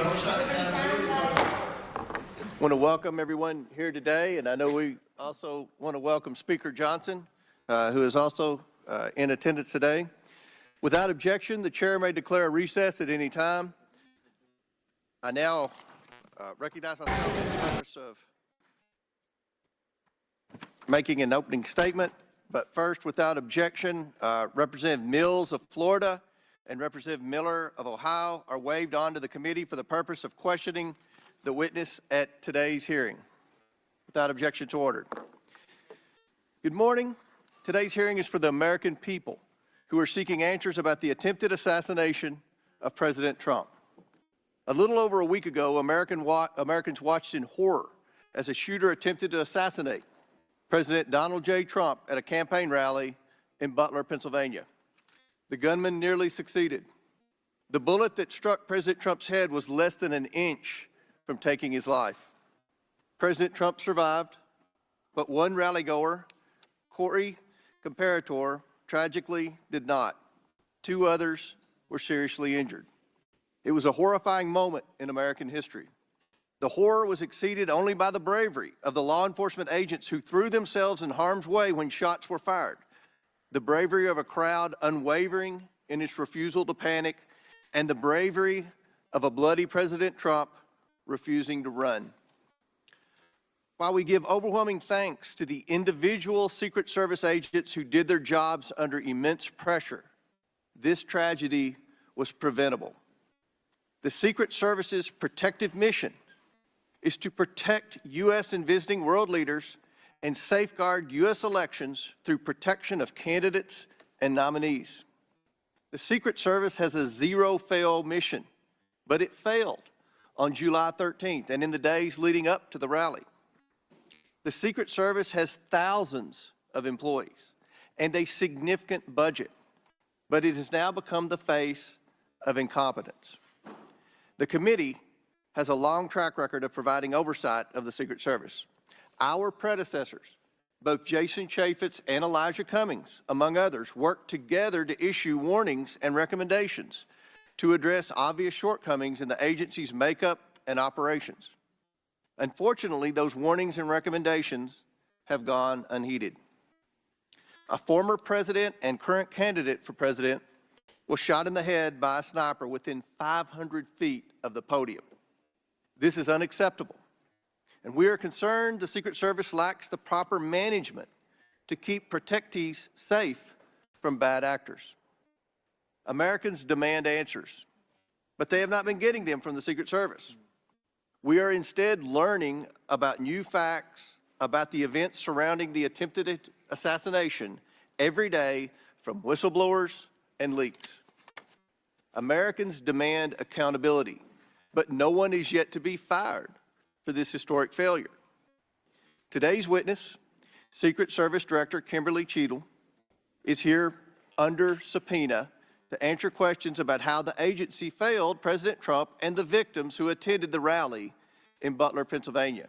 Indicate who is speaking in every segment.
Speaker 1: I want to welcome everyone here today, and I know we also want to welcome Speaker Johnson, who is also in attendance today. Without objection, the chair may declare a recess at any time. I now recognize myself in the purpose of making an opening statement, but first, without objection, Representative Mills of Florida and Representative Miller of Ohio are waived onto the committee for the purpose of questioning the witness at today's hearing. Without objection to order. Good morning. Today's hearing is for the American people who are seeking answers about the attempted assassination of President Trump. A little over a week ago, Americans watched in horror as a shooter attempted to assassinate President Donald J. Trump at a campaign rally in Butler, Pennsylvania. The gunman nearly succeeded. The bullet that struck President Trump's head was less than an inch from taking his life. President Trump survived, but one rallygoer, Corey Comparator, tragically did not. Two others were seriously injured. It was a horrifying moment in American history. The horror was exceeded only by the bravery of the law enforcement agents who threw themselves in harm's way when shots were fired. The bravery of a crowd unwavering in its refusal to panic, and the bravery of a bloody President Trump refusing to run. While we give overwhelming thanks to the individual Secret Service agents who did their jobs under immense pressure, this tragedy was preventable. The Secret Service's protective mission is to protect U.S. and visiting world leaders and safeguard U.S. elections through protection of candidates and nominees. The Secret Service has a zero-fail mission, but it failed on July 13th and in the days leading up to the rally. The Secret Service has thousands of employees and a significant budget, but it has now become the face of incompetence. The committee has a long track record of providing oversight of the Secret Service. Our predecessors, both Jason Chaffetz and Elijah Cummings, among others, worked together to issue warnings and recommendations to address obvious shortcomings in the agency's makeup and operations. Unfortunately, those warnings and recommendations have gone unheeded. A former president and current candidate for president was shot in the head by a sniper within 500 feet of the podium. This is unacceptable, and we are concerned the Secret Service lacks the proper management to keep protectees safe from bad actors. Americans demand answers, but they have not been getting them from the Secret Service. We are instead learning about new facts about the events surrounding the attempted assassination every day from whistleblowers and leaks. Americans demand accountability, but no one is yet to be fired for this historic failure. Today's witness, Secret Service Director Kimberly Cheatle, is here under subpoena to answer questions about how the agency failed President Trump and the victims who attended the rally in Butler, Pennsylvania.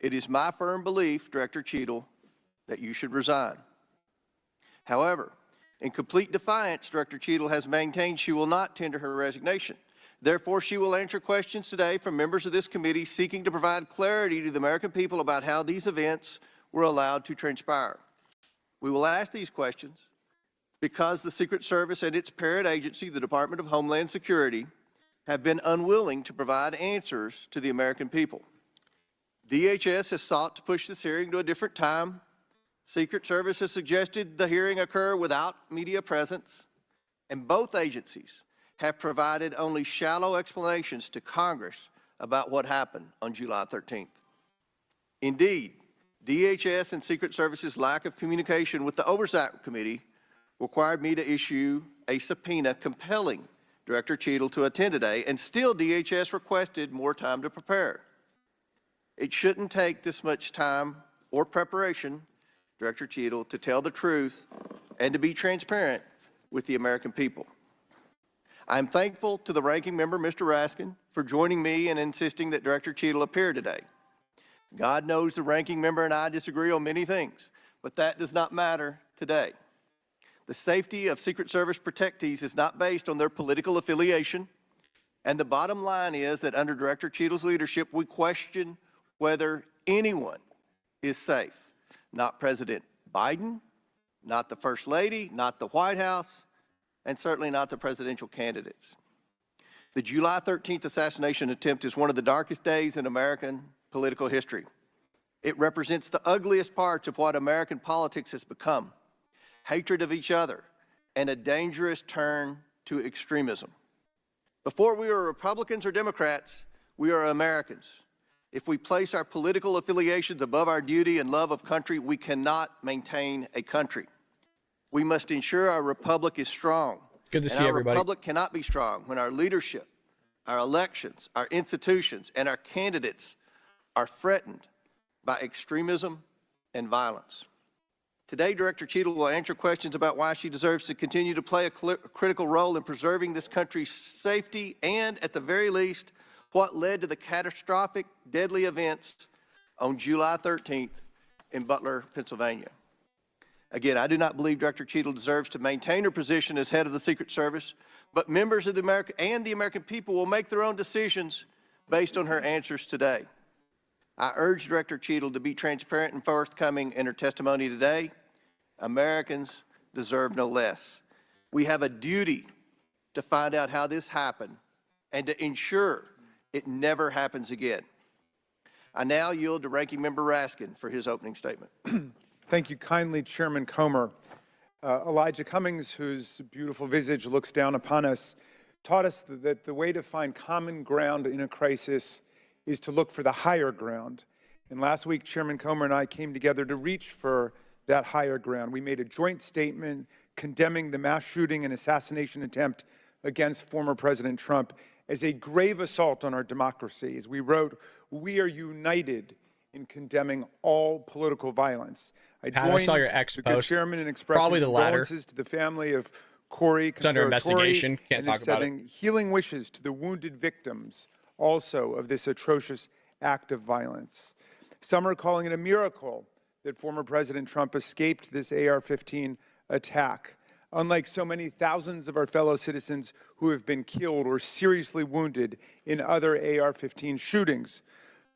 Speaker 1: It is my firm belief, Director Cheatle, that you should resign. However, in complete defiance, Director Cheatle has maintained she will not tender her resignation. Therefore, she will answer questions today from members of this committee seeking to provide clarity to the American people about how these events were allowed to transpire. We will ask these questions because the Secret Service and its parent agency, the Department of Homeland Security, have been unwilling to provide answers to the American people. DHS has sought to push this hearing to a different time. Secret Service has suggested the hearing occur without media presence, and both agencies have provided only shallow explanations to Congress about what happened on July 13th. Indeed, DHS and Secret Service's lack of communication with the Oversight Committee required me to issue a subpoena compelling Director Cheatle to attend today, and still DHS requested more time to prepare. It shouldn't take this much time or preparation, Director Cheatle, to tell the truth and to be transparent with the American people. I am thankful to the ranking member, Mr. Raskin, for joining me and insisting that Director Cheatle appear today. God knows the ranking member and I disagree on many things, but that does not matter today. The safety of Secret Service protectees is not based on their political affiliation, And the bottom line is that under Director Cheatle's leadership, we question whether anyone is safe. Not President Biden, not the First Lady, not the White House, and certainly not the presidential candidates. The July 13th assassination attempt is one of the darkest days in American political history. It represents the ugliest parts of what American politics has become: hatred of each other and a dangerous turn to extremism. Before we are Republicans or Democrats, we are Americans. If we place our political affiliations above our duty and love of country, we cannot maintain a country. We must ensure our republic is strong.
Speaker 2: Good to see everybody.
Speaker 1: Our republic cannot be strong when our leadership, our elections, our institutions, and our candidates are threatened by extremism and violence. Today, Director Cheatle will answer questions about why she deserves to continue to play a critical role in preserving this country's safety and, at the very least, what led to the catastrophic, deadly events on July 13th in Butler, Pennsylvania. Again, I do not believe Director Cheatle deserves to maintain her position as head of the Secret Service, but members of the American people will make their own decisions based on her answers today. I urge Director Cheatle to be transparent and forthcoming in her testimony today. Americans deserve no less. We have a duty to find out how this happened and to ensure it never happens again. I now yield to Ranking Member Raskin for his opening statement.
Speaker 3: Thank you kindly, Chairman Comer. Elijah Cummings, whose beautiful visage looks down upon us, taught us that the way to find common ground in a crisis is to look for the higher ground. And last week, Chairman Comer and I came together to reach for that higher ground. We made a joint statement condemning the mass shooting and assassination attempt against former President Trump as a grave assault on our democracy. As we wrote, we are united in condemning all political violence.
Speaker 2: I saw your ex
Speaker 3: the
Speaker 2: post.
Speaker 3: chairman in expressing
Speaker 2: Probably the latter.
Speaker 3: condolences to the family of Corey.
Speaker 2: It's under investigation. Can't talk about it.
Speaker 3: Healing wishes to the wounded victims also of this atrocious act of violence. Some are calling it a miracle that former President Trump escaped this AR-15 attack, unlike so many thousands of our fellow citizens who have been killed or seriously wounded in other AR-15 shootings.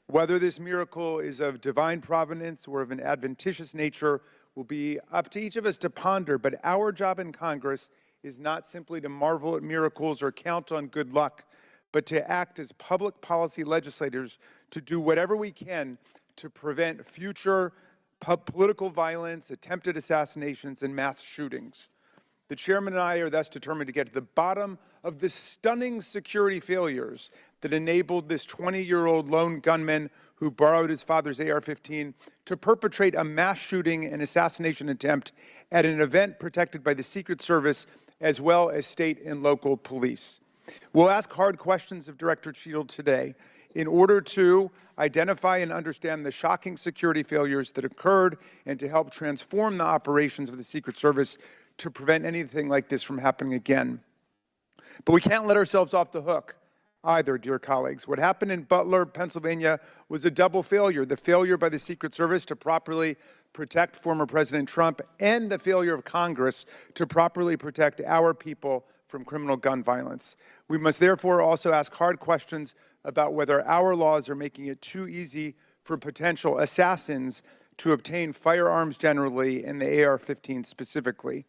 Speaker 3: Whether this miracle is of divine providence or of an adventitious nature will be up to each of us to ponder, but our job in Congress is not simply to marvel at miracles or count on good luck, but to act as public policy legislators to do whatever we can to prevent future political violence, attempted assassinations, and mass shootings. The chairman and I are thus determined to get to the bottom of the stunning security failures that enabled this 20-year-old lone gunman who borrowed his father's AR-15 to perpetrate a mass shooting and assassination attempt at an event protected by the Secret Service as well as state and local police. We'll ask hard questions of Director Cheatle today in order to identify and understand the shocking security failures that occurred and to help transform the operations of the Secret Service to prevent anything like this from happening again. But we can't let ourselves off the hook either, dear colleagues. What happened in Butler, Pennsylvania was a double failure: the failure by the Secret Service to properly protect former President Trump and the failure of Congress to properly protect our people from criminal gun violence. We must therefore also ask hard questions about whether our laws are making it too easy for potential assassins to obtain firearms generally and the AR-15 specifically.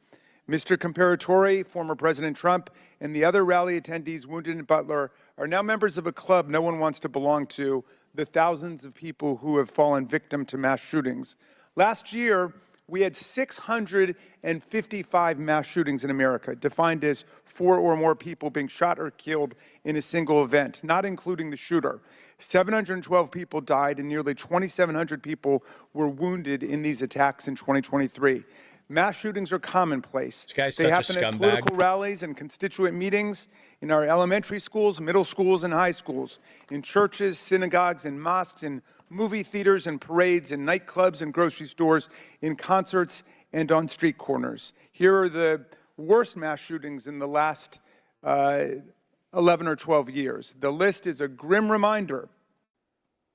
Speaker 3: Mr. Comparatore, former President Trump, and the other rally attendees wounded in Butler are now members of a club no one wants to belong to, the thousands of people who have fallen victim to mass shootings. Last year, we had 655 mass shootings in America, defined as 4 or more people being shot or killed in a single event, not including the shooter. 712 people died and nearly 2,700 people were wounded in these attacks in 2023. Mass shootings are commonplace. They happen at political rallies and constituent meetings, in our elementary schools, middle schools, and high schools, in churches, synagogues, and mosques, in movie theaters and parades, in nightclubs and grocery stores, in concerts, and on street corners. Here are the worst mass shootings in the last 11 or 12 years. The list is a grim reminder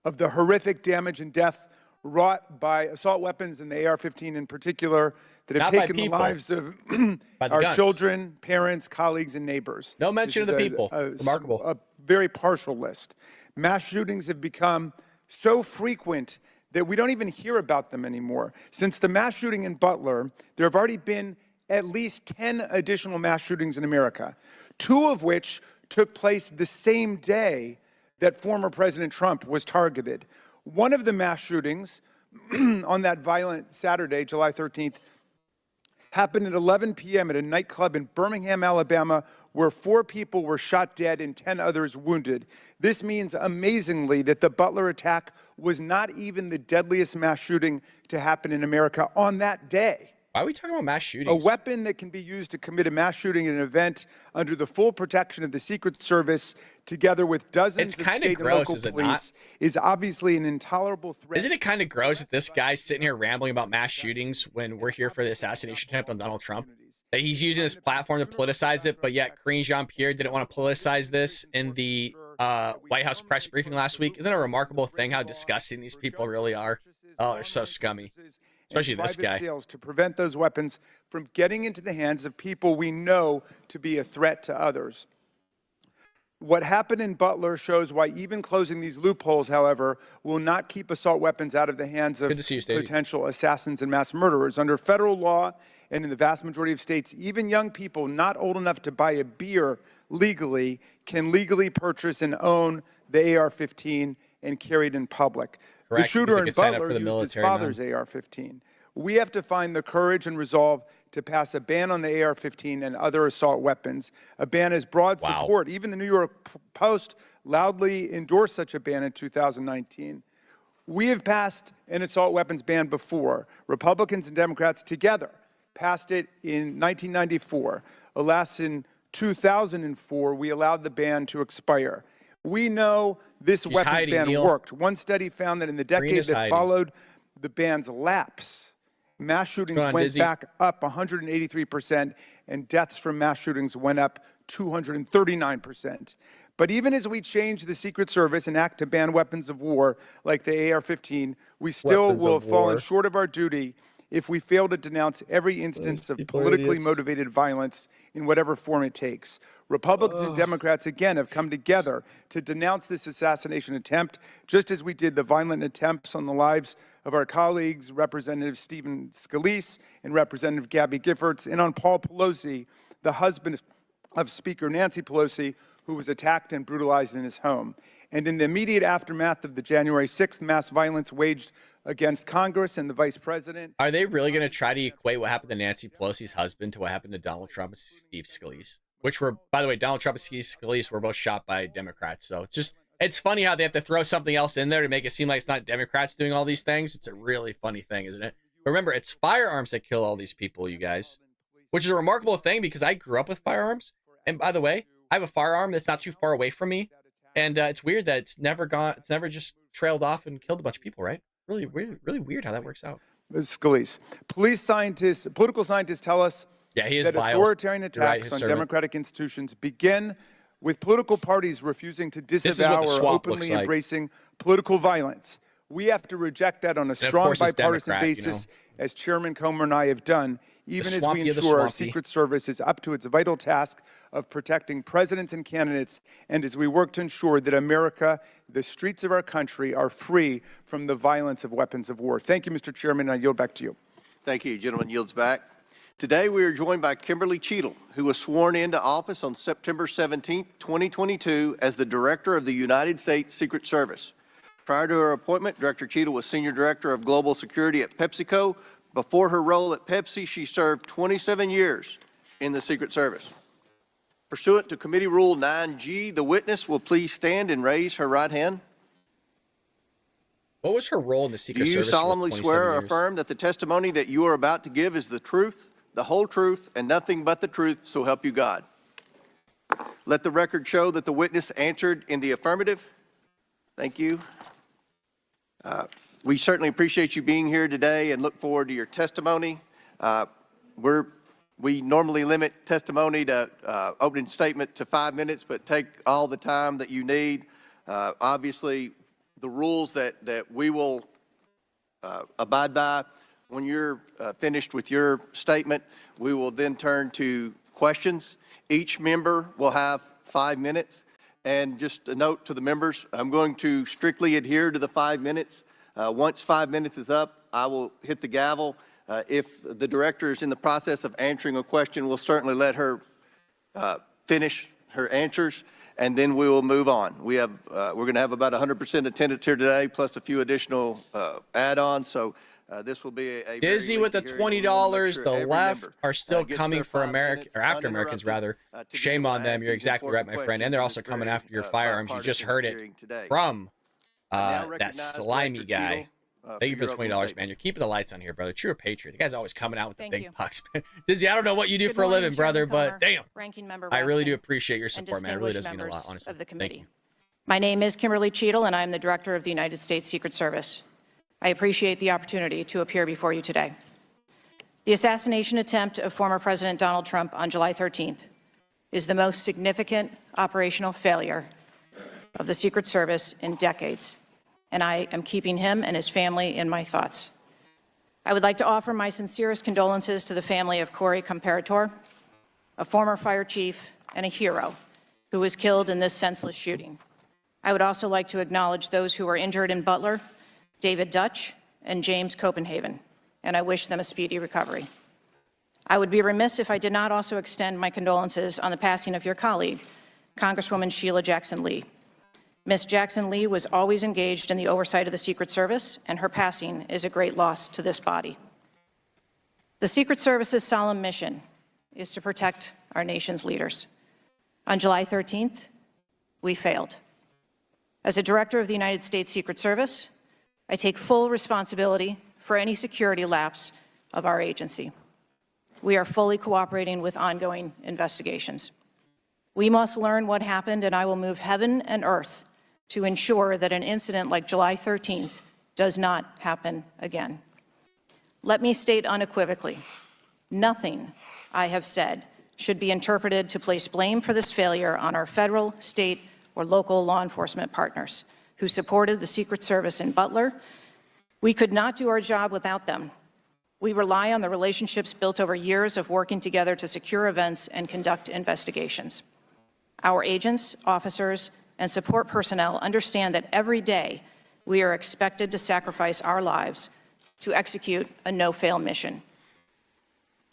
Speaker 3: of the horrific damage and death wrought by assault weapons and the AR-15 in particular that have
Speaker 2: Not by
Speaker 3: taken the
Speaker 2: people.
Speaker 3: lives of
Speaker 2: By the
Speaker 3: our
Speaker 2: guns.
Speaker 3: children, parents, colleagues, and neighbors.
Speaker 2: No mention
Speaker 3: This
Speaker 2: of the
Speaker 3: is
Speaker 2: people. Remarkable.
Speaker 3: a very partial list. Mass shootings have become so frequent that we don't even hear about them anymore. Since the mass shooting in Butler, there have already been at least 10 additional mass shootings in America, 2 of which took place the same day that former President Trump was targeted. One of the mass shootings on that violent Saturday, July 13th, happened at 11 p.m. at a nightclub in Birmingham, Alabama, where 4 people were shot dead and 10 others wounded. This means, amazingly, that the Butler attack was not even the deadliest mass shooting to happen in America on that day.
Speaker 2: Why are we talking about mass shootings?
Speaker 3: A weapon that can be used to commit a mass shooting at an event under the full protection of the Secret Service, together with dozens of state and local police, is obviously an intolerable threat.
Speaker 2: Isn't it kind of gross that this guy's sitting here rambling about mass shootings when we're here for the assassination attempt on Donald Trump? That he's using this platform to politicize it, but yet Karine Jean-Pierre didn't want to politicize this in the White House press briefing last week. Isn't it a remarkable thing how disgusting these people really are? Oh, they're so scummy. Especially this guy.
Speaker 3: Sales to prevent those weapons from getting into the hands of people we know to be a threat to others. What happened in Butler shows why even closing these loopholes, however, will not keep assault weapons out of the hands of potential assassins and mass murderers. Under federal law and in the vast majority of states, even young people not old enough to buy a beer legally can legally purchase and own the AR-15 and carry it in public.
Speaker 2: Correct,
Speaker 3: the shooter in Butler used his father's
Speaker 2: now.
Speaker 3: AR-15. We have to find the courage and resolve to pass a ban on the AR-15 and other assault weapons. A ban has broad support. Even the New York Post loudly endorsed such a ban in 2019. We have passed an assault weapons ban before. Republicans and Democrats together passed it in 1994. Alas, in 2004, we allowed the ban to expire. We know this weapons ban worked. One study found that in the decade that followed the ban's lapse, mass shootings went back up 183%, and deaths from mass shootings went up 239%. But even as we change the Secret Service and act to ban weapons of war like the AR-15, we still will have fallen short of our duty if we fail to denounce every instance of politically motivated violence in whatever form it takes. Republicans and Democrats, again, have come together to denounce this assassination attempt, just as we did the violent attempts on the lives of our colleagues, Representative Stephen Scalise and Representative Gabby Giffords, and on Paul Pelosi, the husband of Speaker Nancy Pelosi, who was attacked and brutalized in his home. And in the immediate aftermath of the January 6th mass violence waged against Congress and the Vice President.
Speaker 2: Are they really going to try to equate what happened to Nancy Pelosi's husband to what happened to Donald Trump and Steve Scalise? Which were, by the way, Donald Trump and Steve Scalise were both shot by Democrats. So it's funny how they have to throw something else in there to make it seem like it's not Democrats doing all these things. It's a really funny thing, isn't it? But remember, it's firearms that kill all these people, you guys. Which is a remarkable thing because I grew up with firearms. And by the way, I have a firearm that's not too far away from me. And it's weird that it's never just trailed off and killed a bunch of people, right? Really weird how that works out.
Speaker 3: Scalise. Political scientists tell us that authoritarian attacks on democratic institutions begin with political parties refusing to disavow or openly embracing political violence. We have to reject that on a strong bipartisan basis, as Chairman Comer and I have done, even as we ensure our Secret Service is up to its vital task of protecting presidents and candidates, and as we work to ensure that America, the streets of our country, are free from the violence of weapons of war. Thank you, Mr. Chairman, and I yield back to you.
Speaker 1: Thank you. Gentleman yields back. Today, we are joined by Kimberly Cheatle, who was sworn into office on September 17, 2022, as the Director of the United States Secret Service. Prior to her appointment, Director Cheatle was Senior Director of Global Security at PepsiCo. Before her role at Pepsi, she served 27 years in the Secret Service. Pursuant to Committee Rule 9G, the witness will please stand and raise her right hand.
Speaker 2: What was her role in the Secret Service?
Speaker 1: Do you solemnly swear or affirm that the testimony that you are about to give is the truth, the whole truth, and nothing but the truth, so help you God? Let the record show that the witness answered in the affirmative. Thank you. We certainly appreciate you being here today and look forward to your testimony. We normally limit testimony to opening statement to 5 minutes, but take all the time that you need. Obviously, the rules that we will abide by. When you're finished with your statement, we will then turn to questions. Each member will have 5 minutes. And just a note to the members, I'm going to strictly adhere to the 5 minutes. Once 5 minutes is up, I will hit the gavel. If the director is in the process of answering a question, we'll certainly let her finish her answers, and then we will move on. We're going to have about 100% attendance here today, plus a few additional add-ons. So this will be a
Speaker 2: Dizzy with the $20. The left are still coming for American, or after Americans rather. Shame on them. You're exactly right, my friend. And they're also coming after your firearms. You just heard it from that slimy guy. Thank you for the $20, man. You're keeping the lights on here, brother. True patriot. The guy's always coming out with the big bucks, man. Dizzy, I don't know what you do for a living, brother, but damn. I really do appreciate your support, man. It really does mean a lot, honestly. Thank you.
Speaker 4: My name is Kimberly Cheatle, and I'm the Director of the United States Secret Service. I appreciate the opportunity to appear before you today. The assassination attempt of former President Donald Trump on July 13th is the most significant operational failure of the Secret Service in decades, and I am keeping him and his family in my thoughts. I would like to offer my sincerest condolences to the family of Corey Comparator, a former fire chief and a hero who was killed in this senseless shooting. I would also like to acknowledge those who were injured in Butler, David Dutch and James Copenhagen, and I wish them a speedy recovery. I would be remiss if I did not also extend my condolences on the passing of your colleague, Congresswoman Sheila Jackson Lee. Ms. Jackson Lee was always engaged in the oversight of the Secret Service, and her passing is a great loss to this body. The Secret Service's solemn mission is to protect our nation's leaders. On July 13th, we failed. As a director of the United States Secret Service, I take full responsibility for any security lapse of our agency. We are fully cooperating with ongoing investigations. We must learn what happened, and I will move heaven and earth to ensure that an incident like July 13th does not happen again. Let me state unequivocally, nothing I have said should be interpreted to place blame for this failure on our federal, state, or local law enforcement partners who supported the Secret Service in Butler. We could not do our job without them. We rely on the relationships built over years of working together to secure events and conduct investigations. Our agents, officers, and support personnel understand that every day we are expected to sacrifice our lives to execute a no-fail mission.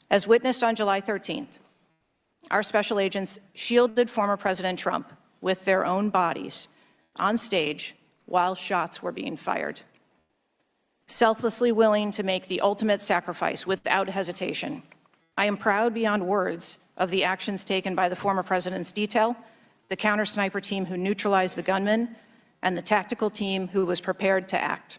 Speaker 4: As witnessed on July 13th, our special agents shielded former President Trump with their own bodies on stage while shots were being fired. Selflessly willing to make the ultimate sacrifice without hesitation, I am proud beyond words of the actions taken by the former president's detail, the counter-sniper team who neutralized the gunman, and the tactical team who was prepared to act.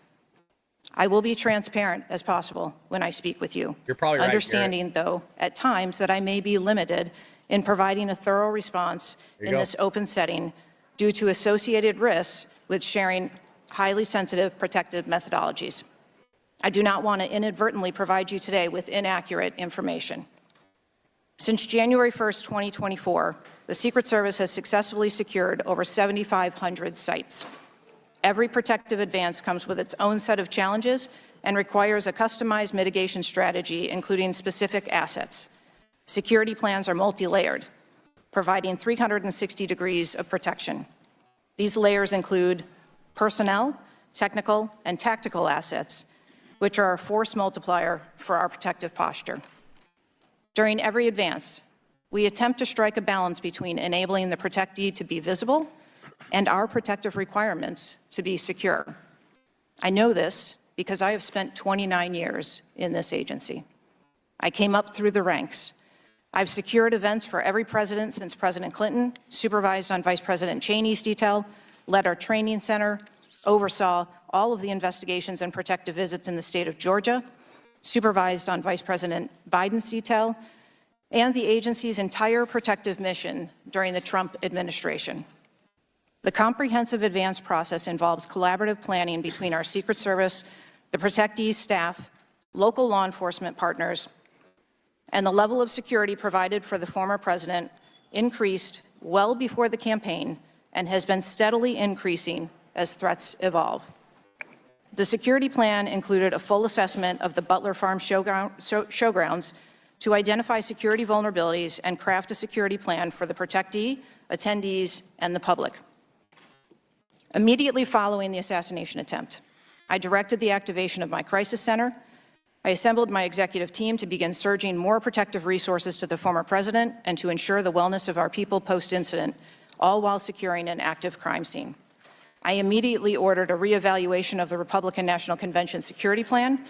Speaker 4: I will be transparent as possible when I speak with you.
Speaker 2: You're probably right,
Speaker 4: understanding, though, at times that I may be limited in providing a thorough response in this open setting due to associated risks with sharing highly sensitive protective methodologies. I do not want to inadvertently provide you today with inaccurate information. Since January 1st, 2024, the Secret Service has successfully secured over 7,500 sites. Every protective advance comes with its own set of challenges and requires a customized mitigation strategy, including specific assets. Security plans are multi-layered, providing 360 degrees of protection. These layers include personnel, technical, and tactical assets, which are a force multiplier for our protective posture. During every advance, we attempt to strike a balance between enabling the protectee to be visible and our protective requirements to be secure. I know this because I have spent 29 years in this agency. I came up through the ranks. I've secured events for every president since President Clinton, supervised on Vice President Cheney's detail, led our training center, oversaw all of the investigations and protective visits in the state of Georgia, supervised on Vice President Biden's detail, and the agency's entire protective mission during the Trump administration. The comprehensive advance process involves collaborative planning between our Secret Service, the protectee's staff, local law enforcement partners, and the level of security provided for the former president increased well before the campaign and has been steadily increasing as threats evolve. The security plan included a full assessment of the Butler Farm showgrounds to identify security vulnerabilities and craft a security plan for the protectee, attendees, and the public. Immediately following the assassination attempt, I directed the activation of my crisis center. I assembled my executive team to begin surging more protective resources to the former president and to ensure the wellness of our people post-incident, all while securing an active crime scene. I immediately ordered a reevaluation of the Republican National Convention security plan,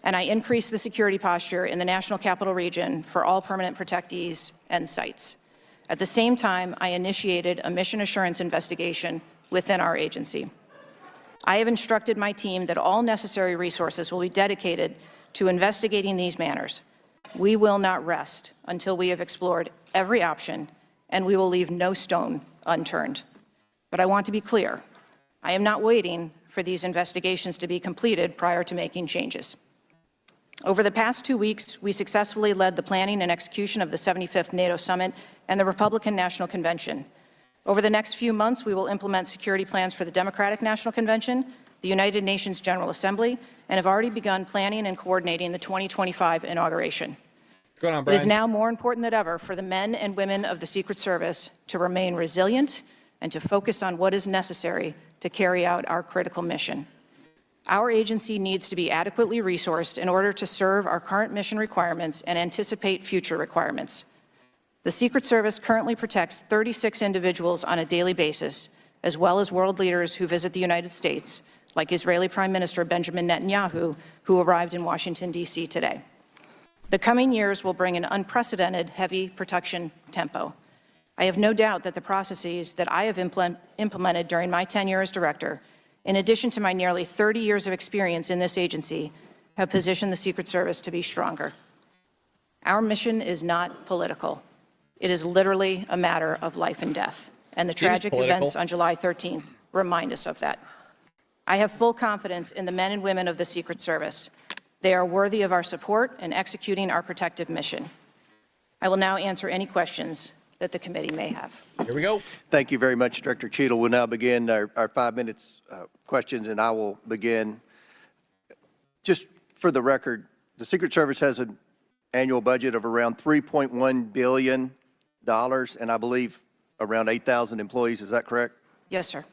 Speaker 4: and I increased the security posture in the National Capital Region for all permanent protectees and sites. At the same time, I initiated a mission assurance investigation within our agency. I have instructed my team that all necessary resources will be dedicated to investigating these matters. We will not rest until we have explored every option, and we will leave no stone unturned. But I want to be clear, I am not waiting for these investigations to be completed prior to making changes. Over the past 2 weeks, we successfully led the planning and execution of the 75th NATO Summit and the Republican National Convention. Over the next few months, we will implement security plans for the Democratic National Convention, the United Nations General Assembly, and have already begun planning and coordinating the 2025 inauguration.
Speaker 2: What's going on,
Speaker 4: It
Speaker 2: Brian?
Speaker 4: is now more important than ever for the men and women of the Secret Service to remain resilient and to focus on what is necessary to carry out our critical mission. Our agency needs to be adequately resourced in order to serve our current mission requirements and anticipate future requirements. The Secret Service currently protects 36 individuals on a daily basis, as well as world leaders who visit the United States, like Israeli Prime Minister Benjamin Netanyahu, who arrived in Washington, D.C. today. The coming years will bring an unprecedented heavy protection tempo. I have no doubt that the processes that I have implemented during my tenure as director, in addition to my nearly 30 years of experience in this agency, have positioned the Secret Service to be stronger. Our mission is not political. It is literally a matter of life and death, and the tragic events on July 13th remind us of that. I have full confidence in the men and women of the Secret Service. They are worthy of our support in executing our protective mission. I will now answer any questions that the committee may have.
Speaker 2: Here we go.
Speaker 1: Thank you very much, Director Cheatle. We'll now begin our 5 minutes questions, and I will begin. Just for the record, the Secret Service has an annual budget of around $3.1 billion, and I believe around 8,000 employees. Is that correct?
Speaker 4: Yes, sir.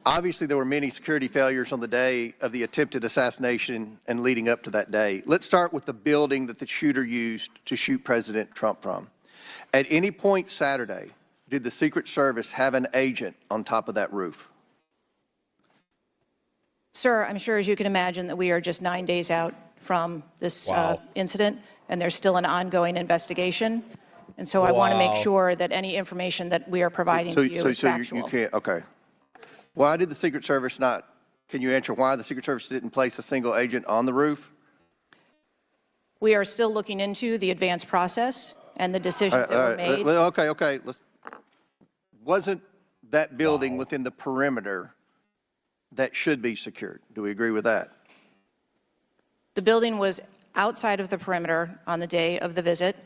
Speaker 1: Obviously, there were many security failures on the day of the attempted assassination and leading up to that day. Let's start with the building that the shooter used to shoot President Trump from. At any point Saturday, did the Secret Service have an agent on top of that roof?
Speaker 4: Sir, I'm sure, as you can imagine, that we are just 9 days out from this incident, and there's still an ongoing investigation. And so I want to make sure that any information that we are providing to you is factual.
Speaker 1: You can't, okay. Why did the Secret Service not, can you answer why the Secret Service didn't place a single agent on the roof?
Speaker 4: We are still looking into the advanced process and the decisions that were made.
Speaker 1: Okay. Wasn't that building within the perimeter that should be secured? Do we agree with that?
Speaker 4: The building was outside of the perimeter on the day of the visit.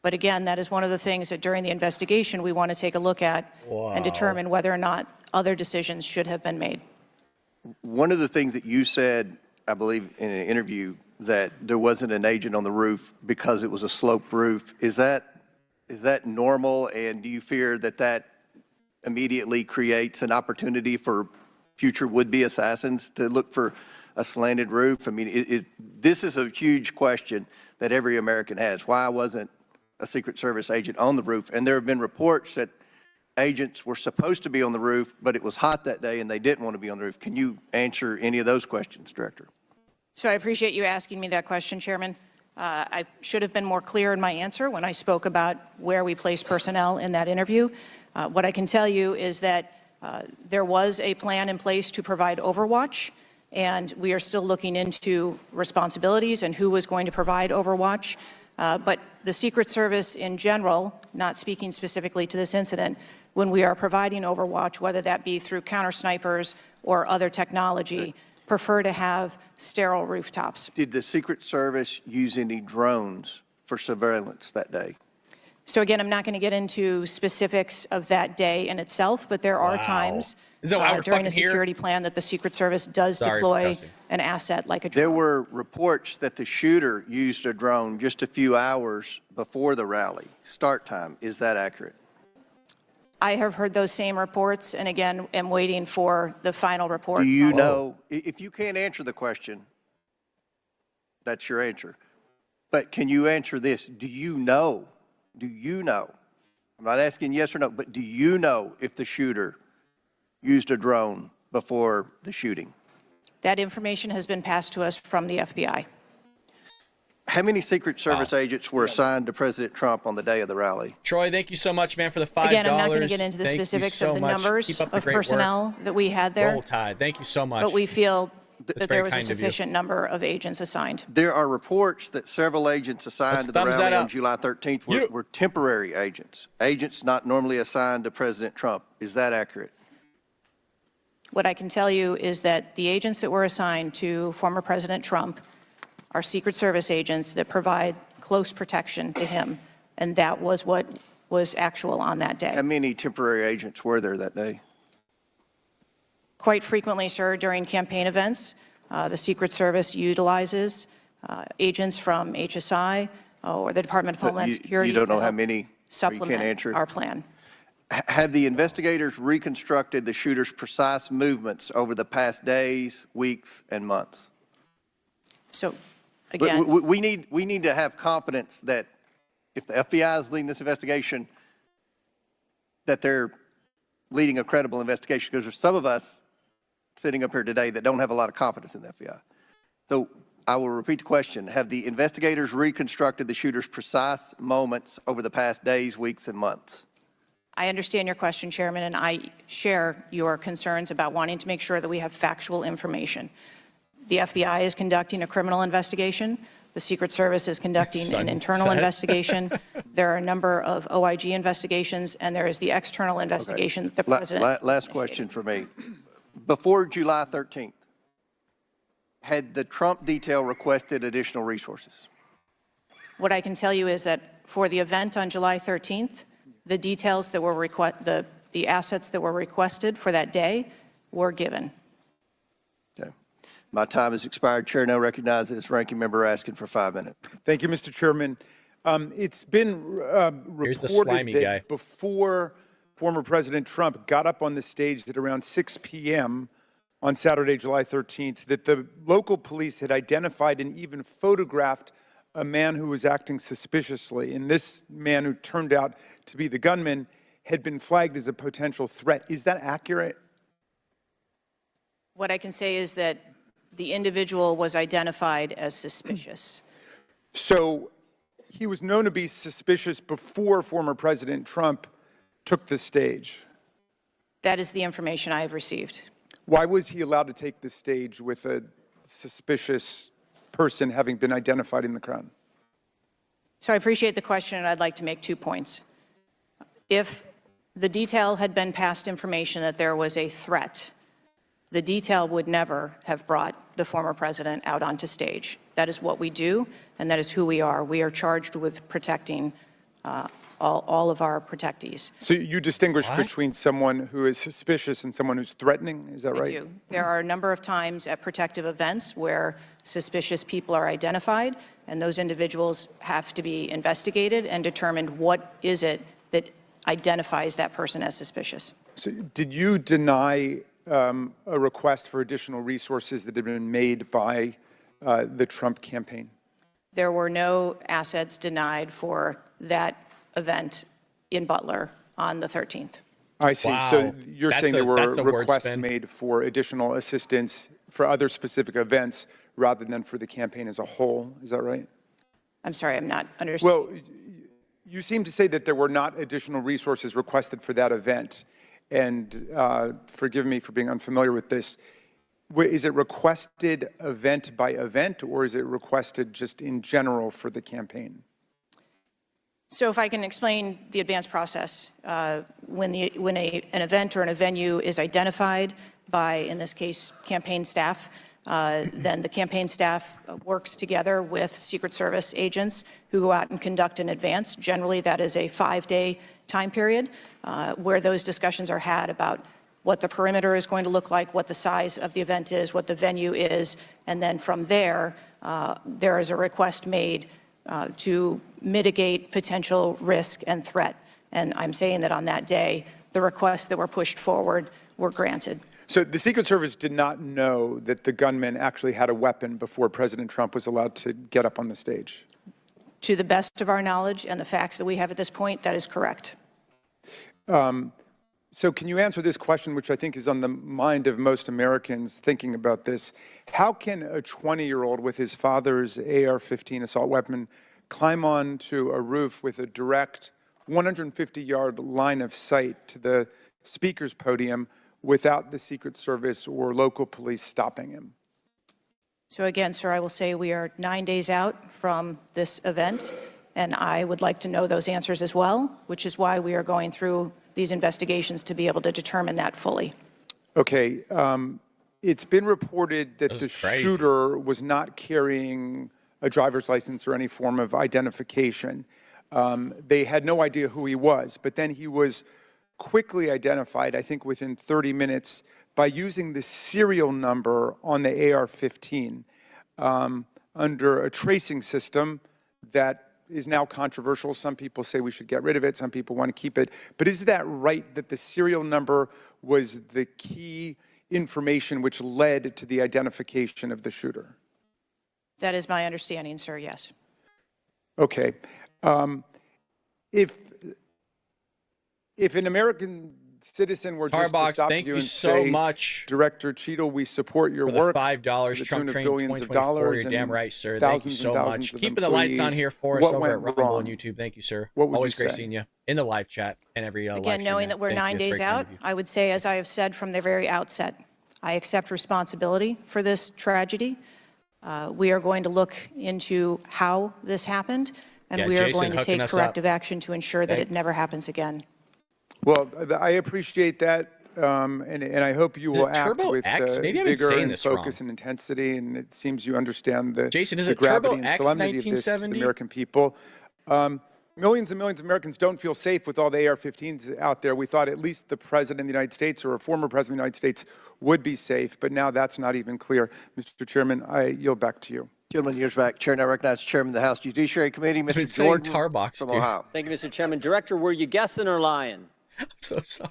Speaker 4: But again, that is one of the things that during the investigation we want to take a look at and determine whether or not other decisions should have been made.
Speaker 1: One of the things that you said, I believe, in an interview, that there wasn't an agent on the roof because it was a sloped roof. Is that normal, and do you fear that that immediately creates an opportunity for future would-be assassins to look for a slanted roof? I mean, this is a huge question that every American has. Why wasn't a Secret Service agent on the roof? And there have been reports that agents were supposed to be on the roof, but it was hot that day and they didn't want to be on the roof. Can you answer any of those questions, Director?
Speaker 4: So I appreciate you asking me that question, Chairman. I should have been more clear in my answer when I spoke about where we place personnel in that interview. What I can tell you is that there was a plan in place to provide overwatch, and we are still looking into responsibilities and who was going to provide overwatch. But the Secret Service in general, not speaking specifically to this incident, when we are providing overwatch, whether that be through counter snipers or other technology, prefer to have sterile rooftops.
Speaker 1: Did the Secret Service use any drones for surveillance that day?
Speaker 4: So again, I'm not going to get into specifics of that day in itself, but there are times
Speaker 2: Is that why we're
Speaker 4: during a
Speaker 2: fucking here?
Speaker 4: security plan that the Secret Service does
Speaker 2: Sorry for
Speaker 4: deploy
Speaker 2: cussing.
Speaker 4: an asset like a drone.
Speaker 1: There were reports that the shooter used a drone just a few hours before the rally start time. Is that accurate?
Speaker 4: I have heard those same reports, and again, am waiting for the final report.
Speaker 1: Do you know, if you can't answer the question, that's your answer. But can you answer this? Do you know? I'm not asking yes or no, but do you know if the shooter used a drone before the shooting?
Speaker 4: That information has been passed to us from the FBI.
Speaker 1: How many Secret Service agents were assigned to President Trump on the day of the rally?
Speaker 2: Troy, thank you so much, man, for the $5.
Speaker 4: Again, I'm not going to get into the
Speaker 2: Thank you
Speaker 4: specifics
Speaker 2: so
Speaker 4: of the
Speaker 2: much.
Speaker 4: numbers
Speaker 2: Keep up the
Speaker 4: of
Speaker 2: great work.
Speaker 4: personnel that we had there,
Speaker 2: Roll Tide. Thank you so much.
Speaker 4: but we feel that
Speaker 2: very
Speaker 4: there was a
Speaker 2: kind of you.
Speaker 4: sufficient number of agents assigned.
Speaker 1: There are reports that several agents assigned to the
Speaker 2: thumbs
Speaker 1: rally
Speaker 2: that
Speaker 1: on
Speaker 2: up.
Speaker 1: July 13th
Speaker 2: You.
Speaker 1: were temporary agents not normally assigned to President Trump. Is that accurate?
Speaker 4: What I can tell you is that the agents that were assigned to former President Trump are Secret Service agents that provide close protection to him, and that was what was actual on that day.
Speaker 1: How many temporary agents were there that day?
Speaker 4: Quite frequently, sir, during campaign events, the Secret Service utilizes agents from HSI or the Department of Homeland Security.
Speaker 1: You don't
Speaker 4: to
Speaker 1: know how
Speaker 4: help
Speaker 1: many, or you can't
Speaker 4: supplement
Speaker 1: answer?
Speaker 4: our plan.
Speaker 1: Have the investigators reconstructed the shooter's precise movements over the past days, weeks, and months?
Speaker 4: So, again,
Speaker 1: We need to have confidence that if the FBI is leading this investigation, that they're leading a credible investigation, because there's some of us sitting up here today that don't have a lot of confidence in the FBI. So I will repeat the question. Have the investigators reconstructed the shooter's precise moments over the past days, weeks, and months?
Speaker 4: I understand your question, Chairman, and I share your concerns about wanting to make sure that we have factual information. The FBI is conducting a criminal investigation. The Secret Service is conducting an internal investigation. There are a number of OIG investigations, and there is the external investigation that the President
Speaker 1: Last question for me. Before July 13th, had the Trump detail requested additional resources?
Speaker 4: What I can tell you is that for the event on July 13th, the details that were the assets that were requested for that day were given.
Speaker 1: Okay. My time has expired. Chair now recognizes Ranking Member asking for 5 minutes.
Speaker 3: Thank you, Mr. Chairman. It's been
Speaker 2: Here's the slimy
Speaker 3: reported
Speaker 2: guy.
Speaker 3: that before former President Trump got up on the stage at around 6 p.m. on Saturday, July 13th, that the local police had identified and even photographed a man who was acting suspiciously. And this man, who turned out to be the gunman, had been flagged as a potential threat. Is that accurate?
Speaker 4: What I can say is that the individual was identified as suspicious.
Speaker 3: So he was known to be suspicious before former President Trump took the stage.
Speaker 4: That is the information I have received.
Speaker 3: Why was he allowed to take the stage with a suspicious person having been identified in the crowd?
Speaker 4: So I appreciate the question, and I'd like to make 2 points. If the detail had been passed information that there was a threat, the detail would never have brought the former president out onto stage. That is what we do, and that is who we are. We are charged with protecting all of our protectees.
Speaker 3: So you distinguish between someone who is suspicious and someone who's threatening, is that right?
Speaker 4: I do. There are a number of times at protective events where suspicious people are identified, and those individuals have to be investigated and determined what is it that identifies that person as suspicious.
Speaker 3: So did you deny a request for additional resources that had been made by the Trump campaign?
Speaker 4: There were no assets denied for that event in Butler on the 13th.
Speaker 3: I see.
Speaker 2: Wow.
Speaker 3: So you're saying there were
Speaker 2: that's a
Speaker 3: requests
Speaker 2: wordsmith.
Speaker 3: made for additional assistance for other specific events rather than for the campaign as a whole. Is that right?
Speaker 4: I'm sorry, I'm not understanding.
Speaker 3: Well, you seem to say that there were not additional resources requested for that event. And forgive me for being unfamiliar with this. Is it requested event by event, or is it requested just in general for the campaign?
Speaker 4: So if I can explain the advance process, when an event or a venue is identified by, in this case, campaign staff, then the campaign staff works together with Secret Service agents who go out and conduct an advance. Generally, that is a 5-day time period where those discussions are had about what the perimeter is going to look like, what the size of the event is, what the venue is, and then from there, there is a request made to mitigate potential risk and threat. And I'm saying that on that day, the requests that were pushed forward were granted.
Speaker 3: So the Secret Service did not know that the gunman actually had a weapon before President Trump was allowed to get up on the stage?
Speaker 4: To the best of our knowledge and the facts that we have at this point, that is correct.
Speaker 3: So can you answer this question, which I think is on the mind of most Americans thinking about this? How can a 20-year-old with his father's AR-15 assault weapon climb onto a roof with a direct 150-yard line of sight to the speaker's podium without the Secret Service or local police stopping him?
Speaker 4: So again, sir, I will say we are 9 days out from this event, and I would like to know those answers as well, which is why we are going through these investigations to be able to determine that fully.
Speaker 3: Okay. It's been reported that the
Speaker 2: crazy.
Speaker 3: shooter was not carrying a driver's license or any form of identification. They had no idea who he was, but then he was quickly identified, I think within 30 minutes, by using the serial number on the AR-15 under a tracing system that is now controversial. Some people say we should get rid of it. Some people want to keep it. But is that right, that the serial number was the key information which led to the identification of the shooter?
Speaker 4: That is my understanding, sir, yes.
Speaker 3: Okay. If an American citizen were just to
Speaker 2: Tarbox,
Speaker 3: stop
Speaker 2: thank
Speaker 3: you
Speaker 2: you
Speaker 3: and
Speaker 2: so
Speaker 3: say,
Speaker 2: much
Speaker 3: Director Cheatle, we support your
Speaker 2: for the
Speaker 3: work
Speaker 2: $5
Speaker 3: to the
Speaker 2: Trump
Speaker 3: tune of
Speaker 2: Train
Speaker 3: billions of
Speaker 2: 2024.
Speaker 3: dollars
Speaker 2: You're damn
Speaker 3: and
Speaker 2: right, sir. Thank you
Speaker 3: thousands
Speaker 2: so
Speaker 3: and thousands
Speaker 2: much.
Speaker 3: of
Speaker 2: Keeping the lights on
Speaker 3: employees,
Speaker 2: here for us
Speaker 3: what
Speaker 2: over
Speaker 3: went
Speaker 2: at Rumble
Speaker 3: wrong?
Speaker 2: and YouTube. Thank you, sir.
Speaker 3: What would
Speaker 2: Always
Speaker 3: you
Speaker 2: great
Speaker 3: say?
Speaker 2: seeing you in the live chat and every live
Speaker 4: Again,
Speaker 2: stream.
Speaker 4: knowing that we're
Speaker 2: Thank
Speaker 4: 9
Speaker 2: you. That's
Speaker 4: days
Speaker 2: very kind
Speaker 4: out,
Speaker 2: of you.
Speaker 4: I would say, as I have said from the very outset, I accept responsibility for this tragedy. We are going to look into how this happened, and
Speaker 2: Yeah,
Speaker 4: we are
Speaker 2: Jason
Speaker 4: going to
Speaker 2: hooking
Speaker 4: take
Speaker 2: us
Speaker 4: corrective action to ensure that
Speaker 2: Thank-
Speaker 4: it never happens again.
Speaker 3: Well, I appreciate that, and I hope you
Speaker 2: Is
Speaker 3: will
Speaker 2: it
Speaker 3: act
Speaker 2: Turbo
Speaker 3: with
Speaker 2: X? Maybe I've been
Speaker 3: vigor
Speaker 2: saying
Speaker 3: and
Speaker 2: this
Speaker 3: focus
Speaker 2: wrong.
Speaker 3: and intensity, and it seems you understand the,
Speaker 2: Jason, is
Speaker 3: the
Speaker 2: it Turbo
Speaker 3: gravity and
Speaker 2: X
Speaker 3: solemnity of this to the
Speaker 2: 1970?
Speaker 3: American people. Millions and millions of Americans don't feel safe with all the AR-15s out there. We thought at least the President of the United States or a former President of the United States would be safe, but now that's not even clear. Mr. Chairman, I yield back to you.
Speaker 1: Gentleman yields back. Chair now recognizes Chairman of the House Judiciary Committee,
Speaker 2: been
Speaker 1: Mr.
Speaker 2: saying
Speaker 1: Jordan
Speaker 2: Tarbox,
Speaker 1: from
Speaker 2: dude.
Speaker 1: Ohio.
Speaker 5: Thank you, Mr. Chairman. Director, were you guessing or lying?
Speaker 2: I'm so sorry.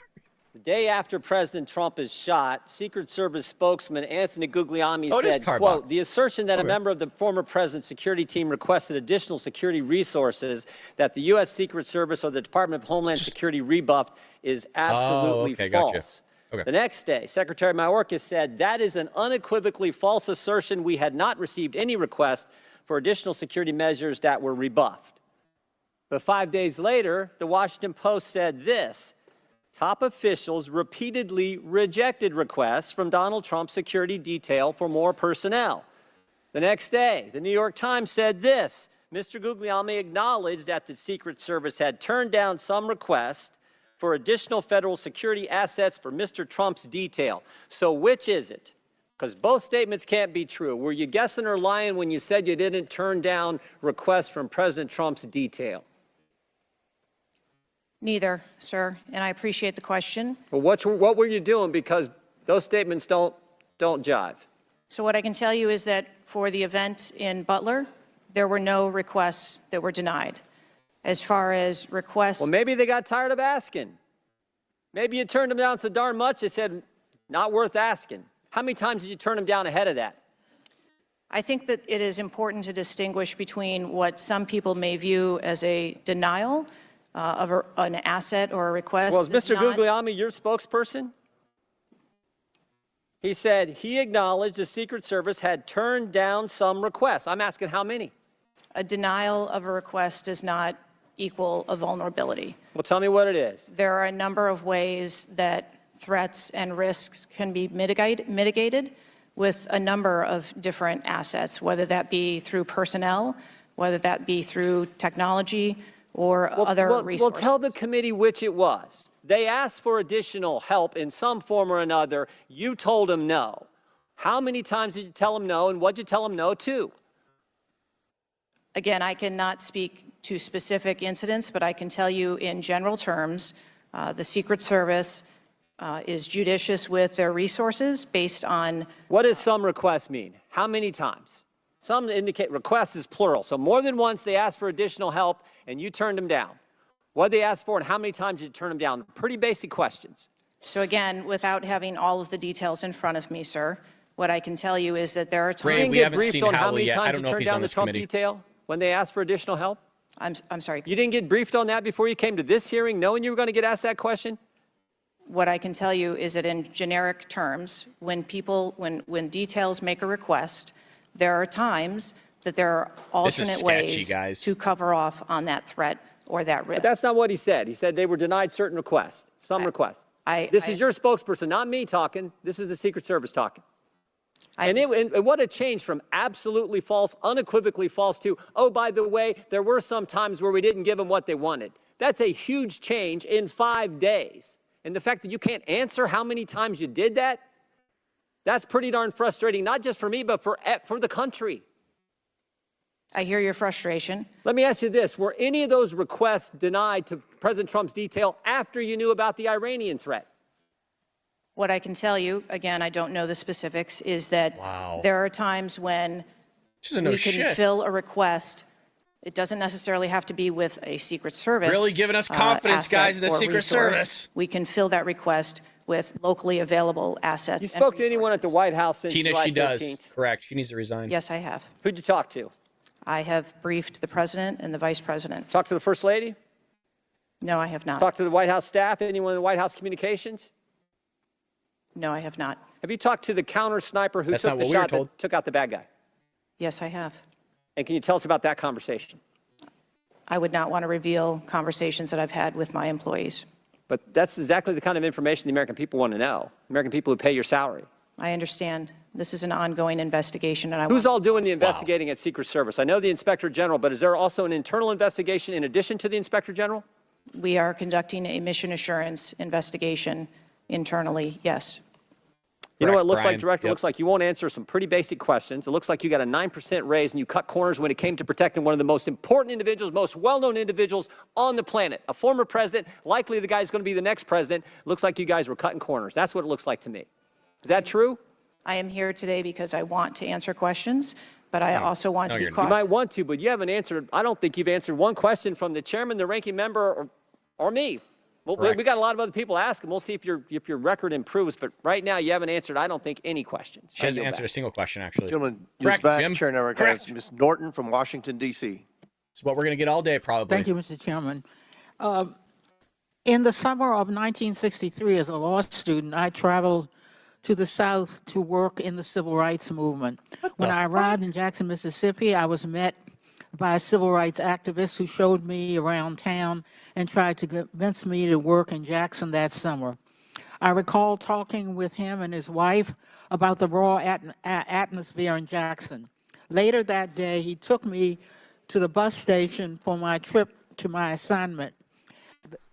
Speaker 5: The day after President Trump is shot, Secret Service spokesman Anthony Guglielmi
Speaker 2: Oh, it is
Speaker 5: said,
Speaker 2: Tarbox.
Speaker 5: quote, the assertion that
Speaker 2: Okay.
Speaker 5: a member of the former president's security team requested additional security resources that the U.S. Secret Service or the Department of Homeland Security rebuffed is absolutely
Speaker 2: okay, gotcha.
Speaker 5: false.
Speaker 2: Okay.
Speaker 5: The next day, Secretary Mayorkas said, that is an unequivocally false assertion. We had not received any request for additional security measures that were rebuffed. But 5 days later, the Washington Post said this: top officials repeatedly rejected requests from Donald Trump's security detail for more personnel. The next day, the New York Times said this: Mr. Guglielmi acknowledged that the Secret Service had turned down some requests for additional federal security assets for Mr. Trump's detail. So which is it? Because both statements can't be true. Were you guessing or lying when you said you didn't turn down requests from President Trump's detail?
Speaker 4: Neither, sir, and I appreciate the question.
Speaker 5: Well, what were you doing? Because those statements don't jive.
Speaker 4: So what I can tell you is that for the event in Butler, there were no requests that were denied. As far as requests,
Speaker 5: Well, maybe they got tired of asking. Maybe you turned them down so darn much they said, not worth asking. How many times did you turn them down ahead of that?
Speaker 4: I think that it is important to distinguish between what some people may view as a denial of an asset or a request.
Speaker 5: Well, is
Speaker 4: It's
Speaker 5: Mr.
Speaker 4: not-
Speaker 5: Guglielmi your spokesperson? He said he acknowledged the Secret Service had turned down some requests. I'm asking how many?
Speaker 4: A denial of a request does not equal a vulnerability.
Speaker 5: Well, tell me what it is.
Speaker 4: There are a number of ways that threats and risks can be mitigated with a number of different assets, whether that be through personnel, whether that be through technology or other resources.
Speaker 5: Well, tell the committee which it was. They asked for additional help in some form or another. You told them no. How many times did you tell them no, and what did you tell them no to?
Speaker 4: Again, I cannot speak to specific incidents, but I can tell you in general terms, the Secret Service is judicious with their resources based on
Speaker 5: What does some requests mean? How many times? Some indicate requests is plural. So more than once they asked for additional help and you turned them down. What did they ask for and how many times did you turn them down? Pretty basic questions.
Speaker 4: So again, without having all of the details in front of me, sir, what I can tell you is that there are
Speaker 5: You
Speaker 2: Ray,
Speaker 4: times.
Speaker 5: didn't
Speaker 2: we
Speaker 5: get
Speaker 2: haven't
Speaker 5: briefed
Speaker 2: seen
Speaker 5: on how
Speaker 2: Howell
Speaker 5: many
Speaker 2: yet. I
Speaker 5: times
Speaker 2: don't
Speaker 5: you
Speaker 2: know if
Speaker 5: turned
Speaker 2: he's on
Speaker 5: down the
Speaker 2: this
Speaker 5: Trump
Speaker 2: committee.
Speaker 5: detail when they asked for additional help?
Speaker 4: I'm sorry.
Speaker 5: You didn't get briefed on that before you came to this hearing knowing you were going to get asked that question?
Speaker 4: What I can tell you is that in generic terms, when details make a request, there are times that there are
Speaker 2: This is
Speaker 4: alternate
Speaker 2: sketchy,
Speaker 4: ways
Speaker 2: guys.
Speaker 4: to cover off on that threat or that risk.
Speaker 5: But that's not what he said. He said they were denied certain requests, some requests. This is your spokesperson, not me talking. This is the Secret Service talking. And what a change from absolutely false, unequivocally false to, oh, by the way, there were some times where we didn't give them what they wanted. That's a huge change in 5 days. And the fact that you can't answer how many times you did that, that's pretty darn frustrating, not just for me, but for the country.
Speaker 4: I hear your frustration.
Speaker 5: Let me ask you this. Were any of those requests denied to President Trump's detail after you knew about the Iranian threat?
Speaker 4: What I can tell you, again, I don't know the specifics, is that
Speaker 2: Wow.
Speaker 4: there are times when
Speaker 2: This is a no
Speaker 4: we can
Speaker 2: shit.
Speaker 4: fill a request. It doesn't necessarily have to be with a Secret Service.
Speaker 2: Really giving us confidence,
Speaker 4: asset
Speaker 2: guys, in the
Speaker 4: or
Speaker 2: Secret
Speaker 4: resource.
Speaker 2: Service.
Speaker 4: We can fill that request with locally available assets.
Speaker 5: You
Speaker 4: and
Speaker 5: spoke to anyone at the
Speaker 4: resources.
Speaker 5: White House since
Speaker 2: Tina,
Speaker 5: July
Speaker 2: she does.
Speaker 5: 13th?
Speaker 2: Correct. She needs to resign.
Speaker 4: Yes, I have.
Speaker 5: Who'd you talk to?
Speaker 4: I have briefed the President and the Vice President.
Speaker 5: Talk to the First Lady?
Speaker 4: No, I have not.
Speaker 5: Talk to the White House staff? Anyone in the White House communications?
Speaker 4: No, I have not.
Speaker 5: Have you talked to the counter sniper who
Speaker 2: That's
Speaker 5: took
Speaker 2: not
Speaker 5: the
Speaker 2: what we were
Speaker 5: shot
Speaker 2: told.
Speaker 5: that took out the bad guy?
Speaker 4: Yes, I have.
Speaker 5: And can you tell us about that conversation?
Speaker 4: I would not want to reveal conversations that I've had with my employees.
Speaker 5: But that's exactly the kind of information the American people want to know. American people who pay your salary.
Speaker 4: I understand this is an ongoing investigation, and I
Speaker 5: Who's
Speaker 4: want
Speaker 5: all doing the investigating at Secret Service? I know the Inspector General, but is there also an internal investigation in addition to the Inspector General?
Speaker 4: we are conducting a mission assurance investigation internally, yes.
Speaker 5: You know what it looks
Speaker 2: Brian,
Speaker 5: like, Director? It
Speaker 2: yep.
Speaker 5: looks like you won't answer some pretty basic questions. It looks like you got a 9% raise and you cut corners when it came to protecting one of the most important individuals, most well-known individuals on the planet. A former president, likely the guy who's going to be the next president. Looks like you guys were cutting corners. That's what it looks like to me. Is that true?
Speaker 4: I am here today because I want to answer questions, but I also want to be
Speaker 2: you're not.
Speaker 5: You
Speaker 4: cautious.
Speaker 5: might want to, but you haven't answered, I don't think you've answered one question from the chairman, the ranking member, or me. Well,
Speaker 2: Correct.
Speaker 5: we got a lot of other people asking. We'll see if your record improves, but right now you haven't answered, I don't think, any questions.
Speaker 2: She hasn't answered a single question, actually.
Speaker 1: Gentleman,
Speaker 2: Correct,
Speaker 1: back.
Speaker 2: Jim.
Speaker 1: Chair now recognizes Ms. Norton from Washington, D.C.
Speaker 2: It's what we're going to get all day, probably.
Speaker 6: Thank you, Mr. Chairman. In the summer of 1963, as a law student, I traveled to the South to work in the civil rights movement. When I arrived in Jackson, Mississippi, I was met by a civil rights activist who showed me around town and tried to convince me to work in Jackson that summer. I recall talking with him and his wife about the raw atmosphere in Jackson. Later that day, he took me to the bus station for my trip to my assignment.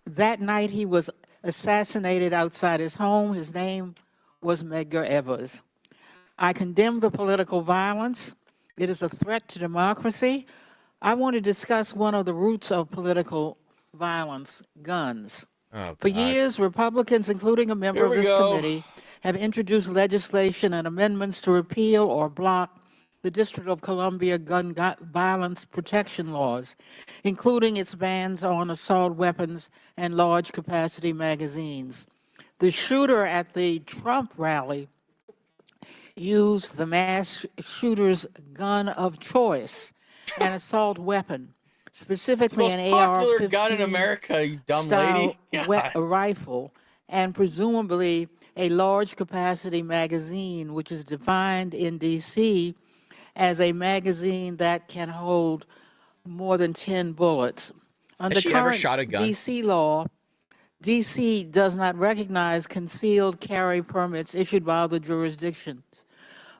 Speaker 6: That night, he was assassinated outside his home. His name was Medgar Evers. I condemn the political violence. It is a threat to democracy. I want to discuss one of the roots of political violence, guns.
Speaker 2: Oh,
Speaker 6: For
Speaker 2: God.
Speaker 6: years, Republicans, including a member
Speaker 2: Here
Speaker 6: of
Speaker 2: we
Speaker 6: this
Speaker 2: go.
Speaker 6: committee, have introduced legislation and amendments to repeal or block the District of Columbia gun violence protection laws, including its bans on assault weapons and large capacity magazines. The shooter at the Trump rally used the mass shooter's gun of choice, an assault weapon, specifically
Speaker 2: Most
Speaker 6: an
Speaker 2: popular
Speaker 6: AR-15
Speaker 2: gun in America, you dumb
Speaker 6: style
Speaker 2: lady.
Speaker 6: rifle, and presumably a large capacity magazine, which is defined in D.C. as a magazine that can hold more than 10 bullets. Under
Speaker 2: she ever
Speaker 6: current
Speaker 2: shot a gun?
Speaker 6: D.C. law, D.C. does not recognize concealed carry permits issued by other jurisdictions,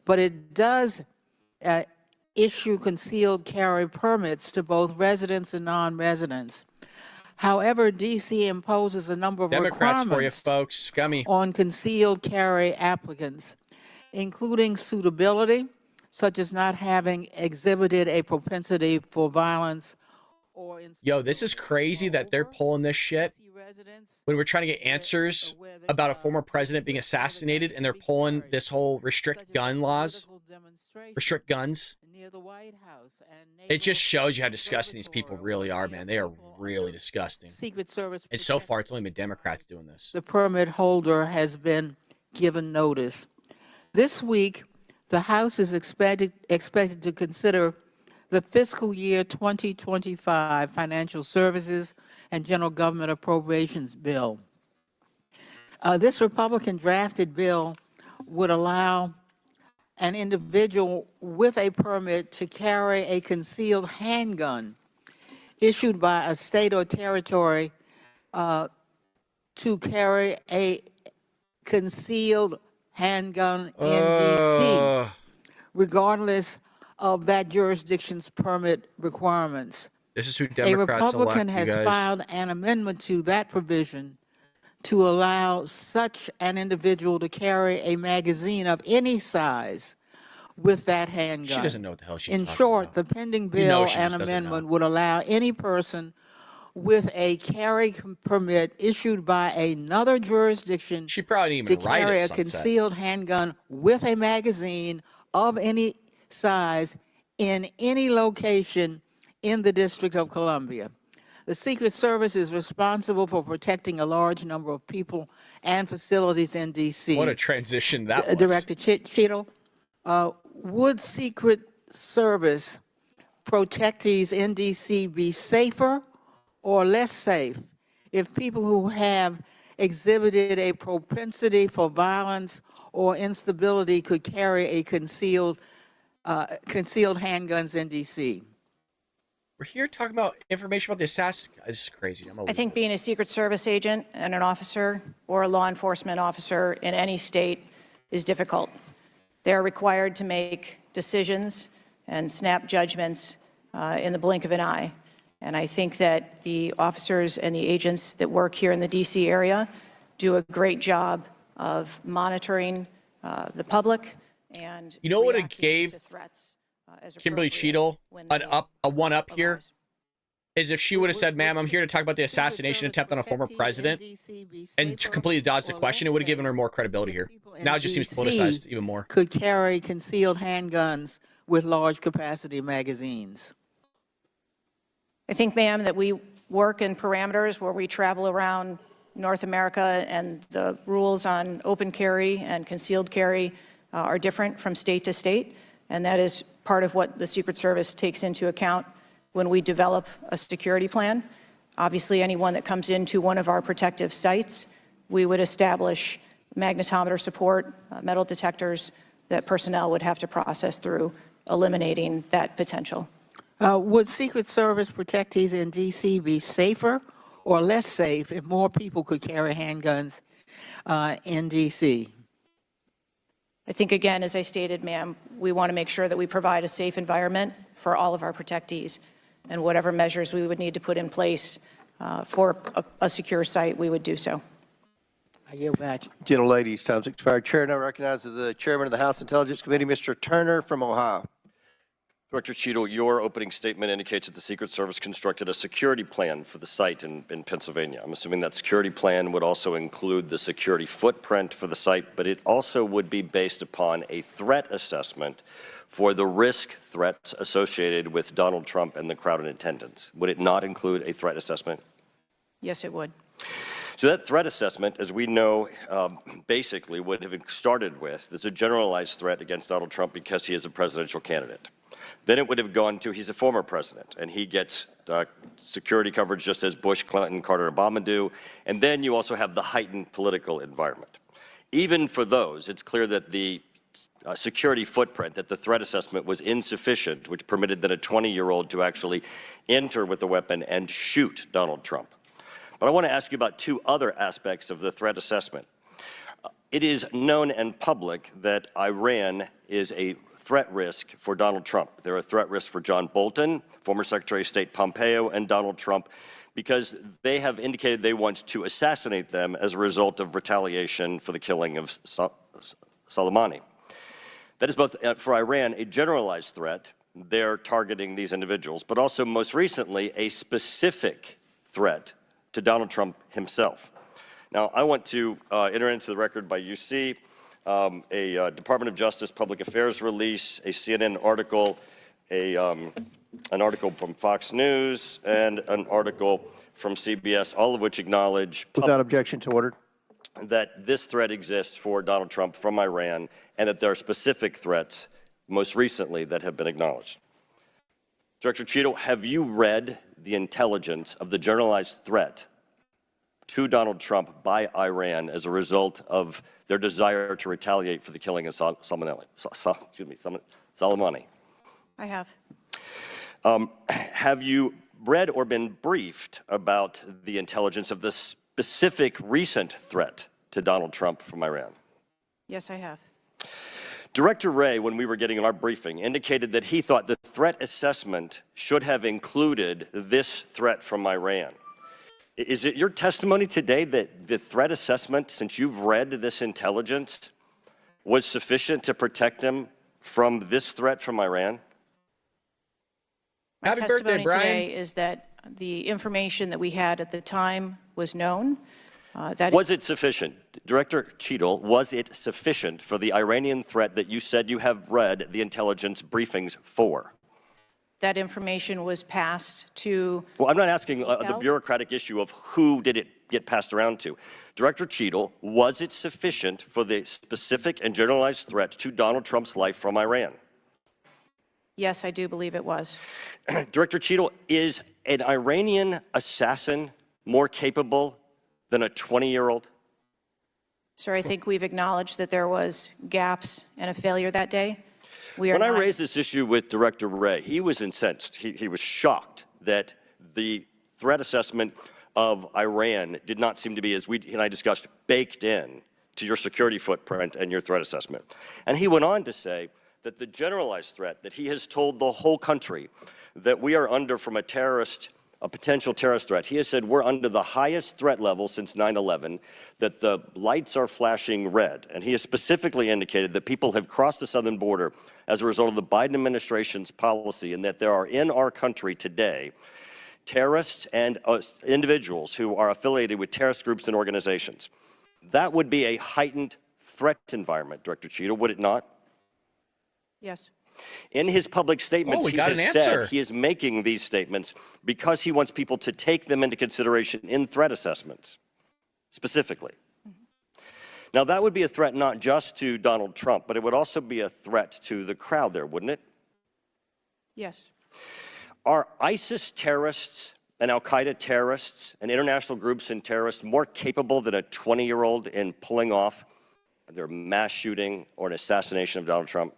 Speaker 6: but it does issue concealed carry permits to both residents and non-residents. However, D.C. imposes a number of
Speaker 2: Democrats for you,
Speaker 6: requirements
Speaker 2: folks. Scummy.
Speaker 6: on concealed carry applicants, including suitability, such as not having exhibited a propensity for violence or
Speaker 2: Yo, this is crazy that they're pulling this shit when we're trying to get answers about a former president being assassinated, and they're pulling this whole restrict gun laws, restrict guns. It just shows you how disgusting these people really are, man. They are really disgusting.
Speaker 6: Secret Service.
Speaker 2: And so far, it's only been Democrats doing this.
Speaker 6: The permit holder has been given notice. This week, the House is expected to consider the fiscal year 2025 Financial Services and General Government Appropriations Bill. This Republican drafted bill would allow an individual with a permit to carry a concealed handgun issued by a state or territory to carry a concealed handgun in D.C., regardless of that jurisdiction's permit requirements.
Speaker 2: This is who
Speaker 6: A
Speaker 2: Democrats
Speaker 6: Republican
Speaker 2: elect,
Speaker 6: has filed an amendment to that provision to allow such an individual to carry a magazine of any size with that handgun.
Speaker 2: She doesn't know what the hell she's
Speaker 6: In
Speaker 2: talking
Speaker 6: short,
Speaker 2: about.
Speaker 6: the pending
Speaker 2: You know
Speaker 6: bill
Speaker 2: she
Speaker 6: and
Speaker 2: just doesn't
Speaker 6: amendment
Speaker 2: know.
Speaker 6: would allow any person with a carry permit issued by another jurisdiction
Speaker 2: She probably didn't
Speaker 6: to
Speaker 2: even write
Speaker 6: carry
Speaker 2: it,
Speaker 6: a
Speaker 2: Sunset.
Speaker 6: concealed handgun with a magazine of any size in any location in the District of Columbia. The Secret Service is responsible for protecting a large number of people and facilities in D.C.
Speaker 2: What a transition that was.
Speaker 6: Director Cheatle, would Secret Service protectees in D.C. be safer or less safe if people who have exhibited a propensity for violence or instability could carry a concealed handguns in D.C.?
Speaker 2: We're here talking about information about the assassin. This is crazy.
Speaker 4: I think being a Secret Service agent and an officer or a law enforcement officer in any state is difficult. They are required to make decisions and snap judgments in the blink of an eye. And I think that the officers and the agents that work here in the D.C. area do a great job of monitoring the public and
Speaker 2: You know what it
Speaker 4: reacting
Speaker 2: gave
Speaker 4: to threats as
Speaker 2: Kimberly
Speaker 4: appropriate
Speaker 2: Cheatle
Speaker 4: when
Speaker 2: a
Speaker 4: they
Speaker 2: one-up here
Speaker 4: arise.
Speaker 2: is if she would have said, ma'am, I'm here to talk about the assassination attempt on a former president, and to completely dodge the question, it would have given her more credibility here. Now it just seems politicized even more.
Speaker 6: Could carry concealed handguns with large capacity magazines.
Speaker 4: I think, ma'am, that we work in parameters where we travel around North America, and the rules on open carry and concealed carry are different from state to state, and that is part of what the Secret Service takes into account when we develop a security plan. Obviously, anyone that comes into one of our protective sites, we would establish magnetometer support, metal detectors that personnel would have to process through, eliminating that potential.
Speaker 6: Would Secret Service protectees in D.C. be safer or less safe if more people could carry handguns in D.C.?
Speaker 4: I think, again, as I stated, ma'am, we want to make sure that we provide a safe environment for all of our protectees, and whatever measures we would need to put in place for a secure site, we would do so.
Speaker 6: I yield back.
Speaker 1: Gentlelady's time's expired. Chair now recognizes the Chairman of the House Intelligence Committee, Mr. Turner from Ohio.
Speaker 7: Director Cheatle, your opening statement indicates that the Secret Service constructed a security plan for the site in Pennsylvania. I'm assuming that security plan would also include the security footprint for the site, but it also would be based upon a threat assessment for the risk threats associated with Donald Trump and the crowd in attendance. Would it not include a threat assessment?
Speaker 4: Yes, it would.
Speaker 7: So that threat assessment, as we know, basically would have started with, there's a generalized threat against Donald Trump because he is a presidential candidate. Then it would have gone to he's a former president, and he gets security coverage just as Bush, Clinton, Carter, and Obama do. And then you also have the heightened political environment. Even for those, it's clear that the security footprint, that the threat assessment was insufficient, which permitted then a 20-year-old to actually enter with a weapon and shoot Donald Trump. But I want to ask you about two other aspects of the threat assessment. It is known and public that Iran is a threat risk for Donald Trump. They're a threat risk for John Bolton, former Secretary of State Pompeo, and Donald Trump, because they have indicated they want to assassinate them as a result of retaliation for the killing of Soleimani. That is both, for Iran, a generalized threat. They're targeting these individuals, but also most recently a specific threat to Donald Trump himself. Now, I want to enter into the record by UC a Department of Justice Public Affairs release, a CNN article, an article from Fox News, and an article from CBS, all of which acknowledge
Speaker 1: Without objection to order.
Speaker 7: that this threat exists for Donald Trump from Iran, and that there are specific threats, most recently, that have been acknowledged. Director Cheatle, have you read the intelligence of the generalized threat to Donald Trump by Iran as a result of their desire to retaliate for the killing of Soleimani?
Speaker 4: I have.
Speaker 7: Have you read or been briefed about the intelligence of the specific recent threat to Donald Trump from Iran?
Speaker 4: Yes, I have.
Speaker 7: Director Wray, when we were getting our briefing, indicated that he thought the threat assessment should have included this threat from Iran. Is it your testimony today that the threat assessment, since you've read this intelligence, was sufficient to protect him from this threat from Iran?
Speaker 4: My
Speaker 2: Happy
Speaker 4: testimony
Speaker 2: birthday, Brian.
Speaker 4: today is that the information that we had at the time was known.
Speaker 7: Was it sufficient? Director Cheatle, was it sufficient for the Iranian threat that you said you have read the intelligence briefings for?
Speaker 4: That information was passed to.
Speaker 7: Well, I'm not asking the
Speaker 4: Intel?
Speaker 7: bureaucratic issue of who did it get passed around to. Director Cheatle, was it sufficient for the specific and generalized threat to Donald Trump's life from Iran?
Speaker 4: Yes, I do believe it was.
Speaker 7: Director Cheatle, is an Iranian assassin more capable than a 20-year-old?
Speaker 4: Sir, I think we've acknowledged that there was gaps and a failure that day.
Speaker 7: When I raised this issue with Director Wray, he was incensed. He was shocked that the threat assessment of Iran did not seem to be, as he and I discussed, baked in to your security footprint and your threat assessment. And he went on to say that the generalized threat that he has told the whole country that we are under from a potential terrorist threat. He has said we're under the highest threat level since 9/11, that the lights are flashing red. And he has specifically indicated that people have crossed the southern border as a result of the Biden administration's policy, and that there are in our country today terrorists and individuals who are affiliated with terrorist groups and organizations. That would be a heightened threat environment, Director Cheatle, would it not?
Speaker 4: Yes.
Speaker 7: In his public statements, he has said he is making these statements because he wants people to take them into consideration in threat assessments, specifically. Now, that would be a threat not just to Donald Trump, but it would also be a threat to the crowd there, wouldn't it?
Speaker 4: Yes.
Speaker 7: Are ISIS terrorists and al-Qaeda terrorists and international groups and terrorists more capable than a 20-year-old in pulling off their mass shooting or an assassination of Donald Trump?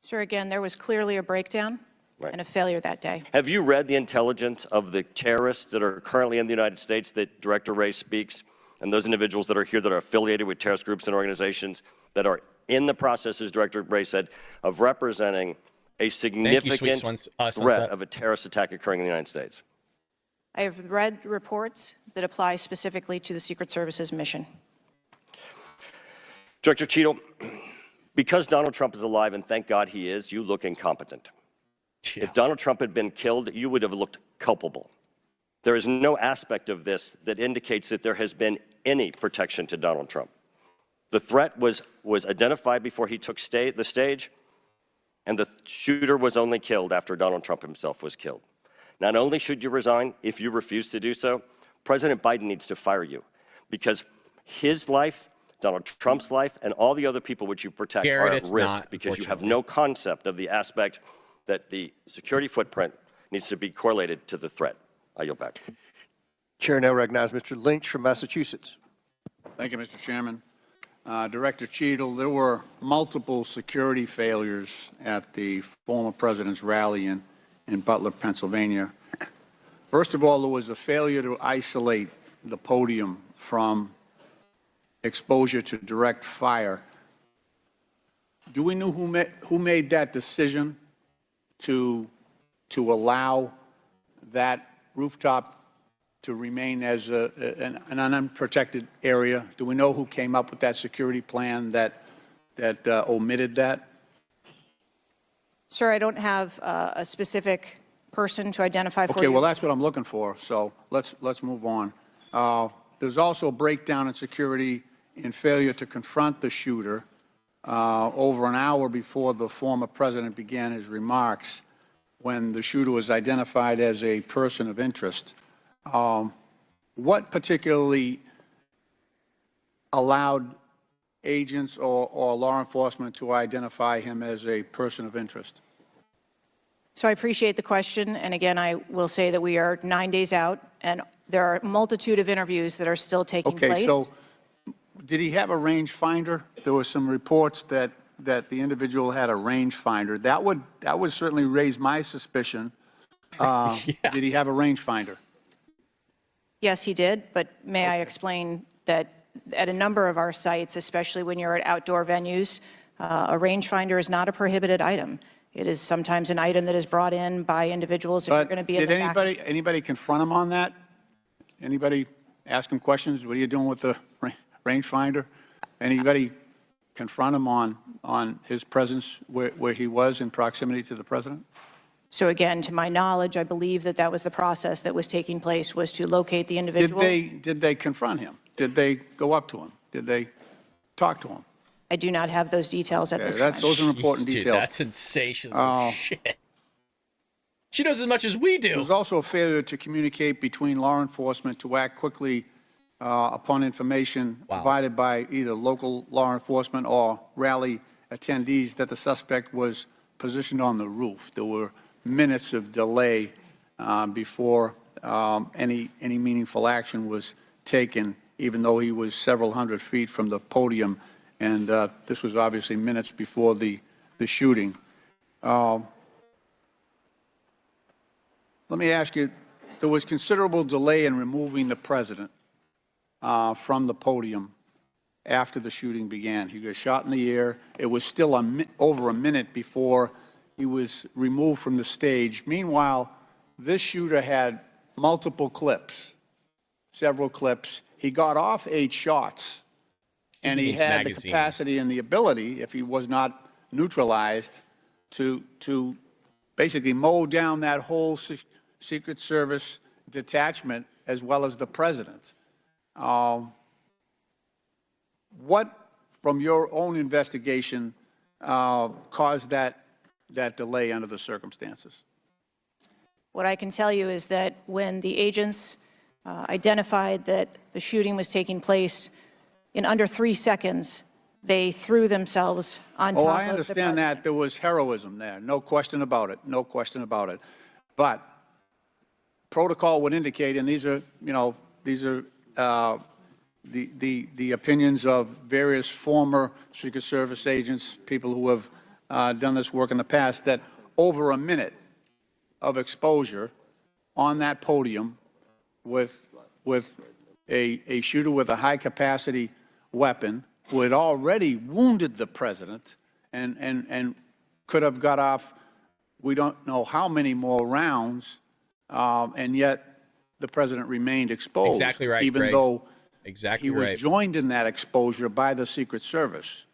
Speaker 4: Sir, again, there was clearly a breakdown and a failure that day.
Speaker 7: Have you read the intelligence of the terrorists that are currently in the United States that Director Wray speaks, and those individuals that are here that are affiliated with terrorist groups and organizations that are in the process, as Director Wray said, of representing a significant threat of a terrorist attack occurring in the United States?
Speaker 4: I have read reports that apply specifically to the Secret Service's mission.
Speaker 7: Director Cheatle, because Donald Trump is alive, and thank God he is, you look incompetent. Yeah. If Donald Trump had been killed, you would have looked culpable. There is no aspect of this that indicates that there has been any protection to Donald Trump. The threat was identified before he took the stage, and the shooter was only killed after Donald Trump himself was killed. Not only should you resign, if you refuse to do so, President Biden needs to fire you, because his life, Donald Trump's life, and all the other people which you protect are at risk because you have no concept of the aspect that the security footprint needs to be correlated to the threat. I yield back.
Speaker 1: Chair now recognizes Mr. Lynch from Massachusetts.
Speaker 8: Thank you, Mr. Chairman. Director Cheatle, there were multiple security failures at the former president's rally in Butler, Pennsylvania. First of all, there was a failure to isolate the podium from exposure to direct fire. Do we know who made that decision to allow that rooftop to remain as an unprotected area? Do we know who came up with that security plan that omitted that?
Speaker 4: Sir, I don't have a specific person to identify for
Speaker 8: Okay,
Speaker 4: you.
Speaker 8: well, that's what I'm looking for, so let's move on. There's also a breakdown in security and failure to confront the shooter over an hour before the former president began his remarks when the shooter was identified as a person of interest. What particularly allowed agents or law enforcement to identify him as a person of interest?
Speaker 4: So I appreciate the question, and again, I will say that we are 9 days out, and there are a multitude of interviews that are still taking place.
Speaker 8: Okay, so did he have a rangefinder? There were some reports that the individual had a rangefinder. That would certainly raise my suspicion.
Speaker 2: Yeah.
Speaker 8: Did he have a rangefinder?
Speaker 4: Yes, he did, but may I explain that at a number of our sites, especially when you're at outdoor venues, a rangefinder is not a prohibited item. It is sometimes an item that is brought in by individuals if you're going to be in the back.
Speaker 8: Did anybody confront him on that? Anybody ask him questions? What are you doing with the rangefinder? Anybody confront him on his presence where he was in proximity to the president?
Speaker 4: So again, to my knowledge, I believe that that was the process that was taking place, was to locate the individual.
Speaker 8: Did they confront him? Did they go up to him? Did they talk to him?
Speaker 4: I do not have those details at this time.
Speaker 8: Those are important
Speaker 2: Jeez, dude,
Speaker 8: details.
Speaker 2: that's sensational shit. She knows as much as we do.
Speaker 8: There's also a failure to communicate between law enforcement to act quickly upon information provided by either local law enforcement or rally attendees that the suspect was positioned on the roof. There were minutes of delay before any meaningful action was taken, even though he was several hundred feet from the podium. And this was obviously minutes before the shooting. Let me ask you, there was considerable delay in removing the president from the podium after the shooting began. He got shot in the air. It was still over a minute before he was removed from the stage. Meanwhile, this shooter had multiple clips, several clips. He got off 8 shots. And he had the capacity and the ability, if he was not neutralized, to basically mow down that whole Secret Service detachment as well as the president. What, from your own investigation, caused that delay under the circumstances?
Speaker 4: What I can tell you is that when the agents identified that the shooting was taking place, in under 3 seconds, they threw themselves on top of the president.
Speaker 8: I understand that there was heroism there. No question about it. No question about it. But protocol would indicate, and these are the opinions of various former Secret Service agents, people who have done this work in the past, that over a minute of exposure on that podium with a shooter with a high-capacity weapon who had already wounded the president and could have got off, we don't know how many more rounds, and yet the president remained exposed.
Speaker 2: Exactly right,
Speaker 8: even
Speaker 2: Greg.
Speaker 8: though
Speaker 2: Exactly
Speaker 8: he was
Speaker 2: right.
Speaker 8: joined in that exposure by the Secret Service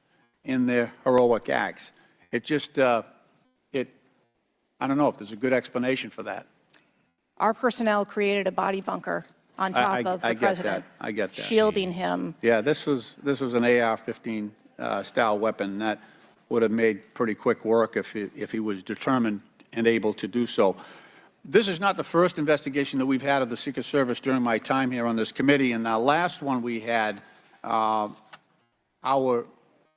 Speaker 8: in their heroic acts. It just, I don't know if there's a good explanation for that.
Speaker 4: Our personnel created a body bunker on top of the president.
Speaker 8: I get that.
Speaker 4: Shielding him.
Speaker 8: Yeah, this was an AR-15 style weapon that would have made pretty quick work if he was determined and able to do so. This is not the first investigation that we've had of the Secret Service during my time here on this committee, and the last one we had, our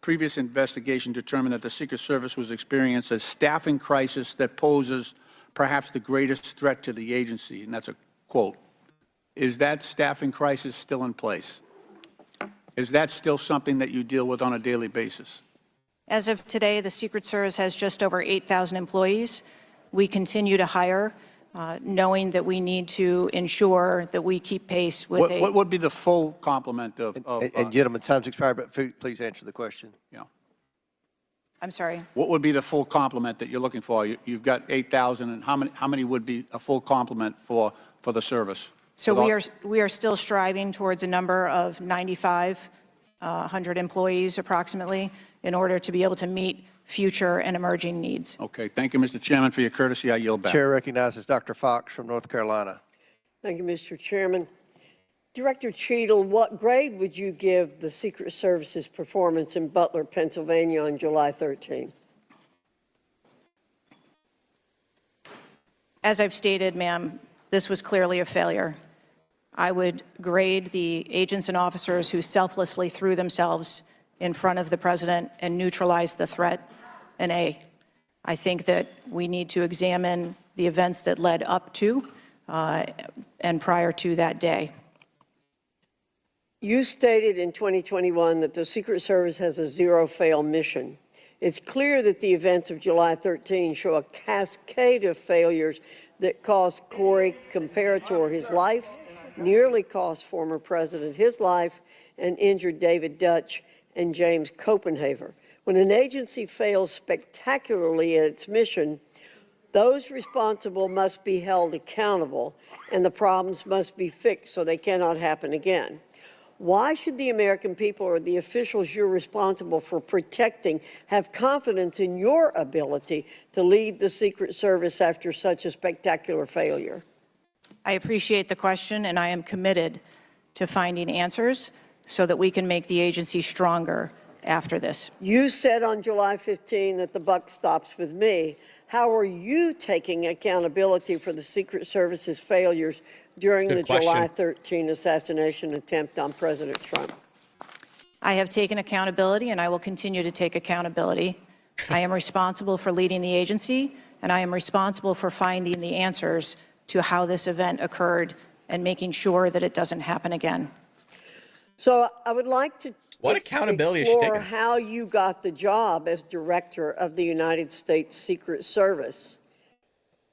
Speaker 8: previous investigation determined that the Secret Service was experiencing a staffing crisis that poses perhaps the greatest threat to the agency, and that's a quote. Is that staffing crisis still in place? Is that still something that you deal with on a daily basis?
Speaker 4: As of today, the Secret Service has just over 8,000 employees. We continue to hire, knowing that we need to ensure that we keep pace with
Speaker 8: What would be the full complement of
Speaker 1: And gentlemen, time's expired, but please answer the question.
Speaker 8: yeah.
Speaker 4: I'm sorry.
Speaker 8: What would be the full complement that you're looking for? You've got 8,000, and how many would be a full complement for the service?
Speaker 4: So we are still striving towards a number of 9,500 employees approximately in order to be able to meet future and emerging needs.
Speaker 8: Okay, thank you, Mr. Chairman, for your courtesy. I yield back.
Speaker 1: Chair recognizes Dr. Fox from North Carolina.
Speaker 9: Thank you, Mr. Chairman. Director Cheatle, what grade would you give the Secret Service's performance in Butler, Pennsylvania on July 13?
Speaker 4: As I've stated, ma'am, this was clearly a failure. I would grade the agents and officers who selflessly threw themselves in front of the president and neutralized the threat an A. I think that we need to examine the events that led up to and prior to that day.
Speaker 9: You stated in 2021 that the Secret Service has a zero-fail mission. It's clear that the events of July 13 show a cascade of failures that cost Corey Comparator his life, nearly cost former president his life, and injured David Dutch and James Copenhaver. When an agency fails spectacularly at its mission, those responsible must be held accountable, and the problems must be fixed so they cannot happen again. Why should the American people or the officials you're responsible for protecting have confidence in your ability to lead the Secret Service after such a spectacular failure?
Speaker 4: I appreciate the question, and I am committed to finding answers so that we can make the agency stronger after this.
Speaker 9: You said on July 15 that the buck stops with me. How are you taking accountability for the Secret Service's failures during the July 13 assassination attempt on President Trump?
Speaker 4: I have taken accountability, and I will continue to take accountability. I am responsible for leading the agency, and I am responsible for finding the answers to how this event occurred and making sure that it doesn't happen again.
Speaker 9: So I would like to
Speaker 2: What accountability is she
Speaker 9: explore
Speaker 2: taking?
Speaker 9: how you got the job as director of the United States Secret Service.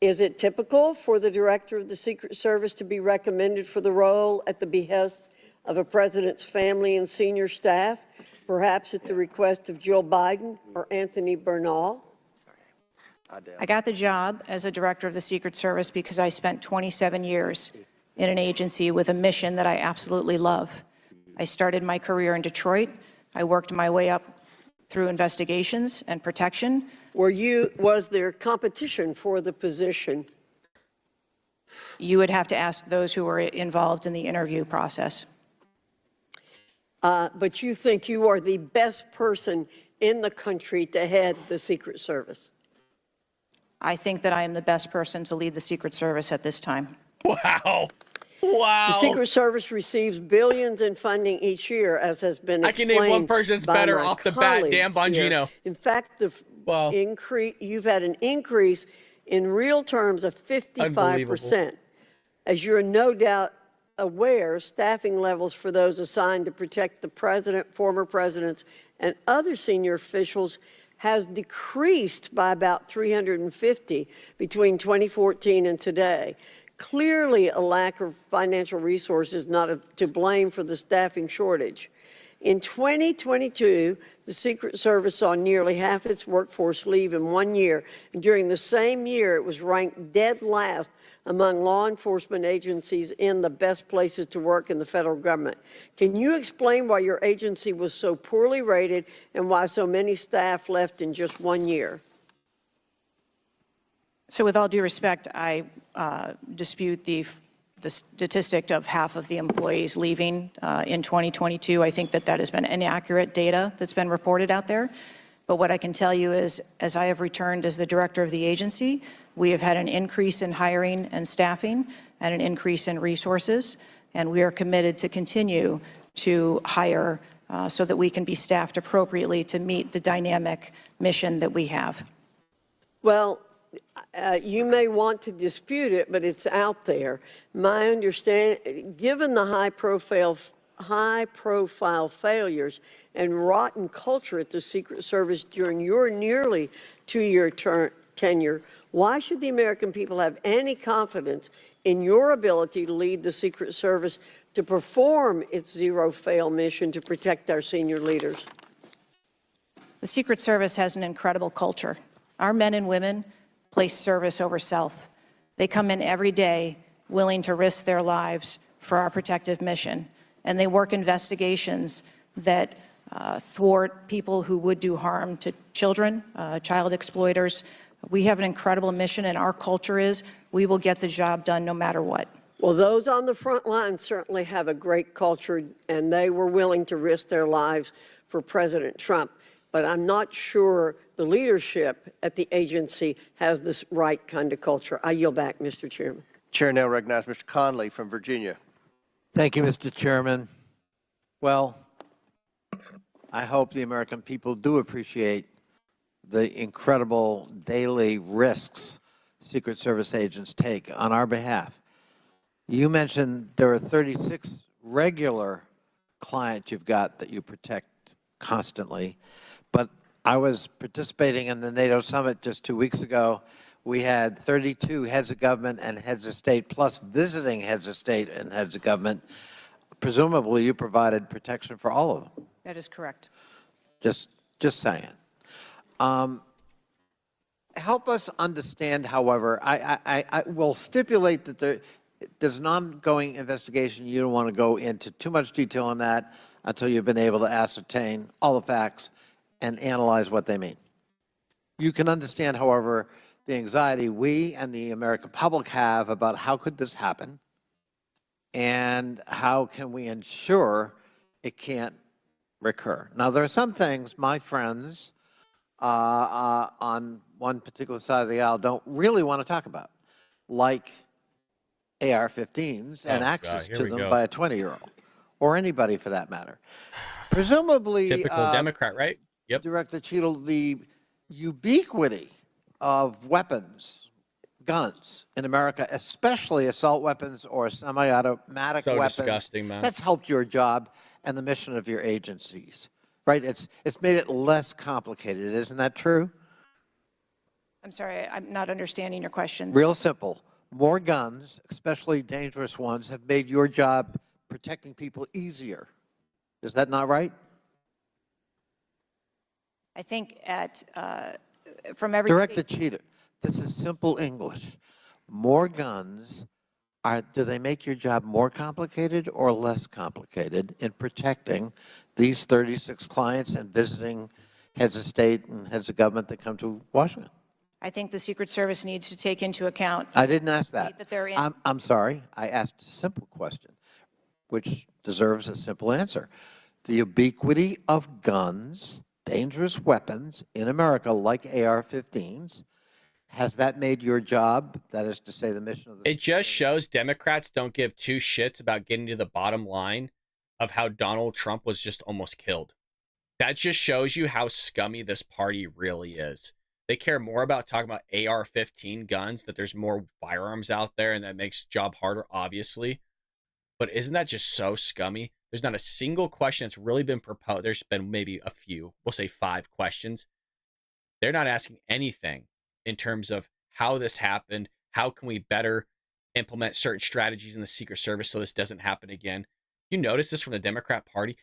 Speaker 9: Is it typical for the director of the Secret Service to be recommended for the role at the behest of a president's family and senior staff, perhaps at the request of Jill Biden or Anthony Bernal?
Speaker 4: I got the job as a director of the Secret Service because I spent 27 years in an agency with a mission that I absolutely love. I started my career in Detroit. I worked my way up through investigations and protection.
Speaker 9: Was there competition for the position?
Speaker 4: You would have to ask those who were involved in the interview process.
Speaker 9: But you think you are the best person in the country to head the Secret Service?
Speaker 4: I think that I am the best person to lead the Secret Service at this time.
Speaker 2: Wow. Wow.
Speaker 9: The Secret Service receives billions in funding each year, as has been explained.
Speaker 2: I can name one person that's
Speaker 9: by
Speaker 2: better
Speaker 9: my
Speaker 2: off the bat, Dan
Speaker 9: colleagues here.
Speaker 2: Bongino.
Speaker 9: In fact, you've had an increase in real terms of 55%. As you're no doubt aware, staffing levels for those assigned to protect the president, former presidents, and other senior officials has decreased by about 350 between 2014 and today. Clearly, a lack of financial resources not to blame for the staffing shortage. In 2022, the Secret Service saw nearly half its workforce leave in 1 year, and during the same year, it was ranked dead last among law enforcement agencies in the best places to work in the federal government. Can you explain why your agency was so poorly rated and why so many staff left in just 1 year?
Speaker 4: So with all due respect, I dispute the statistic of half of the employees leaving in 2022. I think that has been inaccurate data that's been reported out there. But what I can tell you is, as I have returned as the director of the agency, we have had an increase in hiring and staffing and an increase in resources, and we are committed to continue to hire so that we can be staffed appropriately to meet the dynamic mission that we have.
Speaker 9: Well, you may want to dispute it, but it's out there. My understanding, given the high-profile failures and rotten culture at the Secret Service during your nearly two-year tenure, why should the American people have any confidence in your ability to lead the Secret Service to perform its zero-fail mission to protect our senior leaders?
Speaker 4: The Secret Service has an incredible culture. Our men and women place service over self. They come in every day willing to risk their lives for our protective mission, and they work investigations that thwart people who would do harm children, child exploiters. We have an incredible mission, and our culture is we will get the job done no matter what.
Speaker 9: Well, those on the front line certainly have a great culture, and they were willing to risk their lives for President Trump. But I'm not sure the leadership at the agency has this right kind of culture. I yield back, Mr. Chairman.
Speaker 1: Chair now recognizes Mr. Conley from Virginia.
Speaker 10: Thank you, Mr. Chairman. Well, I hope the American people do appreciate the incredible daily risks Secret Service agents take on our behalf. You mentioned there are 36 regular clients you've got that you protect constantly, but I was participating in the NATO summit just 2 weeks ago. We had 32 heads of government and heads of state, plus visiting heads of state and heads of government. Presumably, you provided protection for all of them.
Speaker 4: That is correct.
Speaker 10: Just saying. Help us understand, however, I will stipulate that there's an ongoing investigation. You don't want to go into too much detail on that until you've been able to ascertain all the facts and analyze what they mean. You can understand, however, the anxiety we and the American public have about how could this happen and how can we ensure it can't recur. Now, there are some things my friends on one particular side of the aisle don't really want to talk about, like AR-15s and access to them by a 20-year-old, or anybody for that matter. Presumably,
Speaker 2: typical Democrat, right? Yep.
Speaker 10: Director Cheatle, the ubiquity of weapons, guns in America, especially assault weapons or semi-automatic weapons,
Speaker 2: disgusting, man.
Speaker 10: That's helped your job and the mission of your agencies, right? It's made it less complicated. Isn't that true?
Speaker 4: I'm sorry, I'm not understanding your question.
Speaker 10: Real simple. More guns, especially dangerous ones, have made your job protecting people easier. Is that not right?
Speaker 4: I think from every
Speaker 10: Director Cheatle, this is simple English. More guns, do they make your job more complicated or less complicated in protecting these 36 clients and visiting heads of state and heads of government that come to Washington?
Speaker 4: I think the Secret Service needs to take into account.
Speaker 10: I didn't ask that.
Speaker 4: They're in.
Speaker 10: I'm sorry. I asked a simple question, which deserves a simple answer. The ubiquity of guns, dangerous weapons in America, like AR-15s, has that made your job, that is to say the mission of the...
Speaker 2: It just shows Democrats don't give two shits about getting to the bottom line of how Donald Trump was just almost killed. That just shows you how scummy this party really is. They care more about talking about AR-15 guns, that there's more firearms out there, and that makes job harder, obviously. But isn't that just so scummy? There's not a single question that's really been proposed. There's been maybe a few, we'll say 5 questions. They're not asking anything in terms of how this happened, how can we better implement certain strategies in the Secret Service so this doesn't happen again. You notice this from the Democrat Party?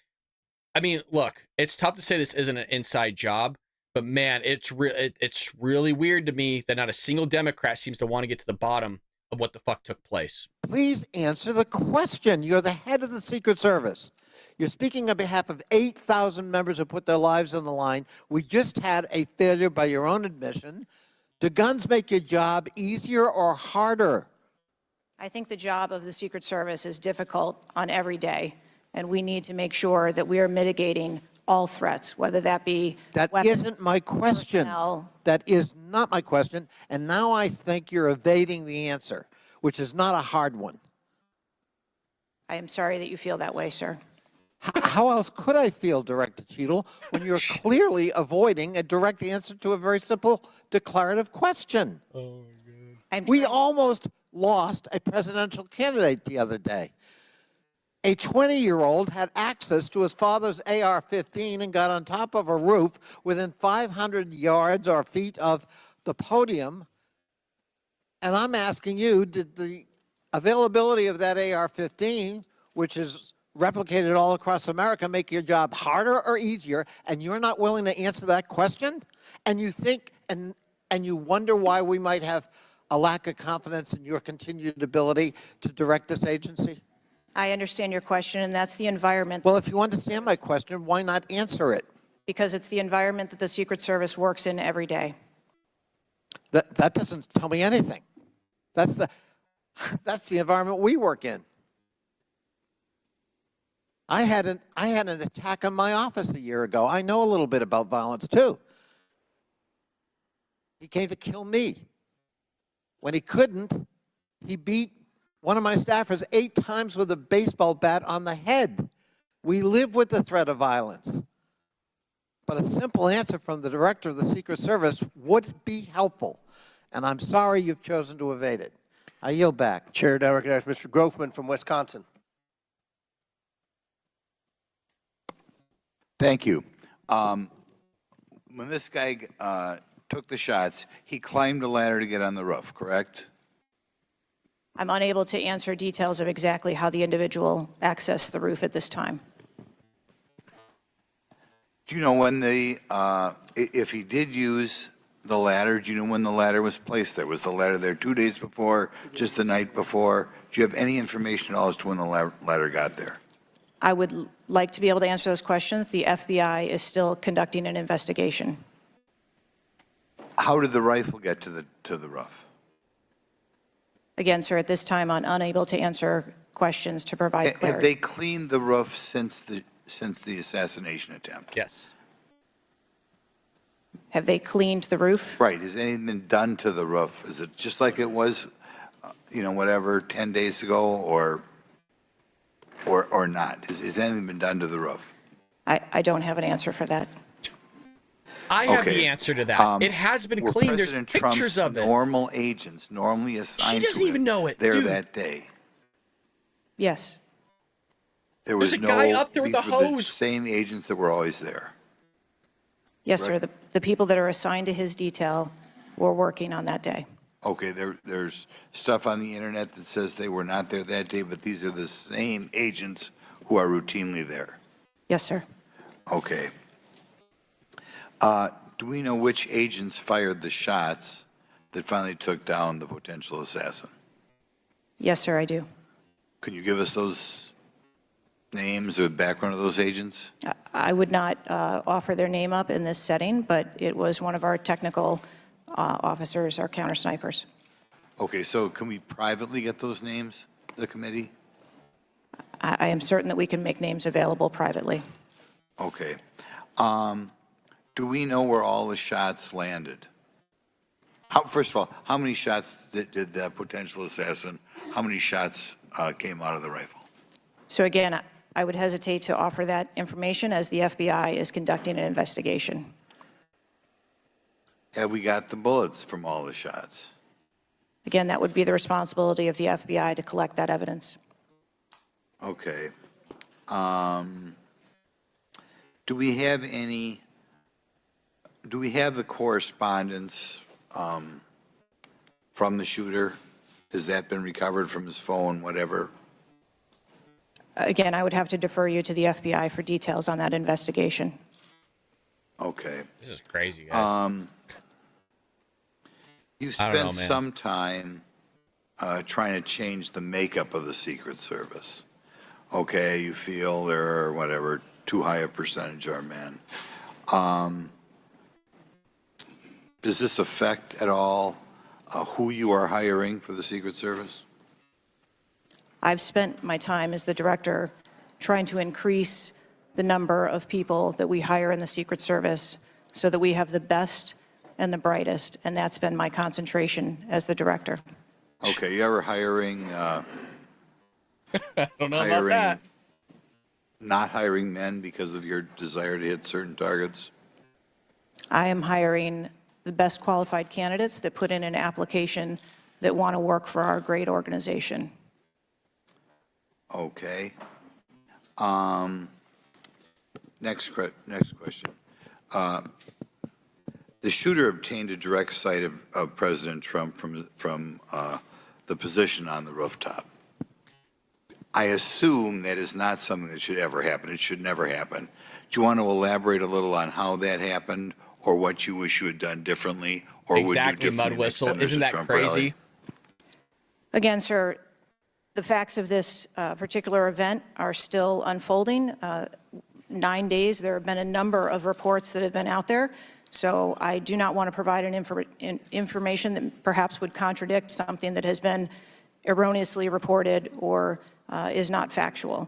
Speaker 2: I mean, look, it's tough to say this isn't an inside job, but man, it's really weird to me that not a single Democrat seems to want to get to the bottom of what the fuck took place.
Speaker 10: Please answer the question. You're the head of the Secret Service. You're speaking on behalf of 8,000 members who put their lives on the line. We just had a failure by your own admission. Do guns make your job easier or harder?
Speaker 4: I think the job of the Secret Service is difficult on every day, and we need to make sure that we are mitigating all threats, whether that be
Speaker 10: That
Speaker 4: weapons,
Speaker 10: isn't my question.
Speaker 4: personnel.
Speaker 10: That is not my question. And now I think you're evading the answer, which is not a hard one.
Speaker 4: I am sorry that you feel that way, sir.
Speaker 10: How else could I feel, Director Cheatle, when you're clearly avoiding a direct answer to a very simple declarative question?
Speaker 2: Oh, my God.
Speaker 10: We almost lost a presidential candidate the other day. A 20-year-old had access to his father's AR-15 and got on top of a roof within 500 yards or feet of the podium. And I'm asking you, did the availability of that AR-15, which is replicated all across America, make your job harder or easier? And you're not willing to answer that question? And you think and you wonder why we might have a lack of confidence in your continued ability to direct this agency?
Speaker 4: I understand your question, and that's the environment.
Speaker 10: Well, if you understand my question, why not answer it?
Speaker 4: because it's the environment that the Secret Service works in every day.
Speaker 10: That doesn't tell me anything. That's the environment we work in. I had an attack on my office a year ago. I know a little bit about violence too. He came to kill me. When he couldn't, he beat one of my staffers 8 times with a baseball bat on the head. We live with the threat of violence. But a simple answer from the director of the Secret Service would be helpful. And I'm sorry you've chosen to evade it. I yield back.
Speaker 1: Chair now recognizes Mr. Grofman from Wisconsin.
Speaker 11: Thank you. When this guy took the shots, he climbed a ladder to get on the roof, correct?
Speaker 4: I'm unable to answer details of exactly how the individual accessed the roof at this time.
Speaker 11: Do you know when if he did use the ladder, do you know when the ladder was placed there? Was the ladder there 2 days before, just the night before? Do you have any information at all as to when the ladder got there?
Speaker 4: I would like to be able to answer those questions. The FBI is still conducting an investigation.
Speaker 11: How did the rifle get to the roof?
Speaker 4: Again, sir, at this time, I'm unable to answer questions to provide
Speaker 11: Have
Speaker 4: clarity.
Speaker 11: they cleaned the roof since the assassination attempt?
Speaker 2: Yes.
Speaker 4: Have they cleaned the roof?
Speaker 11: Right. Has anything been done to the roof? Is it just like it was, 10 days ago, or not? Has anything been done to the roof?
Speaker 4: I don't have an answer for that.
Speaker 2: I have
Speaker 11: Okay.
Speaker 2: the answer to that. It has been
Speaker 11: Were
Speaker 2: cleaned. There's
Speaker 11: President
Speaker 2: pictures
Speaker 11: Trump's
Speaker 2: of it.
Speaker 11: normal agents normally assigned
Speaker 2: doesn't
Speaker 11: to
Speaker 2: even
Speaker 11: him
Speaker 2: know it,
Speaker 11: there
Speaker 2: dude.
Speaker 11: that day?
Speaker 4: Yes.
Speaker 11: There was
Speaker 2: There's a
Speaker 11: no.
Speaker 2: guy up there with
Speaker 11: these
Speaker 2: the
Speaker 11: were
Speaker 2: hose.
Speaker 11: Same agents that were always there.
Speaker 4: Yes, sir.
Speaker 11: Correct.
Speaker 4: The people that are assigned to his detail were working on that day.
Speaker 11: Okay, there's stuff on the internet that says they were not there that day, but these are the same agents who are routinely there.
Speaker 4: Yes, sir.
Speaker 11: Okay. Do we know which agents fired the shots that finally took down the potential assassin?
Speaker 4: Yes, sir, I do.
Speaker 11: Can you give us those names or background of those agents?
Speaker 4: I would not offer their name up in this setting, but it was one of our technical officers, our counter snipers.
Speaker 11: Okay, so can we privately get those names, the committee?
Speaker 4: I am certain that we can make names available privately.
Speaker 11: Okay. Do we know where all the shots landed? First of all, how many shots did that potential assassin, how many shots came out of the rifle?
Speaker 4: So again, I would hesitate to offer that information as the FBI is conducting an investigation.
Speaker 11: Have we got the bullets from all the shots?
Speaker 4: Again, that would be the responsibility of the FBI to collect that evidence.
Speaker 11: Okay. Do we have the correspondence from the shooter? Has that been recovered from his phone, whatever?
Speaker 4: Again, I would have to defer you to the FBI for details on that investigation.
Speaker 11: Okay.
Speaker 2: This is crazy, guys.
Speaker 11: You've
Speaker 2: I don't know,
Speaker 11: spent
Speaker 2: man.
Speaker 11: some time trying to change the makeup of the Secret Service. Okay, you feel there are, whatever, too high a percentage are men. Does this affect at all who you are hiring for the Secret Service?
Speaker 4: I've spent my time as the director trying to increase the number of people that we hire in the Secret Service so that we have the best and the brightest, and that's been my concentration as the director.
Speaker 11: Okay, you ever hiring,
Speaker 2: I don't know about that.
Speaker 11: not hiring men because of your desire to hit certain targets?
Speaker 4: I am hiring the best qualified candidates that put in an application that want to work for our great organization.
Speaker 11: Okay. Next question. The shooter obtained a direct sight of President Trump from the position on the rooftop. I assume that is not something that should ever happen. It should never happen. Do you want to elaborate a little on how that happened, or what you wish you had done differently, or would
Speaker 2: Exactly,
Speaker 11: do
Speaker 2: Mud
Speaker 11: differently next time
Speaker 2: Whistle.
Speaker 11: there's
Speaker 2: Isn't
Speaker 11: a
Speaker 2: that
Speaker 11: Trump
Speaker 2: crazy?
Speaker 11: rally?
Speaker 4: Again, sir, the facts of this particular event are still unfolding. 9 days, there have been a number of reports that have been out there. So I do not want to provide information that perhaps would contradict something that has been erroneously reported or is not factual.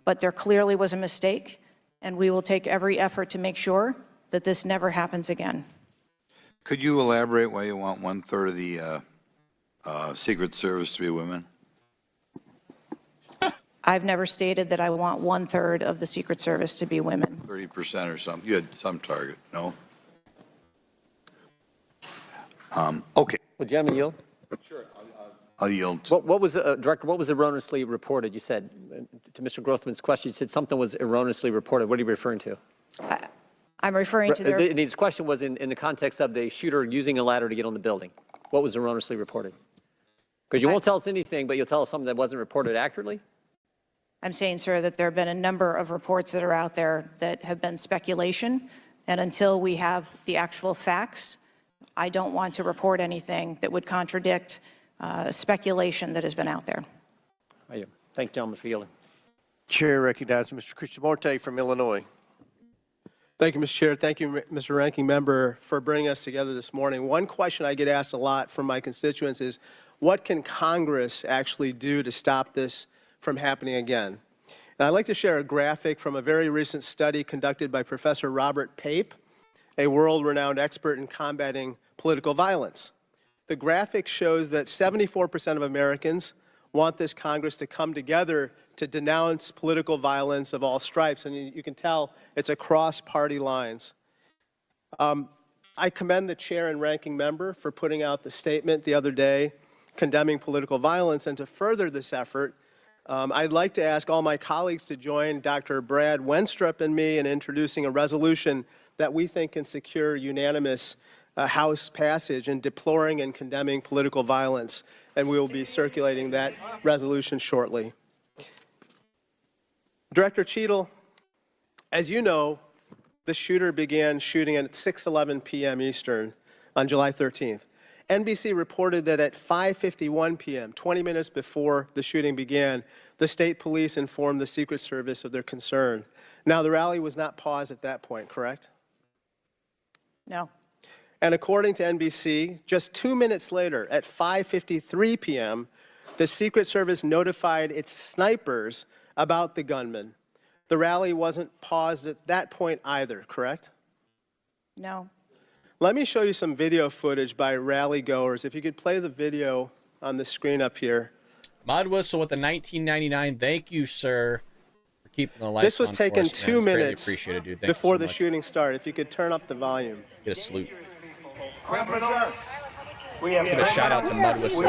Speaker 4: But there clearly was a mistake, and we will take every effort to make sure that this never happens again.
Speaker 11: Could you elaborate why you want 1/3 of the Secret Service to be women?
Speaker 4: I've never stated that I want 1/3 of the Secret Service to be women.
Speaker 11: 30% or something? You had some target, no? Okay,
Speaker 5: Well, gentlemen, yield.
Speaker 11: I'll yield.
Speaker 5: What was, Director, what was erroneously reported? You said, to Mr. Grothman's question, you said something was erroneously reported. What are you referring to?
Speaker 4: I'm referring to their...
Speaker 5: His question was in the context of the shooter using a ladder to get on the building. What was erroneously reported? Because you won't tell us anything, but you'll tell us something that wasn't reported accurately?
Speaker 4: I'm saying, sir, that there have been a number of reports that are out there that have been speculation, and until we have the actual facts, I don't want to report anything that would contradict speculation that has been out there.
Speaker 5: Thank you, gentlemen, for yielding.
Speaker 1: Chair recognizes Mr. Krishnamurti from Illinois.
Speaker 12: Thank you, Mr. Chair. Thank you, Mr. Ranking Member, for bringing us together this morning. One question I get asked a lot from my constituents is, what can Congress actually do to stop this from happening again? And I'd like to share a graphic from a very recent study conducted by Professor Robert Pape, a world-renowned expert in combating political violence. The graphic shows that 74% of Americans want this Congress to come together to denounce political violence of all stripes, and you can tell it's across party lines. I commend the chair and ranking member for putting out the statement the other day condemning political violence, and to further this effort, I'd like to ask all my colleagues to join Dr. Brad Wenstrup and me in introducing a resolution that we think can secure unanimous House passage in deploring and condemning political violence, and we will be circulating that resolution shortly. Director Cheatle, as you know, the shooter began shooting at 6:11 p.m. Eastern on July 13th. NBC reported that at 5:51 p.m., 20 minutes before the shooting began, the state police informed the Secret Service of their concern. Now, the rally was not paused at that point, correct?
Speaker 4: No.
Speaker 12: And according to NBC, just 2 minutes later, at 5:53 p.m., the Secret Service notified its snipers about the gunman. The rally wasn't paused at that point either, correct?
Speaker 4: No.
Speaker 12: Let me show you some video footage by rally goers. If you could play the video on the screen up here.
Speaker 2: Mud Whistle with the 1999. Thank you, sir, for keeping the lights on.
Speaker 12: This was taken 2 minutes before the shooting started. If you could turn up the volume.
Speaker 2: Get a salute.
Speaker 13: We have
Speaker 2: Give a shout out to Mud Whistle.
Speaker 13: We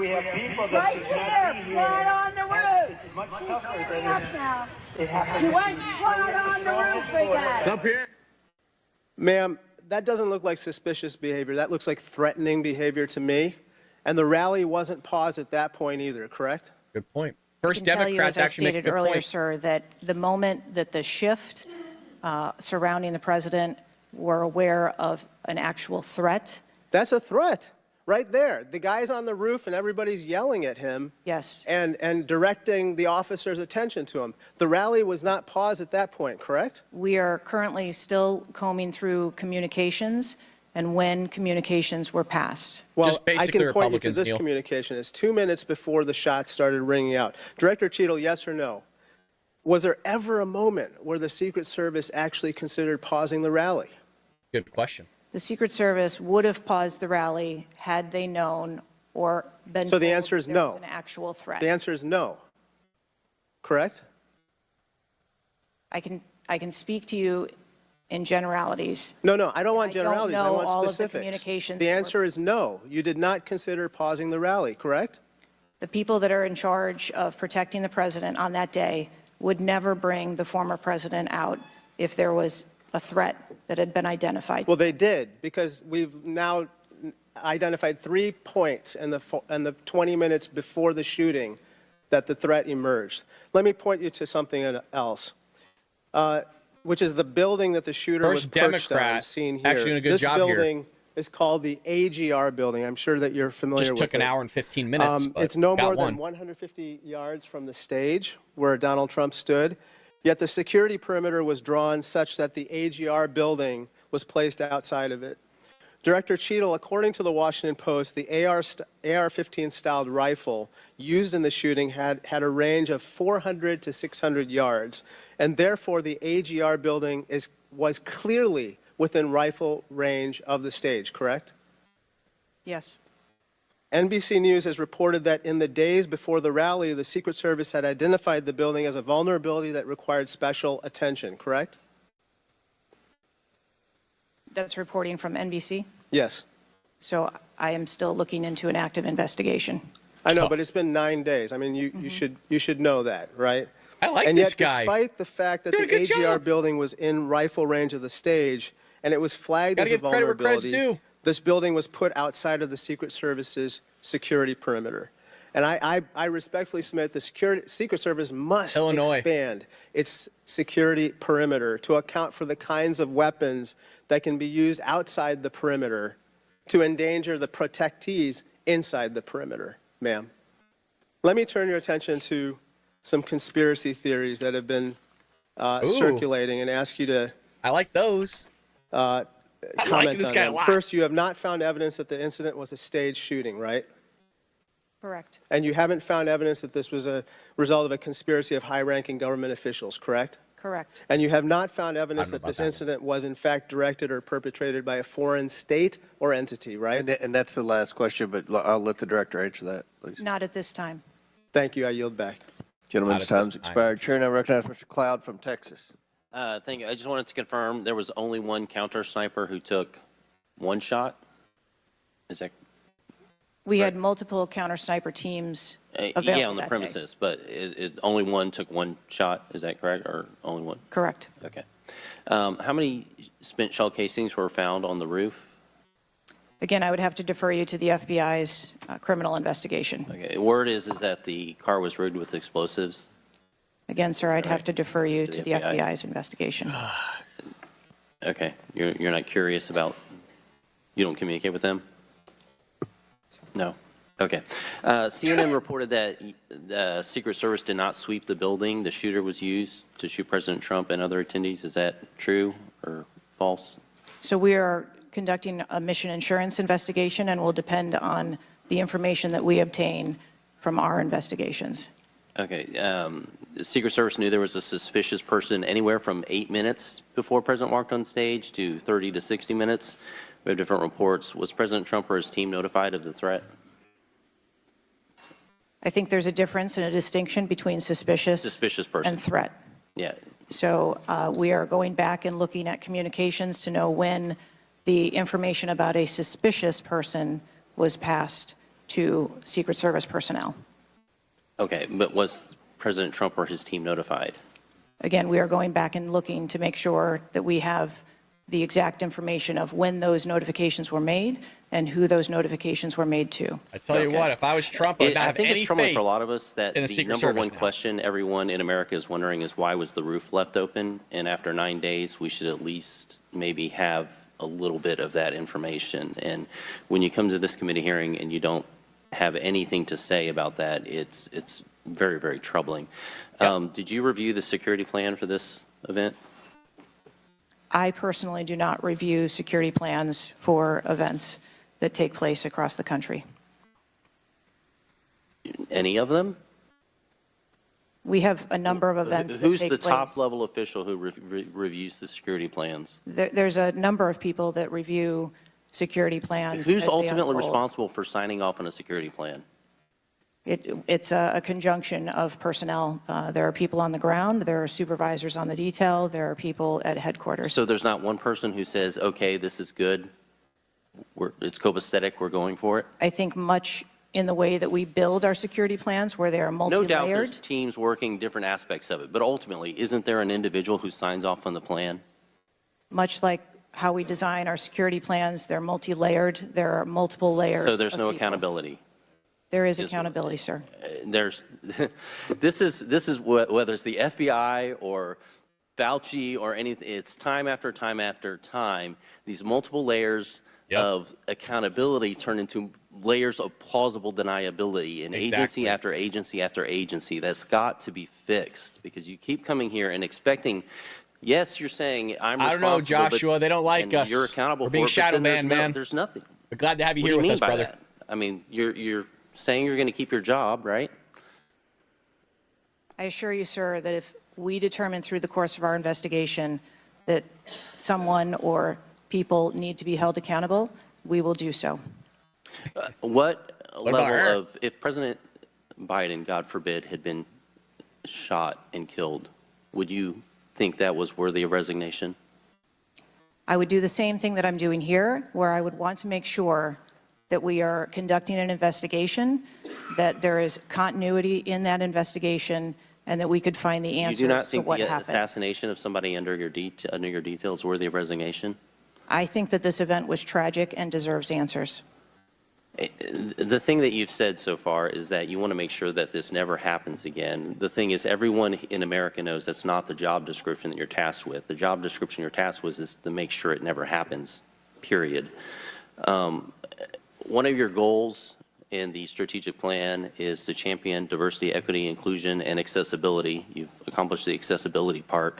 Speaker 13: have people that should not be here. Right on the roof. It's much tougher than it happens. You went right on the roof, big guy.
Speaker 12: Up here. Ma'am, that doesn't look like suspicious behavior. That looks like threatening behavior to me. And the rally wasn't paused at that point either, correct?
Speaker 2: Good point. First,
Speaker 4: I can tell you,
Speaker 2: Democrats
Speaker 4: as I
Speaker 2: actually make a
Speaker 4: stated
Speaker 2: good
Speaker 4: earlier,
Speaker 2: point.
Speaker 4: sir, that the moment that the shift surrounding the president were aware of an actual threat.
Speaker 12: That's a threat right there. The guy's on the roof and everybody's yelling at him.
Speaker 4: Yes.
Speaker 12: And directing the officer's attention to him. The rally was not paused at that point, correct?
Speaker 4: We are currently still combing through communications and when communications were passed.
Speaker 12: Well, I can point you to this communication. It's 2 minutes before the shots started ringing out. Director Cheatle, yes or no? Was there ever a moment where the Secret Service actually considered pausing the rally?
Speaker 2: Good question.
Speaker 4: The Secret Service would have paused the rally had they known or been
Speaker 12: So the
Speaker 4: told
Speaker 12: answer is
Speaker 4: there
Speaker 12: no.
Speaker 4: was an actual threat.
Speaker 12: The answer is no. Correct?
Speaker 4: I can speak to you in generalities.
Speaker 12: No, I don't want
Speaker 4: I don't
Speaker 12: generalities. I
Speaker 4: know
Speaker 12: want
Speaker 4: all of the
Speaker 12: specifics.
Speaker 4: communications
Speaker 12: The
Speaker 4: that were-
Speaker 12: answer is no. You did not consider pausing the rally, correct?
Speaker 4: The people that are in charge of protecting the president on that day would never bring the former president out if there was a threat that had been identified.
Speaker 12: Well, they did, because we've now identified 3 points in the 20 minutes before the shooting that the threat emerged. Let me point you to something else, which is the building that the shooter was
Speaker 2: First
Speaker 12: perched on,
Speaker 2: Democrat
Speaker 12: seen here.
Speaker 2: actually doing a good
Speaker 12: This
Speaker 2: job
Speaker 12: building is called the AGR building. I'm sure that you're familiar
Speaker 2: Just
Speaker 12: with
Speaker 2: took an
Speaker 12: it.
Speaker 2: hour and 15 minutes. But
Speaker 12: It's no
Speaker 2: got
Speaker 12: more
Speaker 2: one.
Speaker 12: than 150 yards from the stage where Donald Trump stood, yet the security perimeter was drawn such that the AGR building was placed outside of it. Director Cheatle, according to the Washington Post, the AR-15 styled rifle used in the shooting had a range of 400 to 600 yards, and therefore the AGR building was clearly within rifle range of the stage, correct?
Speaker 4: Yes.
Speaker 12: NBC News has reported that in the days before the rally, the Secret Service had identified the building as a vulnerability that required special attention, correct?
Speaker 4: That's reporting from NBC.
Speaker 12: Yes.
Speaker 4: So I am still looking into an active investigation.
Speaker 12: I know, but it's been 9 days. I mean, you should know that, right?
Speaker 2: I like
Speaker 12: and
Speaker 2: this
Speaker 12: yet,
Speaker 2: guy.
Speaker 12: despite the fact that
Speaker 2: Did a
Speaker 12: the
Speaker 2: good
Speaker 12: AGR
Speaker 2: job.
Speaker 12: building was in rifle range of the stage and it was flagged
Speaker 2: Gotta
Speaker 12: as a
Speaker 2: give credit where credit's
Speaker 12: vulnerability,
Speaker 2: due.
Speaker 12: this building was put outside of the Secret Service's security perimeter. And I respectfully submit the Secret Service must expand its security perimeter to account for the kinds of weapons that can be used outside the perimeter to endanger the protectees inside the perimeter, ma'am. Let me turn your attention to some conspiracy theories that have been circulating and ask you to
Speaker 2: I like those.
Speaker 12: comment
Speaker 2: this
Speaker 12: on
Speaker 2: guy a
Speaker 12: them.
Speaker 2: lot.
Speaker 12: First, you have not found evidence that the incident was a staged shooting, right?
Speaker 4: Correct.
Speaker 12: And you haven't found evidence that this was a result of a conspiracy of high-ranking government officials, correct?
Speaker 4: Correct.
Speaker 12: And you have not found evidence that
Speaker 2: about
Speaker 12: this
Speaker 2: that one.
Speaker 12: incident was in fact directed or perpetrated by a foreign state or entity, right?
Speaker 1: And that's the last question, but I'll let the director answer that, please.
Speaker 4: Not at this time.
Speaker 12: Thank you. I yield back.
Speaker 1: Gentleman's
Speaker 2: Not at
Speaker 1: time's
Speaker 2: this time.
Speaker 1: expired. Chair now recognizes Mr. Cloud from Texas.
Speaker 14: Thank you. I just wanted to confirm there was only one counter sniper who took one shot. Is that
Speaker 4: We had multiple counter sniper teams available
Speaker 14: yeah, on the
Speaker 4: that day.
Speaker 14: premises, but is only one took one shot? Is that correct, or only one?
Speaker 4: Correct.
Speaker 14: Okay. How many spent shell casings were found on the roof?
Speaker 4: Again, I would have to defer you to the FBI's criminal investigation.
Speaker 14: Okay. Word is that the car was rigged with explosives.
Speaker 4: Again, sir, I'd have to defer you
Speaker 14: To
Speaker 4: to
Speaker 14: the
Speaker 4: the
Speaker 14: FBI.
Speaker 4: FBI's investigation.
Speaker 14: Okay. You're not curious about? You don't communicate with them? No. Okay. CNN reported that the Secret Service did not sweep the building. The shooter was used to shoot President Trump and other attendees. Is that true or false?
Speaker 4: So we are conducting a mission insurance investigation and will depend on the information that we obtain from our investigations.
Speaker 14: Okay. The Secret Service knew there was a suspicious person anywhere from 8 minutes before President walked on stage to 30 to 60 minutes. We have different reports. Was President Trump or his team notified of the threat?
Speaker 4: I think there's a difference and a distinction between suspicious
Speaker 14: person.
Speaker 4: and threat.
Speaker 14: Yeah.
Speaker 4: So we are going back and looking at communications to know when the information about a suspicious person was passed to Secret Service personnel.
Speaker 14: Okay. But was President Trump or his team notified?
Speaker 4: Again, we are going back and looking to make sure that we have the exact information of when those notifications were made and who those notifications were made to.
Speaker 2: I tell you what, if I was Trump, I would not
Speaker 14: I
Speaker 2: have
Speaker 14: think
Speaker 2: any
Speaker 14: it's troubling
Speaker 2: faith
Speaker 14: for a lot of us that
Speaker 2: in
Speaker 14: the
Speaker 2: the Secret
Speaker 14: number
Speaker 2: Service
Speaker 14: one
Speaker 2: now.
Speaker 14: question everyone in America is wondering is why was the roof left open? And after 9 days, we should at least maybe have a little bit of that information. And when you come to this committee hearing and you don't have anything to say about that, it's very, very troubling. Did you review the security plan for this event?
Speaker 4: I personally do not review security plans for events that take place across the country.
Speaker 14: Any of them?
Speaker 4: We have a number of events that
Speaker 14: Who's
Speaker 4: take
Speaker 14: the
Speaker 4: place.
Speaker 14: top level official who reviews the security plans?
Speaker 4: There's a number of people that review security plans.
Speaker 14: Who's
Speaker 4: as they
Speaker 14: ultimately
Speaker 4: unfold.
Speaker 14: responsible for signing off on a security plan?
Speaker 4: It's a conjunction of personnel. There are people on the ground, there are supervisors on the detail, there are people at headquarters.
Speaker 14: So there's not one person who says, okay, this is good, it's copacetic, we're going for it?
Speaker 4: I think much in the way that we build our security plans, where they are
Speaker 14: No doubt
Speaker 4: multi-layered.
Speaker 14: there's teams working different aspects of it, but ultimately, isn't there an individual who signs off on the plan?
Speaker 4: Much like how we design our security plans, they're multi-layered, there are multiple layers.
Speaker 14: So there's
Speaker 4: of
Speaker 14: no
Speaker 4: people.
Speaker 14: accountability?
Speaker 4: There is accountability, sir.
Speaker 14: There's, this is whether it's the FBI or Fauci or anything, it's time after time after time, these multiple layers of accountability turn into layers of plausible deniability in agency after agency after agency. That's got to be fixed, because you keep coming here and expecting, yes, you're saying I'm responsible.
Speaker 2: I don't know, Joshua. They don't like us.
Speaker 14: You're accountable
Speaker 2: We're
Speaker 14: for
Speaker 2: being
Speaker 14: it, but
Speaker 2: shadow
Speaker 14: then there's
Speaker 2: banned,
Speaker 14: no-
Speaker 2: man.
Speaker 14: There's nothing.
Speaker 2: We're glad to have you
Speaker 14: What
Speaker 2: here
Speaker 14: do you
Speaker 2: with
Speaker 14: mean
Speaker 2: us,
Speaker 14: by
Speaker 2: brother.
Speaker 14: that? I mean, you're saying you're going to keep your job, right?
Speaker 4: I assure you, sir, that if we determine through the course of our investigation that someone or people need to be held accountable, we will do so.
Speaker 14: What
Speaker 2: about
Speaker 14: level
Speaker 2: her?
Speaker 14: of, if President Biden, God forbid, had been shot and killed, would you think that was worthy of resignation?
Speaker 4: I would do the same thing that I'm doing here, where I would want to make sure that we are conducting an investigation, that there is continuity in that investigation, and that we could find the
Speaker 14: You do
Speaker 4: answers
Speaker 14: not
Speaker 4: to
Speaker 14: think
Speaker 4: what
Speaker 14: the
Speaker 4: happened.
Speaker 14: assassination of somebody under your details worthy of resignation?
Speaker 4: I think that this event was tragic and deserves answers.
Speaker 14: The thing that you've said so far is that you want to make sure that this never happens again. The thing is, everyone in America knows that's not the job description that you're tasked with. The job description you're tasked with is to make sure it never happens, period. One of your goals in the strategic plan is to champion diversity, equity, inclusion, and accessibility. You've accomplished the accessibility part.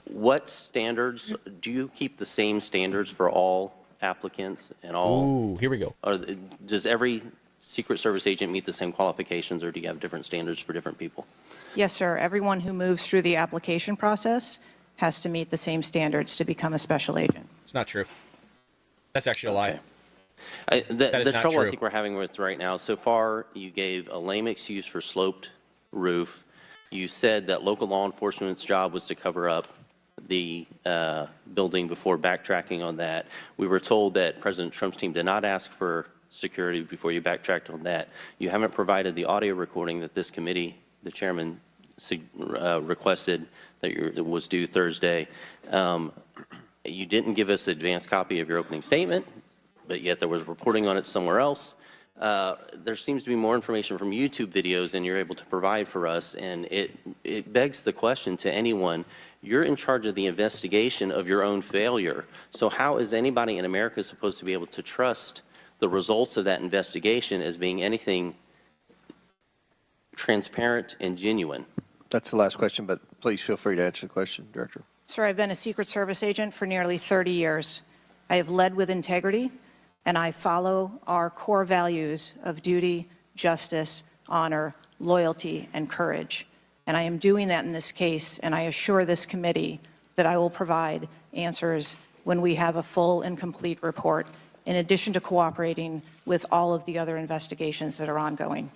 Speaker 14: What standards, do you keep the same standards for all applicants and all?
Speaker 2: Ooh, here we go.
Speaker 14: Does every Secret Service agent meet the same qualifications, or do you have different standards for different people?
Speaker 4: Yes, sir. Everyone who moves through the application process has to meet the same standards to become a special agent.
Speaker 2: It's not true. That's actually a lie.
Speaker 14: The
Speaker 2: not
Speaker 14: trouble
Speaker 2: true.
Speaker 14: I think we're having with right now, so far, you gave a lame excuse for sloped roof. You said that local law enforcement's job was to cover up the building before backtracking on that. We were told that President Trump's team did not ask for security before you backtracked on that. You haven't provided the audio recording that this committee, the chairman, requested that was due Thursday. You didn't give us an advance copy of your opening statement, but yet there was reporting on it somewhere else. There seems to be more information from YouTube videos than you're able to provide for us, and it begs the question to anyone, you're in charge of the investigation of your own failure. So how is anybody in America supposed to be able to trust the results of that investigation as being anything transparent and genuine?
Speaker 1: That's the last question, but please feel free to answer the question, Director.
Speaker 4: Sir, I've been a Secret Service agent for nearly 30 years. I have led with integrity, and I follow our core values of duty, justice, honor, loyalty, and courage. And I am doing that in this case, and I assure this committee that I will provide answers when we have a full and complete report, in addition to cooperating with all of the other investigations that are ongoing.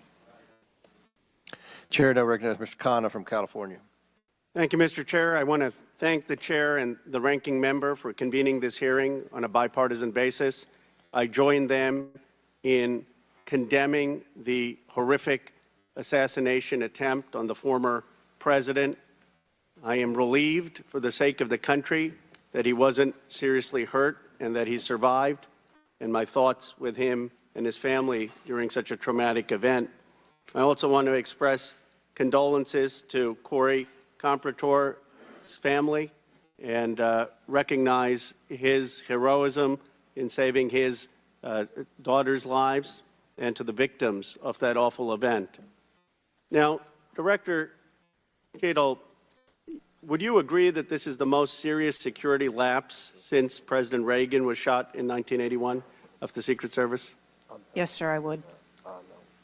Speaker 1: Chair now recognizes Mr. Khanna from California.
Speaker 15: Thank you, Mr. Chair. I want to thank the chair and the ranking member for convening this hearing on a bipartisan basis. I join them in condemning the horrific assassination attempt on the former president. I am relieved for the sake of the country that he wasn't seriously hurt and that he survived, and my thoughts with him and his family during such a traumatic event. I also want to express condolences to Corey Comprator's family and recognize his heroism in saving his daughter's lives, and to the victims of that awful event. Now, Director Cheatle, would you agree that this is the most serious security lapse since President Reagan was shot in 1981 of the Secret Service?
Speaker 4: Yes, sir, I would.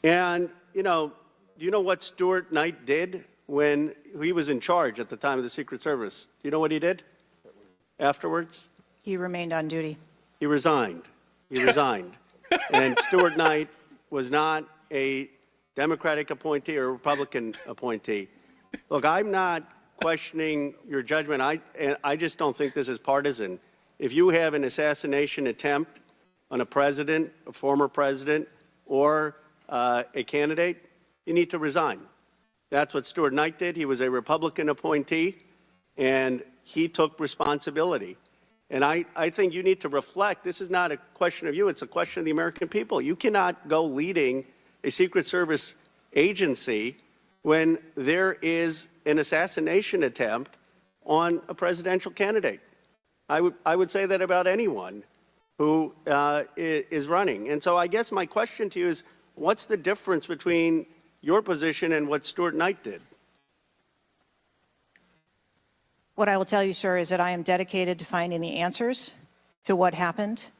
Speaker 15: And, do you know what Stuart Knight did when he was in charge at the time of the Secret Service? Do you know what he did afterwards?
Speaker 4: He remained on duty.
Speaker 15: He resigned. He resigned. And Stuart Knight was not a Democratic appointee or a Republican appointee. Look, I'm not questioning your judgment. I just don't think this is partisan. If you have an assassination attempt on a president, a former president, or a candidate, you need to resign. That's what Stuart Knight did. He was a Republican appointee, and he took responsibility. And I think you need to reflect. This is not a question of you. It's a question of the American people. You cannot go leading a Secret Service agency when there is an assassination attempt on a presidential candidate. I would say that about anyone who is running. And so I guess my question to you is, what's the difference between your position and what Stuart Knight did?
Speaker 4: What I will tell you, sir, is that I am dedicated to finding the answers to what happened.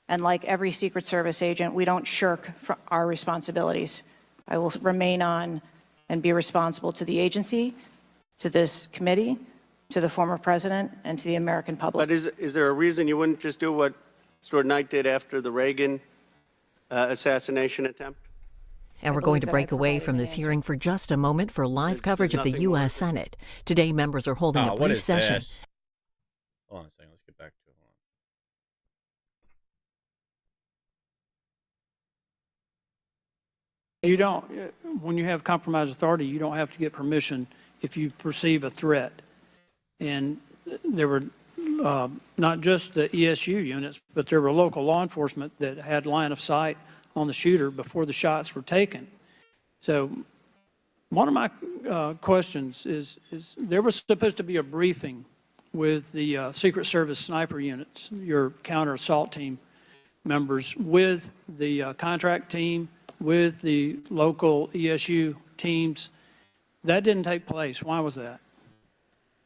Speaker 4: And like every Secret Service agent, we don't shirk from our responsibilities. I will remain on and be responsible to the agency, to this committee, to the former president, and to the American public.
Speaker 15: But is there a reason you wouldn't just do what Stuart Knight did after the Reagan assassination attempt?
Speaker 16: And we're going to break away from this hearing for just a moment for live coverage of the U.S. Senate. Today, members are holding a brief session.
Speaker 2: This? Hold on a second. Let's get back to it.
Speaker 17: You don't, when you have compromised authority, you don't have to get permission if you perceive a threat. And there were not just the ESU units, but there were local law enforcement that had line of sight on the shooter before the shots were taken. So one of my questions is there was supposed to be a briefing with the Secret Service sniper units, your counter assault team members, with the contract team, with the local ESU teams. That didn't take place. Why was that?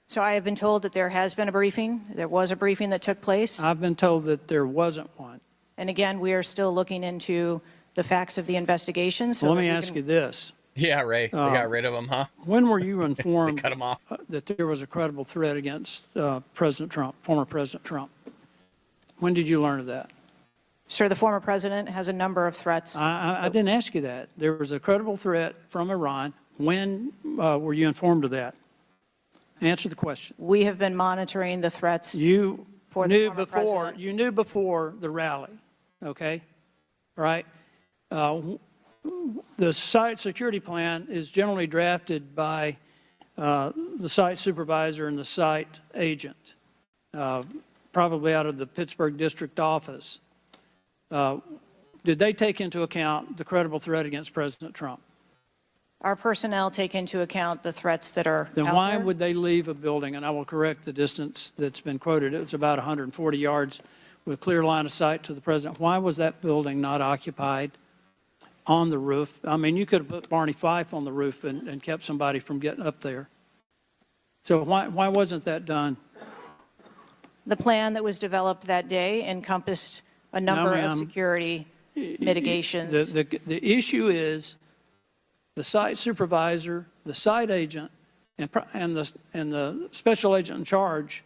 Speaker 4: So I have been told that there has been a briefing. There was a briefing that took place.
Speaker 17: I've been told that there wasn't one.
Speaker 4: And again, we are still looking into the facts of the investigation. So
Speaker 17: let me ask you this.
Speaker 2: Yeah, Ray. They got rid of him, huh?
Speaker 17: When were you informed
Speaker 2: They cut him off.
Speaker 17: that there was a credible threat against President Trump, former President Trump? When did you learn of that?
Speaker 4: Sir, the former president has a number of threats.
Speaker 17: I didn't ask you that. There was a credible threat from Iran. When were you informed of that? Answer the question.
Speaker 4: We have been monitoring the threats.
Speaker 17: You
Speaker 4: for
Speaker 17: knew
Speaker 4: the former
Speaker 17: before.
Speaker 4: president.
Speaker 17: You knew before the rally, okay? Right. The site security plan is generally drafted by the site supervisor and the site agent, probably out of the Pittsburgh district office. Did they take into account the credible threat against President Trump?
Speaker 4: Our personnel take into account the threats that are
Speaker 17: Then
Speaker 4: out
Speaker 17: why
Speaker 4: there.
Speaker 17: would they leave a building? And I will correct the distance that's been quoted. It was about 140 yards with clear line of sight to the president. Why was that building not occupied on the roof? I mean, you could have put Barney Fife on the roof and kept somebody from getting up there. So why wasn't that done?
Speaker 4: The plan that was developed that day encompassed a number of security mitigations.
Speaker 17: The issue is the site supervisor, the site agent, and the special agent in charge,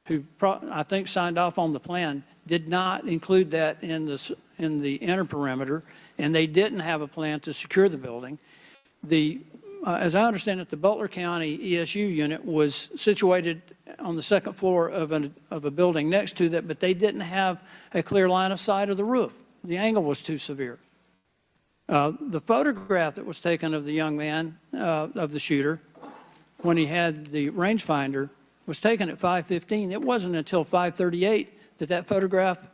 Speaker 17: who I think signed off on the plan, did not include that in the inner perimeter, and they didn't have a plan to secure the building. As I understand it, the Butler County ESU unit was situated on the second floor of a building next to that, but they didn't have a clear line of sight of the roof. The angle was too severe. The photograph that was taken of the young man, of the shooter, when he had the rangefinder, was taken at 5:15. It wasn't until 5:38 that photograph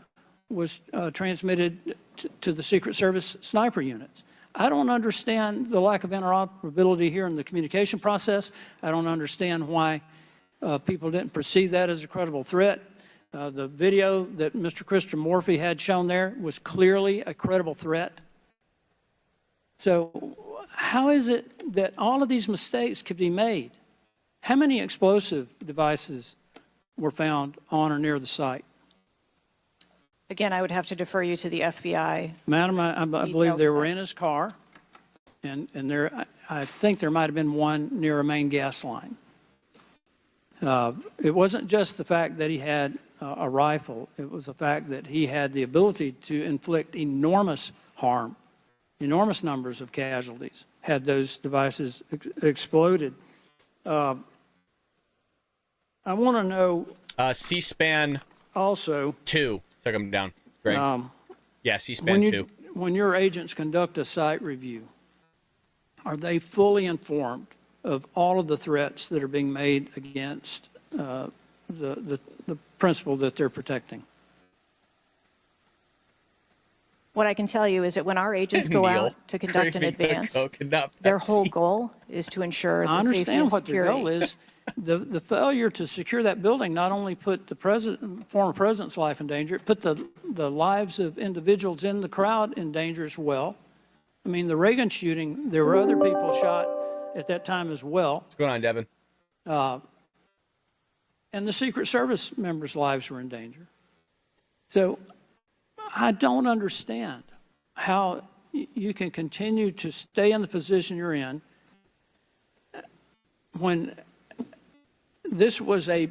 Speaker 17: was transmitted to the Secret Service sniper units. I don't understand the lack of interoperability here in the communication process. I don't understand why people didn't perceive that as a credible threat. The video that Mr. Christian Morphy had shown there was clearly a credible threat. So how is it that all of these mistakes could be made? How many explosive devices were found on or near the site?
Speaker 4: Again, I would have to defer you to the FBI.
Speaker 17: Madam, I believe they were in his car, and I think there might have been one near a main gas line. It wasn't just the fact that he had a rifle. It was the fact that he had the ability to inflict enormous harm, enormous numbers of casualties, had those devices exploded. I want to know...
Speaker 2: C-SPAN
Speaker 17: also
Speaker 2: 2 took him down. Great. Yeah, C-SPAN 2.
Speaker 17: When your agents conduct a site review, are they fully informed of all of the threats that are being made against the principle that they're protecting?
Speaker 4: What I can tell you is that when our agents go out to conduct an advance, their whole goal is to ensure the safety and security.
Speaker 17: I understand what their goal is. the failure to secure that building not only put the former president's life in danger, it put the lives of individuals in the crowd in danger as well. I mean, the Reagan shooting, there were other people shot at that time as well.
Speaker 2: What's going on, Devin?
Speaker 17: And the Secret Service members' lives were in danger. So I don't understand how you can continue to stay in the position you're in when this was a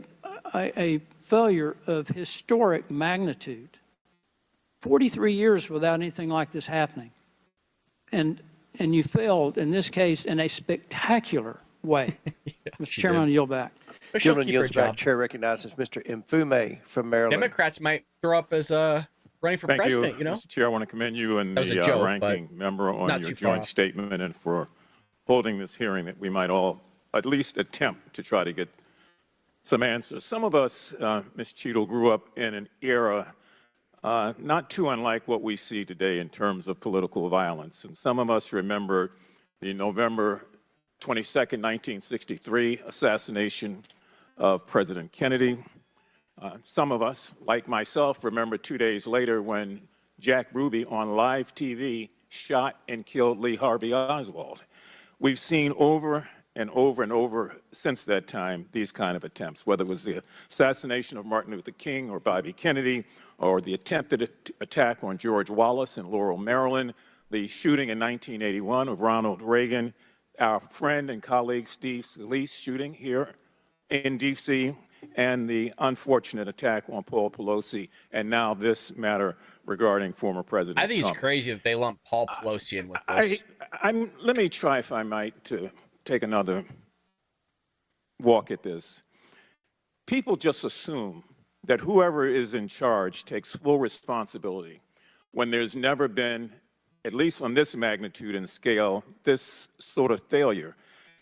Speaker 17: failure of historic magnitude. 43 years without anything like this happening. And you failed, in this case, in a spectacular way. Mr. Chairman, I'll yield back.
Speaker 1: Gentleman yields back. Chair recognizes Mr. Mfume from Maryland.
Speaker 2: Democrats might throw up as running for president, you know?
Speaker 18: Mr. Chair, I want to commend you and the
Speaker 2: joke,
Speaker 18: ranking member on your joint statement and for holding this hearing that we might all at least attempt to try to get some answers. Some of us, Ms. Cheatle, grew up in an era not too unlike what we see today in terms of political violence. And some of us remember the November 22nd, 1963 assassination of President Kennedy. Some of us, like myself, remember 2 days later when Jack Ruby on live TV shot and killed Lee Harvey Oswald. We've seen over and over and over since that time these kind of attempts, whether it was the assassination of Martin Luther King or Bobby Kennedy, or the attempted attack on George Wallace in Laurel, Maryland, the shooting in 1981 of Ronald Reagan, our friend and colleague Steve Scalise shooting here in D.C., and the unfortunate attack on Paul Pelosi, and now this matter regarding former President
Speaker 2: I think
Speaker 18: Trump.
Speaker 2: it's crazy that they lump Paul Pelosi in with this.
Speaker 18: Let me try, if I might, to take another walk at this. People just assume that whoever is in charge takes full responsibility when there's never been, at least on this magnitude and scale, this sort of failure.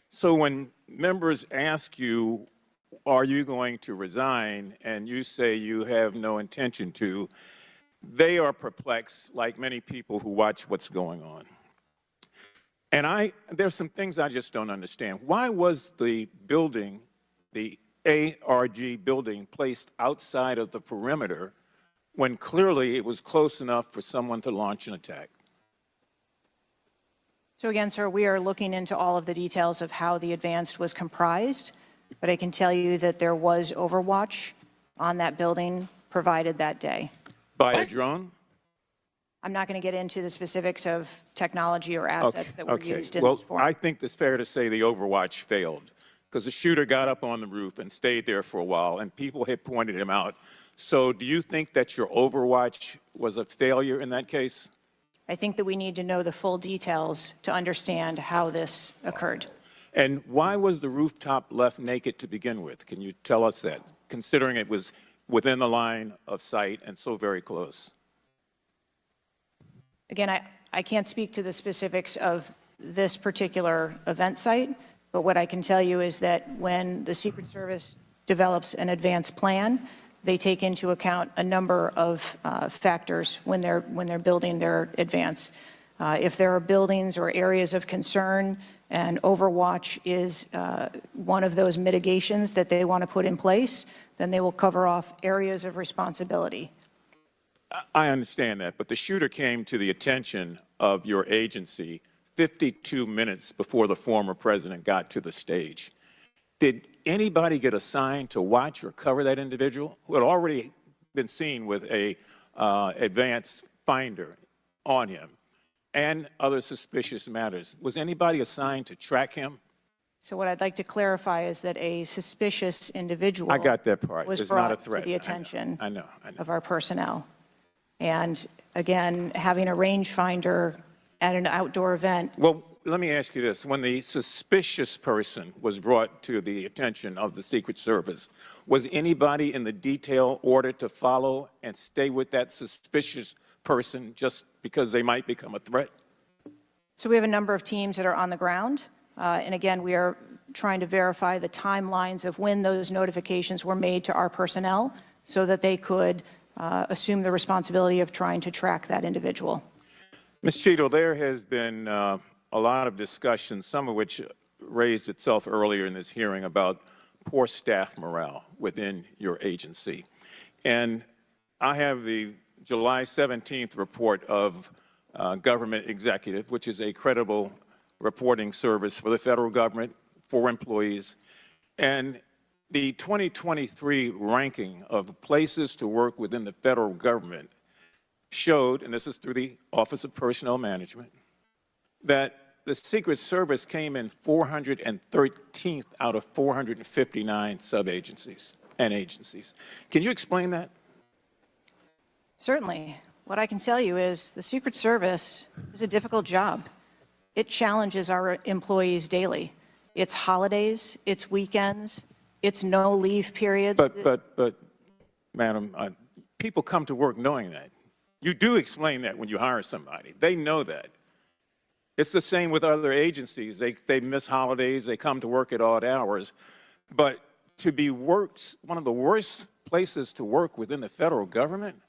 Speaker 18: So when members ask you, are you going to resign, and you say you have no intention to, they are perplexed, like many people who watch what's going on. And there's some things I just don't understand. Why was the building, the ARG building, placed outside of the perimeter when clearly it was close enough for someone to launch an attack?
Speaker 4: So again, sir, we are looking into all of the details of how the advanced was comprised, but I can tell you that there was overwatch on that building provided that day.
Speaker 18: By a drone?
Speaker 4: I'm not going to get into the specifics of technology or assets that were used in
Speaker 18: well,
Speaker 4: this forum.
Speaker 18: I think it's fair to say the overwatch failed because the shooter got up on the roof and stayed there for a while, and people had pointed him out. So do you think that your overwatch was a failure in that case?
Speaker 4: I think that we need to know the full details to understand how this occurred.
Speaker 18: And why was the rooftop left naked to begin with? Can you tell us that, considering it was within the line of sight and so very close?
Speaker 4: Again, I can't speak to the specifics of this particular event site, but what I can tell you is that when the Secret Service develops an advanced plan, they take into account a number of factors when they're building their advance. If there are buildings or areas of concern, and overwatch is one of those mitigations that they want to put in place, then they will cover off areas of responsibility.
Speaker 18: I understand that, but the shooter came to the attention of your agency 52 minutes before the former president got to the stage. Did anybody get assigned to watch or cover that individual who had already been seen with a advanced finder on him and other suspicious matters? Was anybody assigned to track him?
Speaker 4: So what I'd like to clarify is that a suspicious individual
Speaker 18: I got that part.
Speaker 4: was
Speaker 18: It's
Speaker 4: brought
Speaker 18: not a threat.
Speaker 4: to the attention
Speaker 18: I know.
Speaker 4: of our personnel. And again, having a rangefinder at an outdoor event.
Speaker 18: Well, let me ask you this. When the suspicious person was brought to the attention of the Secret Service, was anybody in the detail ordered to follow and stay with that suspicious person just because they might become a threat?
Speaker 4: So we have a number of teams that are on the ground. And again, we are trying to verify the timelines of when those notifications were made to our personnel so that they could assume the responsibility of trying to track that individual.
Speaker 18: Ms. Cheatle, there has been a lot of discussion, some of which raised itself earlier in this hearing, about poor staff morale within your agency. And I have the July 17th report of Government Executive, which is a credible reporting service for the federal government, for employees. And the 2023 ranking of places to work within the federal government showed, and this is through the Office of Personnel Management, that the Secret Service came in 413th out of 459 sub-agencies and agencies. Can you explain that?
Speaker 4: Certainly. What I can tell you is the Secret Service is a difficult job. It challenges our employees daily. It's holidays, it's weekends, it's no leave periods.
Speaker 18: But, Madam, people come to work knowing that. You do explain that when you hire somebody. They know that. It's the same with other agencies. They miss holidays, they come to work at odd hours. But to be one of the worst places to work within the federal government,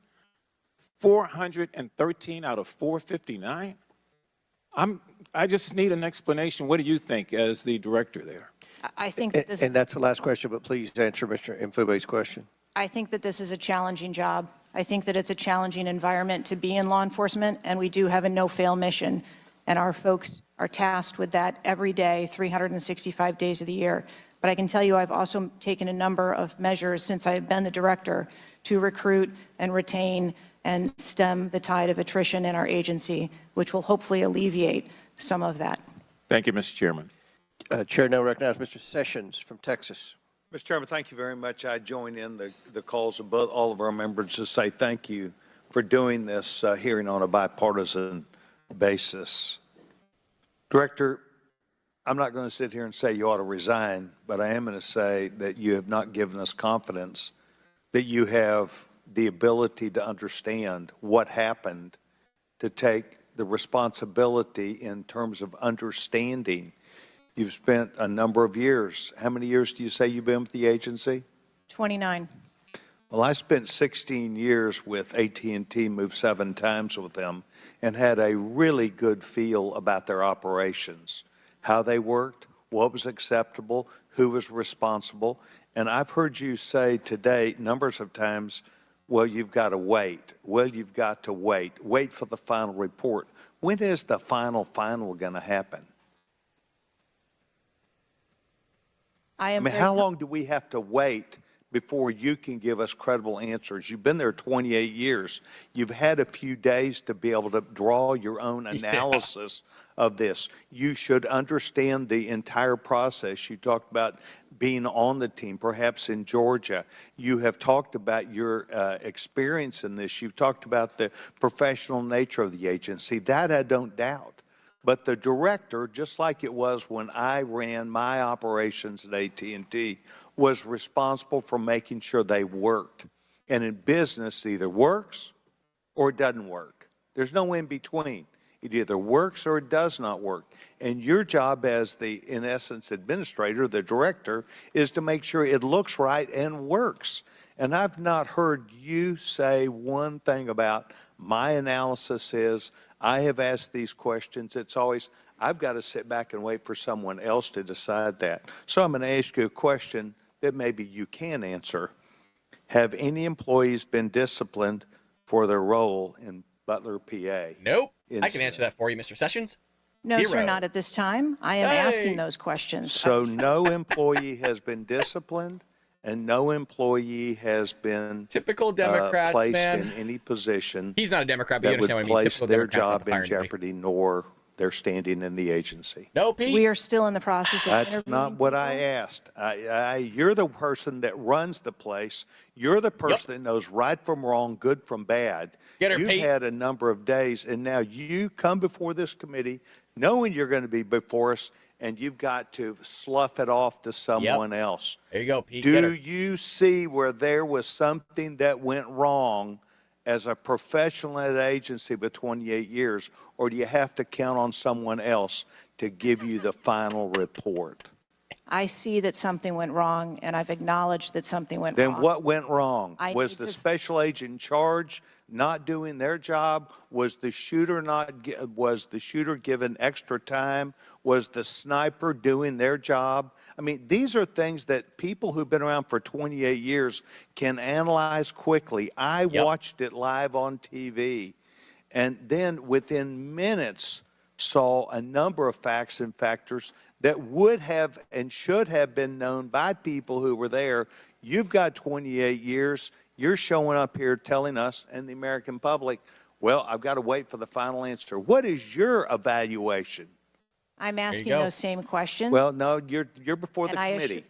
Speaker 18: 413 out of 459? I just need an explanation. What do you think as the director there?
Speaker 4: I think that this
Speaker 1: And that's the last question, but please answer Mr. Mfube's question.
Speaker 4: I think that this is a challenging job. I think that it's a challenging environment to be in law enforcement, and we do have a no-fail mission. And our folks are tasked with that every day, 365 days of the year. But I can tell you I've also taken a number of measures since I've been the director to recruit and retain and stem the tide of attrition in our agency, which will hopefully alleviate some of that.
Speaker 18: Thank you, Mr. Chairman.
Speaker 1: Chair now recognizes Mr. Sessions from Texas.
Speaker 19: Mr. Chairman, thank you very much. I join in the calls of all of our members to say thank you for doing this hearing on a bipartisan basis. Director, I'm not going to sit here and say you ought to resign, but I am going to say that you have not given us confidence that you have the ability to understand what happened, to take the responsibility in terms of understanding. You've spent a number of years. How many years do you say you've been with the agency?
Speaker 4: 29.
Speaker 19: Well, I spent 16 years with AT&T, moved 7 times with them, and had a really good feel about their operations, how they worked, what was acceptable, who was responsible. And I've heard you say today numbers of times, well, you've got to wait. Well, you've got to wait. Wait for the final report. When is the final going to happen? I mean, how long do we have to wait before you can give us credible answers? You've been there 28 years. You've had a few days to be able to draw your own analysis of this. You should understand the entire process. You talked about being on the team, perhaps in Georgia. You have talked about your experience in this. You've talked about the professional nature of the agency. That I don't doubt. But the director, just like it was when I ran my operations at AT&T, was responsible for making sure they worked. And in business, it either works or it doesn't work. There's no in between. It either works or it does not work. And your job as the, in essence, administrator, the director, is to make sure it looks right and works. And I've not heard you say one thing about my analysis is, I have asked these questions. It's always, I've got to sit back and wait for someone else to decide that. So I'm going to ask you a question that maybe you can answer. Have any employees been disciplined for their role in Butler, PA?
Speaker 2: Nope. I can answer that for you, Mr. Sessions.
Speaker 4: No,
Speaker 2: Zero.
Speaker 4: sir, not at this time. I am asking those questions.
Speaker 19: So no employee has been disciplined, and no employee has been
Speaker 2: typical Democrats,
Speaker 19: placed
Speaker 2: man.
Speaker 19: in any position.
Speaker 2: He's not a Democrat, but you
Speaker 19: that would
Speaker 2: understand what I mean.
Speaker 19: place
Speaker 2: Typical
Speaker 19: their
Speaker 2: Democrats
Speaker 19: job in
Speaker 2: not hiring
Speaker 19: jeopardy, nor their standing in the agency.
Speaker 2: No, Pete.
Speaker 4: We are still in the process of
Speaker 19: That's
Speaker 4: interviewing
Speaker 19: not what
Speaker 4: people.
Speaker 19: I asked. You're the person that runs the place. You're the person that knows right from wrong, good from bad.
Speaker 2: Get her,
Speaker 19: You've
Speaker 2: Pete.
Speaker 19: had a number of days, and now you come before this committee knowing you're going to be before us, and you've got to slough it off to someone else.
Speaker 2: There you go, Pete. Get
Speaker 19: Do
Speaker 2: her.
Speaker 19: you see where there was something that went wrong as a professional at an agency with 28 years, or do you have to count on someone else to give you the final report?
Speaker 4: I see that something went wrong, and I've acknowledged that something went wrong.
Speaker 19: Then what went wrong?
Speaker 4: I
Speaker 19: Was
Speaker 4: need
Speaker 19: the
Speaker 4: to-
Speaker 19: special agent in charge not doing their job? Was the shooter was the shooter given extra time? Was the sniper doing their job? I mean, these are things that people who've been around for 28 years can analyze quickly. I watched it live on TV, and then within minutes saw a number of facts and factors that would have and should have been known by people who were there. You've got 28 years. You're showing up here telling us and the American public, well, I've got to wait for the final answer. What is your evaluation?
Speaker 4: I'm asking those same questions.
Speaker 19: Well, no, you're before the
Speaker 4: And
Speaker 19: committee.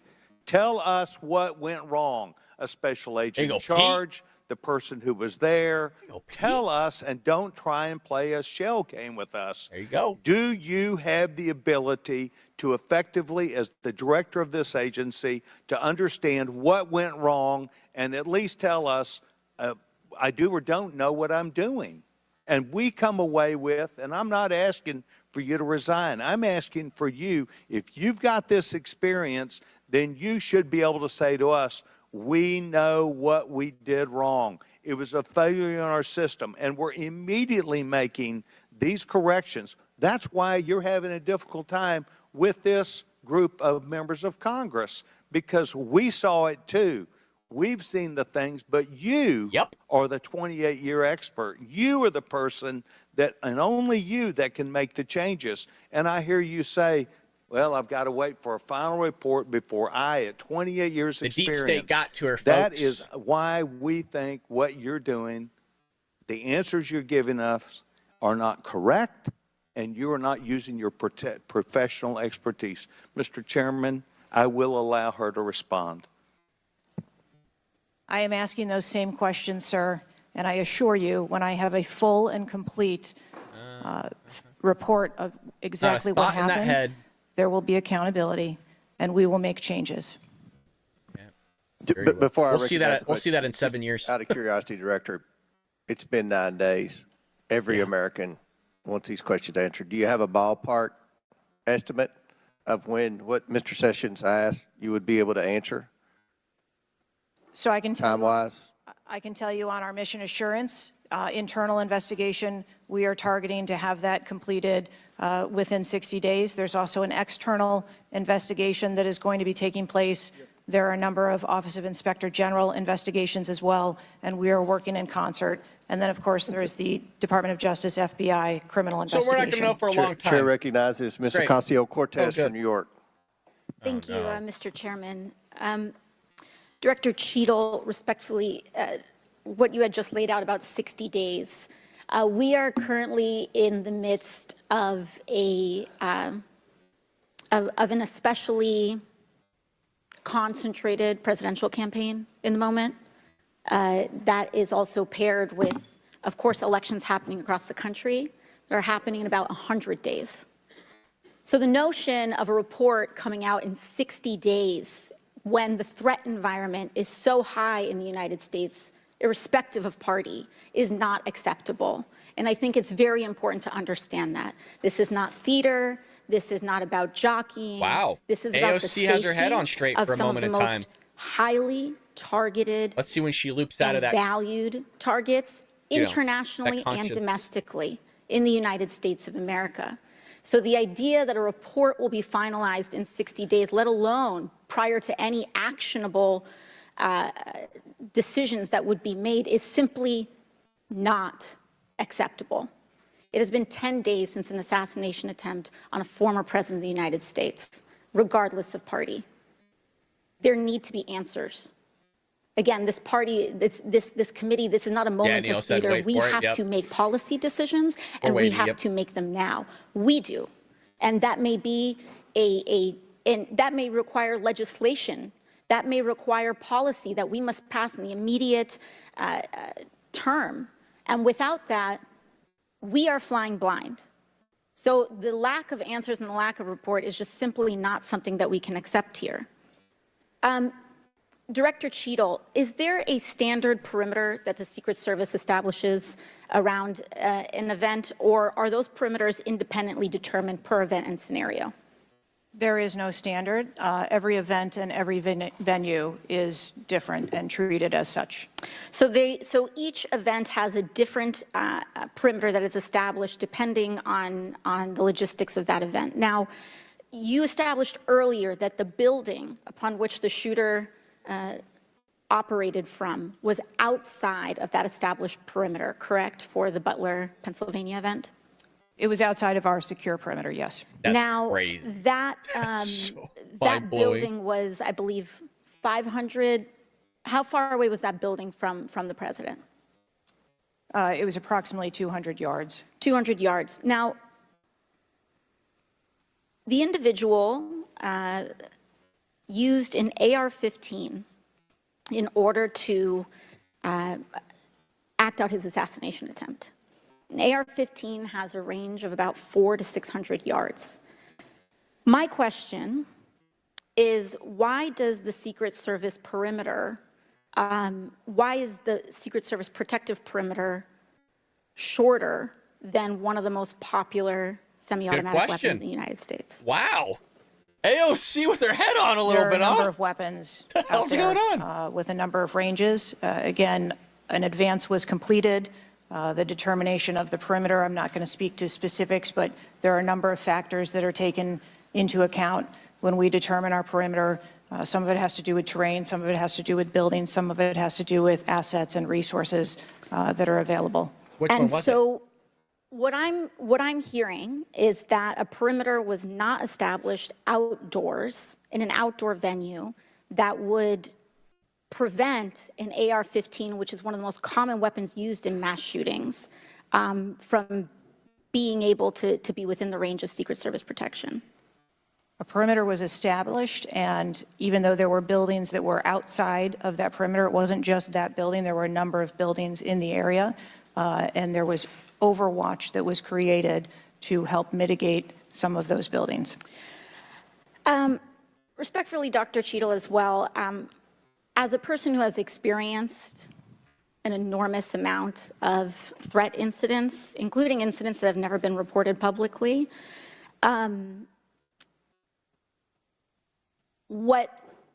Speaker 19: Tell us what went wrong. A special agent in charge, the person who was there. Tell us, and don't try and play a shell game with us.
Speaker 2: There you go.
Speaker 19: Do you have the ability to effectively, as the director of this agency, to understand what went wrong and at least tell us, I do or don't know what I'm doing? And we come away with, and I'm not asking for you to resign. I'm asking for you, if you've got this experience, then you should be able to say to us, we know what we did wrong. It was a failure in our system, and we're immediately making these corrections. That's why you're having a difficult time with this group of members of Congress, because we saw it too. We've seen the things, but you are the 28-year expert. You are the person that, and only you, that can make the changes. And I hear you say, well, I've got to wait for a final report before I, at 28 years experience.
Speaker 2: The deep state got to her, folks.
Speaker 19: That is why we think what you're doing, the answers you're giving us are not correct, and you are not using your professional expertise. Mr. Chairman, I will allow her to respond.
Speaker 4: I am asking those same questions, sir, and I assure you, when I have a full and complete report of exactly what happened, there will be accountability, and we will make changes.
Speaker 1: Before I
Speaker 2: we'll see that in 7 years.
Speaker 1: Out of curiosity, Director, it's been 9 days. Every American wants these questions answered. Do you have a ballpark estimate of what Mr. Sessions asked you would be able to answer?
Speaker 4: So I can tell
Speaker 1: time-wise?
Speaker 4: I can tell you on our mission assurance internal investigation, we are targeting to have that completed within 60 days. There's also an external investigation that is going to be taking place. There are a number of Office of Inspector General investigations as well, and we are working in concert. And then, of course, there is the Department of Justice, FBI, criminal investigation.
Speaker 2: So we're not going to know for a long time.
Speaker 1: Chair recognizes Ms. Ocasio-Cortez from New York.
Speaker 20: Thank you, Mr. Chairman. Director Cheatle, respectfully, what you had just laid out about 60 days. We are currently in the midst of an especially concentrated presidential campaign in the moment. That is also paired with, of course, elections happening across the country that are happening in about 100 days. So the notion of a report coming out in 60 days when the threat environment is so high in the United States, irrespective of party, is not acceptable. And I think it's very important to understand that. This is not theater. This is not about jockeying.
Speaker 2: Wow.
Speaker 20: This is
Speaker 2: AOC
Speaker 20: about the safety
Speaker 2: has her head on straight
Speaker 20: of
Speaker 2: for a
Speaker 20: some
Speaker 2: moment
Speaker 20: of the
Speaker 2: in
Speaker 20: most
Speaker 2: time.
Speaker 20: highly targeted
Speaker 2: Let's see when she loops out of
Speaker 20: and
Speaker 2: that.
Speaker 20: valued targets internationally and domestically in the United States of America. So the idea that a report will be finalized in 60 days, let alone prior to any actionable decisions that would be made, is simply not acceptable. It has been 10 days since an assassination attempt on a former president of the United States, regardless of party. There need to be answers. Again, this party, this committee, this is not a moment of theater. We have to make policy decisions, and we have to make them now. We do. And that may be and that may require legislation. That may require policy that we must pass in the immediate term. And without that, we are flying blind. So the lack of answers and the lack of report is just simply not something that we can accept here. Director Cheatle, is there a standard perimeter that the Secret Service establishes around an event, or are those perimeters independently determined per event and scenario?
Speaker 4: There is no standard. Every event and every venue is different and treated as such.
Speaker 20: So each event has a different perimeter that is established depending on the logistics of that event. Now, you established earlier that the building upon which the shooter operated from was outside of that established perimeter, correct, for the Butler, Pennsylvania event?
Speaker 4: It was outside of our secure perimeter, yes.
Speaker 2: That's
Speaker 20: now,
Speaker 2: crazy.
Speaker 20: that
Speaker 2: So
Speaker 20: that
Speaker 2: mind-blowing.
Speaker 20: building was, I believe, 500. How far away was that building from the president?
Speaker 4: It was approximately 200 yards.
Speaker 20: 200 yards. Now, the individual used an AR-15 in order to act out his assassination attempt. An AR-15 has a range of about 400 to 600 yards. My question is, why does the Secret Service perimeter, why is the Secret Service protective perimeter shorter than one of the most popular semi-automatic weapons in the United States?
Speaker 2: Wow. AOC with their head on a little bit,
Speaker 4: There are a number
Speaker 2: huh?
Speaker 4: of weapons
Speaker 2: What the hell's going on?
Speaker 4: with a number of ranges. Again, an advance was completed. The determination of the perimeter, I'm not going to speak to specifics, but there are a number of factors that are taken into account when we determine our perimeter. Some of it has to do with terrain, some of it has to do with buildings, some of it has to do with assets and resources that are available.
Speaker 20: What I'm hearing is that a perimeter was not established outdoors in an outdoor venue that would prevent an AR-15, which is one of the most common weapons used in mass shootings, from being able to be within the range of Secret Service protection.
Speaker 4: A perimeter was established, and even though there were buildings that were outside of that perimeter, it wasn't just that building. There were a number of buildings in the area, and there was overwatch that was created to help mitigate some of those buildings.
Speaker 20: Respectfully, Dr. Cheatle, as well, as a person who has experienced an enormous amount of threat incidents, including incidents that have never been reported publicly,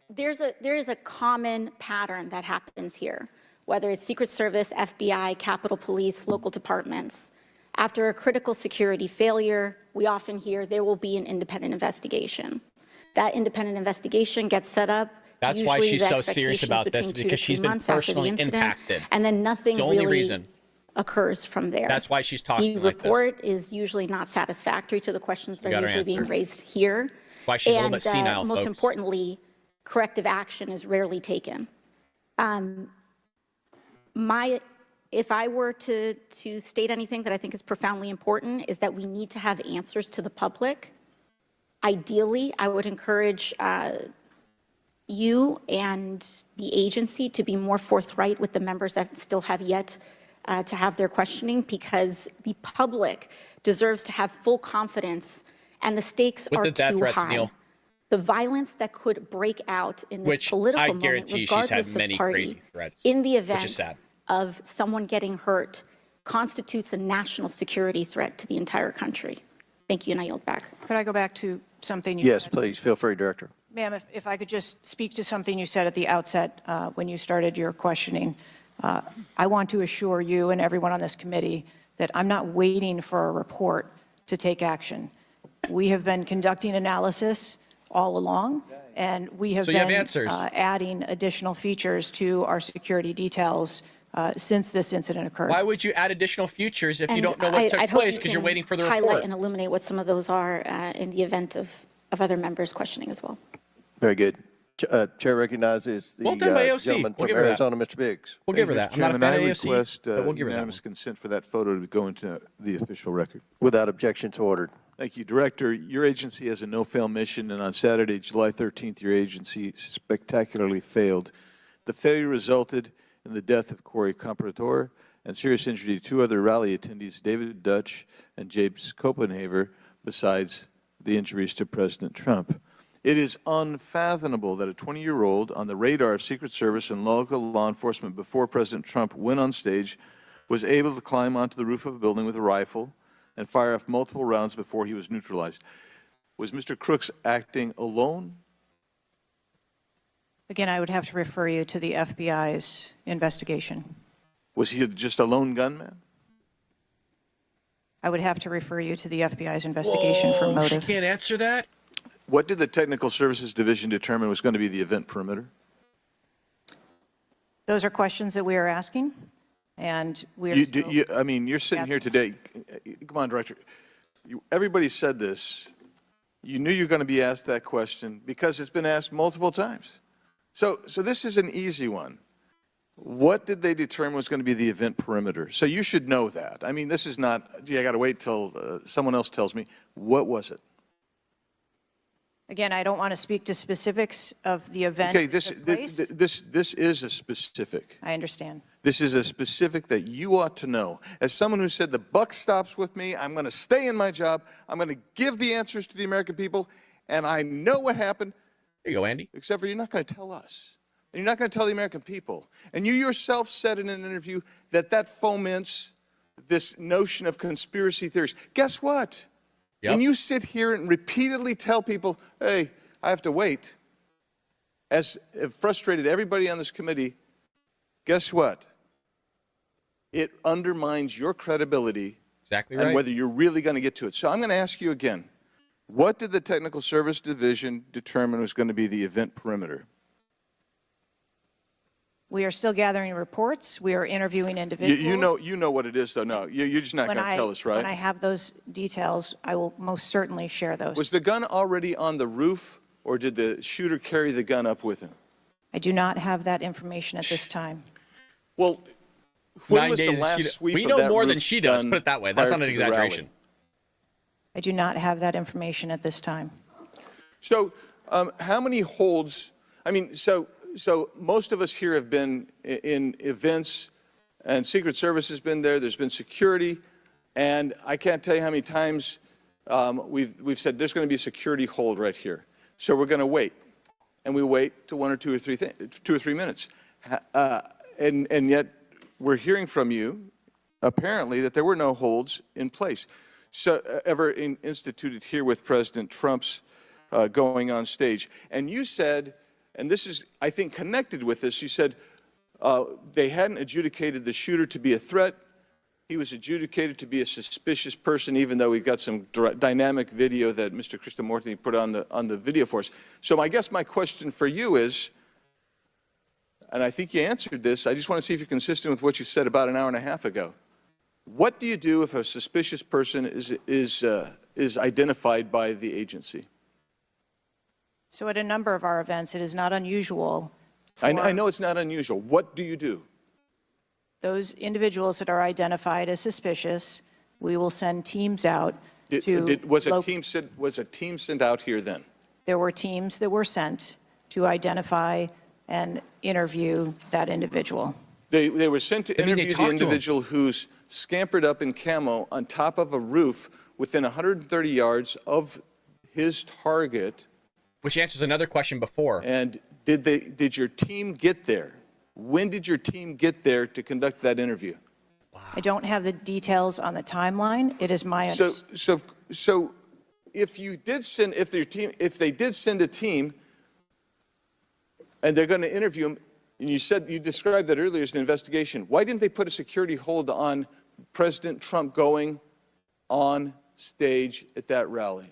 Speaker 20: there is a common pattern that happens here, whether it's Secret Service, FBI, Capitol Police, local departments. After a critical security failure, we often hear there will be an independent investigation. That independent investigation gets set up.
Speaker 2: That's why she's so serious about this, because she's been personally impacted.
Speaker 20: And then nothing really occurs from there.
Speaker 2: That's why she's talking
Speaker 20: the
Speaker 2: like this.
Speaker 20: report is usually not satisfactory to the questions that are usually being raised here.
Speaker 2: Why she's a little bit senile,
Speaker 20: most
Speaker 2: folks.
Speaker 20: importantly, corrective action is rarely taken. If I were to state anything that I think is profoundly important, is that we need to have answers to the public. Ideally, I would encourage you and the agency to be more forthright with the members that still have yet to have their questioning, because the public deserves to have full confidence, and the stakes are too high.
Speaker 2: Neil.
Speaker 20: The violence that could break out in this political moment, regardless of party, in the event of someone getting hurt, constitutes a national security threat to the entire country. Thank you, and I yield back.
Speaker 4: Could I go back to something you said?
Speaker 1: Yes, please. Feel free, Director.
Speaker 4: Ma'am, if I could just speak to something you said at the outset when you started your questioning. I want to assure you and everyone on this committee that I'm not waiting for a report to take action. We have been conducting analysis all along, and we have been adding additional features to our security details since this incident occurred.
Speaker 2: Why would you add additional features if you don't know what took place because you're waiting for the report?
Speaker 20: Highlight and illuminate what some of those are in the event of other members questioning as well.
Speaker 1: Very good. Chair recognizes the gentleman from Arizona, Mr. Biggs.
Speaker 2: We'll give her that. I'm not a fan of AOC,
Speaker 21: request
Speaker 2: but we'll give her that
Speaker 21: unanimous
Speaker 2: one.
Speaker 21: consent for that photo to go into the official record.
Speaker 1: Without objection to ordered.
Speaker 21: Thank you, Director. Your agency has a no-fail mission, and on Saturday, July 13th, your agency spectacularly failed. The failure resulted in the death of Corey Comparator and serious injury to two other rally attendees, David Dutch and James Copenhaver, besides the injuries to President Trump. It is unfathomable that a 20-year-old on the radar of Secret Service and local law enforcement before President Trump went on stage was able to climb onto the roof of a building with a rifle and fire off multiple rounds before he was neutralized. Was Mr. Crooks acting alone?
Speaker 4: Again, I would have to refer you to the FBI's investigation.
Speaker 21: Was he just a lone gunman?
Speaker 4: I would have to refer you to the FBI's investigation for motive.
Speaker 2: She can't answer that?
Speaker 21: What did the Technical Services Division determine was going to be the event perimeter?
Speaker 4: Those are questions that we are asking, and we are
Speaker 21: I mean, you're sitting here today. Come on, Director. Everybody said this. You knew you were going to be asked that question because it's been asked multiple times. So this is an easy one. What did they determine was going to be the event perimeter? So you should know that. I mean, this is not, gee, I got to wait till someone else tells me. What was it?
Speaker 4: Again, I don't want to speak to specifics of the event.
Speaker 21: Okay,
Speaker 4: that took place.
Speaker 21: this is a specific.
Speaker 4: I understand.
Speaker 21: This is a specific that you ought to know. As someone who said the buck stops with me, I'm going to stay in my job, I'm going to give the answers to the American people, and I know what happened.
Speaker 2: There you go, Andy. Except
Speaker 21: for you're not going to tell us. And you're not going to tell the American people. And you yourself said in an interview that foments this notion of conspiracy theories. Guess what? Yep. When you sit here and repeatedly tell people, hey, I have to wait, as it frustrated everybody on this committee, guess what? It undermines your credibility.
Speaker 2: Exactly
Speaker 21: and
Speaker 2: right.
Speaker 21: whether you're really going to get to it. So I'm going to ask you again, what did the Technical Service Division determine was going to be the event perimeter?
Speaker 4: We are still gathering reports. We are interviewing individuals.
Speaker 21: You know what it is, though. No, you're just not going to tell us, right?
Speaker 4: When I have those details, I will most certainly share those.
Speaker 21: Was the gun already on the roof, or did the shooter carry the gun up with him?
Speaker 4: I do not have that information at this time.
Speaker 21: Well, when was the last sweep
Speaker 2: we
Speaker 21: of
Speaker 2: know
Speaker 21: that
Speaker 2: more than
Speaker 21: roof
Speaker 2: she does.
Speaker 21: done
Speaker 2: Put it that way. That's
Speaker 21: prior
Speaker 2: not an
Speaker 21: to the rally?
Speaker 2: exaggeration.
Speaker 4: I do not have that information at this time.
Speaker 21: So, how many holds? I mean, so most of us here have been in events, and Secret Service has been there. There's been security, and I can't tell you how many times we've said there's going to be a security hold right here. So we're going to wait, and we wait to 1 or 2 or 3 minutes, and yet we're hearing from you, apparently, that there were no holds in place. So ever instituted here with President Trump's going on stage, and you said. And this is, I think, connected with this. You said they hadn't adjudicated the shooter to be a threat. He was adjudicated to be a suspicious person, even though we've got some dynamic video that Mr. Krishnamurthy put on the video for us. So I guess my question for you is, and I think you answered this, I just want to see if you're consistent with what you said about an hour and a half ago. What do you do if a suspicious person is identified by the agency?
Speaker 4: So at a number of our events, it is not unusual.
Speaker 21: I know it's not unusual. What do you do?
Speaker 4: Those individuals that are identified as suspicious, we will send teams out
Speaker 21: Was a team sent out here then?
Speaker 4: There were teams that were sent to identify and interview that individual.
Speaker 21: They were sent to interview the individual who's scampered up in camo on top of a roof within 130 yards of his target.
Speaker 2: Which answers another question before.
Speaker 21: And did your team get there? When did your team get there to conduct that interview?
Speaker 4: Wow. I don't have the details on the timeline. It is my understanding.
Speaker 21: So if you did send, if they did send a team and they're going to interview them, and you described that earlier as an investigation, why didn't they put a security hold on President Trump going on stage at that rally?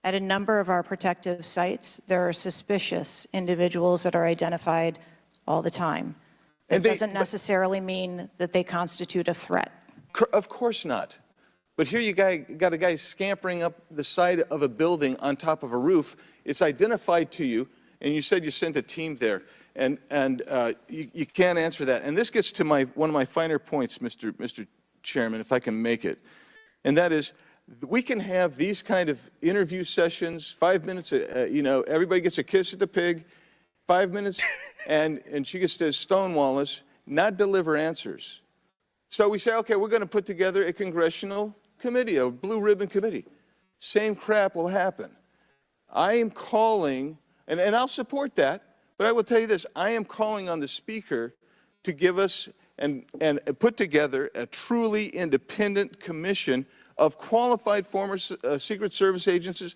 Speaker 4: At a number of our protective sites, there are suspicious individuals that are identified all the time. It doesn't necessarily mean that they constitute a threat.
Speaker 21: Of course not. But here you got a guy scampering up the side of a building on top of a roof. It's identified to you, and you said you sent a team there, and you can't answer that. And this gets to one of my finer points, Mr. Chairman, if I can make it, and that is, we can have these kind of interview sessions, 5 minutes, everybody gets a kiss at the pig, 5 minutes, and she gets to stonewall us, not deliver answers. So we say, okay, we're going to put together a congressional committee, a blue ribbon committee. Same crap will happen. I am calling, and I'll support that, but I will tell you this, I am calling on the Speaker to give us and put together a truly independent commission of qualified former Secret Service agents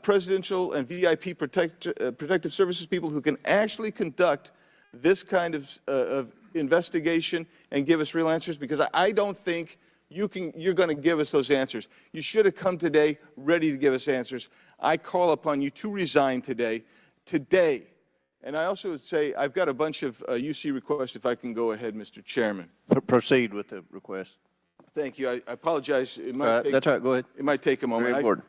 Speaker 21: presidential and VIP protective services people who can actually conduct this kind of investigation and give us real answers, because I don't think you're going to give us those answers. You should have come today ready to give us answers. I call upon you to resign today. And I also would say I've got a bunch of UC requests, if I can go ahead, Mr. Chairman.
Speaker 1: Proceed with the request.
Speaker 21: Thank you. I apologize. It might
Speaker 1: That's all right. Go ahead.
Speaker 21: It might take a moment.
Speaker 1: Very important.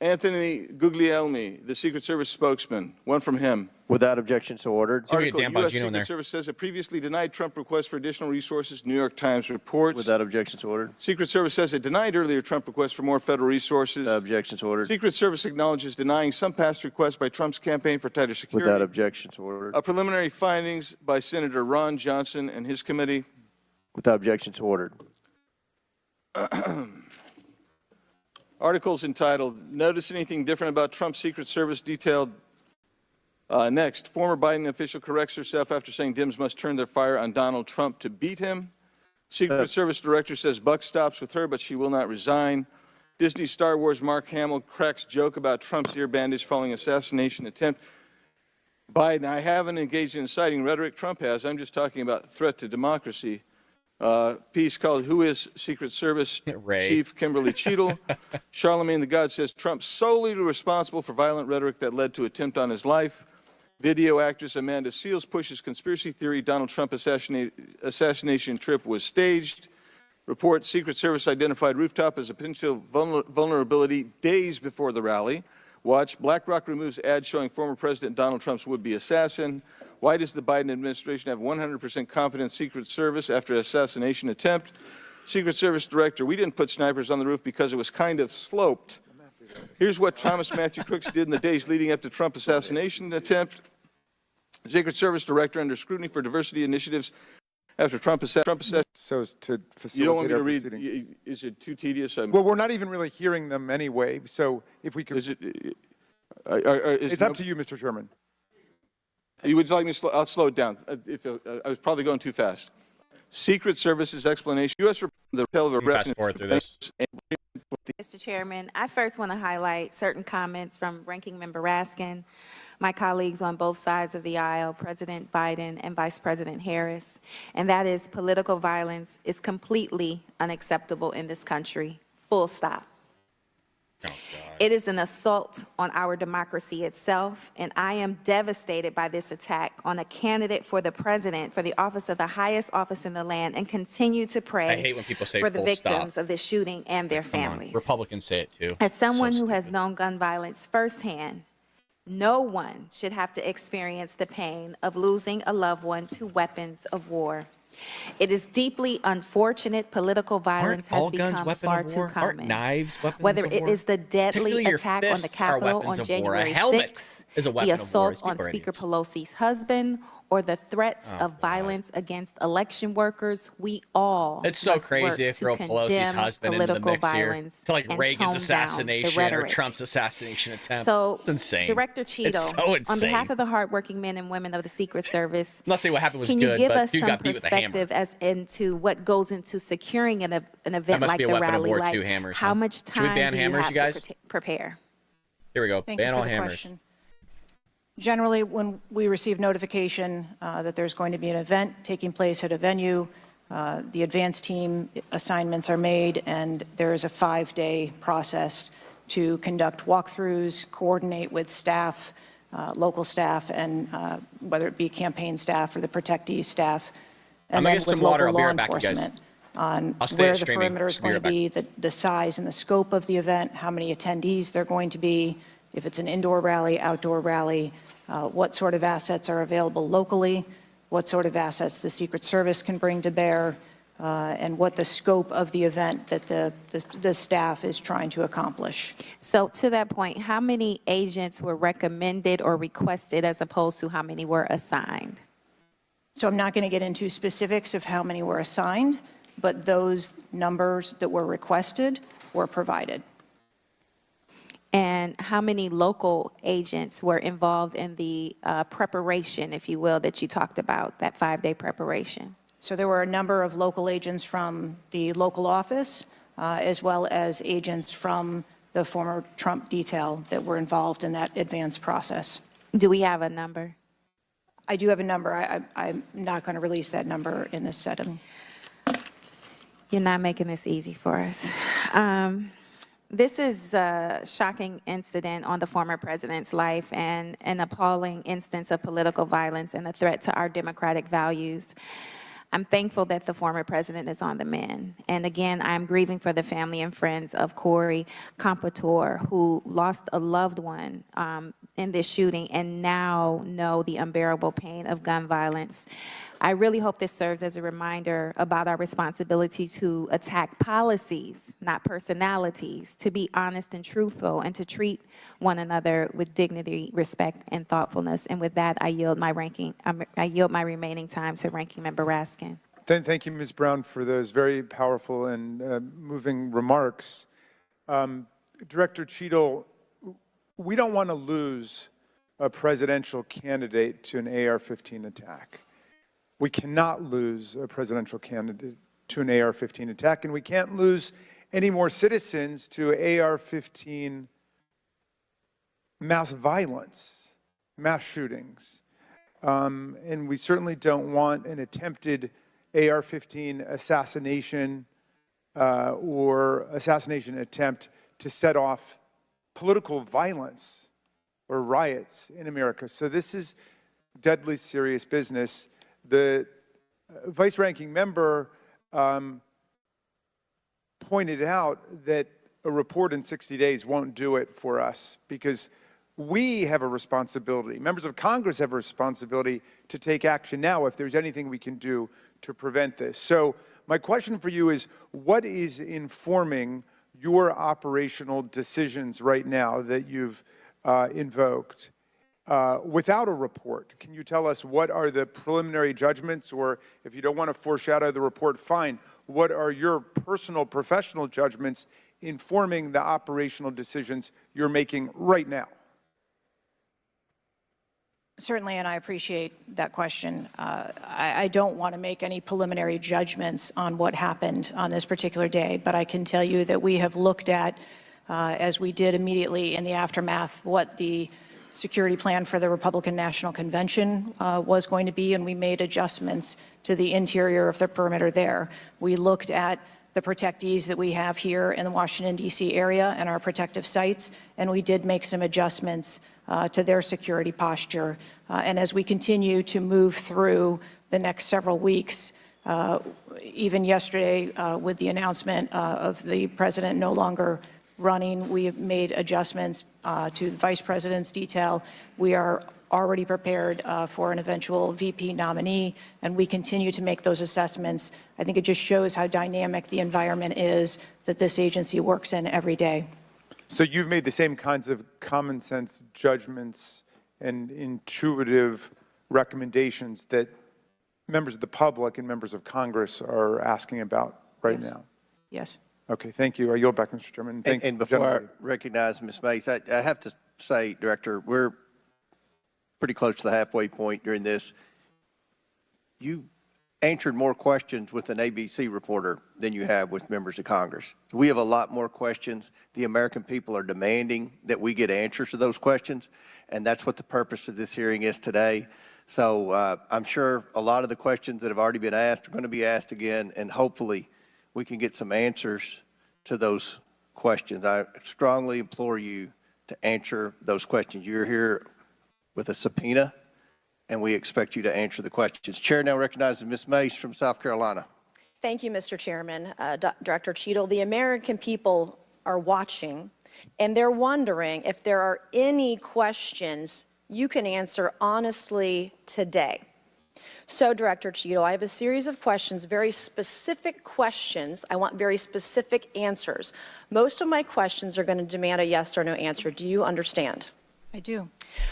Speaker 21: Anthony Guglielmi, the Secret Service spokesman, one from him.
Speaker 1: Without objection, so ordered.
Speaker 21: Article, U.S. Secret Service says it previously denied Trump requests for additional resources, New York Times reports.
Speaker 1: Without objection, so ordered.
Speaker 21: Secret Service says it denied earlier Trump requests for more federal resources.
Speaker 1: Without objection, so ordered.
Speaker 21: Secret Service acknowledges denying some past requests by Trump's campaign for tighter security.
Speaker 1: Without objection, so ordered.
Speaker 21: Preliminary findings by Senator Ron Johnson and his committee.
Speaker 1: Without objection, so ordered.
Speaker 21: Articles entitled, Notice Anything Different About Trump's Secret Service detailed. Next, former Biden official corrects herself after saying Dems must turn their fire on Donald Trump to beat him. Secret Service director says buck stops with her, but she will not resign. Disney Star Wars Mark Hamill cracks joke about Trump's ear bandage following assassination attempt. Biden, I haven't engaged in inciting rhetoric. Trump has. I'm just talking about threat to democracy. Piece called Who is Secret Service Chief Kimberly Cheatle? Charlemagne the God says Trump solely responsible for violent rhetoric that led to attempt on his life. Video actress Amanda Seales pushes conspiracy theory Donald Trump assassination trip was staged. Report Secret Service identified rooftop as a potential vulnerability days before the rally. Watch BlackRock removes ad showing former President Donald Trump's would-be assassin. Why does the Biden administration have 100% confidence Secret Service after assassination attempt? Secret Service director, we didn't put snipers on the roof because it was kind of sloped. Here's what Thomas Matthew Crooks did in the days leading up to Trump assassination attempt. Secret Service director under scrutiny for diversity initiatives after Trump assassinated.
Speaker 3: So as to facilitate
Speaker 21: You don't want me to read?
Speaker 3: proceedings.
Speaker 21: Is it too tedious?
Speaker 3: Well, we're not even really hearing them anyway, so if we could... It's up to you, Mr. Chairman.
Speaker 21: You would like me to I'll slow it down. I was probably going too fast. Secret Service's explanation. U.S. the repeal of a
Speaker 2: fast forward through this.
Speaker 22: Mr. Chairman, I first want to highlight certain comments from Ranking Member Raskin, my colleagues on both sides of the aisle, President Biden and Vice President Harris, and that is political violence is completely unacceptable in this country, full stop. It is an assault on our democracy itself, and I am devastated by this attack on a candidate for the president, for the office of the highest office in the land, and continue to pray
Speaker 2: I hate when people say
Speaker 22: for the
Speaker 2: full
Speaker 22: victims
Speaker 2: stop.
Speaker 22: of this shooting and their
Speaker 2: Come on.
Speaker 22: families.
Speaker 2: Republicans say it too.
Speaker 22: As someone who has known gun violence firsthand, no one should have to experience the pain of losing a loved one to weapons of war. It is deeply unfortunate political violence has become far too common.
Speaker 2: Aren't knives weapons
Speaker 22: Whether
Speaker 2: of
Speaker 22: it
Speaker 2: war?
Speaker 22: is the deadly
Speaker 2: Particularly your
Speaker 22: attack on the
Speaker 2: fists are
Speaker 22: Capitol
Speaker 2: weapons
Speaker 22: on
Speaker 2: of war.
Speaker 22: January
Speaker 2: A helmet
Speaker 22: 6th,
Speaker 2: is a weapon
Speaker 22: the
Speaker 2: of war,
Speaker 22: assault
Speaker 2: as
Speaker 22: on
Speaker 2: people are
Speaker 22: Speaker
Speaker 2: idiots.
Speaker 22: Pelosi's husband, or the threats of violence against election workers, we all
Speaker 2: It's so
Speaker 22: must
Speaker 2: crazy
Speaker 22: work
Speaker 2: to throw Pelosi's
Speaker 22: condemn
Speaker 2: husband into the
Speaker 22: political
Speaker 2: mix here.
Speaker 22: violence
Speaker 2: To like
Speaker 22: and
Speaker 2: Reagan's
Speaker 22: tone down the
Speaker 2: assassination or
Speaker 22: rhetoric.
Speaker 2: Trump's assassination attempt.
Speaker 22: So,
Speaker 2: It's insane.
Speaker 22: Director Cheatle,
Speaker 2: It's so insane.
Speaker 22: on behalf of the hardworking men and women of the Secret Service,
Speaker 2: I'm not saying what happened was
Speaker 22: can you
Speaker 2: good,
Speaker 22: give
Speaker 2: but
Speaker 22: us
Speaker 2: dude
Speaker 22: some
Speaker 2: got beat with a hammer.
Speaker 22: perspective as into what goes into securing an event
Speaker 2: must
Speaker 22: like
Speaker 2: be a
Speaker 22: the
Speaker 2: weapon of
Speaker 22: rally?
Speaker 2: war,
Speaker 22: Like,
Speaker 2: too, hammers,
Speaker 22: how
Speaker 2: huh?
Speaker 22: much
Speaker 2: Should we
Speaker 22: time
Speaker 2: ban
Speaker 22: do you
Speaker 2: hammers,
Speaker 22: have
Speaker 2: you guys?
Speaker 22: to prepare?
Speaker 2: Here we go.
Speaker 4: Thank
Speaker 2: Ban
Speaker 4: you for
Speaker 2: all
Speaker 4: the
Speaker 2: hammers.
Speaker 4: question. Generally, when we receive notification that there's going to be an event taking place at a venue, the advance team assignments are made, and there is a 5-day process to conduct walkthroughs, coordinate with staff, local staff, and whether it be campaign staff or the protectee staff,
Speaker 2: I'm
Speaker 4: and
Speaker 2: gonna
Speaker 4: then
Speaker 2: get
Speaker 4: with
Speaker 2: some water.
Speaker 4: local
Speaker 2: I'll be
Speaker 4: law
Speaker 2: right back, you guys.
Speaker 4: enforcement on
Speaker 2: I'll stay
Speaker 4: where
Speaker 2: at
Speaker 4: the
Speaker 2: streaming.
Speaker 4: perimeter is
Speaker 2: Just be
Speaker 4: going to
Speaker 2: right
Speaker 4: be, the size and the scope of the event, how many attendees there are going to be, if it's an indoor rally, outdoor rally, what sort of assets are available locally, what sort of assets the Secret Service can bring to bear, and what the scope of the event that the staff is trying to accomplish.
Speaker 22: So to that point, how many agents were recommended or requested as opposed to how many were assigned?
Speaker 4: So I'm not going to get into specifics of how many were assigned, but those numbers that were requested were provided.
Speaker 22: And how many local agents were involved in the preparation, if you will, that you talked about, that 5-day preparation?
Speaker 4: So there were a number of local agents from the local office, as well as agents from the former Trump detail that were involved in that advanced process.
Speaker 22: Do we have a number?
Speaker 4: I do have a number. I'm not going to release that number in this setting.
Speaker 22: You're not making this easy for us. This is a shocking incident on the former president's life and an appalling instance of political violence and a threat to our democratic values. I'm thankful that the former president is on the mend. And again, I'm grieving for the family and friends of Corey Comparator, who lost a loved one in this shooting and now know the unbearable pain of gun violence. I really hope this serves as a reminder about our responsibility to attack policies, not personalities, to be honest and truthful, and to treat one another with dignity, respect, and thoughtfulness. And with that, I yield my remaining time to Ranking Member Raskin.
Speaker 3: Thank you, Ms. Brown, for those very powerful and moving remarks. Director Cheatle, we don't want to lose a presidential candidate to an AR-15 attack. We cannot lose a presidential candidate to an AR-15 attack, and we can't lose any more citizens to AR-15 mass violence, mass shootings. And we certainly don't want an attempted AR-15 assassination or assassination attempt to set off political violence or riots in America. So this is deadly serious business. The vice-ranking member pointed out that a report in 60 days won't do it for us because we have a responsibility. Members of Congress have a responsibility to take action now if there's anything we can do to prevent this. So my question for you is, what is informing your operational decisions right now that you've invoked? Without a report, can you tell us what are the preliminary judgments, or if you don't want to foreshadow the report, fine. What are your personal, professional judgments informing the operational decisions you're making right now?
Speaker 4: Certainly, and I appreciate that question. I don't want to make any preliminary judgments on what happened on this particular day, but I can tell you that we have looked at, as we did immediately in the aftermath, what the security plan for the Republican National Convention was going to be, and we made adjustments to the interior of the perimeter there. We looked at the protectees that we have here in the Washington, D.C. area and our protective sites, and we did make some adjustments to their security posture. And as we continue to move through the next several weeks, even yesterday with the announcement of the president no longer running, we have made adjustments to the vice president's detail. We are already prepared for an eventual VP nominee, and we continue to make those assessments. I think it just shows how dynamic the environment is that this agency works in every day.
Speaker 3: So you've made the same kinds of common sense judgments and intuitive recommendations that members of the public and members of Congress are asking about right now?
Speaker 4: Yes.
Speaker 3: Okay, thank you. I yield back, Mr. Chairman.
Speaker 1: And before I recognize Ms. Mace, I have to say, Director, we're pretty close to the halfway point during this. You answered more questions with an ABC reporter than you have with members of Congress. We have a lot more questions. The American people are demanding that we get answers to those questions, and that's what the purpose of this hearing is today. So I'm sure a lot of the questions that have already been asked are going to be asked again, and hopefully we can get some answers to those questions. I strongly implore you to answer those questions. You're here with a subpoena, and we expect you to answer the questions. Chair now recognizes Ms. Mace from South Carolina.
Speaker 6: Thank you, Mr. Chairman. Director Cheatle, the American people are watching, and they're wondering if there are any questions you can answer honestly today. So, Director Cheatle, I have a series of questions, very specific questions. I want very specific answers. Most of my questions are going to demand a yes or no answer. Do you understand?
Speaker 4: I do.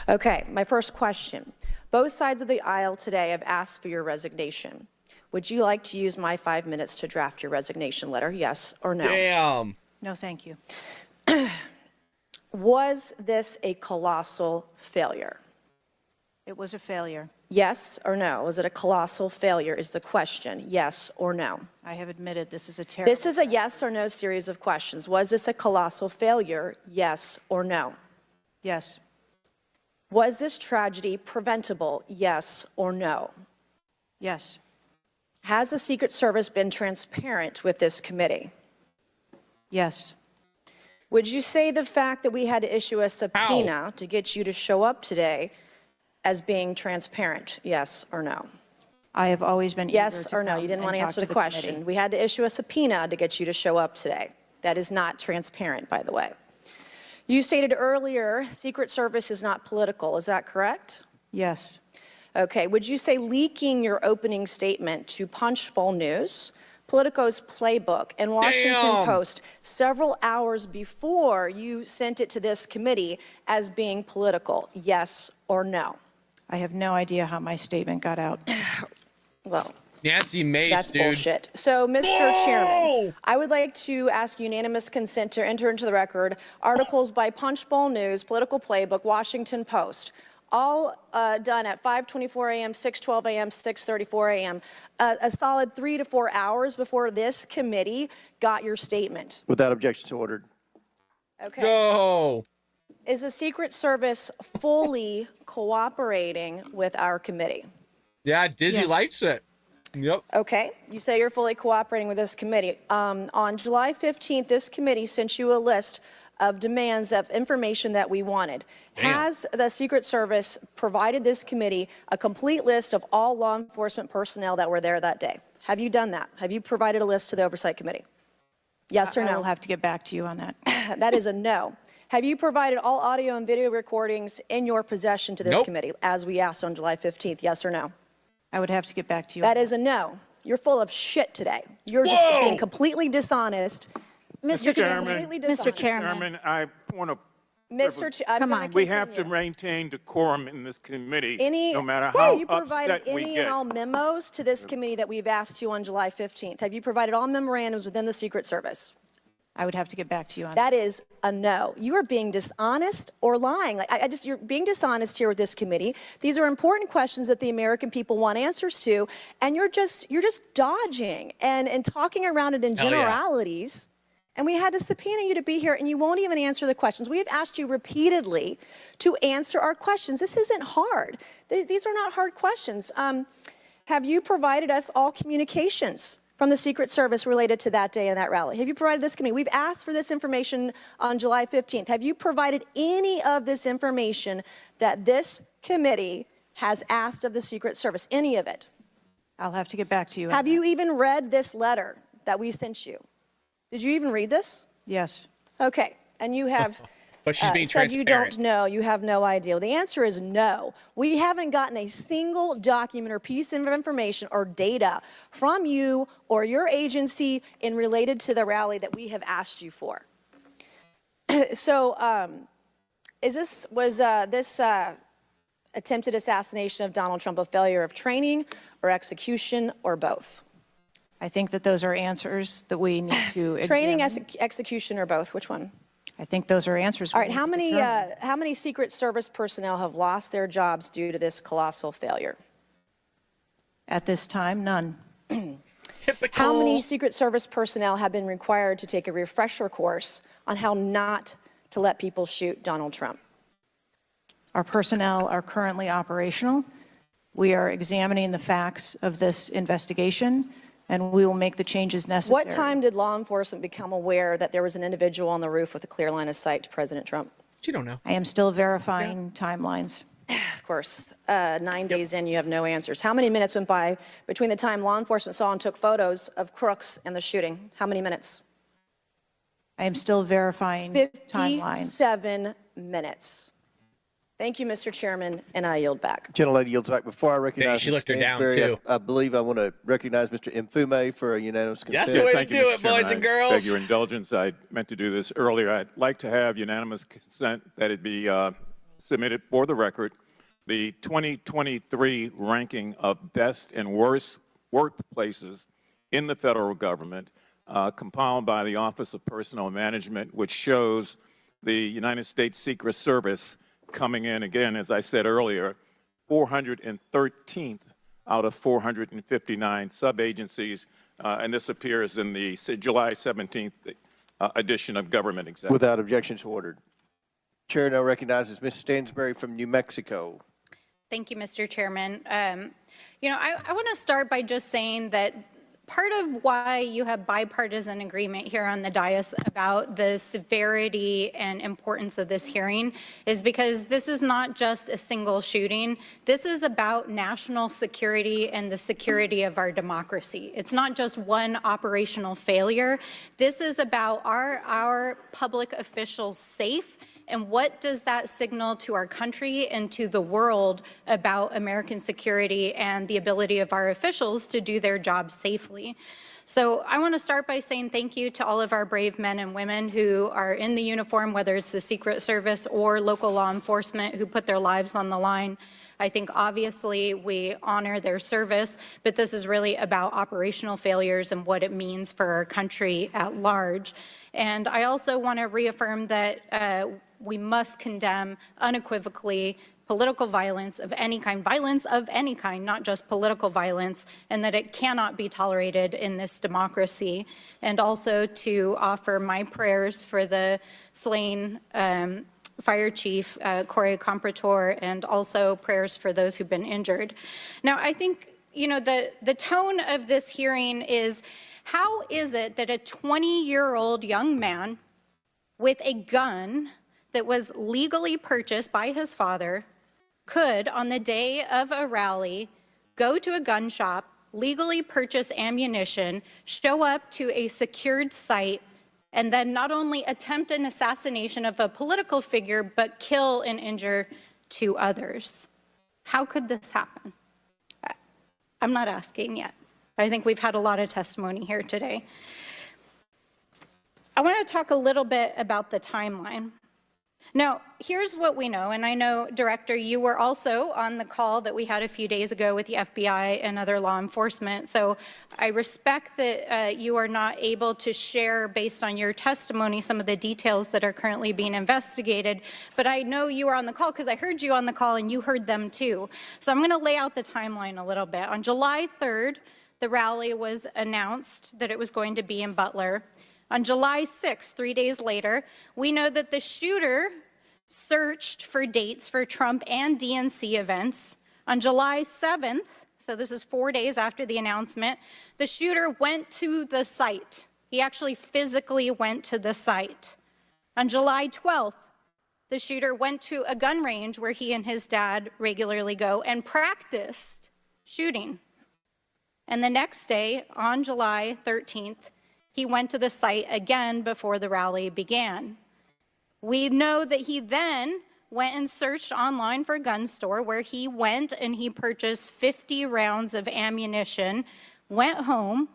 Speaker 6: Okay, my first question. Both sides of the aisle today have asked for your resignation. Would you like to use my 5 minutes to draft your resignation letter, yes or no?
Speaker 2: Damn.
Speaker 4: No, thank you.
Speaker 6: Was this a colossal failure?
Speaker 4: It was a failure.
Speaker 6: Yes or no? Was it a colossal failure is the question. Yes or no?
Speaker 4: I have admitted this is a terrible.
Speaker 6: This is a yes or no series of questions. Was this a colossal failure? Yes or no?
Speaker 4: Yes.
Speaker 6: Was this tragedy preventable? Yes or no?
Speaker 4: Yes.
Speaker 6: Has the Secret Service been transparent with this committee?
Speaker 4: Yes.
Speaker 6: Would you say the fact that we had to issue a subpoena to get you to show up today as being transparent? Yes or no?
Speaker 4: I have always been
Speaker 6: Yes
Speaker 4: eager to
Speaker 6: or no?
Speaker 4: come
Speaker 6: You didn't
Speaker 4: and
Speaker 6: want to
Speaker 4: talk
Speaker 6: answer the
Speaker 4: the
Speaker 6: question.
Speaker 4: committee.
Speaker 6: We had to issue a subpoena to get you to show up today. That is not transparent, by the way. You stated earlier, Secret Service is not political. Is that correct?
Speaker 4: Yes.
Speaker 6: Okay. Would you say leaking your opening statement to Punchbowl News, Politico's Playbook, and Washington Post several hours before you sent it to this committee as being political? Yes or no?
Speaker 4: I have no idea how my statement got out.
Speaker 6: Well,
Speaker 2: Nancy Mace,
Speaker 6: that's
Speaker 2: dude.
Speaker 6: bullshit. So, Mr. Chairman, I would like to ask unanimous consent to enter into the record articles by Punchbowl News, Political Playbook, Washington Post, all done at 5:24 a.m., 6:12 a.m., 6:34 a.m., a solid 3 to 4 hours before this committee got your statement.
Speaker 1: Without objection, so ordered.
Speaker 6: Okay.
Speaker 2: Go.
Speaker 6: Is the Secret Service fully cooperating with our committee?
Speaker 2: Yeah, Dizzy
Speaker 4: Yes.
Speaker 2: likes it. Yep.
Speaker 6: Okay, you say you're fully cooperating with this committee. On July 15th, this committee sent you a list of demands of information that we wanted.
Speaker 2: Damn.
Speaker 6: Has the Secret Service provided this committee a complete list of all law enforcement personnel that were there that day? Have you done that? Have you provided a list to the Oversight Committee? Yes or no?
Speaker 4: I will have to get back to you on that.
Speaker 6: That is a no. Have you provided all audio and video recordings in your possession to this
Speaker 2: Nope.
Speaker 6: committee, as we asked on July 15th? Yes or no?
Speaker 4: I would have to get back to you.
Speaker 6: That is a no. You're full of shit today. You're just
Speaker 2: Whoa!
Speaker 6: being completely dishonest.
Speaker 20: Mr.
Speaker 18: Chairman.
Speaker 6: Completely
Speaker 20: Mr.
Speaker 6: dishonest.
Speaker 20: Chairman.
Speaker 18: Chairman, I want to.
Speaker 6: I'm
Speaker 20: Come
Speaker 6: gonna
Speaker 20: on.
Speaker 18: We have to
Speaker 6: continue.
Speaker 18: maintain decorum in this committee,
Speaker 6: Any,
Speaker 18: no matter
Speaker 6: well,
Speaker 18: how
Speaker 6: you provided
Speaker 18: upset we
Speaker 6: any
Speaker 18: get.
Speaker 6: and all memos to this committee that we've asked you on July 15th. Have you provided all memorandums within the Secret Service?
Speaker 4: I would have to get back to you on that.
Speaker 6: That is a no. You are being dishonest or lying. Like, you're being dishonest here with this committee. These are important questions that the American people want answers to, and you're just dodging and talking around it in
Speaker 2: Hell yeah.
Speaker 6: generalities. And we had to subpoena you to be here, and you won't even answer the questions. We have asked you repeatedly to answer our questions. This isn't hard. These are not hard questions. Have you provided us all communications from the Secret Service related to that day and that rally? Have you provided this committee? We've asked for this information on July 15th. Have you provided any of this information that this committee has asked of the Secret Service? Any of it?
Speaker 4: I'll have to get back to you.
Speaker 6: Have you even read this letter that we sent you? Did you even read this?
Speaker 4: Yes.
Speaker 6: Okay, and you have
Speaker 2: But she's being
Speaker 6: said you
Speaker 2: transparent.
Speaker 6: don't know, you have no idea. Well, the answer is no. We haven't gotten a single document or piece of information or data from you or your agency in related to the rally that we have asked you for. So, was this attempted assassination of Donald Trump a failure of training or execution or both?
Speaker 4: I think that those are answers that we need to
Speaker 6: Training,
Speaker 4: examine.
Speaker 6: execution, or both? Which one?
Speaker 4: I think those are answers.
Speaker 6: All
Speaker 4: we
Speaker 6: right,
Speaker 4: need to determine.
Speaker 6: how many Secret Service personnel have lost their jobs due to this colossal failure?
Speaker 4: At this time, none.
Speaker 6: How many Secret Service personnel have been required to take a refresher course on how not to let people shoot Donald Trump?
Speaker 4: Our personnel are currently operational. We are examining the facts of this investigation, and we will make the changes necessary.
Speaker 6: What time did law enforcement become aware that there was an individual on the roof with a clear line of sight to President Trump?
Speaker 2: You don't know.
Speaker 4: I am still verifying timelines.
Speaker 6: Of course, 9 days in, you have no answers. How many minutes went by between the time law enforcement saw and took photos of crooks and the shooting? How many minutes?
Speaker 4: I am still verifying timelines.
Speaker 6: 57 minutes. Thank you, Mr. Chairman, and I yield back.
Speaker 1: Gentlelady yields back. Before I recognize
Speaker 2: she
Speaker 1: Mr.
Speaker 2: looked her down,
Speaker 1: Stansberry,
Speaker 2: too.
Speaker 1: I believe I want to recognize Mr. Mfume for a unanimous consent.
Speaker 2: That's the way to
Speaker 18: Thank you,
Speaker 2: do
Speaker 18: Mr.
Speaker 2: it, boys
Speaker 18: Chairman.
Speaker 2: and girls.
Speaker 18: I beg your indulgence. I meant to do this earlier. I'd like to have unanimous consent that it be submitted for the record. The 2023 ranking of best and worst workplaces in the federal government, compiled by the Office of Personnel Management, which shows the United States Secret Service coming in, again, as I said earlier, 413th out of 459 sub-agencies, and this appears in the July 17th edition of Government Executive.
Speaker 1: Without objection, so ordered. Chair now recognizes Ms. Stansbury from New Mexico.
Speaker 7: Thank you, Mr. Chairman. I want to start by just saying that part of why you have bipartisan agreement here on the dais about the severity and importance of this hearing is because this is not just a single shooting. This is about national security and the security of our democracy. It's not just one operational failure. This is about our public officials safe. And what does that signal to our country and to the world about American security and the ability of our officials to do their job safely? So I want to start by saying thank you to all of our brave men and women who are in the uniform, whether it's the Secret Service or local law enforcement, who put their lives on the line. I think obviously we honor their service, but this is really about operational failures and what it means for our country at large. And I also want to reaffirm that we must condemn unequivocally political violence of any kind, not just political violence, and that it cannot be tolerated in this democracy. And also to offer my prayers for the slain Fire Chief Corey Comprator, and also prayers for those who've been injured. Now, I think, the tone of this hearing is, how is it that a 20-year-old young man with a gun that was legally purchased by his father could, on the day of a rally, go to a gun shop, legally purchase ammunition, show up to a secured site, and then not only attempt an assassination of a political figure, but kill and injure 2 others? How could this happen? I'm not asking yet. I think we've had a lot of testimony here today. I want to talk a little bit about the timeline. Now, here's what we know, and I know, Director, you were also on the call that we had a few days ago with the FBI and other law enforcement, so I respect that you are not able to share, based on your testimony, some of the details that are currently being investigated, but I know you were on the call because I heard you on the call and you heard them too. So I'm going to lay out the timeline a little bit. On July 3rd, the rally was announced that it was going to be in Butler. On July 6th, 3 days later, we know that the shooter searched for dates for Trump and DNC events. On July 7th, so this is 4 days after the announcement, the shooter went to the site. He actually physically went to the site. On July 12th, the shooter went to a gun range where he and his dad regularly go and practiced shooting. And the next day, on July 13th, he went to the site again before the rally began. We know that he then went and searched online for a gun store, where he went and he purchased 50 rounds of ammunition, went home,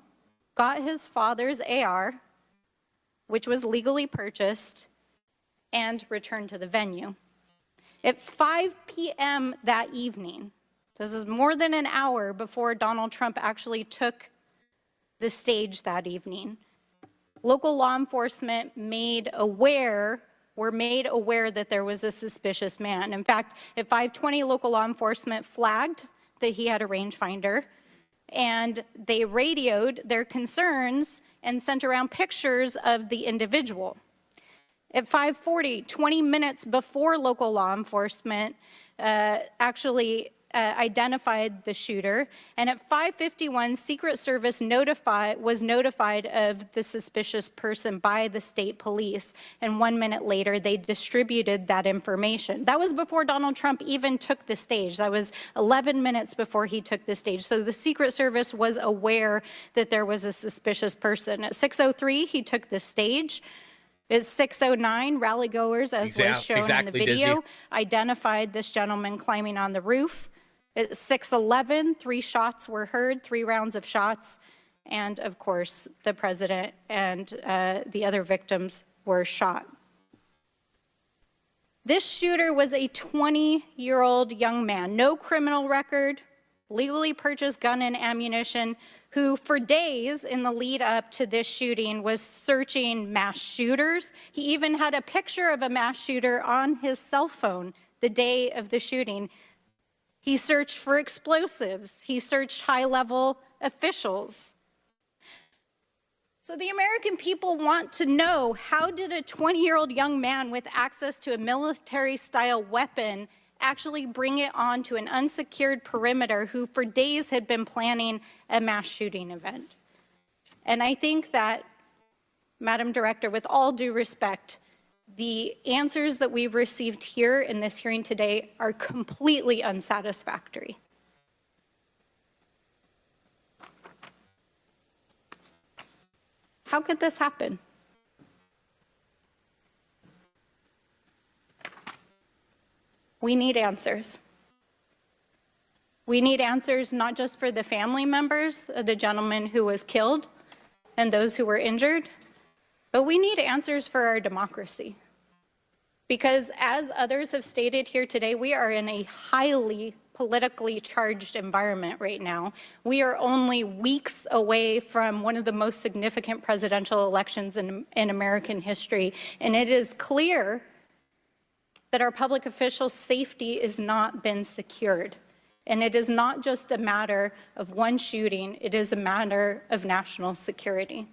Speaker 7: got his father's AR, which was legally purchased, and returned to the venue. At 5 p.m. that evening, this is more than an hour before Donald Trump actually took the stage that evening, local law enforcement were made aware that there was a suspicious man. In fact, at 5:20, local law enforcement flagged that he had a rangefinder, and they radioed their concerns and sent around pictures of the individual. At 5:40, 20 minutes before local law enforcement actually identified the shooter, and at 5:51, Secret Service was notified of the suspicious person by the state police, and 1 minute later, they distributed that information. That was before Donald Trump even took the stage. That was 11 minutes before he took the stage. So the Secret Service was aware that there was a suspicious person. At 6:03, he took the stage. At 6:09, rallygoers, as was shown in the video, identified this gentleman climbing on the roof. At 6:11, 3 shots were heard, 3 rounds of shots, and of course, the president and the other victims were shot. This shooter was a 20-year-old young man, no criminal record, legally purchased gun and ammunition, who for days in the lead up to this shooting was searching mass shooters. He even had a picture of a mass shooter on his cell phone the day of the shooting. He searched for explosives. He searched high-level officials. So the American people want to know, how did a 20-year-old young man with access to a military-style weapon actually bring it onto an unsecured perimeter who for days had been planning a mass shooting event? And I think that, Madam Director, with all due respect, the answers that we've received here in this hearing today are completely unsatisfactory. How could this happen? We need answers. We need answers not just for the family members of the gentleman who was killed and those who were injured, but we need answers for our democracy. Because as others have stated here today, we are in a highly politically charged environment right now. We are only weeks away from one of the most significant presidential elections in American history, and it is clear that our public officials' safety has not been secured. And it is not just a matter of one shooting, it is a matter of national security.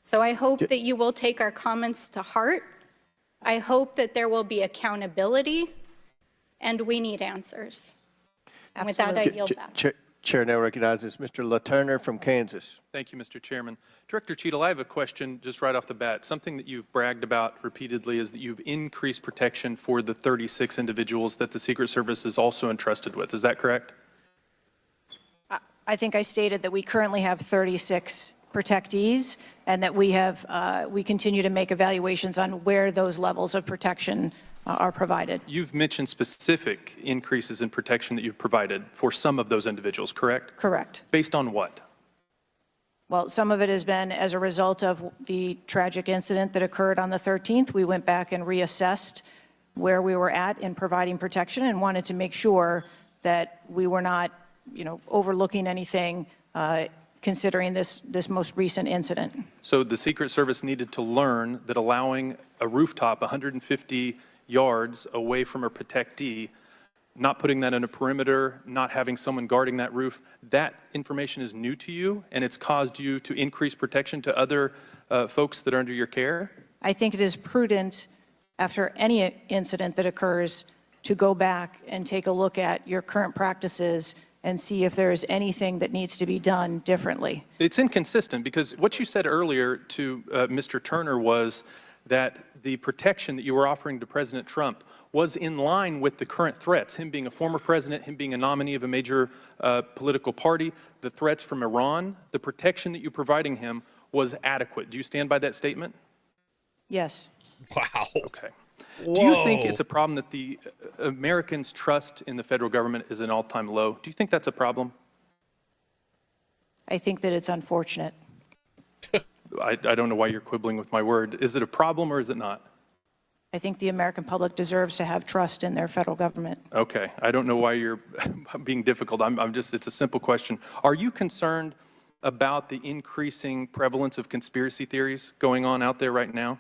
Speaker 7: So I hope that you will take our comments to heart. I hope that there will be accountability, and we need answers. And with that, I yield back.
Speaker 1: Chair now recognizes Mr. LaTurner from Kansas.
Speaker 8: Thank you, Mr. Chairman. Director Cheatle, I have a question just right off the bat. Something that you've bragged about repeatedly is that you've increased protection for the 36 individuals that the Secret Service is also entrusted with. Is that correct?
Speaker 4: I think I stated that we currently have 36 protectees, and that we continue to make evaluations on where those levels of protection are provided.
Speaker 8: You've mentioned specific increases in protection that you've provided for some of those individuals, correct?
Speaker 4: Correct.
Speaker 8: Based on what?
Speaker 4: Well, some of it has been as a result of the tragic incident that occurred on the 13th. We went back and reassessed where we were at in providing protection and wanted to make sure that we were not, overlooking anything considering this most recent incident.
Speaker 8: So the Secret Service needed to learn that allowing a rooftop 150 yards away from a protectee, not putting that in a perimeter, not having someone guarding that roof, that information is new to you, and it's caused you to increase protection to other folks that are under your care?
Speaker 4: I think it is prudent, after any incident that occurs, to go back and take a look at your current practices and see if there is anything that needs to be done differently.
Speaker 8: It's inconsistent, because what you said earlier to Mr. Turner was that the protection that you were offering to President Trump was in line with the current threats, him being a former president, him being a nominee of a major political party, the threats from Iran, the protection that you're providing him was adequate. Do you stand by that statement?
Speaker 4: Yes.
Speaker 2: Wow.
Speaker 8: Okay. Do you think it's a problem that the Americans' trust in the federal government is an all-time low? Do you think that's a problem?
Speaker 4: I think that it's unfortunate.
Speaker 8: I don't know why you're quibbling with my word. Is it a problem or is it not?
Speaker 4: I think the American public deserves to have trust in their federal government.
Speaker 8: Okay. I don't know why you're being difficult. It's a simple question. Are you concerned about the increasing prevalence of conspiracy theories going on out there right now?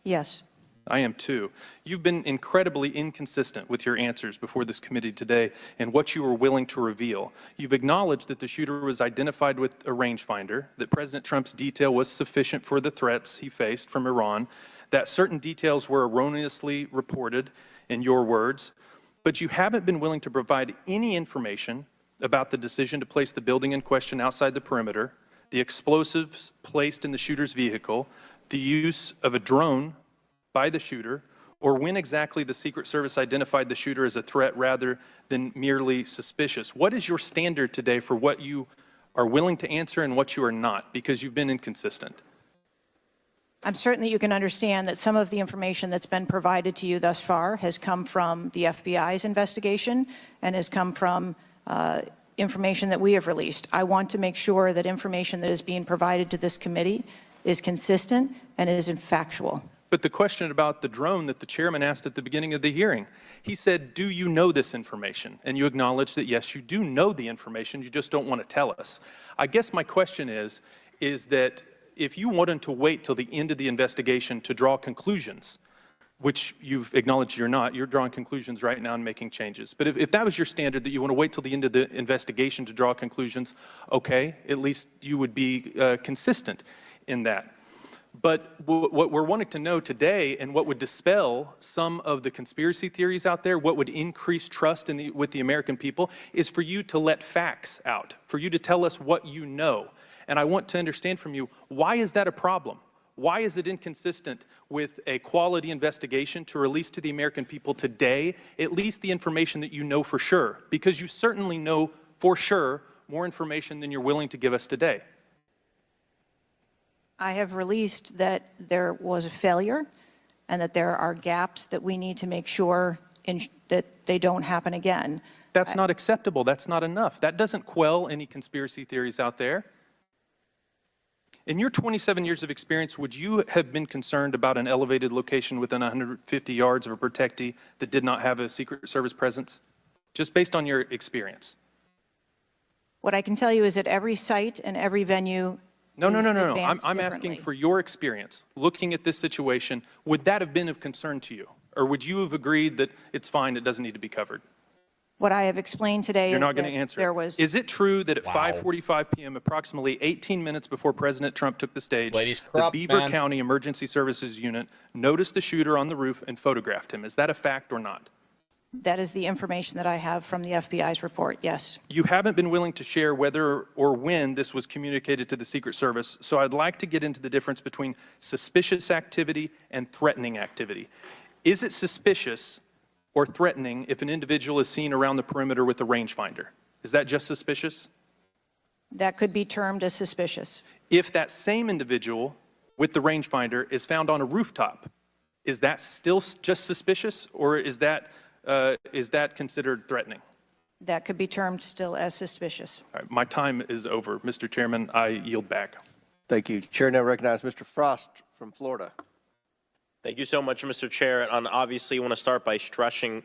Speaker 4: Yes.
Speaker 8: I am too. You've been incredibly inconsistent with your answers before this committee today and what you were willing to reveal. You've acknowledged that the shooter was identified with a rangefinder, that President Trump's detail was sufficient for the threats he faced from Iran, that certain details were erroneously reported, in your words, but you haven't been willing to provide any information about the decision to place the building in question outside the perimeter, the explosives placed in the shooter's vehicle, the use of a drone by the shooter, or when exactly the Secret Service identified the shooter as a threat rather than merely suspicious. What is your standard today for what you are willing to answer and what you are not, because you've been inconsistent?
Speaker 4: I'm certain that you can understand that some of the information that's been provided to you thus far has come from the FBI's investigation and has come from information that we have released. I want to make sure that information that is being provided to this committee is consistent and is factual.
Speaker 8: But the question about the drone that the chairman asked at the beginning of the hearing, he said, do you know this information? And you acknowledge that, yes, you do know the information, you just don't want to tell us. I guess my question is that if you wanted to wait till the end of the investigation to draw conclusions, which you've acknowledged you're not. You're drawing conclusions right now and making changes. But if that was your standard, that you want to wait till the end of the investigation to draw conclusions, okay, at least you would be consistent in that. But what we're wanting to know today, and what would dispel some of the conspiracy theories out there, what would increase trust with the American people, is for you to let facts out, for you to tell us what you know. And I want to understand from you, why is that a problem? Why is it inconsistent with a quality investigation to release to the American people today at least the information that you know for sure? Because you certainly know for sure more information than you're willing to give us today.
Speaker 4: I have released that there was a failure and that there are gaps that we need to make sure that they don't happen again.
Speaker 8: That's not acceptable. That's not enough. That doesn't quell any conspiracy theories out there. In your 27 years of experience, would you have been concerned about an elevated location within 150 yards of a protectee that did not have a Secret Service presence? Just based on your experience.
Speaker 4: What I can tell you is that every site and every venue
Speaker 8: No. I'm asking for your experience. Looking at this situation, would that have been of concern to you? Or would you have agreed that it's fine, it doesn't need to be covered?
Speaker 4: What I have explained today
Speaker 8: You're
Speaker 4: is
Speaker 8: not going
Speaker 4: that
Speaker 8: to answer.
Speaker 4: there was...
Speaker 8: Is it true that at 5:45 p.m., approximately 18 minutes before President Trump took the stage, the Beaver County Emergency Services Unit noticed the shooter on the roof and photographed him? Is that a fact or not?
Speaker 4: That is the information that I have from the FBI's report, yes.
Speaker 8: You haven't been willing to share whether or when this was communicated to the Secret Service, so I'd like to get into the difference between suspicious activity and threatening activity. Is it suspicious or threatening if an individual is seen around the perimeter with a rangefinder? Is that just suspicious?
Speaker 4: That could be termed as suspicious.
Speaker 8: If that same individual with the rangefinder is found on a rooftop, is that still just suspicious, or is that considered threatening?
Speaker 4: That could be termed still as suspicious.
Speaker 8: All right, my time is over. Mr. Chairman, I yield back.
Speaker 1: Thank you. Chair now recognizes Mr. Frost from Florida.
Speaker 9: Thank you so much, Mr. Chair. And obviously, I want to start by stressing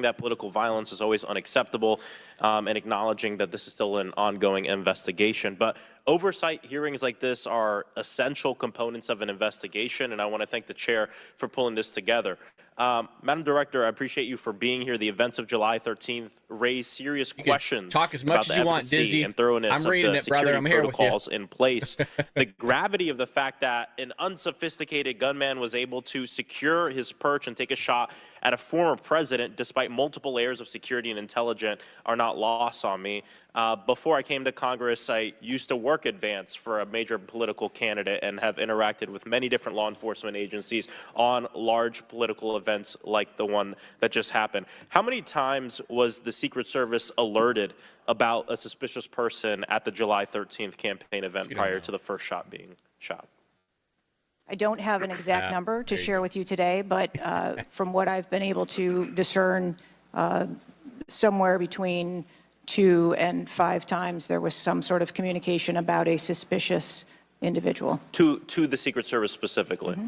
Speaker 9: that political violence is always unacceptable, and acknowledging that this is still an ongoing investigation. But oversight hearings like this are essential components of an investigation, and I want to thank the chair for pulling this together. Madam Director, I appreciate you for being here. The events of July 13th raise serious questions
Speaker 2: talk as much
Speaker 9: about
Speaker 2: as
Speaker 9: the
Speaker 2: you want,
Speaker 9: efficacy
Speaker 2: Dizzy.
Speaker 9: and thoroughness
Speaker 2: I'm
Speaker 9: of
Speaker 2: reading
Speaker 9: the
Speaker 2: it, brother.
Speaker 9: security
Speaker 2: I'm here with you.
Speaker 9: protocols in place. The gravity of the fact that an unsophisticated gunman was able to secure his perch and take a shot at a former president despite multiple layers of security and intelligence are not lost on me. Before I came to Congress, I used to work advance for a major political candidate and have interacted with many different law enforcement agencies on large political events like the one that just happened. How many times was the Secret Service alerted about a suspicious person at the July 13th campaign event prior to the first shot being shot?
Speaker 4: I don't have an exact number to share with you today, but from what I've been able to discern, somewhere between 2 and 5 times there was some sort of communication about a suspicious individual.
Speaker 9: To the Secret Service specifically? Mm-hmm.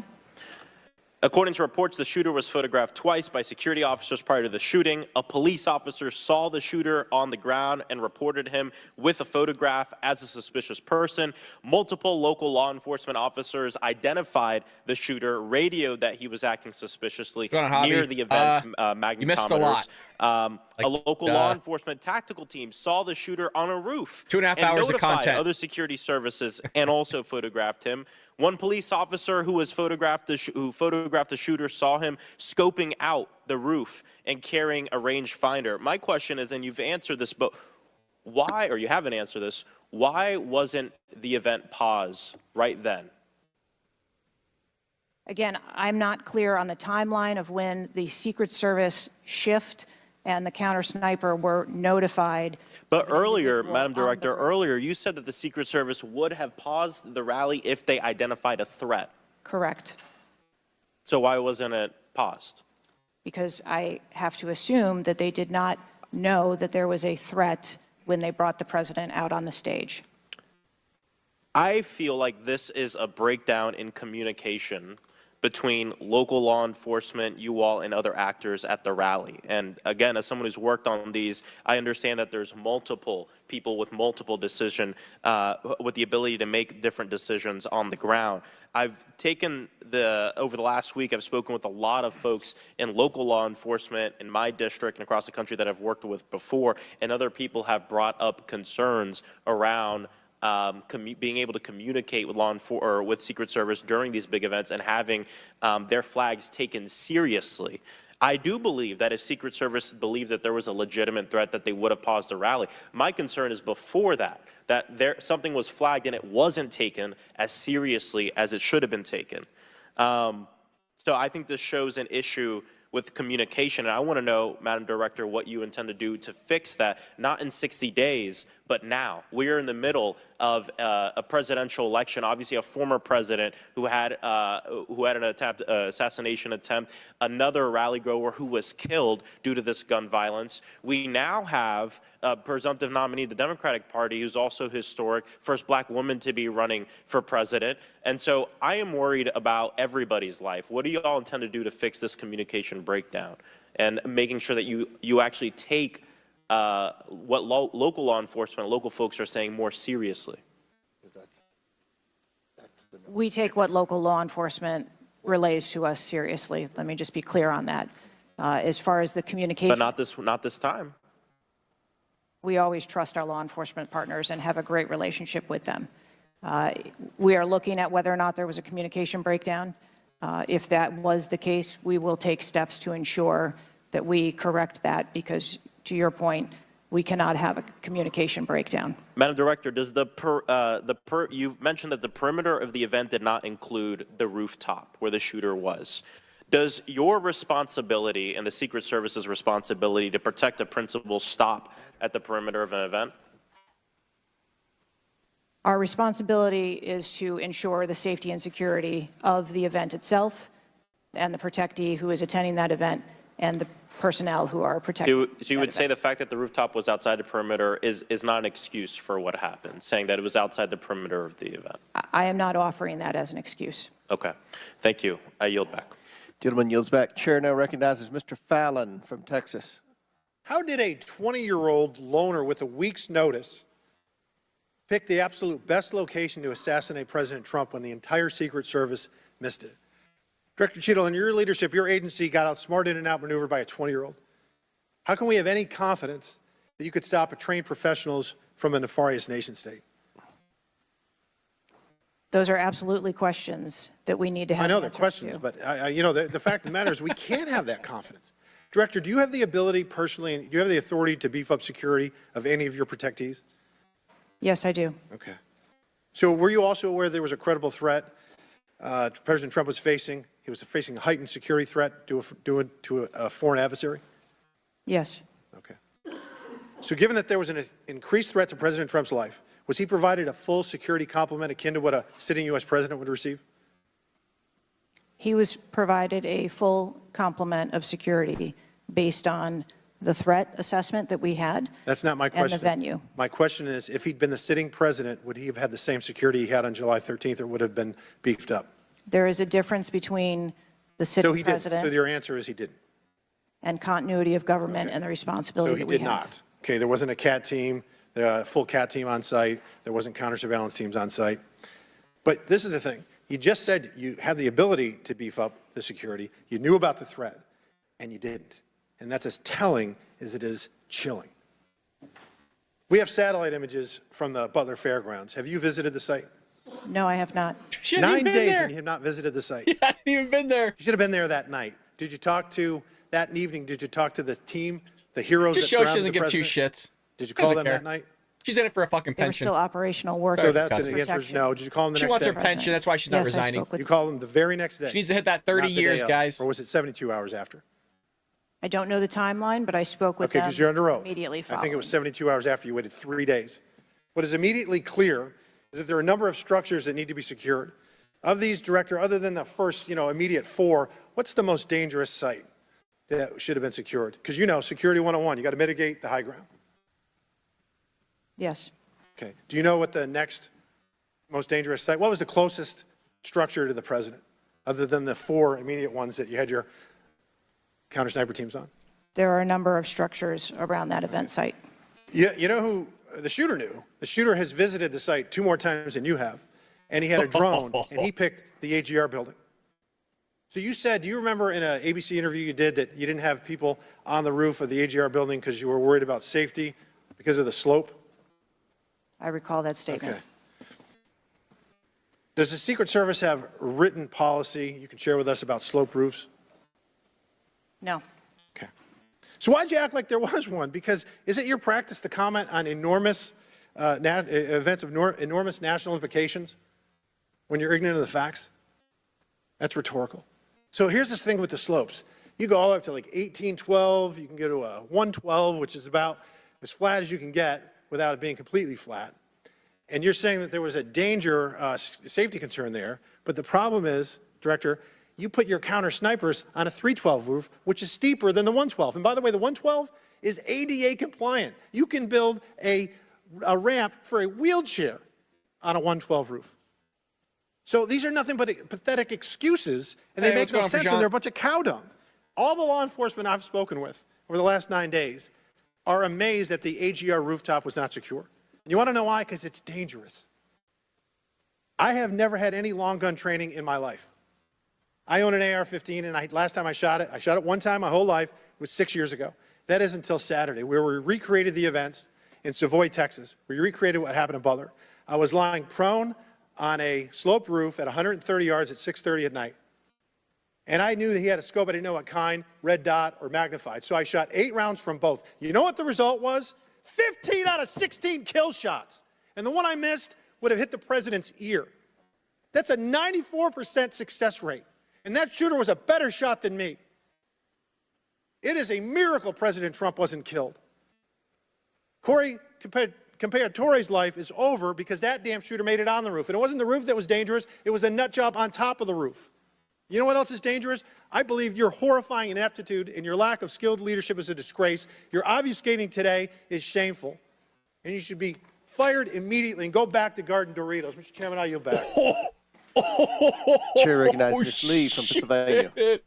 Speaker 9: According to reports, the shooter was photographed twice by security officers prior to the shooting. A police officer saw the shooter on the ground and reported him with a photograph as a suspicious person. Multiple local law enforcement officers identified the shooter, radioed that he was acting suspiciously near the event's magnetometers.
Speaker 2: You missed a lot.
Speaker 9: A local law enforcement tactical team saw the shooter on a roof
Speaker 2: 2.5 hours of content.
Speaker 9: other security services and also photographed him. One police officer who photographed the shooter saw him scoping out the roof and carrying a rangefinder. My question is, and you've answered this, but why, or you haven't answered this, why wasn't the event paused right then?
Speaker 4: Again, I'm not clear on the timeline of when the Secret Service shift and the counter sniper were notified.
Speaker 9: But earlier, Madam Director, earlier you said that the Secret Service would have paused the rally if they identified a threat.
Speaker 4: Correct.
Speaker 9: So why wasn't it paused?
Speaker 4: Because I have to assume that they did not know that there was a threat when they brought the president out on the stage.
Speaker 9: I feel like this is a breakdown in communication between local law enforcement, you all, and other actors at the rally. And again, as someone who's worked on these, I understand that there's multiple people with multiple with the ability to make different decisions on the ground. I've taken over the last week, I've spoken with a lot of folks in local law enforcement in my district and across the country that I've worked with before, and other people have brought up concerns around being able to communicate with with Secret Service during these big events and having their flags taken seriously. I do believe that if Secret Service believed that there was a legitimate threat, that they would have paused the rally. My concern is before that something was flagged and it wasn't taken as seriously as it should have been taken. So I think this shows an issue with communication, and I want to know, Madam Director, what you intend to do to fix that, not in 60 days, but now. We are in the middle of a presidential election, obviously a former president who had an assassination attempt, another rally goer who was killed due to this gun violence. We now have a presumptive nominee of the Democratic Party who's also historic, first black woman to be running for president. And so I am worried about everybody's life. What do you all intend to do to fix this communication breakdown and making sure that you actually take what local law enforcement, local folks are saying more seriously?
Speaker 4: We take what local law enforcement relays to us seriously. Let me just be clear on that. As far as the communication,
Speaker 9: But not this time.
Speaker 4: we always trust our law enforcement partners and have a great relationship with them. We are looking at whether or not there was a communication breakdown. If that was the case, we will take steps to ensure that we correct that, because to your point, we cannot have a communication breakdown.
Speaker 9: Madam Director, does you mentioned that the perimeter of the event did not include the rooftop where the shooter was. Does your responsibility and the Secret Service's responsibility to protect a principal stop at the perimeter of an event?
Speaker 4: Our responsibility is to ensure the safety and security of the event itself and the protectee who is attending that event and the personnel who are protecting.
Speaker 9: So you would say the fact that the rooftop was outside the perimeter is not an excuse for what happened, saying that it was outside the perimeter of the event?
Speaker 4: I am not offering that as an excuse.
Speaker 9: Okay. Thank you. I yield back.
Speaker 1: Gentleman yields back. Chair now recognizes Mr. Fallon from Texas.
Speaker 10: How did a 20-year-old loner with a week's notice pick the absolute best location to assassinate President Trump when the entire Secret Service missed it? Director Cheatle, in your leadership, your agency got outsmarted and outmaneuvered by a 20-year-old. How can we have any confidence that you could stop a trained professionals from a nefarious nation state?
Speaker 4: Those are absolutely questions that we need to have.
Speaker 10: I know they're questions, but the fact of the matter is we can't have that confidence. Director, do you have the ability personally, and do you have the authority to beef up security of any of your protectees?
Speaker 4: Yes, I do.
Speaker 10: Okay. So were you also aware there was a credible threat President Trump was facing? He was facing a heightened security threat to a foreign adversary?
Speaker 4: Yes.
Speaker 10: Okay. So given that there was an increased threat to President Trump's life, was he provided a full security complement akin to what a sitting U.S. president would receive?
Speaker 4: He was provided a full complement of security based on the threat assessment that we had.
Speaker 10: That's not my question.
Speaker 4: And the venue.
Speaker 10: My question is, if he'd been the sitting president, would he have had the same security he had on July 13th, or would have been beefed up?
Speaker 4: There is a difference between the sitting president
Speaker 10: So your answer is he didn't?
Speaker 4: and continuity of government and the responsibility that we have.
Speaker 10: So he did not. Okay, there wasn't a CAT team, a full CAT team on site. There wasn't counter-surveillance teams on site. But this is the thing. You just said you had the ability to beef up the security. You knew about the threat, and you didn't. And that's as telling as it is chilling. We have satellite images from the Butler Fairgrounds. Have you visited the site?
Speaker 4: No, I have not.
Speaker 10: 9 days and you have not visited the site.
Speaker 2: He hasn't even been there.
Speaker 10: You should have been there that night. Did you talk to, that evening, did you talk to the team, the heroes
Speaker 2: Just
Speaker 10: that
Speaker 2: shows she
Speaker 10: surrounded
Speaker 2: doesn't
Speaker 10: the
Speaker 2: give two
Speaker 10: president?
Speaker 2: shits.
Speaker 10: Did you call
Speaker 2: Doesn't
Speaker 10: them
Speaker 2: care.
Speaker 10: that night?
Speaker 2: She's in it for a fucking
Speaker 4: They were
Speaker 2: pension.
Speaker 4: still operational work.
Speaker 10: So that's the
Speaker 4: protection.
Speaker 10: answer is no. Did you call them the
Speaker 2: She
Speaker 10: next
Speaker 2: wants
Speaker 10: day?
Speaker 2: her pension. That's why she's not
Speaker 4: Yes, I
Speaker 2: resigning.
Speaker 4: spoke with
Speaker 10: You called them the very next day?
Speaker 2: She needs to hit that 30
Speaker 10: not the day
Speaker 2: years,
Speaker 10: of.
Speaker 2: guys.
Speaker 10: Or was it 72 hours after?
Speaker 4: I don't know the timeline, but I spoke with
Speaker 10: Okay,
Speaker 4: them
Speaker 10: because you're under oath.
Speaker 4: immediately
Speaker 10: I
Speaker 4: following.
Speaker 10: think it was 72 hours after. You waited 3 days. What is immediately clear is that there are a number of structures that need to be secured. Of these, Director, other than the first, immediate 4, what's the most dangerous site that should have been secured? Because Security 101, you got to mitigate the high ground.
Speaker 4: Yes.
Speaker 10: Okay. Do you know what the next most dangerous site, what was the closest structure to the president? other than the 4 immediate ones that you had your counter sniper teams on?
Speaker 4: There are a number of structures around that event site.
Speaker 10: You know who the shooter knew? The shooter has visited the site 2 more times than you have, and he had a drone, and he picked the AGR building. So you said, do you remember in an ABC interview you did that you didn't have people on the roof of the AGR building because you were worried about safety because of the slope?
Speaker 4: I recall that statement.
Speaker 10: Okay. Does the Secret Service have written policy you can share with us about slope roofs?
Speaker 4: No.
Speaker 10: Okay. So why'd you act like there was one? Because is it your practice to comment on enormous events of enormous national implications when you're ignorant of the facts? That's rhetorical. So here's this thing with the slopes. You go all up to like 1812, you can go to a 112, which is about as flat as you can get without it being completely flat. And you're saying that there was a danger, safety concern there, but the problem is, Director, you put your counter snipers on a 312 roof, which is steeper than the 112. And by the way, the 112 is ADA compliant. You can build a ramp for a wheelchair on a 112 roof. So these are nothing but pathetic excuses, and they make no sense, and they're a bunch of cow dung. All the law enforcement I've spoken with over the last 9 days are amazed that the AGR rooftop was not secure. You want to know why? Because it's dangerous. I have never had any long gun training in my life. I own an AR-15, and last time I shot it one time my whole life. It was 6 years ago. That is until Saturday, where we recreated the events in Savoy, Texas. We recreated what happened in Butler. I was lying prone on a sloped roof at 130 yards at 6:30 at night. And I knew that he had a scope. I didn't know what kind, red dot or magnified. So I shot 8 rounds from both. You know what the result was? 15 out of 16 kill shots. And the one I missed would have hit the president's ear. That's a 94% success rate. And that shooter was a better shot than me. It is a miracle President Trump wasn't killed. Corey Comparatore's life is over because that damn shooter made it on the roof. And it wasn't the roof that was dangerous. It was a nut job on top of the roof. You know what else is dangerous? I believe your horrifying ineptitude and your lack of skilled leadership is a disgrace. Your obfuscating today is shameful. And you should be fired immediately and go back to Garden Doritos. Mr. Chairman, I yield back.
Speaker 1: Chair recognizes Ms. Lee from Pennsylvania.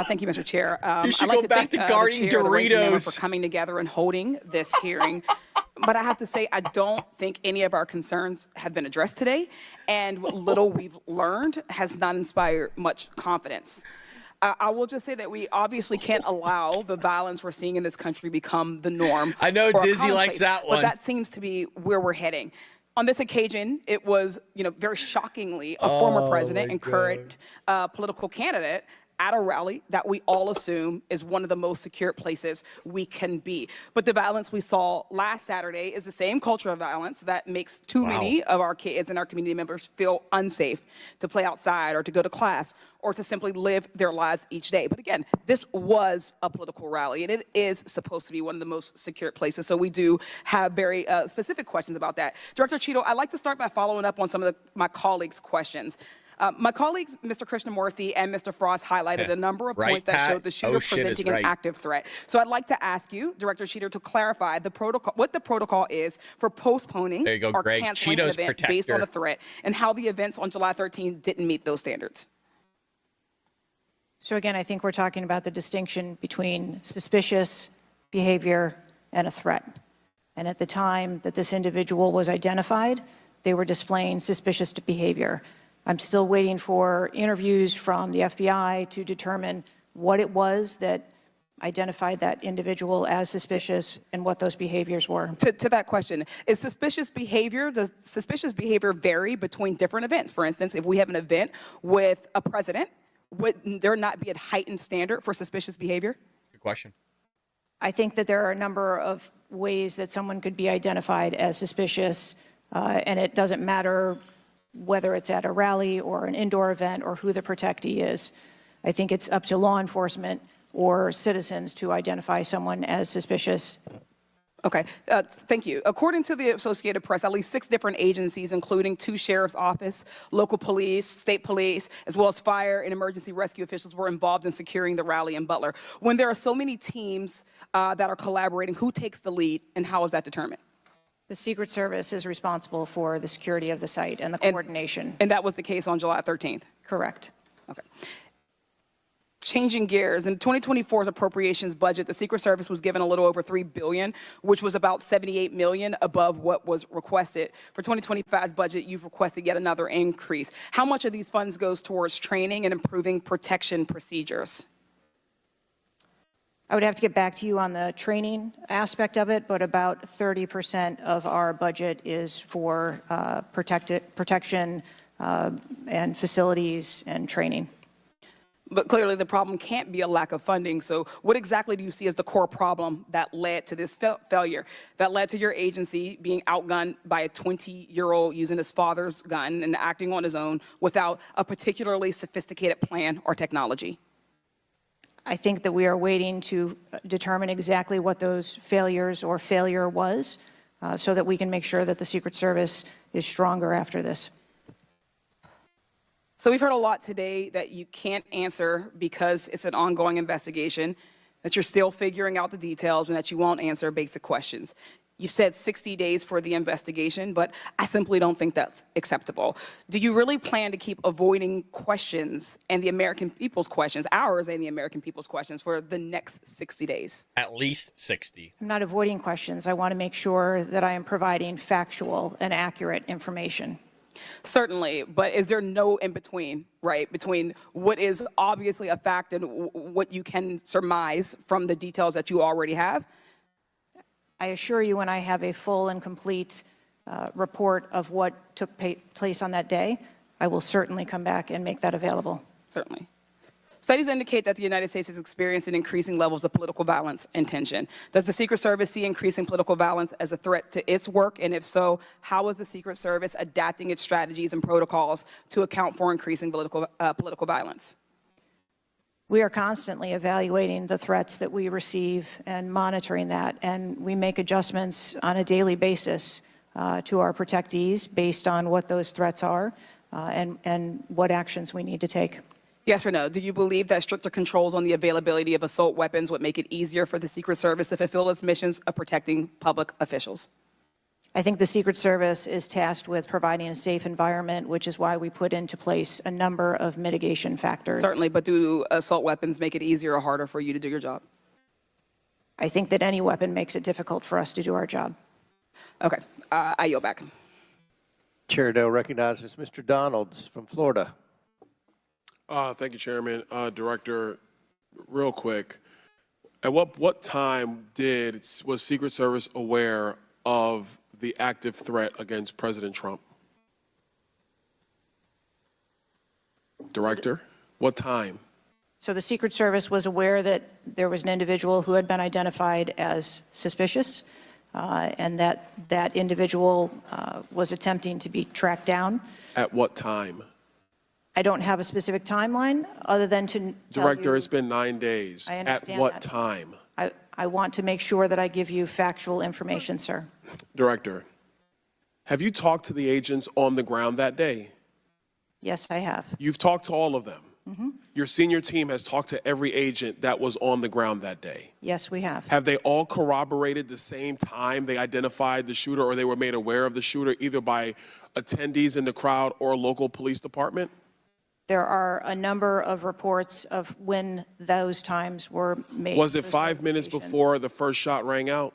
Speaker 5: Thank you, Mr. Chair.
Speaker 2: You should
Speaker 5: I'd like
Speaker 2: go back to Garden
Speaker 5: the chair, the ranking member,
Speaker 2: Doritos.
Speaker 5: for coming together and holding this hearing. But I have to say, I don't think any of our concerns have been addressed today, and what little we've learned has not inspired much confidence. I will just say that we obviously can't allow the violence we're seeing in this country become the norm.
Speaker 2: I know
Speaker 5: or a
Speaker 2: Dizzy likes
Speaker 5: commonplace,
Speaker 2: that one.
Speaker 5: But that seems to be where we're heading. On this occasion, it was, very shockingly, a former president and current political candidate at a rally that we all assume is one of the most secure places we can be. But the violence we saw last Saturday is the same culture of violence that makes too many of our kids and our community members feel unsafe to play outside or to go to class or to simply live their lives each day. But again, this was a political rally, and it is supposed to be one of the most secure places. So we do have very specific questions about that. Director Cheatle, I'd like to start by following up on some of my colleagues' questions. My colleagues, Mr. Krishnamurthy and Mr. Frost, highlighted a number of points that showed the shooter presenting an active threat. So I'd like to ask you, Director Cheatle, to clarify the protocol, what the protocol is for postponing or canceling an event based on a threat, and how the events on July 13 didn't meet those standards.
Speaker 4: So again, I think we're talking about the distinction between suspicious behavior and a threat. And at the time that this individual was identified, they were displaying suspicious behavior. I'm still waiting for interviews from the FBI to determine what it was that identified that individual as suspicious and what those behaviors were.
Speaker 5: To that question, does suspicious behavior vary between different events? For instance, if we have an event with a president, would there not be a heightened standard for suspicious behavior?
Speaker 2: Good question.
Speaker 4: I think that there are a number of ways that someone could be identified as suspicious, and it doesn't matter whether it's at a rally or an indoor event or who the protectee is. I think it's up to law enforcement or citizens to identify someone as suspicious.
Speaker 5: Okay, thank you. According to the Associated Press, at least 6 different agencies, including 2 sheriff's office, local police, state police, as well as fire and emergency rescue officials were involved in securing the rally in Butler. When there are so many teams that are collaborating, who takes the lead and how is that determined?
Speaker 4: The Secret Service is responsible for the security of the site and the coordination.
Speaker 5: And that was the case on July 13th?
Speaker 4: Correct.
Speaker 5: Okay. Changing gears, in 2024's appropriations budget, the Secret Service was given a little over $3 billion, which was about $78 million above what was requested. For 2025's budget, you've requested yet another increase. How much of these funds goes towards training and improving protection procedures?
Speaker 4: I would have to get back to you on the training aspect of it, but about 30% of our budget is for protection and facilities and training.
Speaker 5: But clearly the problem can't be a lack of funding. So what exactly do you see as the core problem that led to this failure, that led to your agency being outgunned by a 20-year-old using his father's gun and acting on his own without a particularly sophisticated plan or technology?
Speaker 4: I think that we are waiting to determine exactly what those failures or failure was so that we can make sure that the Secret Service is stronger after this.
Speaker 5: So we've heard a lot today that you can't answer because it's an ongoing investigation, that you're still figuring out the details, and that you won't answer basic questions. You've said 60 days for the investigation, but I simply don't think that's acceptable. Do you really plan to keep avoiding questions and the American people's questions, ours and the American people's questions, for the next 60 days?
Speaker 2: At least 60.
Speaker 4: I'm not avoiding questions. I want to make sure that I am providing factual and accurate information.
Speaker 5: Certainly, but is there no in-between, right, between what is obviously a fact and what you can surmise from the details that you already have?
Speaker 4: I assure you, when I have a full and complete report of what took place on that day, I will certainly come back and make that available.
Speaker 5: Certainly. Studies indicate that the United States is experiencing increasing levels of political violence and tension. Does the Secret Service see increasing political violence as a threat to its work? And if so, how is the Secret Service adapting its strategies and protocols to account for increasing political violence?
Speaker 4: We are constantly evaluating the threats that we receive and monitoring that, and we make adjustments on a daily basis to our protectees based on what those threats are and what actions we need to take.
Speaker 5: Yes or no? Do you believe that stricter controls on the availability of assault weapons would make it easier for the Secret Service to fulfill its missions of protecting public officials?
Speaker 4: I think the Secret Service is tasked with providing a safe environment, which is why we put into place a number of mitigation factors.
Speaker 5: Certainly, but do assault weapons make it easier or harder for you to do your job?
Speaker 4: I think that any weapon makes it difficult for us to do our job.
Speaker 5: Okay, I yield back.
Speaker 1: Chair now recognizes Mr. Donalds from Florida.
Speaker 11: Thank you, Chairman. Director, real quick, at what time was Secret Service aware of the active threat against President Trump? Director, what time?
Speaker 4: So the Secret Service was aware that there was an individual who had been identified as suspicious and that that individual was attempting to be tracked down.
Speaker 11: At what time?
Speaker 4: I don't have a specific timeline other than to tell
Speaker 11: Director,
Speaker 4: you,
Speaker 11: it's been 9 days.
Speaker 4: I understand
Speaker 11: At what
Speaker 4: that.
Speaker 11: time?
Speaker 4: I want to make sure that I give you factual information, sir.
Speaker 11: Director, have you talked to the agents on the ground that day?
Speaker 4: Yes, I have.
Speaker 11: You've talked to all of them.
Speaker 4: Mm-hmm.
Speaker 11: Your senior team has talked to every agent that was on the ground that day.
Speaker 4: Yes, we have.
Speaker 11: Have they all corroborated the same time they identified the shooter or they were made aware of the shooter, either by attendees in the crowd or local police department?
Speaker 4: There are a number of reports of when those times were made.
Speaker 11: Was it
Speaker 4: those
Speaker 11: 5 minutes
Speaker 4: notifications.
Speaker 11: before the first shot rang out?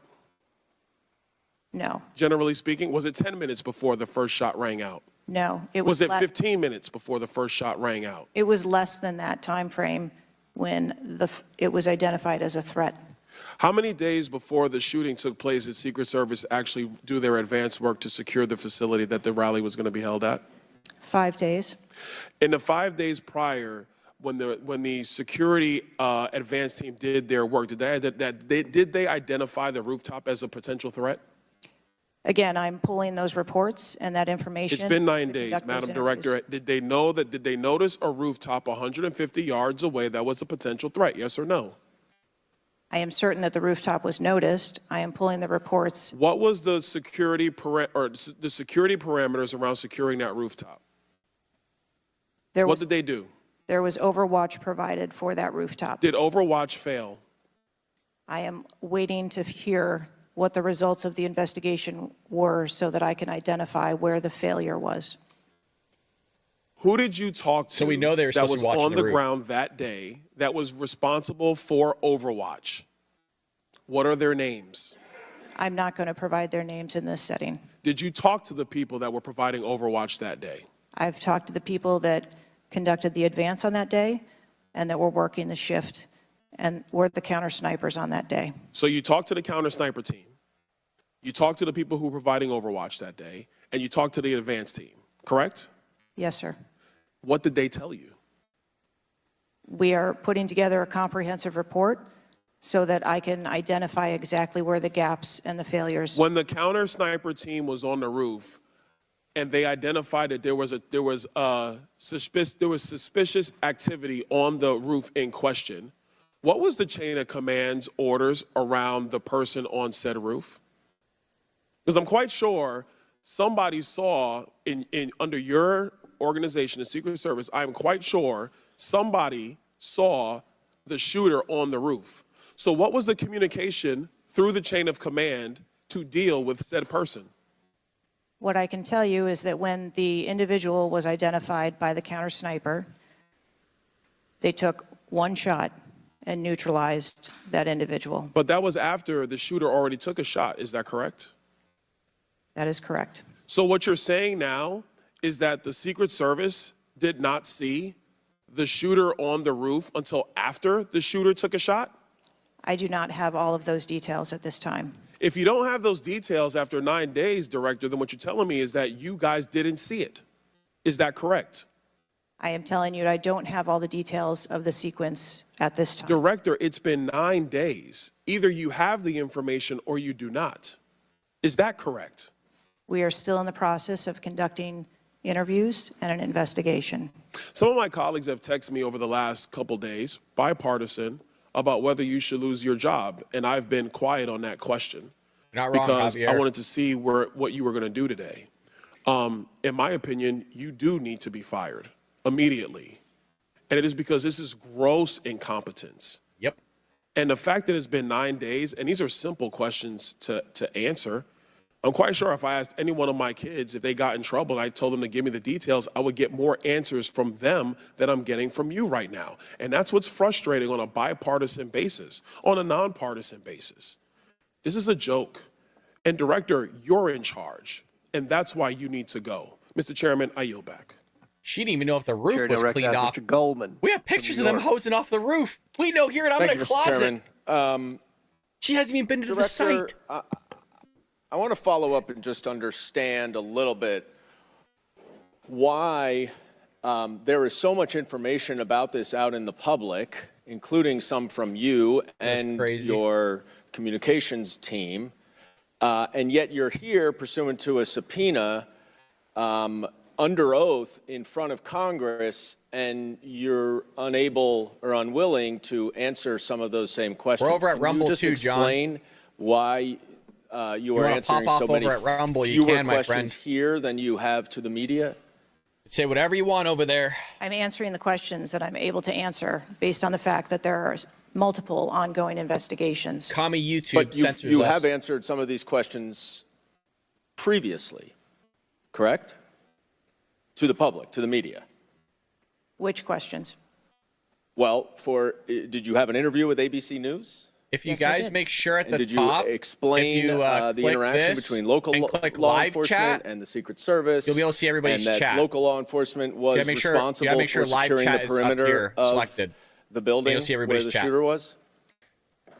Speaker 4: No,
Speaker 11: Generally speaking, was it 10 minutes before the first shot rang out?
Speaker 4: no.
Speaker 11: Was it 15 minutes before the first shot rang out?
Speaker 4: It was less than that time frame when it was identified as a threat.
Speaker 11: How many days before the shooting took place did Secret Service actually do their advance work to secure the facility that the rally was going to be held at?
Speaker 4: 5 days.
Speaker 11: In the 5 days prior, when the security advance team did their work, did they identify the rooftop as a potential threat?
Speaker 4: Again, I'm pulling those reports and that information.
Speaker 11: It's been 9
Speaker 4: to
Speaker 11: days,
Speaker 4: conduct those
Speaker 11: Madam
Speaker 4: interviews.
Speaker 11: Director. Did they notice a rooftop 150 yards away that was a potential threat? Yes or no?
Speaker 4: I am certain that the rooftop was noticed. I am pulling the reports.
Speaker 11: What was the security parameters around securing that rooftop? What did they do?
Speaker 4: There was overwatch provided for that rooftop.
Speaker 11: Did Overwatch fail?
Speaker 4: I am waiting to hear what the results of the investigation were so that I can identify where the failure was.
Speaker 11: Who did you talk to
Speaker 2: So we know they were
Speaker 11: that
Speaker 2: supposed
Speaker 11: was
Speaker 2: to be watching
Speaker 11: on
Speaker 2: the
Speaker 11: the
Speaker 2: roof.
Speaker 11: ground that day that was responsible for Overwatch? What are their names?
Speaker 4: I'm not going to provide their names in this setting.
Speaker 11: Did you talk to the people that were providing Overwatch that day?
Speaker 4: I've talked to the people that conducted the advance on that day and that were working the shift and were the counter snipers on that day.
Speaker 11: So you talked to the counter sniper team, you talked to the people who were providing Overwatch that day, and you talked to the advance team, correct?
Speaker 4: Yes, sir.
Speaker 11: What did they tell you?
Speaker 4: We are putting together a comprehensive report so that I can identify exactly where the gaps and the failures.
Speaker 11: When the counter sniper team was on the roof and they identified that there was suspicious activity on the roof in question, what was the chain of command's orders around the person on said roof? Because I'm quite sure somebody saw under your organization, the Secret Service, I'm quite sure somebody saw the shooter on the roof. So what was the communication through the chain of command to deal with said person?
Speaker 4: What I can tell you is that when the individual was identified by the counter sniper, they took one shot and neutralized that individual.
Speaker 11: But that was after the shooter already took a shot. Is that correct?
Speaker 4: That is correct.
Speaker 11: So what you're saying now is that the Secret Service did not see the shooter on the roof until after the shooter took a shot?
Speaker 4: I do not have all of those details at this time.
Speaker 11: If you don't have those details after 9 days, Director, then what you're telling me is that you guys didn't see it. Is that correct?
Speaker 4: I am telling you I don't have all the details of the sequence at this time.
Speaker 11: Director, it's been 9 days. Either you have the information or you do not. Is that correct?
Speaker 4: We are still in the process of conducting interviews and an investigation.
Speaker 11: Some of my colleagues have texted me over the last couple days, bipartisan, about whether you should lose your job, and I've been quiet on that question.
Speaker 2: You're not wrong,
Speaker 11: because
Speaker 2: Javier.
Speaker 11: I wanted to see what you were going to do today. In my opinion, you do need to be fired immediately, and it is because this is gross incompetence.
Speaker 2: Yep.
Speaker 11: And the fact that it's been 9 days, and these are simple questions to answer. I'm quite sure if I asked any one of my kids if they got in trouble and I told them to give me the details, I would get more answers from them than I'm getting from you right now. And that's what's frustrating on a bipartisan basis, on a nonpartisan basis. This is a joke. And Director, you're in charge, and that's why you need to go. Mr. Chairman, I yield back.
Speaker 2: She didn't even know if the roof
Speaker 1: Chair,
Speaker 2: was
Speaker 1: now
Speaker 2: cleaned
Speaker 1: recognize
Speaker 2: off.
Speaker 1: Mr. Goldman
Speaker 2: We have
Speaker 1: from
Speaker 2: pictures
Speaker 1: New
Speaker 2: of them
Speaker 1: York.
Speaker 2: hosing off the roof. We know here, and I'm in a closet. She hasn't even been to the site.
Speaker 12: I want to follow up and just understand a little bit why there is so much information about this out in the public, including some from you and your communications team, and yet you're here pursuant to a subpoena under oath in front of Congress, and you're unable or unwilling to answer some of those same questions.
Speaker 2: We're over at Rumble
Speaker 12: Can you just
Speaker 2: too, John.
Speaker 12: explain why you are
Speaker 2: wanna
Speaker 12: answering
Speaker 2: pop off
Speaker 12: so many
Speaker 2: over at Rumble, you
Speaker 12: fewer
Speaker 2: can, my
Speaker 12: questions
Speaker 2: friend.
Speaker 12: here than you have to the media?
Speaker 2: Say whatever you want over there.
Speaker 4: I'm answering the questions that I'm able to answer based on the fact that there are multiple ongoing investigations.
Speaker 2: Commie YouTube
Speaker 12: But
Speaker 2: censors
Speaker 12: you
Speaker 2: us.
Speaker 12: have answered some of these questions previously, correct? To the public, to the media.
Speaker 4: Which questions?
Speaker 12: Well, did you have an interview with ABC News?
Speaker 2: If you
Speaker 4: Yes, I
Speaker 2: guys
Speaker 4: did.
Speaker 2: make sure at
Speaker 12: And
Speaker 2: the
Speaker 12: did
Speaker 2: top,
Speaker 12: you explain
Speaker 2: if you,
Speaker 12: the
Speaker 2: click
Speaker 12: interaction
Speaker 2: this
Speaker 12: between local
Speaker 2: and click
Speaker 12: law
Speaker 2: live
Speaker 12: enforcement
Speaker 2: chat,
Speaker 12: and the Secret Service?
Speaker 2: you'll be able to see everybody's
Speaker 12: and that
Speaker 2: chat.
Speaker 12: local law enforcement was
Speaker 2: gotta make sure-
Speaker 12: responsible
Speaker 2: you gotta make sure
Speaker 12: for
Speaker 2: live
Speaker 12: securing
Speaker 2: chat
Speaker 12: the
Speaker 2: is up
Speaker 12: perimeter
Speaker 2: here
Speaker 12: of
Speaker 2: selected.
Speaker 12: the building
Speaker 2: You'll see
Speaker 12: where
Speaker 2: everybody's
Speaker 12: the
Speaker 2: chat.
Speaker 12: shooter was?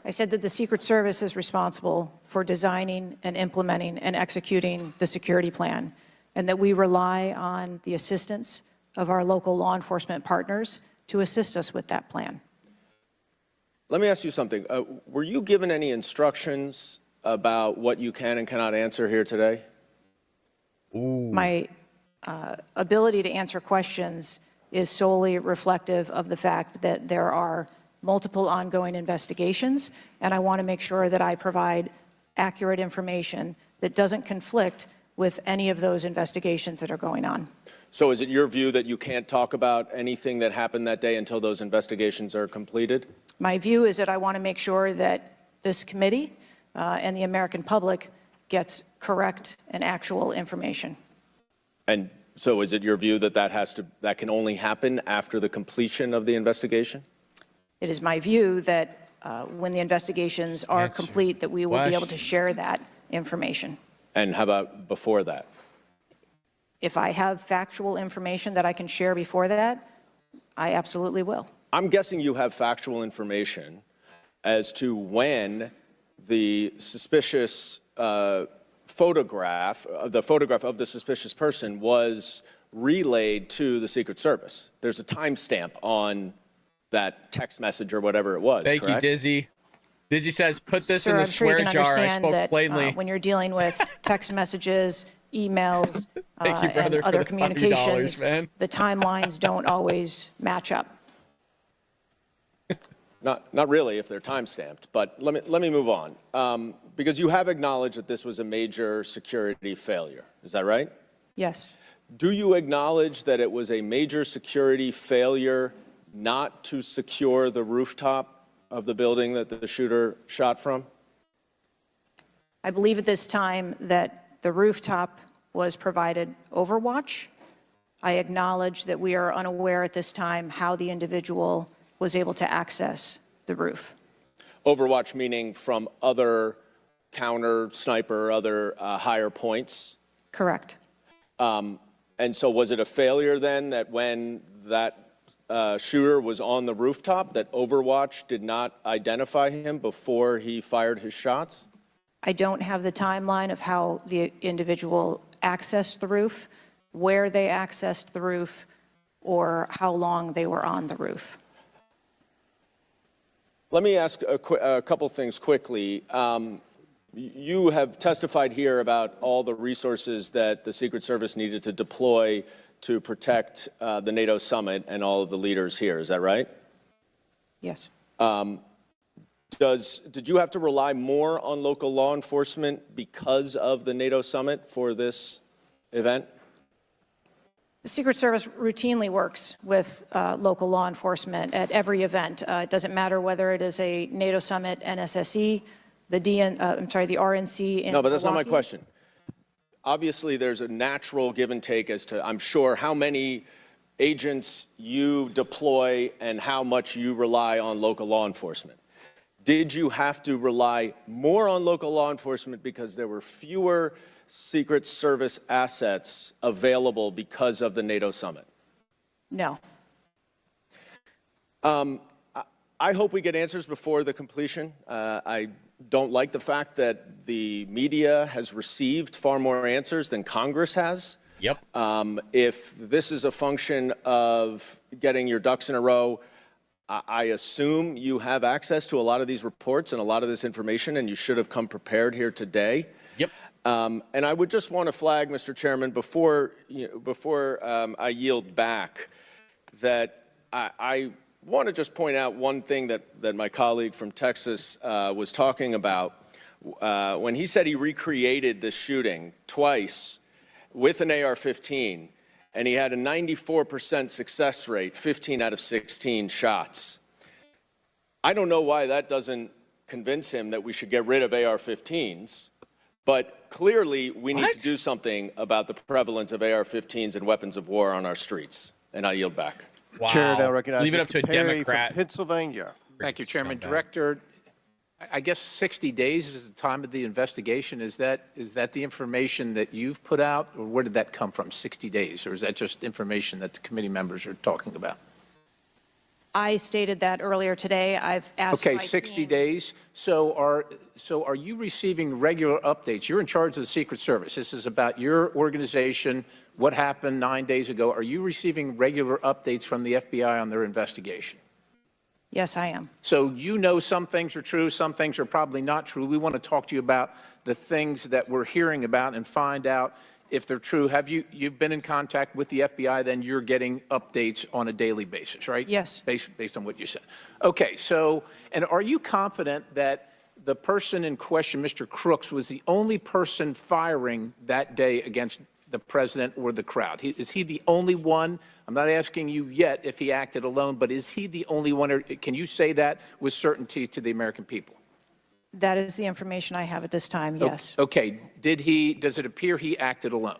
Speaker 4: I said that the Secret Service is responsible for designing and implementing and executing the security plan, and that we rely on the assistance of our local law enforcement partners to assist us with that plan.
Speaker 12: Let me ask you something. Were you given any instructions about what you can and cannot answer here today?
Speaker 4: My ability to answer questions is solely reflective of the fact that there are multiple ongoing investigations, and I want to make sure that I provide accurate information that doesn't conflict with any of those investigations that are going on.
Speaker 12: So is it your view that you can't talk about anything that happened that day until those investigations are completed?
Speaker 4: My view is that I want to make sure that this committee and the American public gets correct and actual information.
Speaker 12: And So is it your view that that can only happen after the completion of the investigation?
Speaker 4: It is my view that when the investigations are complete, that we will be able to share that information.
Speaker 12: And how about before that?
Speaker 4: If I have factual information that I can share before that, I absolutely will.
Speaker 12: I'm guessing you have factual information as to when the suspicious photograph of the suspicious person was relayed to the Secret Service. There's a timestamp on that text message or whatever it was.
Speaker 2: Thank
Speaker 12: correct?
Speaker 2: you, Dizzy. Dizzy says, put this in the
Speaker 4: I'm sure you
Speaker 2: swear
Speaker 4: can
Speaker 2: jar. I
Speaker 4: understand
Speaker 2: spoke
Speaker 4: that,
Speaker 2: plainly.
Speaker 4: when you're dealing with text messages, emails,
Speaker 2: Thank you, brother,
Speaker 4: and
Speaker 2: for
Speaker 4: other
Speaker 2: the $5,
Speaker 4: communications,
Speaker 2: man.
Speaker 4: the timelines don't always match up.
Speaker 12: Not really if they're time-stamped, but let me move on. Because you have acknowledged that this was a major security failure. Is that right?
Speaker 4: Yes.
Speaker 12: Do you acknowledge that it was a major security failure not to secure the rooftop of the building that the shooter shot from?
Speaker 4: I believe at this time that the rooftop was provided Overwatch. I acknowledge that we are unaware at this time how the individual was able to access the roof.
Speaker 12: Overwatch meaning from other counter sniper, other higher points?
Speaker 4: Correct.
Speaker 12: And so was it a failure then that when that shooter was on the rooftop, that Overwatch did not identify him before he fired his shots?
Speaker 4: I don't have the timeline of how the individual accessed the roof, where they accessed the roof, or how long they were on the roof.
Speaker 12: Let me ask a couple things quickly. You have testified here about all the resources that the Secret Service needed to deploy to protect the NATO summit and all of the leaders here. Is that right?
Speaker 4: Yes.
Speaker 12: Did you have to rely more on local law enforcement because of the NATO summit for this event?
Speaker 4: The Secret Service routinely works with local law enforcement at every event. It doesn't matter whether it is a NATO summit, NSSE, the RNC in
Speaker 12: No, but that's not my
Speaker 4: Milwaukee.
Speaker 12: question. Obviously, there's a natural give and take as to, I'm sure, how many agents you deploy and how much you rely on local law enforcement. Did you have to rely more on local law enforcement because there were fewer Secret Service assets available because of the NATO summit?
Speaker 4: No.
Speaker 12: I hope we get answers before the completion. I don't like the fact that the media has received far more answers than Congress has.
Speaker 2: Yep.
Speaker 12: If this is a function of getting your ducks in a row, I assume you have access to a lot of these reports and a lot of this information, and you should have come prepared here today.
Speaker 2: Yep.
Speaker 12: And I would just want to flag, Mr. Chairman, before I yield back, that I want to just point out one thing that my colleague from Texas was talking about. When he said he recreated the shooting twice with an AR-15, and he had a 94% success rate, 15 out of 16 shots. I don't know why that doesn't convince him that we should get rid of AR-15s, but clearly we need to do something about the prevalence of AR-15s and weapons of war on our streets. And I yield back.
Speaker 2: Wow.
Speaker 1: Chair now recognizes
Speaker 2: Leave it up to a
Speaker 1: Mr. Perry from
Speaker 2: Democrat.
Speaker 1: Pennsylvania.
Speaker 13: Thank you, Chairman. Director, I guess 60 days is the time of the investigation. Is that the information that you've put out, or where did that come from, 60 days? Or is that just information that the committee members are talking about?
Speaker 4: I stated that earlier today. I've asked
Speaker 13: Okay,
Speaker 4: my
Speaker 13: 60
Speaker 4: team.
Speaker 13: days. So are you receiving regular updates? You're in charge of the Secret Service. This is about your organization, what happened 9 days ago. Are you receiving regular updates from the FBI on their investigation?
Speaker 4: Yes, I am.
Speaker 13: So you know some things are true, some things are probably not true. We want to talk to you about the things that we're hearing about and find out if they're true. You've been in contact with the FBI, then you're getting updates on a daily basis, right?
Speaker 4: Yes.
Speaker 13: Based on what you said. Okay, so, and are you confident that the person in question, Mr. Crooks, was the only person firing that day against the president or the crowd? Is he the only one? I'm not asking you yet if he acted alone, but is he the only one? Or can you say that with certainty to the American people?
Speaker 4: That is the information I have at this time, yes.
Speaker 13: Okay. Does it appear he acted alone?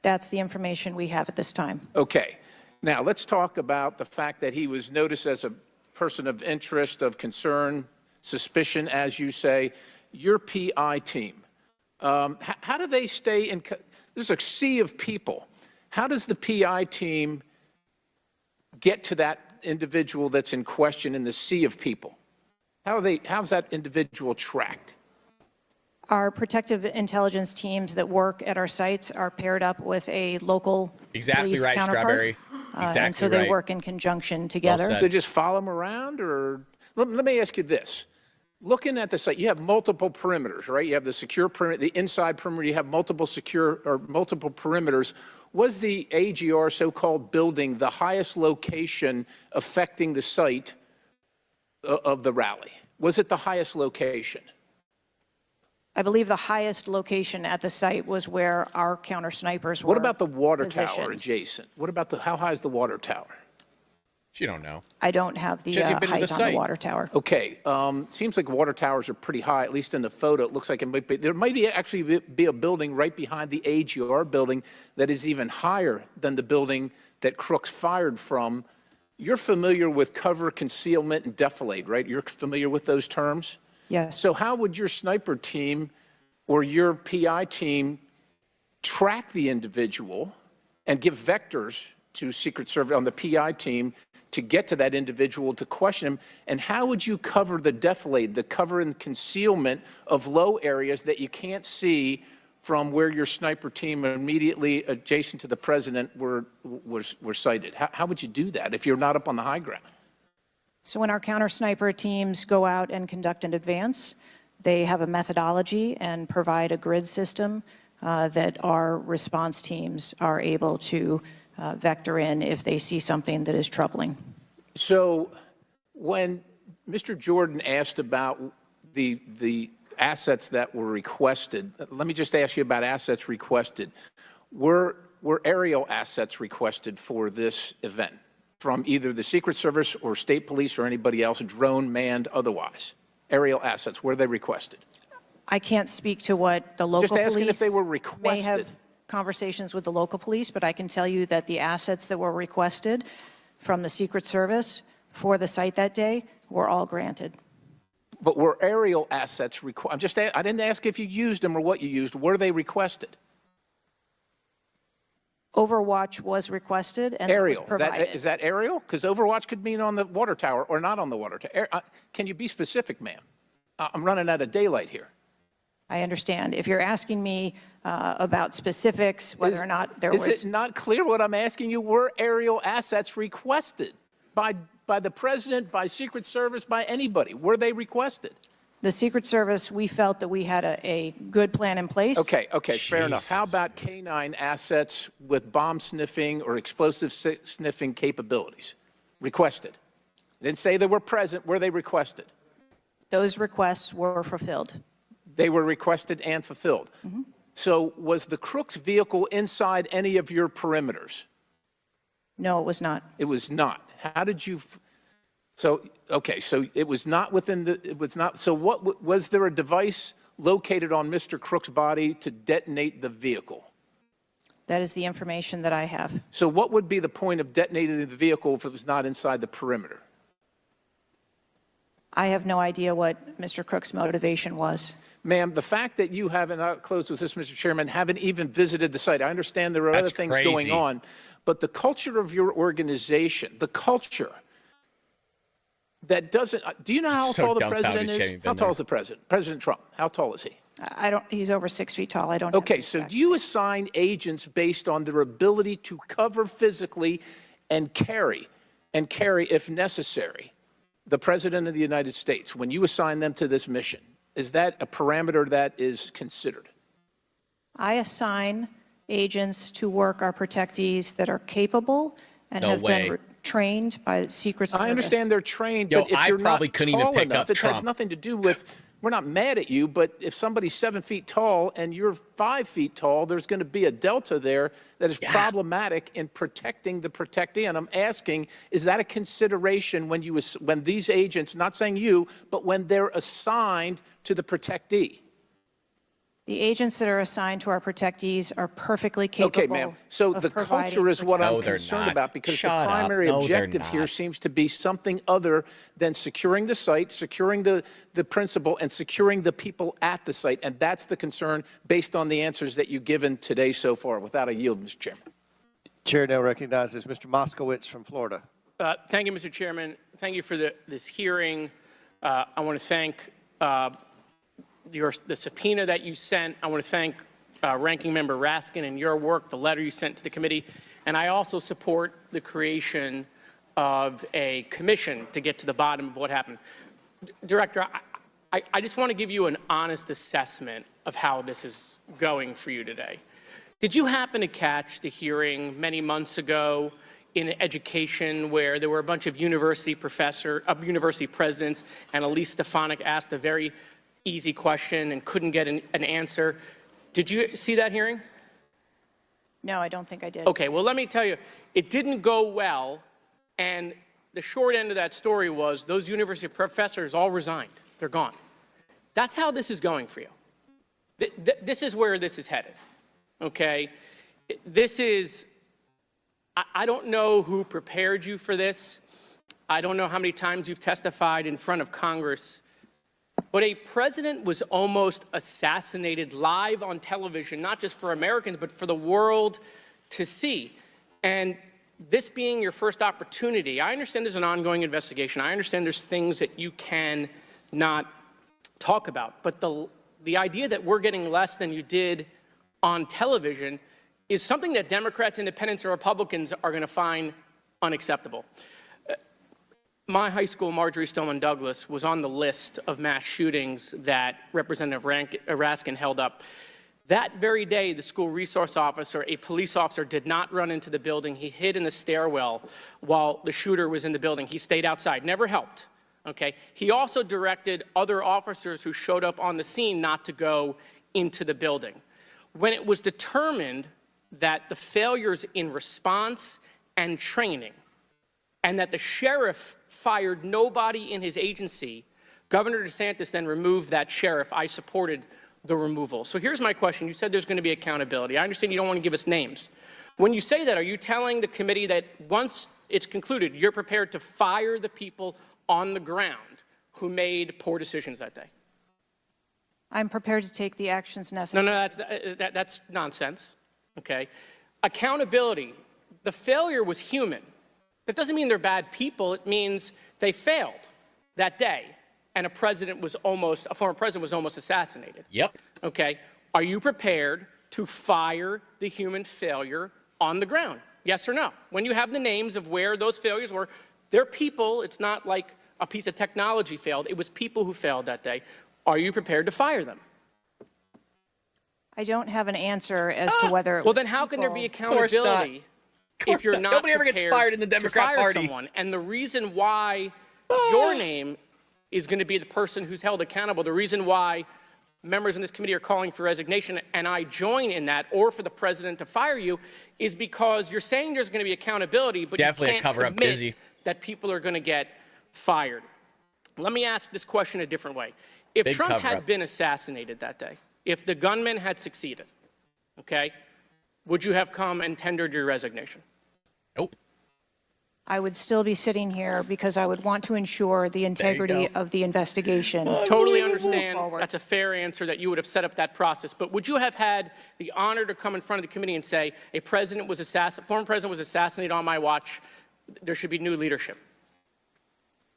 Speaker 4: That's the information we have at this time.
Speaker 13: Okay. Now, let's talk about the fact that he was noticed as a person of interest, of concern, suspicion, as you say. Your PI team, how do they stay in? There's a sea of people. How does the PI team get to that individual that's in question in the sea of people? How's that individual tracked?
Speaker 4: Our protective intelligence teams that work at our sites are paired up with a local police
Speaker 2: right,
Speaker 4: counterpart.
Speaker 2: Strawberry. Exactly
Speaker 4: and so they
Speaker 2: right.
Speaker 4: work in conjunction together.
Speaker 2: said.
Speaker 13: So they just follow them around, or let me ask you this. Looking at the site, you have multiple perimeters, right? You have the secure perimeter, the inside perimeter, you have multiple secure or multiple perimeters. Was the AGR so-called building the highest location affecting the site of the rally? Was it the highest location?
Speaker 4: I believe the highest location at the site was where our counter snipers were.
Speaker 13: What about the water tower
Speaker 4: positioned.
Speaker 13: adjacent? What about how high is the water tower?
Speaker 2: You don't know.
Speaker 4: I don't have the
Speaker 2: Jesse, you've been to
Speaker 4: height
Speaker 2: the
Speaker 4: on the
Speaker 2: site.
Speaker 4: water tower.
Speaker 13: Okay, seems like water towers are pretty high, at least in the photo. It looks like it might be. There might be actually be a building right behind the AGR building that is even higher than the building that Crooks fired from. You're familiar with cover, concealment, and defilade, right? You're familiar with those terms?
Speaker 4: Yes.
Speaker 13: So how would your sniper team or your PI team track the individual and give vectors to Secret Service on the PI team to get to that individual to question him? And how would you cover the defilade, the cover and concealment of low areas that you can't see from where your sniper team immediately adjacent to the president were sighted? How would you do that if you're not up on the high ground?
Speaker 4: So when our counter sniper teams go out and conduct an advance, they have a methodology and provide a grid system that our response teams are able to vector in if they see something that is troubling.
Speaker 13: So when Mr. Jordan asked about the assets that were requested, let me just ask you about assets requested. Were aerial assets requested for this event from either the Secret Service or state police or anybody else, drone, manned, otherwise? Aerial assets, were they requested?
Speaker 4: I can't speak to what the local
Speaker 13: Just asking
Speaker 4: police
Speaker 13: if they were
Speaker 4: may
Speaker 13: requested.
Speaker 4: have conversations with the local police, but I can tell you that the assets that were requested from the Secret Service for the site that day were all granted.
Speaker 13: But were aerial assets requested? I didn't ask if you used them or what you used. Were they requested?
Speaker 4: Overwatch was requested and
Speaker 13: Aerial.
Speaker 4: it was provided.
Speaker 13: Is that aerial? Because Overwatch could mean on the water tower or not on the water tower. Can you be specific, ma'am? I'm running out of daylight here.
Speaker 4: I understand. If you're asking me about specifics, whether or not there was...
Speaker 13: Is it not clear what I'm asking you? Were aerial assets requested by the president, by Secret Service, by anybody? Were they requested?
Speaker 4: The Secret Service, we felt that we had a good plan in place.
Speaker 13: Okay, fair enough. How about K-9 assets with bomb sniffing or explosive sniffing capabilities? Requested. I didn't say they were present. Were they requested?
Speaker 4: Those requests were fulfilled.
Speaker 13: They were requested and fulfilled. Mm-hmm. So was the Crooks vehicle inside any of your perimeters?
Speaker 4: No, it was not.
Speaker 13: It was not. How did you... So it was not within the... It was not... So what... Was there a device located on Mr. Crook's body to detonate the vehicle?
Speaker 4: That is the information that I have.
Speaker 13: So what would be the point of detonating the vehicle if it was not inside the perimeter?
Speaker 4: I have no idea what Mr. Crook's motivation was.
Speaker 13: Ma'am, the fact that you haven't, I'll close with this, Mr. Chairman, haven't even visited the site. I understand there are other things going on, but the culture of your organization, the culture that doesn't, do you know how tall the president is? How tall is the president? President Trump, how tall is he?
Speaker 4: He's over 6 feet tall. I don't
Speaker 13: Okay, so do you assign agents based on their ability to cover physically and carry if necessary the President of the United States when you assign them to this mission? Is that a parameter that is considered?
Speaker 4: I assign agents to work our protectees that are capable and have been trained by the Secret Service.
Speaker 13: I understand they're trained, but if you're not tall enough, it has nothing to do with, we're not mad at you, but if somebody's 7 feet tall and you're 5 feet tall, there's going to be a delta there that is problematic in protecting the protectee. And I'm asking, is that a consideration when these agents, not saying you, but when they're assigned to the protectee?
Speaker 4: The agents that are assigned to our protectees are perfectly capable.
Speaker 13: Okay, ma'am. So
Speaker 4: of
Speaker 13: the
Speaker 4: providing
Speaker 13: culture is what
Speaker 4: protection.
Speaker 13: I'm concerned
Speaker 2: not.
Speaker 13: about, because
Speaker 2: Shut
Speaker 13: the
Speaker 2: up.
Speaker 13: primary
Speaker 2: No, they're
Speaker 13: objective here
Speaker 2: not.
Speaker 13: seems to be something other than securing the site, securing the principal, and securing the people at the site. And that's the concern based on the answers that you've given today so far. Without a yield, Mr. Chairman.
Speaker 1: Chair now recognizes Mr. Moskowitz from Florida.
Speaker 14: Thank you, Mr. Chairman. Thank you for this hearing. I want to thank the subpoena that you sent. I want to thank Ranking Member Raskin and your work, the letter you sent to the committee. And I also support the creation of a commission to get to the bottom of what happened. Director, I just want to give you an honest assessment of how this is going for you today. Did you happen to catch the hearing many months ago in education where there were a bunch of university presidents and Elise Stefanik asked a very easy question and couldn't get an answer? Did you see that hearing?
Speaker 4: No, I don't think I did.
Speaker 14: Okay, well, let me tell you, it didn't go well, and the short end of that story was those university professors all resigned. They're gone. That's how this is going for you. This is where this is headed, okay? This is, I don't know who prepared you for this. I don't know how many times you've testified in front of Congress. But a president was almost assassinated live on television, not just for Americans, but for the world to see. And this being your first opportunity, I understand there's an ongoing investigation. I understand there's things that you can not talk about. But the idea that we're getting less than you did on television is something that Democrats, Independents, or Republicans are going to find unacceptable. My high school, Marjorie Stoneman Douglas, was on the list of mass shootings that Representative Raskin held up. That very day, the school resource officer, a police officer, did not run into the building. He hid in the stairwell while the shooter was in the building. He stayed outside, never helped. Okay? He also directed other officers who showed up on the scene not to go into the building. When it was determined that the failures in response and training, and that the sheriff fired nobody in his agency, Governor DeSantis then removed that sheriff. I supported the removal. So here's my question. You said there's going to be accountability. I understand you don't want to give us names. When you say that, are you telling the committee that once it's concluded, you're prepared to fire the people on the ground who made poor decisions that day?
Speaker 4: I'm prepared to take the actions necessary.
Speaker 14: No, that's nonsense. Okay? Accountability. The failure was human. That doesn't mean they're bad people. It means they failed that day, and a former president was almost assassinated.
Speaker 2: Yep.
Speaker 14: Okay. Are you prepared to fire the human failure on the ground? Yes or no? When you have the names of where those failures were, they're people. It's not like a piece of technology failed. It was people who failed that day. Are you prepared to fire them?
Speaker 4: I don't have an answer as to whether.
Speaker 14: Well, then how can there be accountability if you're not
Speaker 2: Nobody ever gets fired in the Democrat Party.
Speaker 14: Someone? And the reason why your name is going to be the person who's held accountable, the reason why members in this committee are calling for resignation, and I join in that, or for the president to fire you, is because you're saying there's going to be accountability, but
Speaker 2: Definitely
Speaker 14: you
Speaker 2: a
Speaker 14: can't
Speaker 2: cover-up,
Speaker 14: commit
Speaker 2: busy.
Speaker 14: that people are going to get fired. Let me ask this question a different way. If
Speaker 2: Big
Speaker 14: Trump had
Speaker 2: cover-up.
Speaker 14: been assassinated that day, if the gunman had succeeded, okay, would you have come and tendered your resignation?
Speaker 2: Nope.
Speaker 4: I would still be sitting here because I would want to ensure the integrity of the investigation.
Speaker 14: Totally understand. That's a fair answer that you would have set up that process. But would you have had the honor to come in front of the committee and say, a former president was assassinated on my watch, there should be new leadership?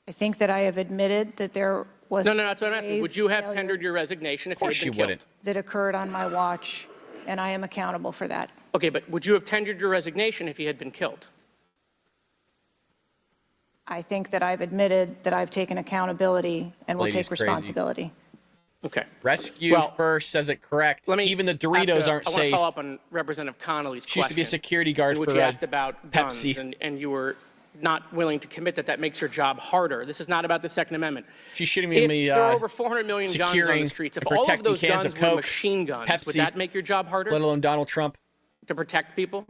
Speaker 4: I think that I have admitted that there was
Speaker 14: No, that's what I'm asking.
Speaker 4: grave
Speaker 14: Would you have
Speaker 4: failure
Speaker 14: tendered your resignation if you had been killed?
Speaker 4: that occurred on my watch, and I am accountable for that.
Speaker 14: Okay, but would you have tendered your resignation if he had been killed?
Speaker 4: I think that I've admitted that I've taken accountability and will
Speaker 2: Lady's
Speaker 4: take
Speaker 2: crazy.
Speaker 4: responsibility.
Speaker 14: Okay.
Speaker 2: Rescue first says it correct. Even the Doritos aren't
Speaker 14: I want to
Speaker 2: safe.
Speaker 14: follow up on Representative Connolly's question.
Speaker 2: She used to be a security guard
Speaker 14: in which
Speaker 2: for
Speaker 14: he asked about guns,
Speaker 2: Pepsi.
Speaker 14: and you were not willing to commit that makes your job harder. This is not about the Second Amendment.
Speaker 2: She's shooting me.
Speaker 14: If there are over 400 million guns on
Speaker 2: securing
Speaker 14: the streets, if
Speaker 2: and
Speaker 14: all of
Speaker 2: protecting
Speaker 14: those
Speaker 2: cans
Speaker 14: guns
Speaker 2: of
Speaker 14: were
Speaker 2: Coke,
Speaker 14: machine guns, would
Speaker 2: Pepsi,
Speaker 14: that make your job harder?
Speaker 2: let alone Donald Trump.
Speaker 14: To protect people?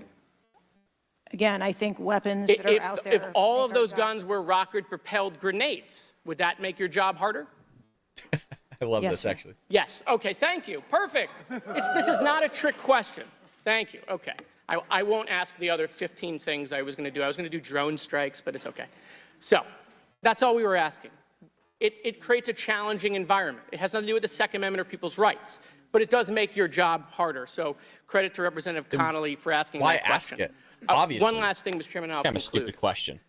Speaker 4: Again, I think weapons that are out there.
Speaker 14: If all of those guns were rocket-propelled grenades, would that make your job harder?
Speaker 2: I love
Speaker 4: Yes,
Speaker 2: this,
Speaker 4: sir.
Speaker 2: actually.
Speaker 14: Yes, okay, thank you, perfect. This is not a trick question. Thank you, okay. I won't ask the other 15 things I was gonna do. I was gonna do drone strikes, but it's okay. So, that's all we were asking. It creates a challenging environment. It has nothing to do with the Second Amendment or people's rights, but it does make your job harder. So credit to Representative Connolly for asking
Speaker 2: Why
Speaker 14: that question.
Speaker 2: ask it? Obviously.
Speaker 14: One last thing, Mr. Chairman, and I'll
Speaker 2: Kind of a
Speaker 14: conclude.
Speaker 2: stupid question.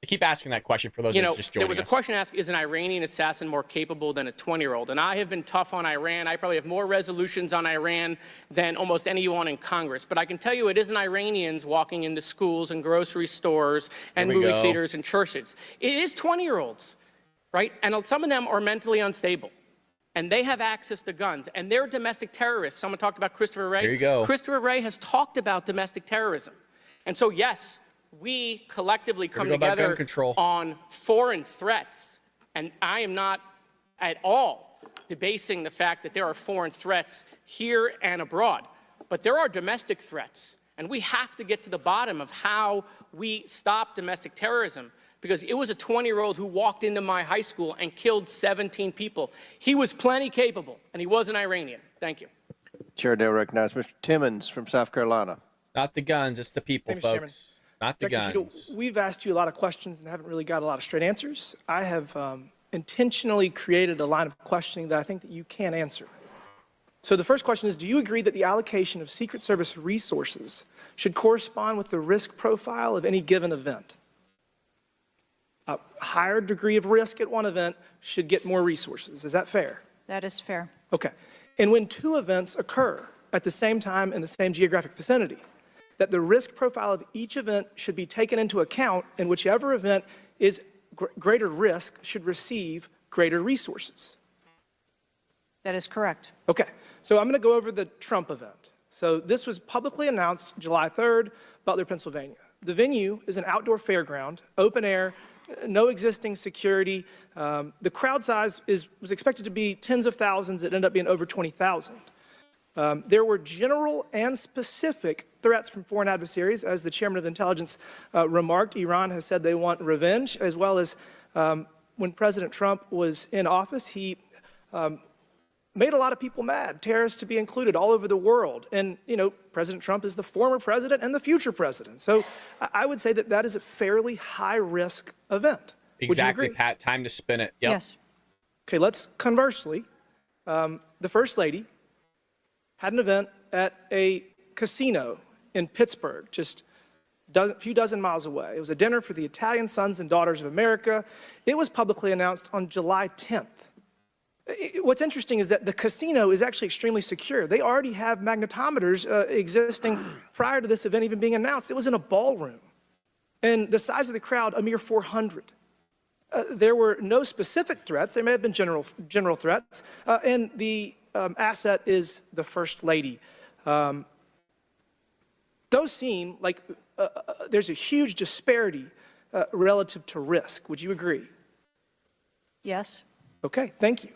Speaker 2: I keep asking that question for those
Speaker 14: You
Speaker 2: who
Speaker 14: know,
Speaker 2: are just
Speaker 14: there
Speaker 2: joining
Speaker 14: was a
Speaker 2: us.
Speaker 14: question asked, is an Iranian assassin more capable than a 20-year-old? And I have been tough on Iran. I probably have more resolutions on Iran than almost anyone in Congress. But I can tell you it isn't Iranians walking into schools and grocery stores and
Speaker 2: Here we
Speaker 14: movie
Speaker 2: go.
Speaker 14: theaters and churches. It is 20-year-olds, right? And some of them are mentally unstable. And they have access to guns. And they're domestic terrorists. Someone talked about Christopher Wray.
Speaker 2: Here you go.
Speaker 14: Christopher Wray has talked about domestic terrorism. And so, yes, we collectively come
Speaker 2: go about gun
Speaker 14: together
Speaker 2: control.
Speaker 14: on foreign threats. And I am not at all debasing the fact that there are foreign threats here and abroad. But there are domestic threats. And we have to get to the bottom of how we stop domestic terrorism. Because it was a 20-year-old who walked into my high school and killed 17 people. He was plenty capable, and he was an Iranian. Thank you.
Speaker 1: Chair now recognizes Mr. Timmons from South Carolina.
Speaker 2: It's not the guns, it's the people,
Speaker 15: Thank you, Mr. Chairman.
Speaker 2: folks. Not the
Speaker 15: Director
Speaker 2: guns.
Speaker 15: Cheatle, we've asked you a lot of questions and haven't really got a lot of straight answers. I have intentionally created a line of questioning that I think that you can answer. So the first question is, do you agree that the allocation of Secret Service resources should correspond with the risk profile of any given event? A higher degree of risk at one event should get more resources. Is that fair?
Speaker 4: That is fair.
Speaker 15: Okay. And when two events occur at the same time in the same geographic vicinity, that the risk profile of each event should be taken into account, and whichever event is greater risk should receive greater resources.
Speaker 4: That is correct.
Speaker 15: Okay, so I'm going to go over the Trump event. So this was publicly announced July 3rd, Butler, Pennsylvania. The venue is an outdoor fairground, open air, no existing security. The crowd size was expected to be tens of thousands. It ended up being over 20,000. There were general and specific threats from foreign adversaries. As the chairman of intelligence remarked, Iran has said they want revenge, as well as when President Trump was in office, he made a lot of people mad, terrorists to be included all over the world. And, you know, President Trump is the former president and the future president. So I would say that that is a fairly high-risk event.
Speaker 2: Exactly,
Speaker 15: Would you agree?
Speaker 2: Pat. Time to spin it. Yep.
Speaker 4: Yes.
Speaker 15: Okay, let's conversely, the First Lady had an event at a casino in Pittsburgh, just a few dozen miles away. It was a dinner for the Italian Sons and Daughters of America. It was publicly announced on July 10th. What's interesting is that the casino is actually extremely secure. They already have magnetometers existing prior to this event even being announced. It was in a ballroom. And the size of the crowd, a mere 400. There were no specific threats. There may have been general threats. And the asset is the First Lady. Those seem like there's a huge disparity relative to risk. Would you agree?
Speaker 4: Yes.
Speaker 15: Okay, thank you.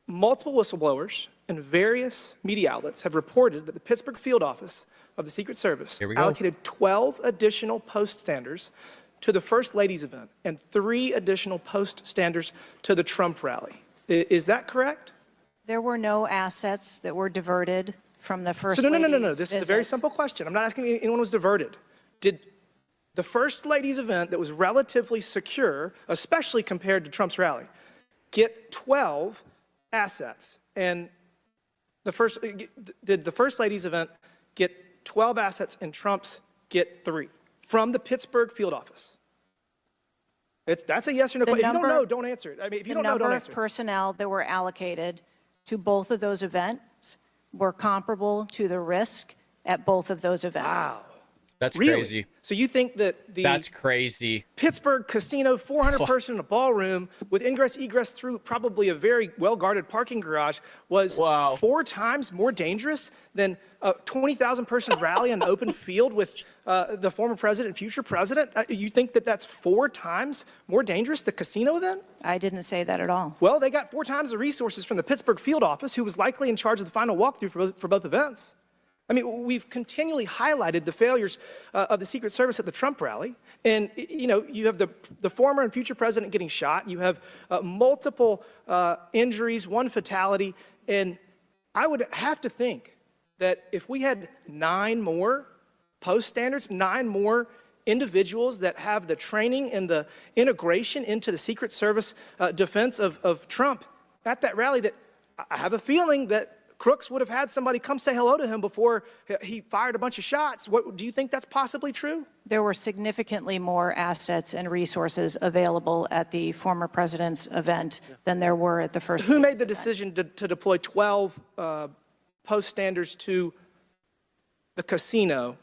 Speaker 15: Multiple whistleblowers and various media outlets have reported that the Pittsburgh field office of the Secret Service allocated 12 additional post standers to the First Lady's event and 3 additional post standers to the Trump rally. Is that correct?
Speaker 4: There were no assets that were diverted from the First
Speaker 15: No.
Speaker 4: Lady's
Speaker 15: This is a very
Speaker 4: visits.
Speaker 15: simple question. I'm not asking if anyone was diverted. Did the First Lady's event that was relatively secure, especially compared to Trump's rally, get 12 assets? And did the First Lady's event get 12 assets and Trump's get 3 from the Pittsburgh field office? That's a yes or no question. If you don't know, don't answer it. I mean, if you don't know, don't
Speaker 4: The number
Speaker 15: answer
Speaker 4: of
Speaker 15: it.
Speaker 4: personnel that were allocated to both of those events were comparable to the risk at both of those events.
Speaker 15: Wow.
Speaker 2: That's
Speaker 15: Really?
Speaker 2: crazy.
Speaker 15: So you think that the
Speaker 2: That's crazy.
Speaker 15: Pittsburgh casino, 400 person in a ballroom with ingress egress through probably a very well guarded parking garage was 4 times more dangerous than a 20,000 person rally in an open field with the former president and future president? You think that that's 4 times more dangerous, the casino event?
Speaker 4: I didn't say that at all.
Speaker 15: Well, they got 4 times the resources from the Pittsburgh field office, who was likely in charge of the final walkthrough for both events. I mean, we've continually highlighted the failures of the Secret Service at the Trump rally. And, you know, you have the former and future president getting shot. You have multiple injuries, one fatality. And I would have to think that if we had 9 more post standards, 9 more individuals that have the training and the integration into the Secret Service defense of Trump at that rally, that I have a feeling that Crooks would have had somebody come say hello to him before he fired a bunch of shots. Do you think that's possibly true?
Speaker 4: There were significantly more assets and resources available at the former president's event than there were at the first.
Speaker 15: Who made the decision to deploy 12 post standards to the casino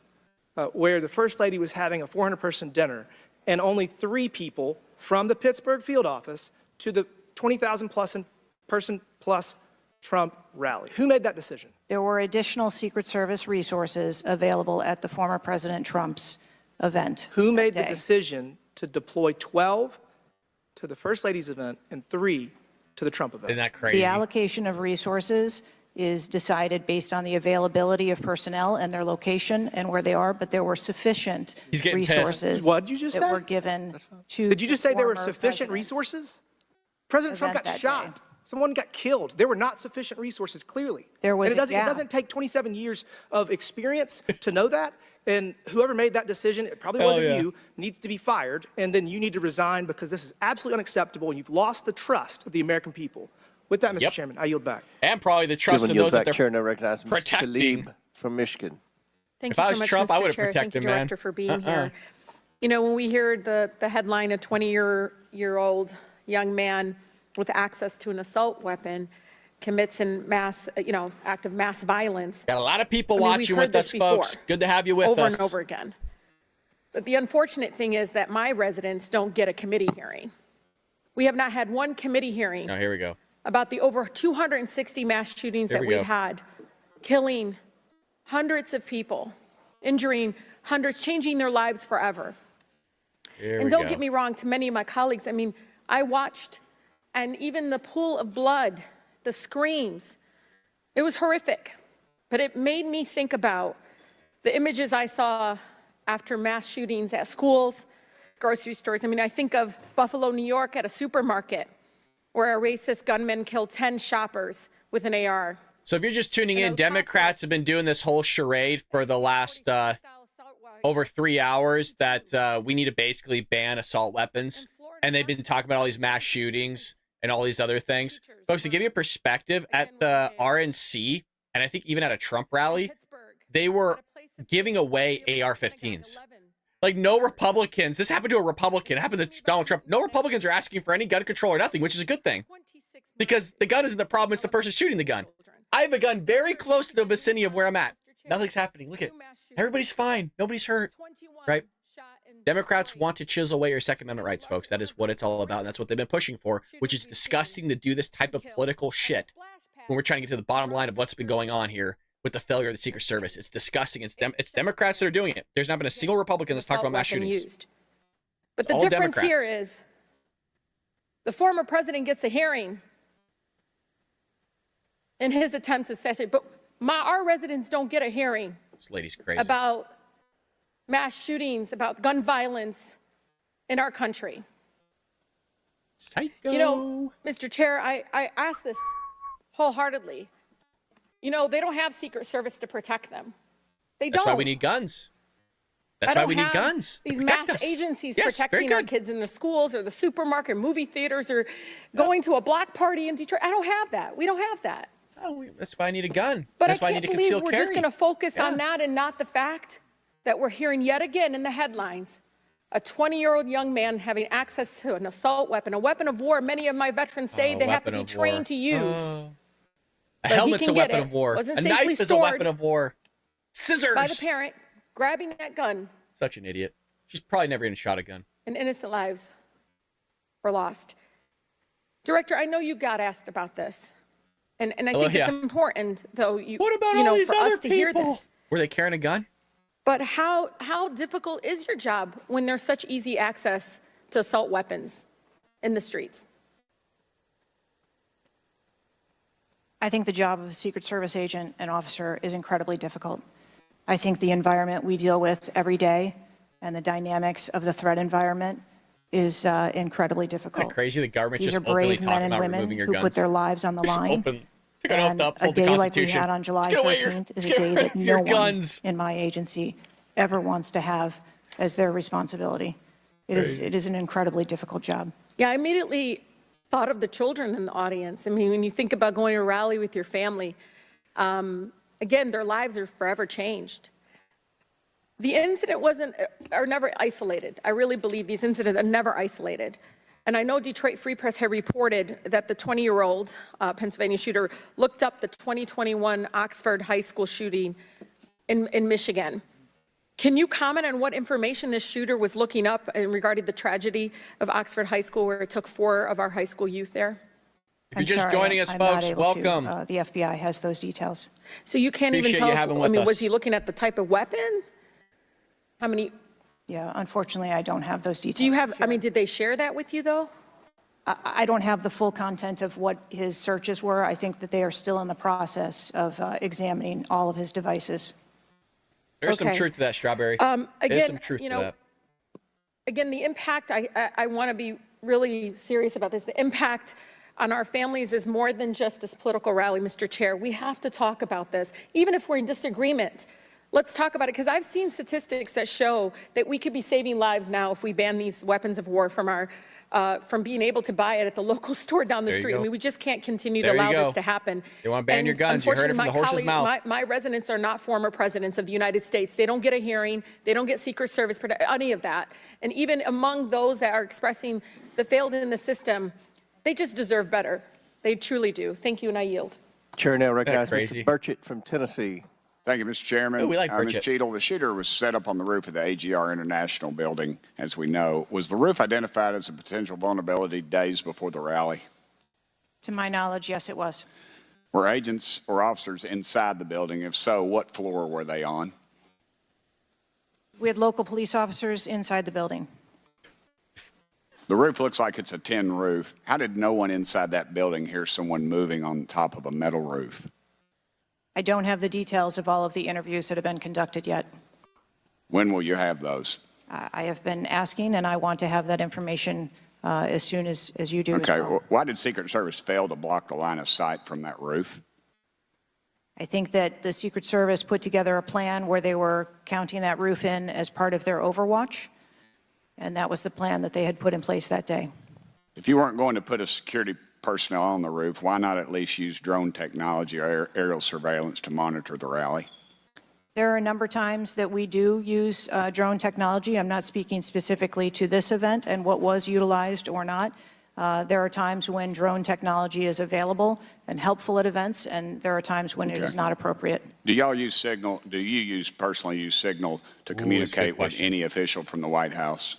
Speaker 15: where the First Lady was having a 400-person dinner, and only 3 people from the Pittsburgh field office to the 20,000-person plus Trump rally? Who made that decision?
Speaker 4: There were additional Secret Service resources available at the former President Trump's event.
Speaker 15: Who made the decision to deploy 12 to the First Lady's event and 3 to the Trump event?
Speaker 2: Isn't that crazy?
Speaker 4: The allocation of resources is decided based on the availability of personnel and their location and where they are, but there were sufficient resources
Speaker 15: What did you just
Speaker 4: that
Speaker 15: say?
Speaker 4: were given to.
Speaker 15: Did you just say there were
Speaker 4: former
Speaker 15: sufficient
Speaker 4: presidents.
Speaker 15: resources? President Trump
Speaker 4: Event
Speaker 15: got
Speaker 4: that
Speaker 15: shot.
Speaker 4: day.
Speaker 15: Someone got killed. There were not sufficient resources, clearly.
Speaker 4: There was
Speaker 15: and
Speaker 4: a
Speaker 15: it
Speaker 4: gap.
Speaker 15: doesn't take 27 years of experience to know that. And whoever made that decision, it probably
Speaker 2: Hell
Speaker 15: wasn't
Speaker 2: yeah.
Speaker 15: you, needs to be fired. And then you need to resign because this is absolutely unacceptable. And you've lost the trust of the American people. With that, Mr.
Speaker 2: Yep.
Speaker 15: Chairman, I yield back.
Speaker 2: And probably the trust
Speaker 1: Given
Speaker 2: of
Speaker 1: yield
Speaker 2: those that
Speaker 1: back,
Speaker 2: they're
Speaker 1: Chair, now recognize Ms.
Speaker 2: protecting.
Speaker 1: Tlaib from Michigan.
Speaker 16: Thank
Speaker 2: If
Speaker 16: you
Speaker 2: I
Speaker 16: so
Speaker 2: was
Speaker 16: much,
Speaker 2: Trump, I
Speaker 16: Mr.
Speaker 2: would've
Speaker 16: Chair.
Speaker 2: protected
Speaker 16: Thank you,
Speaker 2: him, man.
Speaker 16: Director, for being here. You know, when we hear the headline, a 20-year-old young man with access to an assault weapon commits an act of mass violence.
Speaker 2: Got a lot of people
Speaker 16: I mean,
Speaker 2: watching
Speaker 16: we've
Speaker 2: with
Speaker 16: heard
Speaker 2: us,
Speaker 16: this
Speaker 2: folks.
Speaker 16: before,
Speaker 2: Good to have you with
Speaker 16: over
Speaker 2: us.
Speaker 16: and over again. But the unfortunate thing is that my residents don't get a committee hearing. We have not had one committee hearing
Speaker 2: Oh, here we go.
Speaker 16: about the over 260 mass shootings
Speaker 2: Here
Speaker 16: that
Speaker 2: we go.
Speaker 16: we've had, killing hundreds of people, injuring hundreds, changing their lives forever.
Speaker 2: Here
Speaker 16: And
Speaker 2: we
Speaker 16: don't
Speaker 2: go.
Speaker 16: get me wrong, to many of my colleagues, I mean, I watched, and even the pool of blood, the screams, it was horrific. But it made me think about the images I saw after mass shootings at schools, grocery stores. I mean, I think of Buffalo, New York, at a supermarket where a racist gunman killed 10 shoppers with an AR.
Speaker 2: So if you're just tuning in, Democrats have been doing this whole charade for the last over 3 hours that we need to basically ban assault weapons. And they've been talking about all these mass shootings and all these other things. Folks, to give you a perspective, at the RNC, and I think even at a Trump rally, they were giving away AR-15s. Like, no Republicans, this happened to a Republican, it happened to Donald Trump. No Republicans are asking for any gun control or nothing, which is a good thing. Because the gun isn't the problem, it's the person shooting the gun. I have a gun very close to the vicinity of where I'm at. Nothing's happening. Look at, everybody's fine. Nobody's hurt, right? Democrats want to chisel away your Second Amendment rights, folks. That is what it's all about. And that's what they've been pushing for, which is disgusting to do this type of political shit when we're trying to get to the bottom line of what's been going on here with the failure of the Secret Service. It's disgusting. It's Democrats that are doing it. There's not been a single Republican that's talked about mass shootings.
Speaker 16: Used. But the
Speaker 2: all
Speaker 16: difference
Speaker 2: Democrats.
Speaker 16: here is the former president gets a hearing in his attempt to assassinate, but our residents don't get a hearing
Speaker 2: This lady's crazy.
Speaker 16: about mass shootings, about gun violence in our country.
Speaker 2: Psycho.
Speaker 16: You know, Mr. Chair, I ask this wholeheartedly. You know, they don't have Secret Service to protect them. They
Speaker 2: That's
Speaker 16: don't.
Speaker 2: why we need guns. That's
Speaker 16: I
Speaker 2: why
Speaker 16: don't
Speaker 2: we need
Speaker 16: have
Speaker 2: guns. to
Speaker 16: These
Speaker 2: protect
Speaker 16: mass
Speaker 2: us.
Speaker 16: agencies
Speaker 2: Yes, very
Speaker 16: protecting our
Speaker 2: good.
Speaker 16: kids in the schools or the supermarket, movie theaters, or going to a block party in Detroit. I don't have that. We don't have that.
Speaker 2: Oh, that's why I need a gun.
Speaker 16: But
Speaker 2: That's
Speaker 16: I
Speaker 2: why I
Speaker 16: can't
Speaker 2: need to
Speaker 16: believe
Speaker 2: conceal
Speaker 16: we're
Speaker 2: carry.
Speaker 16: just going to focus on that and not the fact that we're hearing yet again in the headlines a 20-year-old young man having access to an assault weapon, a weapon of war. Many of my veterans say they have to be trained to use.
Speaker 2: A
Speaker 16: But he
Speaker 2: helmet's
Speaker 16: can
Speaker 2: a
Speaker 16: get
Speaker 2: weapon
Speaker 16: it.
Speaker 2: of war.
Speaker 16: Wasn't
Speaker 2: A
Speaker 16: safely
Speaker 2: knife is a
Speaker 16: stored
Speaker 2: weapon of war. Scissors.
Speaker 16: by the parent, grabbing that gun,
Speaker 2: Such an idiot. She's probably never even shot a gun.
Speaker 16: and innocent lives were lost. Director, I know you got asked about this, and I think it's important, though,
Speaker 2: What about
Speaker 16: you know,
Speaker 2: all these
Speaker 16: for
Speaker 2: other
Speaker 16: us to hear
Speaker 2: people?
Speaker 16: this.
Speaker 2: Were they carrying a gun?
Speaker 16: But how difficult is your job when there's such easy access to assault weapons in the streets?
Speaker 4: I think the job of a Secret Service agent and officer is incredibly difficult. I think the environment we deal with every day and the dynamics of the threat environment is incredibly difficult.
Speaker 2: Isn't it crazy the government
Speaker 4: These
Speaker 2: just
Speaker 4: are
Speaker 2: openly
Speaker 4: brave men
Speaker 2: talking
Speaker 4: and
Speaker 2: about
Speaker 4: women
Speaker 2: removing your
Speaker 4: who
Speaker 2: guns?
Speaker 4: put their lives on the
Speaker 2: Just
Speaker 4: line.
Speaker 2: open. They're gonna
Speaker 4: And a
Speaker 2: uphold the
Speaker 4: day like we
Speaker 2: Constitution.
Speaker 4: had on July
Speaker 2: Let's get away
Speaker 4: 13th is a
Speaker 2: Let's get
Speaker 4: day
Speaker 2: rid
Speaker 4: that
Speaker 2: of your
Speaker 4: no one
Speaker 2: guns.
Speaker 4: in my agency ever wants to have as their responsibility. It is an incredibly difficult job.
Speaker 16: Yeah, I immediately thought of the children in the audience. I mean, when you think about going to a rally with your family, again, their lives are forever changed. The incident are never isolated. I really believe these incidents are never isolated. And I know Detroit Free Press had reported that the 20-year-old Pennsylvania shooter looked up the 2021 Oxford High School shooting in Michigan. Can you comment on what information this shooter was looking up in regarding the tragedy of Oxford High School, where it took 4 of our high school youth there?
Speaker 2: If you're just joining us,
Speaker 4: I'm not
Speaker 2: folks,
Speaker 4: able to.
Speaker 2: welcome.
Speaker 4: The FBI has those details.
Speaker 16: So you can't even
Speaker 2: Appreciate
Speaker 16: tell
Speaker 2: you
Speaker 16: us,
Speaker 2: having
Speaker 16: I
Speaker 2: with
Speaker 16: mean, was
Speaker 2: us.
Speaker 16: he looking at the type of weapon? How many?
Speaker 4: Yeah, unfortunately, I don't have those details.
Speaker 16: Do you have, I mean, did they share that with you, though?
Speaker 4: I don't have the full content of what his searches were. I think that they are still in the process of examining all of his devices.
Speaker 2: There's some
Speaker 16: Okay.
Speaker 2: truth to that, Strawberry.
Speaker 16: Again,
Speaker 2: There's some truth
Speaker 16: you
Speaker 2: to
Speaker 16: know,
Speaker 2: that.
Speaker 16: Again, the impact, I want to be really serious about this. The impact on our families is more than just this political rally, Mr. Chair. We have to talk about this, even if we're in disagreement. Let's talk about it, because I've seen statistics that show that we could be saving lives now if we ban these weapons of war from our from being able to buy it at the local store down the
Speaker 2: There you
Speaker 16: street. I
Speaker 2: go.
Speaker 16: mean, we just can't continue
Speaker 2: There
Speaker 16: to
Speaker 2: you
Speaker 16: allow
Speaker 2: go.
Speaker 16: this to happen.
Speaker 2: They want to ban your guns. You heard it from the horse's mouth.
Speaker 16: My residents are not former presidents of the United States. They don't get a hearing. They don't get Secret Service, any of that. And even among those that are expressing the failed in the system, they just deserve better. They truly do. Thank you, and I yield.
Speaker 1: Chair now recognizes
Speaker 2: crazy?
Speaker 1: Mr. Burchett from Tennessee.
Speaker 17: Thank you, Mr. Chairman.
Speaker 2: Ooh, we like
Speaker 17: Ms.
Speaker 2: Bridget.
Speaker 17: Cheatle, the shooter was set up on the roof of the AGR International building, as we know. Was the roof identified as a potential vulnerability days before the rally?
Speaker 4: To my knowledge, yes, it was.
Speaker 17: Were agents or officers inside the building? If so, what floor were they on?
Speaker 4: We had local police officers inside the building.
Speaker 17: The roof looks like it's a tin roof. How did no one inside that building hear someone moving on top of a metal roof?
Speaker 4: I don't have the details of all of the interviews that have been conducted yet.
Speaker 17: When will you have those?
Speaker 4: I have been asking, and I want to have that information as soon as you do as
Speaker 17: Okay,
Speaker 4: well.
Speaker 17: why did Secret Service fail to block the line of sight from that roof?
Speaker 4: I think that the Secret Service put together a plan where they were counting that roof in as part of their overwatch, and that was the plan that they had put in place that day.
Speaker 17: If you weren't going to put a security personnel on the roof, why not at least use drone technology or aerial surveillance to monitor the rally?
Speaker 4: There are a number of times that we do use drone technology. I'm not speaking specifically to this event and what was utilized or not. There are times when drone technology is available and helpful at events, and there are times when it is not appropriate.
Speaker 17: Do y'all use Signal? Do you personally use Signal to communicate with any official from the White House?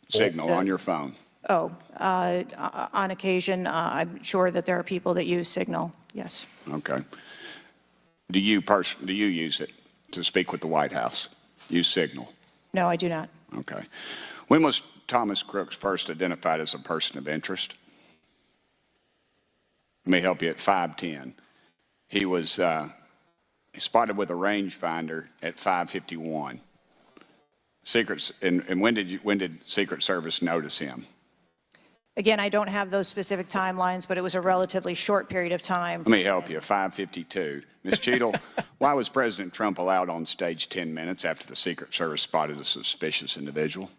Speaker 17: Signal on your phone.
Speaker 4: Oh, on occasion, I'm sure that there are people that use Signal, yes.
Speaker 17: Okay. Do you use it to speak with the White House? Use Signal?
Speaker 4: No, I do not.
Speaker 17: Okay. When was Thomas Crooks first identified as a person of interest? Let me help you. At 5:10, he was spotted with a rangefinder at 5:51. And when did Secret Service notice him?
Speaker 4: Again, I don't have those specific timelines, but it was a relatively short period of time.
Speaker 17: Let me help you. 5:52. Ms. Cheatle, why was President Trump allowed on stage 10 minutes after the Secret Service spotted a suspicious individual?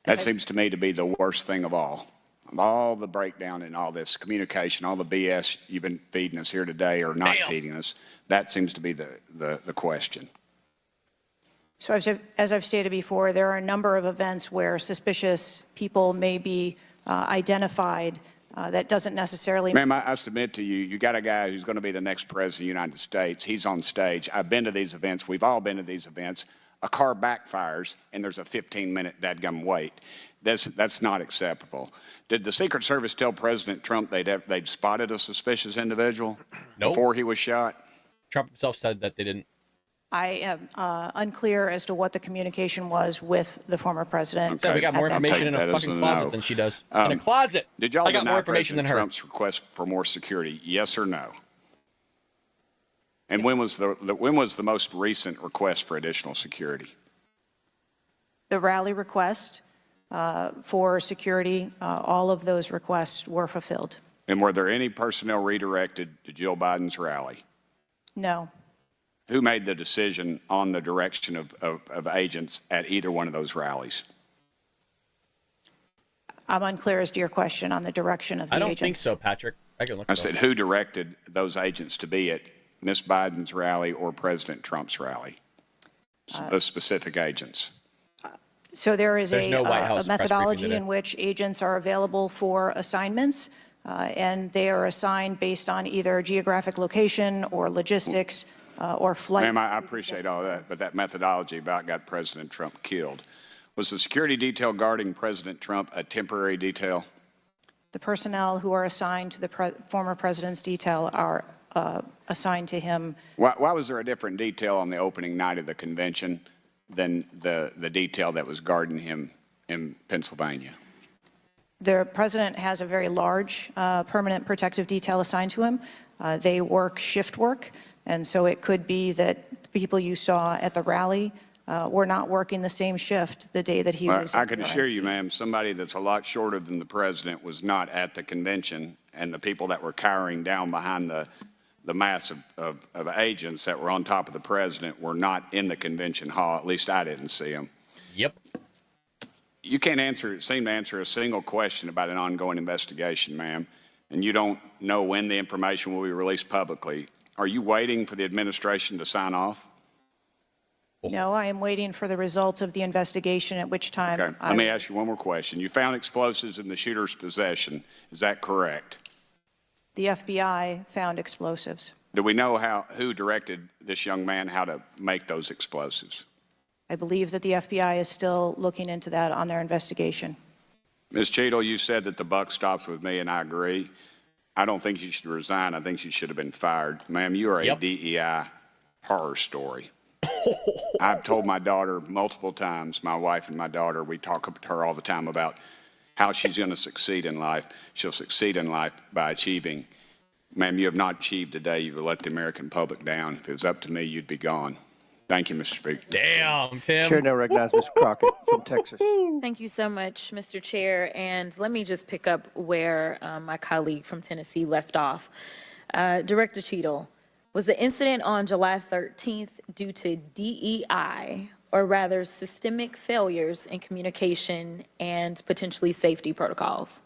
Speaker 17: That seems to me to be the worst thing of all. Of all the breakdown in all this communication, all the BS you've been feeding us here today or not feeding us, that seems to be the question.
Speaker 4: So as I've stated before, there are a number of events where suspicious people may be identified. That doesn't necessarily...
Speaker 17: Ma'am, I submit to you, you got a guy who's going to be the next president of the United States. He's on stage. I've been to these events. We've all been to these events. A car backfires, and there's a 15-minute dadgum wait. That's not acceptable. Did the Secret Service tell President Trump they'd spotted a suspicious individual before he was shot?
Speaker 2: Trump himself said that they didn't.
Speaker 4: I am unclear as to what the communication was with the former president.
Speaker 2: So we got more
Speaker 4: at that
Speaker 2: information in
Speaker 4: time.
Speaker 2: a fucking closet than she does. In a closet.
Speaker 17: Did y'all
Speaker 2: I got
Speaker 17: deny
Speaker 2: more information than
Speaker 17: President
Speaker 2: her.
Speaker 17: Trump's request for more security? Yes or no? And when was the most recent request for additional security?
Speaker 4: The rally request for security, all of those requests were fulfilled.
Speaker 17: And were there any personnel redirected to Jill Biden's rally?
Speaker 4: No.
Speaker 17: Who made the decision on the direction of agents at either one of those rallies?
Speaker 4: I'm unclear as to your question on the direction of the
Speaker 2: I
Speaker 4: agents.
Speaker 2: don't think so, Patrick. I can look.
Speaker 17: I said, who directed those agents to be at Miss Biden's rally or President Trump's rally? The specific agents.
Speaker 4: So there is
Speaker 2: There's no White House
Speaker 4: a
Speaker 2: press briefing
Speaker 4: methodology
Speaker 2: today.
Speaker 4: in which agents are available for assignments, and they are assigned based on either geographic location or logistics or flight.
Speaker 17: Ma'am, I appreciate all that, but that methodology about got President Trump killed. Was the security detail guarding President Trump a temporary detail?
Speaker 4: The personnel who are assigned to the former president's detail are assigned to him.
Speaker 17: Why was there a different detail on the opening night of the convention than the detail that was guarding him in Pennsylvania?
Speaker 4: The president has a very large permanent protective detail assigned to him. They work shift work, and so it could be that the people you saw at the rally were not working the same shift the day that he was.
Speaker 17: I can assure you, ma'am, somebody that's a lot shorter than the president was not at the convention, and the people that were cowering down behind the mass of agents that were on top of the president were not in the convention hall. At least I didn't see them.
Speaker 2: Yep.
Speaker 17: You can't seem to answer a single question about an ongoing investigation, ma'am, and you don't know when the information will be released publicly. Are you waiting for the administration to sign off?
Speaker 4: No, I am waiting for the results of the investigation, at which time.
Speaker 17: Okay. Let me ask you one more question. You found explosives in the shooter's possession. Is that correct?
Speaker 4: The FBI found explosives.
Speaker 17: Do we know who directed this young man how to make those explosives?
Speaker 4: I believe that the FBI is still looking into that on their investigation.
Speaker 17: Ms. Cheatle, you said that the buck stops with me, and I agree. I don't think you should resign. I think you should have been fired. Ma'am, you are a DEI horror story. I've told my daughter multiple times, my wife and my daughter, we talk to her all the time about how she's going to succeed in life. She'll succeed in life by achieving. Ma'am, you have not achieved today. You've let the American public down. If it was up to me, you'd be gone. Thank you, Mr. Speaker.
Speaker 2: Damn, Tim.
Speaker 1: Chair now recognizes Mr. Crockett from Texas.
Speaker 19: Thank you so much, Mr. Chair. And let me just pick up where my colleague from Tennessee left off. Director Cheatle, was the incident on July 13th due to DEI, or rather systemic failures in communication and potentially safety protocols?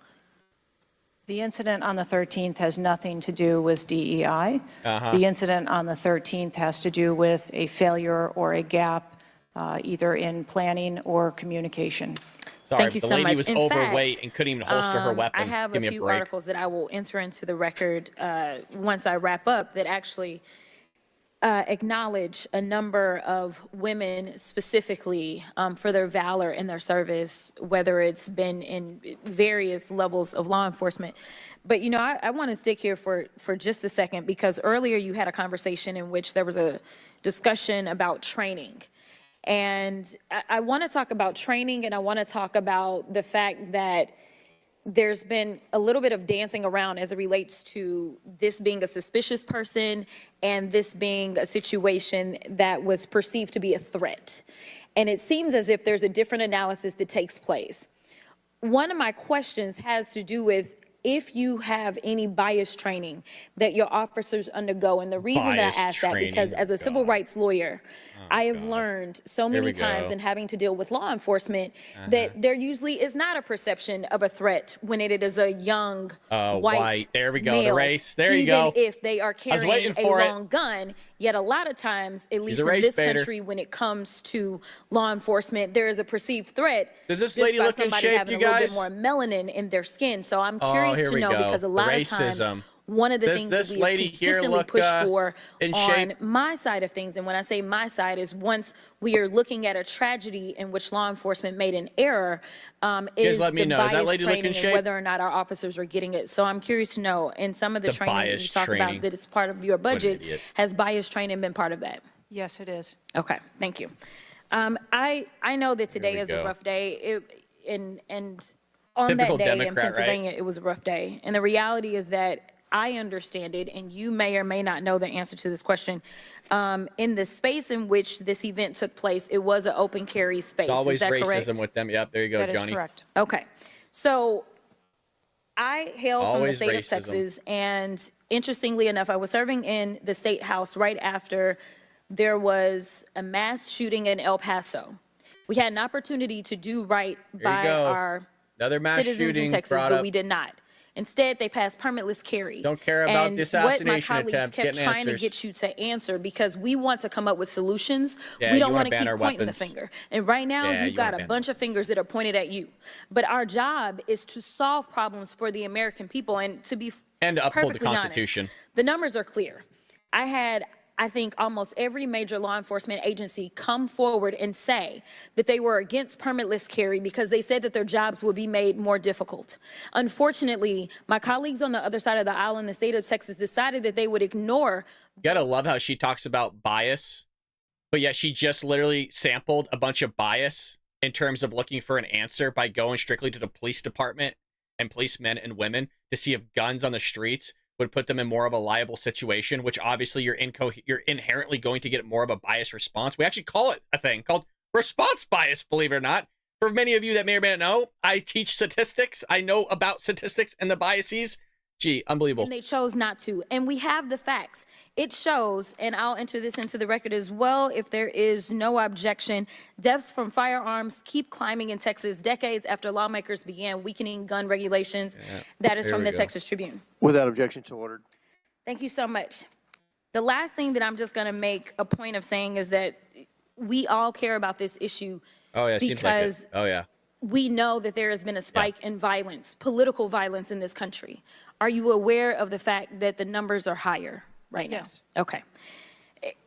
Speaker 4: The incident on the 13th has nothing to do with DEI. The incident on the 13th has to do with a failure or a gap either in planning or communication.
Speaker 2: Sorry,
Speaker 19: Thank you
Speaker 2: the
Speaker 19: so
Speaker 2: lady
Speaker 19: much.
Speaker 2: was
Speaker 19: In
Speaker 2: overweight
Speaker 19: fact,
Speaker 2: and couldn't even holster her weapon.
Speaker 19: I have
Speaker 2: Give
Speaker 19: a
Speaker 2: me
Speaker 19: few
Speaker 2: break.
Speaker 19: articles that I will enter into the record once I wrap up that actually acknowledge a number of women specifically for their valor in their service, whether it's been in various levels of law enforcement. But, you know, I want to stick here for just a second, because earlier you had a conversation in which there was a discussion about training. And I want to talk about training, and I want to talk about the fact that there's been a little bit of dancing around as it relates to this being a suspicious person and this being a situation that was perceived to be a threat. And it seems as if there's a different analysis that takes place. One of my questions has to do with if you have any bias training that your officers undergo. And the reason that I ask that, because as a civil rights lawyer, I have learned so many times in having to deal with law enforcement that there usually is not a perception of a threat when it is a young white
Speaker 2: There we go.
Speaker 19: male,
Speaker 2: The race. There you go.
Speaker 19: even if they are carrying a long gun. Yet a lot of times, at least in this country, when it comes to law enforcement, there is a perceived threat.
Speaker 2: Does this
Speaker 19: just
Speaker 2: lady
Speaker 19: by
Speaker 2: look in
Speaker 19: somebody
Speaker 2: shape,
Speaker 19: having
Speaker 2: you
Speaker 19: a little bit
Speaker 2: guys?
Speaker 19: more melanin in their skin. So I'm curious
Speaker 2: here
Speaker 19: to
Speaker 2: we
Speaker 19: know,
Speaker 2: go.
Speaker 19: because a lot of times, one of the things that we have consistently pushed for on my side of things, and when I say my side, is once we are looking at a tragedy in which law enforcement made an error, is the bias training and whether or not our officers are getting it. So I'm curious to know, in some of the training that you talk about that is part of your budget, has bias training been part of that?
Speaker 4: Yes, it is.
Speaker 19: Okay, thank you. I know that today
Speaker 2: we
Speaker 19: is
Speaker 2: go.
Speaker 19: a rough day, and on
Speaker 2: Typical
Speaker 19: that day in
Speaker 2: Democrat, right?
Speaker 19: Pennsylvania, it was a rough day. And the reality is that I understand it, and you may or may not know the answer to this question. In the space in which this event took place, it was an open carry space.
Speaker 2: It's always
Speaker 19: Is that
Speaker 2: racism
Speaker 19: correct?
Speaker 2: with them. Yep, there you go,
Speaker 4: That is
Speaker 2: Johnny.
Speaker 4: correct.
Speaker 19: Okay. So I hail from the
Speaker 2: Always
Speaker 19: state of
Speaker 2: racism.
Speaker 19: Texas, and interestingly enough, I was serving in the state house right after there was a mass shooting in El Paso. We had an opportunity to do right by
Speaker 2: go.
Speaker 19: our
Speaker 2: Another mass
Speaker 19: citizens
Speaker 2: shooting
Speaker 19: in Texas,
Speaker 2: brought
Speaker 19: but
Speaker 2: up.
Speaker 19: we did not. Instead, they passed permitless carry.
Speaker 2: Don't care about
Speaker 19: And
Speaker 2: the assassination
Speaker 19: what my colleagues
Speaker 2: attempt,
Speaker 19: kept
Speaker 2: getting
Speaker 19: trying
Speaker 2: answers.
Speaker 19: to get you to answer, because we want to come up with solutions.
Speaker 2: Yeah,
Speaker 19: we don't
Speaker 2: you
Speaker 19: want
Speaker 2: wanna
Speaker 19: to
Speaker 2: ban
Speaker 19: keep
Speaker 2: our
Speaker 19: pointing
Speaker 2: weapons.
Speaker 19: the finger. And right now,
Speaker 2: Yeah,
Speaker 19: you've
Speaker 2: you
Speaker 19: got
Speaker 2: wanna
Speaker 19: a
Speaker 2: ban
Speaker 19: bunch of fingers that are pointed at you. But our job is to solve problems for the American people, and to be
Speaker 2: And to uphold the
Speaker 19: perfectly honest,
Speaker 2: Constitution.
Speaker 19: the numbers are clear. I had, I think, almost every major law enforcement agency come forward and say that they were against permitless carry because they said that their jobs would be made more difficult. Unfortunately, my colleagues on the other side of the aisle in the state of Texas decided that they would ignore.
Speaker 2: You gotta love how she talks about bias, but yet she just literally sampled a bunch of bias in terms of looking for an answer by going strictly to the police department and policemen and women to see if guns on the streets would put them in more of a liable situation, which obviously you're inherently going to get more of a biased response. We actually call it a thing called response bias, believe it or not. For many of you that may or may not know, I teach statistics. I know about statistics and the biases. Gee, unbelievable.
Speaker 19: And they chose not to. And we have the facts. It shows, and I'll enter this into the record as well if there is no objection, deaths from firearms keep climbing in Texas decades after lawmakers began weakening gun regulations.
Speaker 2: Yeah.
Speaker 19: That is
Speaker 2: There
Speaker 19: from
Speaker 2: we
Speaker 19: the
Speaker 2: go.
Speaker 19: Texas Tribune.
Speaker 1: Without objection, so ordered.
Speaker 19: Thank you so much. The last thing that I'm just going to make a point of saying is that we all care about this issue
Speaker 2: Oh yeah, seems like it.
Speaker 19: because
Speaker 2: Oh yeah.
Speaker 19: we know that there has been a spike in violence, political violence in this country. Are you aware of the fact that the numbers are higher right now?
Speaker 4: Yes.
Speaker 19: Okay.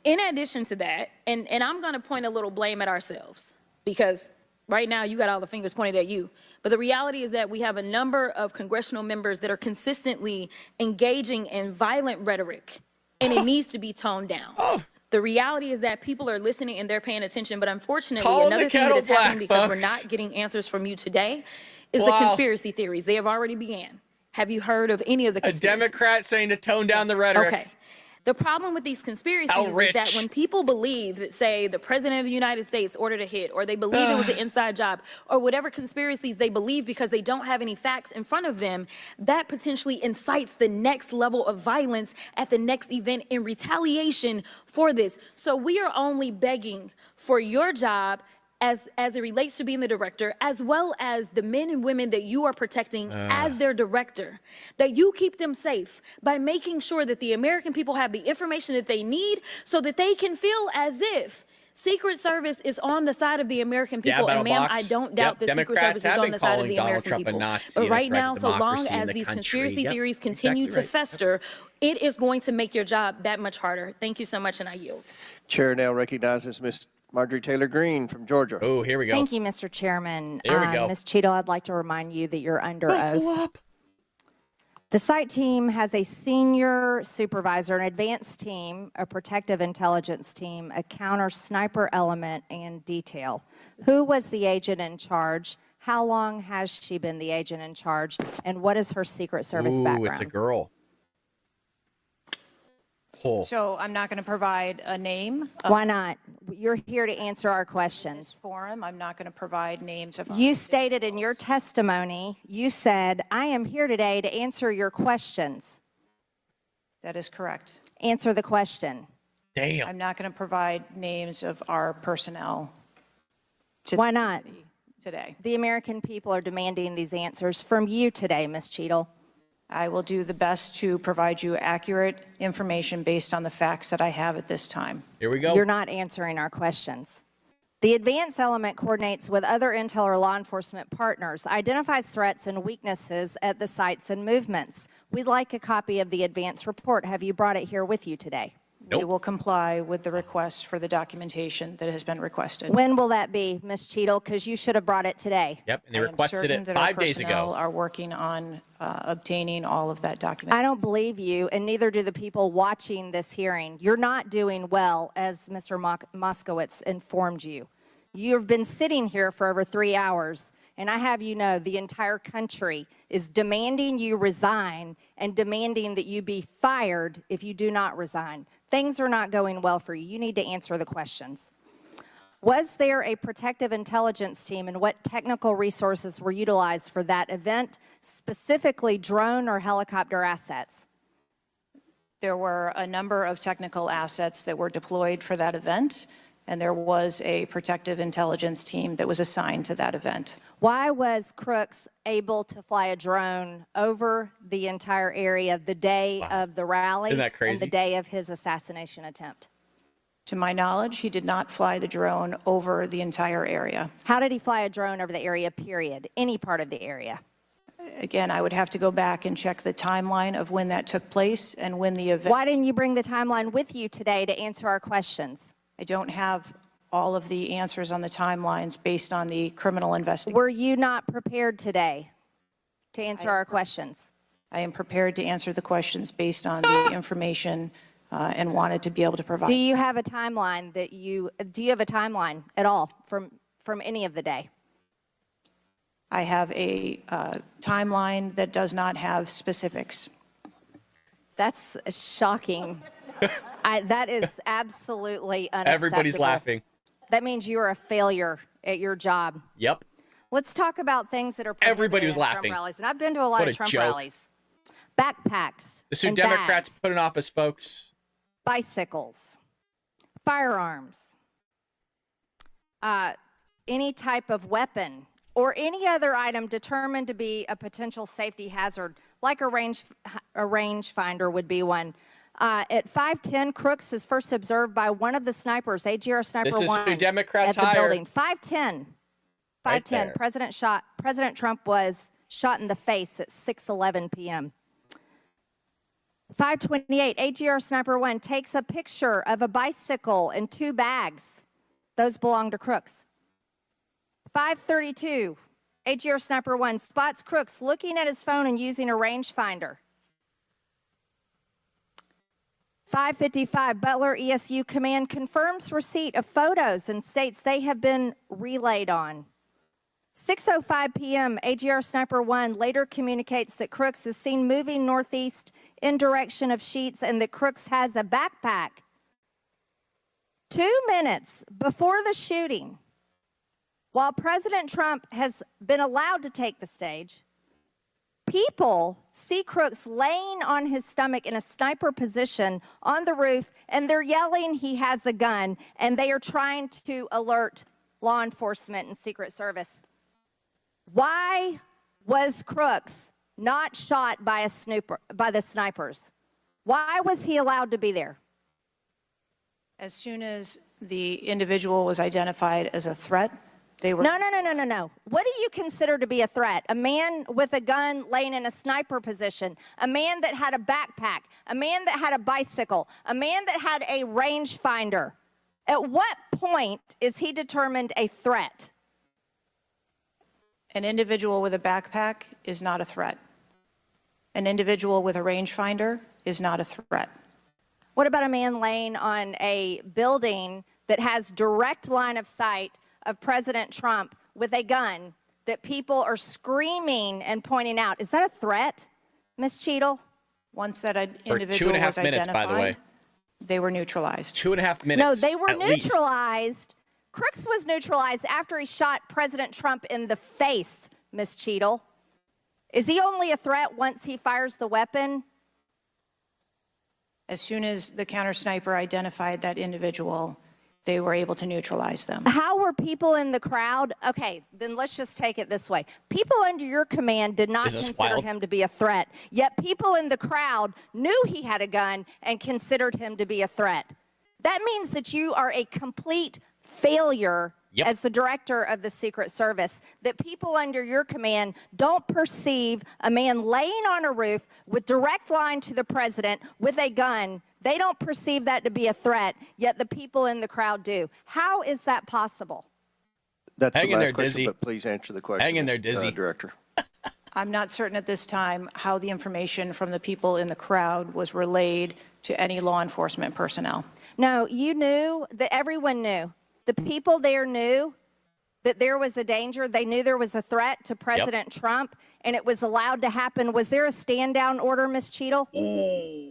Speaker 19: In addition to that, and I'm going to point a little blame at ourselves, because right now you got all the fingers pointed at you. But the reality is that we have a number of congressional members that are consistently engaging in violent rhetoric, and it needs to be toned down. The reality is that people are listening and they're paying attention, but unfortunately,
Speaker 2: Calling the
Speaker 19: another thing that
Speaker 2: kettle
Speaker 19: is happening
Speaker 2: black,
Speaker 19: because we're
Speaker 2: folks.
Speaker 19: not getting answers from you today is the
Speaker 2: Wow.
Speaker 19: conspiracy theories. They have already began. Have you heard of any of the
Speaker 2: A
Speaker 19: conspiracies?
Speaker 2: Democrat saying to tone down the rhetoric.
Speaker 19: Okay. The problem with these conspiracies
Speaker 2: How
Speaker 19: is that
Speaker 2: rich.
Speaker 19: when people believe that, say, the president of the United States ordered a hit, or they believe it was an inside job, or whatever conspiracies they believe because they don't have any facts in front of them, that potentially incites the next level of violence at the next event in retaliation for this. So we are only begging for your job as it relates to being the director, as well as the men and women that you are protecting as their director, that you keep them safe by making sure that the American people have the information that they need so that they can feel as if Secret Service is on the side of the American
Speaker 2: Yeah,
Speaker 19: people.
Speaker 2: battle
Speaker 19: and ma'am,
Speaker 2: box.
Speaker 19: I don't doubt
Speaker 2: Yep,
Speaker 19: that Secret
Speaker 2: Democrats
Speaker 19: Service is
Speaker 2: have
Speaker 19: on
Speaker 2: been
Speaker 19: the side of
Speaker 2: calling
Speaker 19: the
Speaker 2: Donald
Speaker 19: American
Speaker 2: Trump a
Speaker 19: people.
Speaker 2: Nazi
Speaker 19: But
Speaker 2: and a
Speaker 19: right
Speaker 2: threat
Speaker 19: now,
Speaker 2: to
Speaker 19: so long
Speaker 2: democracy in
Speaker 19: as
Speaker 2: the
Speaker 19: these
Speaker 2: country.
Speaker 19: conspiracy
Speaker 2: Yep,
Speaker 19: theories continue
Speaker 2: exactly
Speaker 19: to
Speaker 2: right.
Speaker 19: fester, it is going to make your job that much harder. Thank you so much, and I yield.
Speaker 1: Chair now recognizes Ms. Marjorie Taylor Greene from Georgia.
Speaker 2: Oh, here we go.
Speaker 21: Thank you, Mr. Chairman.
Speaker 2: Here we go.
Speaker 21: Ms. Cheatle, I'd like to remind you that you're under oath. The site team has a senior supervisor, an advanced team, a protective intelligence team, a counter sniper element, and detail. Who was the agent in charge? How long has she been the agent in charge? And what is her Secret Service
Speaker 2: Ooh,
Speaker 21: background?
Speaker 2: it's a girl. Oh.
Speaker 4: So I'm not going to provide a name. of
Speaker 21: Why not? You're here to answer our
Speaker 4: this
Speaker 21: questions.
Speaker 4: forum. I'm not going to provide names of.
Speaker 21: You stated in your testimony, you said, I am here today to answer your questions.
Speaker 4: That is correct.
Speaker 21: Answer the question.
Speaker 2: Damn.
Speaker 4: I'm not going to provide names of our personnel.
Speaker 21: Why not?
Speaker 4: Today.
Speaker 21: The American people are demanding these answers from you today, Ms. Cheatle.
Speaker 4: I will do the best to provide you accurate information based on the facts that I have at this time.
Speaker 2: Here we go.
Speaker 21: You're not answering our questions. The advance element coordinates with other intel or law enforcement partners, identifies threats and weaknesses at the sites and movements. We'd like a copy of the advance report. Have you brought it here with you today?
Speaker 4: We will comply with the request for the documentation that has been requested.
Speaker 21: When will that be, Ms. Cheatle? Because you should have brought it today.
Speaker 2: Yep, and they
Speaker 4: I am
Speaker 2: requested
Speaker 4: certain
Speaker 2: it
Speaker 4: that our
Speaker 2: 5 days
Speaker 4: personnel
Speaker 2: ago.
Speaker 4: are working on obtaining all of that document.
Speaker 21: I don't believe you, and neither do the people watching this hearing. You're not doing well, as Mr. Moskowitz informed you. You've been sitting here for over 3 hours, and I have you know the entire country is demanding you resign and demanding that you be fired if you do not resign. Things are not going well for you. You need to answer the questions. Was there a protective intelligence team, and what technical resources were utilized for that event, specifically drone or helicopter assets?
Speaker 4: There were a number of technical assets that were deployed for that event, and there was a protective intelligence team that was assigned to that event.
Speaker 21: Why was Crooks able to fly a drone over the entire area the day of the rally
Speaker 2: Isn't that crazy?
Speaker 21: and the day of his assassination attempt?
Speaker 4: To my knowledge, he did not fly the drone over the entire area.
Speaker 21: How did he fly a drone over the area, period? Any part of the area?
Speaker 4: Again, I would have to go back and check the timeline of when that took place and when the event.
Speaker 21: Why didn't you bring the timeline with you today to answer our questions?
Speaker 4: I don't have all of the answers on the timelines based on the criminal investigation.
Speaker 21: Were you not prepared today to answer our questions?
Speaker 4: I am prepared to answer the questions based on the information and wanted to be able to provide.
Speaker 21: Do you have a timeline do you have a timeline at all from any of the day?
Speaker 4: I have a timeline that does not have specifics.
Speaker 21: That's shocking. That is absolutely unacceptable.
Speaker 2: Everybody's laughing.
Speaker 21: That means you are a failure at your job.
Speaker 2: Yep.
Speaker 21: Let's talk about things that are
Speaker 2: Everybody was
Speaker 21: prohibited at
Speaker 2: laughing.
Speaker 21: Trump rallies. And I've been to a lot
Speaker 2: What
Speaker 21: of
Speaker 2: a
Speaker 21: Trump
Speaker 2: joke.
Speaker 21: rallies. Backpacks.
Speaker 2: The two
Speaker 21: and
Speaker 2: Democrats
Speaker 21: bags,
Speaker 2: put in office, folks.
Speaker 21: bicycles, firearms, any type of weapon, or any other item determined to be a potential safety hazard, like a rangefinder would be one. At 5:10, Crooks is first observed by one of the snipers, AGR Sniper 1,
Speaker 2: This is who Democrats
Speaker 21: at the
Speaker 2: hire.
Speaker 21: building. 5:10.
Speaker 2: Right
Speaker 21: 5:10.
Speaker 2: there.
Speaker 21: President Trump was shot in the face at 6:11 p.m. 5:28, AGR Sniper 1 takes a picture of a bicycle and 2 bags. Those belong to Crooks. 5:32, AGR Sniper 1 spots Crooks looking at his phone and using a rangefinder. 5:55, Butler ESU Command confirms receipt of photos and states they have been relayed on. 6:05 p.m., AGR Sniper 1 later communicates that Crooks is seen moving northeast in direction of Sheets and that Crooks has a backpack. 2 minutes before the shooting, while President Trump has been allowed to take the stage, people see Crooks laying on his stomach in a sniper position on the roof, and they're yelling he has a gun, and they are trying to alert law enforcement and Secret Service. Why was Crooks not shot by the snipers? Why was he allowed to be there?
Speaker 4: As soon as the individual was identified as a threat, they were...
Speaker 21: No. What do you consider to be a threat? A man with a gun laying in a sniper position, a man that had a backpack, a man that had a bicycle, a man that had a rangefinder. At what point is he determined a threat?
Speaker 4: An individual with a backpack is not a threat. An individual with a rangefinder is not a threat.
Speaker 21: What about a man laying on a building that has direct line of sight of President Trump with a gun that people are screaming and pointing out? Is that a threat, Ms. Cheatle?
Speaker 4: Once that
Speaker 2: For
Speaker 4: individual
Speaker 2: 2.5
Speaker 4: was
Speaker 2: minutes,
Speaker 4: identified,
Speaker 2: by the way.
Speaker 4: they were neutralized.
Speaker 2: 2.5 minutes.
Speaker 21: No, they were
Speaker 2: at least.
Speaker 21: neutralized. Crooks was neutralized after he shot President Trump in the face, Ms. Cheatle. Is he only a threat once he fires the weapon?
Speaker 4: As soon as the counter sniper identified that individual, they were able to neutralize them.
Speaker 21: How were people in the crowd? Okay, then let's just take it this way. People under your command did not consider him to be a threat, yet people in the crowd knew he had a gun and considered him to be a threat. That means that you are a complete failure as the director of the Secret Service, that people under your command don't perceive a man laying on a roof with direct line to the president with a gun. They don't perceive that to be a threat, yet the people in the crowd do. How is that possible?
Speaker 1: That's
Speaker 2: Hang
Speaker 1: the
Speaker 2: in
Speaker 1: last
Speaker 2: there,
Speaker 1: question,
Speaker 2: Dizzy.
Speaker 1: but please answer the question.
Speaker 2: Hang in there, Dizzy.
Speaker 1: Director.
Speaker 4: I'm not certain at this time how the information from the people in the crowd was relayed to any law enforcement personnel.
Speaker 21: No, you knew, that everyone knew. The people there knew that there was a danger. They knew there was a threat to President Trump, and it was allowed to happen. Was there a stand-down order, Ms. Cheatle?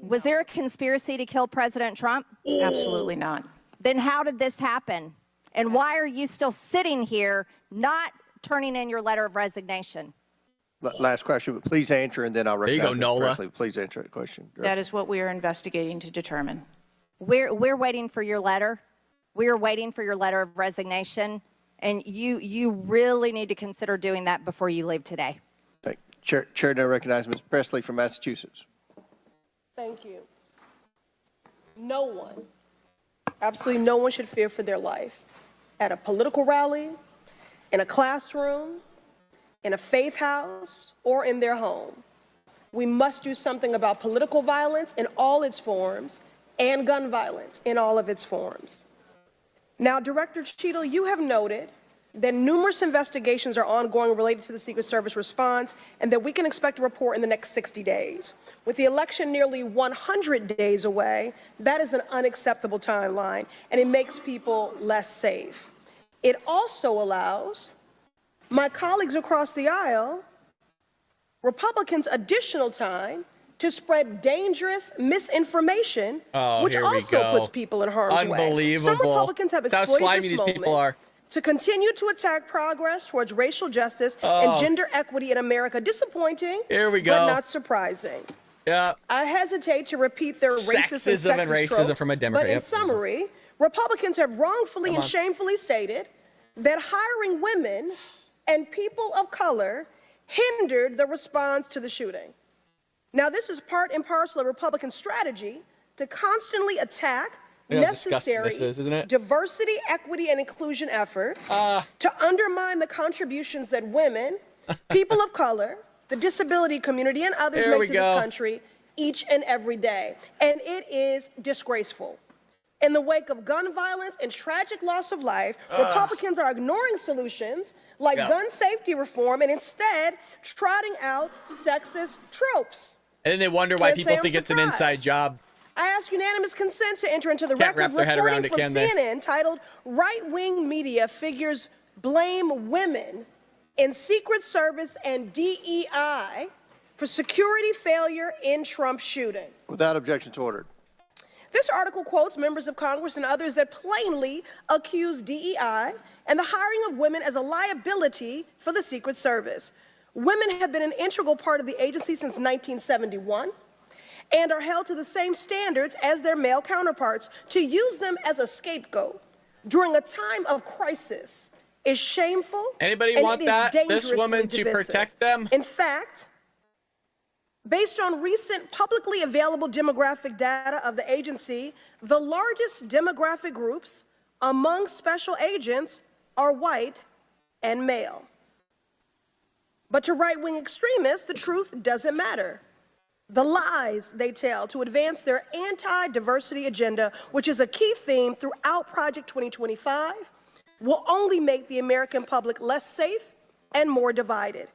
Speaker 21: Was there a conspiracy to kill President Trump?
Speaker 4: Absolutely not.
Speaker 21: Then how did this happen? And why are you still sitting here not turning in your letter of resignation?
Speaker 1: Last question, but please answer, and then I'll
Speaker 2: There you
Speaker 1: recognize
Speaker 2: go,
Speaker 1: Ms.
Speaker 2: Nola.
Speaker 1: Presley. Please answer the question.
Speaker 4: That is what we are investigating to determine.
Speaker 21: We're waiting for your letter. We are waiting for your letter of resignation, and you really need to consider doing that before you leave today.
Speaker 1: Chair now recognizes Ms. Presley from Massachusetts.
Speaker 3: Thank you. No one, absolutely no one should fear for their life at a political rally, in a classroom, in a faith house, or in their home. We must do something about political violence in all its forms and gun violence in all of its forms. Now, Director Cheatle, you have noted that numerous investigations are ongoing related to the Secret Service response and that we can expect a report in the next 60 days. With the election nearly 100 days away, that is an unacceptable timeline, and it makes people less safe. It also allows my colleagues across the aisle, Republicans, additional time to spread dangerous misinformation, which
Speaker 2: here we
Speaker 3: also
Speaker 2: go.
Speaker 3: puts people in harm's way.
Speaker 2: Unbelievable.
Speaker 3: Some Republicans have
Speaker 2: That's how
Speaker 3: exploited
Speaker 2: slimy
Speaker 3: this
Speaker 2: these
Speaker 3: moment
Speaker 2: people are.
Speaker 3: to continue to attack progress towards racial justice and gender equity in America. Disappointing,
Speaker 2: Here we go.
Speaker 3: but not surprising.
Speaker 2: Yeah.
Speaker 3: I hesitate to repeat their racist and
Speaker 2: Sexism and
Speaker 3: sexist
Speaker 2: racism
Speaker 3: tropes,
Speaker 2: from a Democrat.
Speaker 3: but in
Speaker 2: Yep.
Speaker 3: summary, Republicans have wrongfully and shamefully stated that hiring women and people of color hindered the response to the shooting. Now, this is part and parcel of Republican strategy to constantly attack
Speaker 2: You know how disgusting
Speaker 3: necessary
Speaker 2: this is, isn't it?
Speaker 3: diversity, equity, and inclusion efforts to undermine the contributions that women, people of color, the disability community, and others
Speaker 2: Here we
Speaker 3: make to this
Speaker 2: go.
Speaker 3: country each and every day. And it is disgraceful. In the wake of gun violence and tragic loss of life, Republicans are ignoring solutions like gun safety reform and instead trotting out sexist tropes.
Speaker 2: And then they wonder why
Speaker 3: Can't
Speaker 2: people
Speaker 3: say I'm
Speaker 2: think it's an
Speaker 3: surprised.
Speaker 2: inside job.
Speaker 3: I ask unanimous consent to enter into the
Speaker 2: Can't
Speaker 3: record
Speaker 2: wrap their head around
Speaker 3: reporting
Speaker 2: it,
Speaker 3: from
Speaker 2: can they?
Speaker 3: CNN titled "Right-Wing Media Figures Blame Women in Secret Service and DEI for Security Failure in Trump Shooting."
Speaker 1: Without objection to order.
Speaker 3: This article quotes members of Congress and others that plainly accuse DEI and the hiring of women as a liability for the Secret Service. Women have been an integral part of the agency since 1971 and are held to the same standards as their male counterparts. To use them as a scapegoat during a time of crisis is shameful.
Speaker 2: Anybody
Speaker 3: and
Speaker 2: want
Speaker 3: it is
Speaker 2: that? This
Speaker 3: dangerously
Speaker 2: woman to
Speaker 3: divisive.
Speaker 2: protect them?
Speaker 3: In fact, based on recent publicly available demographic data of the agency, the largest demographic groups among special agents are white and male. But to right-wing extremists, the truth doesn't matter. The lies they tell to advance their anti-diversity agenda, which is a key theme throughout Project 2025, will only make the American public less safe and more divided.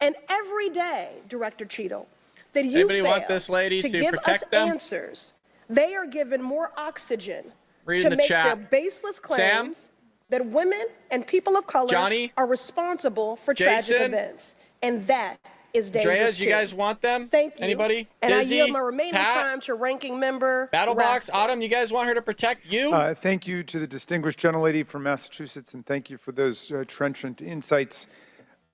Speaker 3: And every day, Director Cheatle, that you
Speaker 2: Anybody
Speaker 3: fail
Speaker 2: want this lady to
Speaker 3: give us
Speaker 2: protect them?
Speaker 3: answers, they are given more oxygen
Speaker 2: Read in
Speaker 3: to
Speaker 2: the
Speaker 3: make
Speaker 2: chat.
Speaker 3: their baseless
Speaker 2: Sam?
Speaker 3: claims that women and people of color
Speaker 2: Johnny?
Speaker 3: are responsible for tragic
Speaker 2: Jason?
Speaker 3: events. And that is dangerous
Speaker 2: Andreas,
Speaker 3: too.
Speaker 2: you guys want them?
Speaker 3: Thank you.
Speaker 2: Anybody?
Speaker 3: And
Speaker 2: Dizzy?
Speaker 3: I yield my remaining
Speaker 2: Pat?
Speaker 3: time to Ranking Member
Speaker 2: Battlebox,
Speaker 3: Raskin.
Speaker 2: Autumn, you guys want her to protect you?
Speaker 22: Thank you to the distinguished gentlelady from Massachusetts, and thank you for those trenchant insights.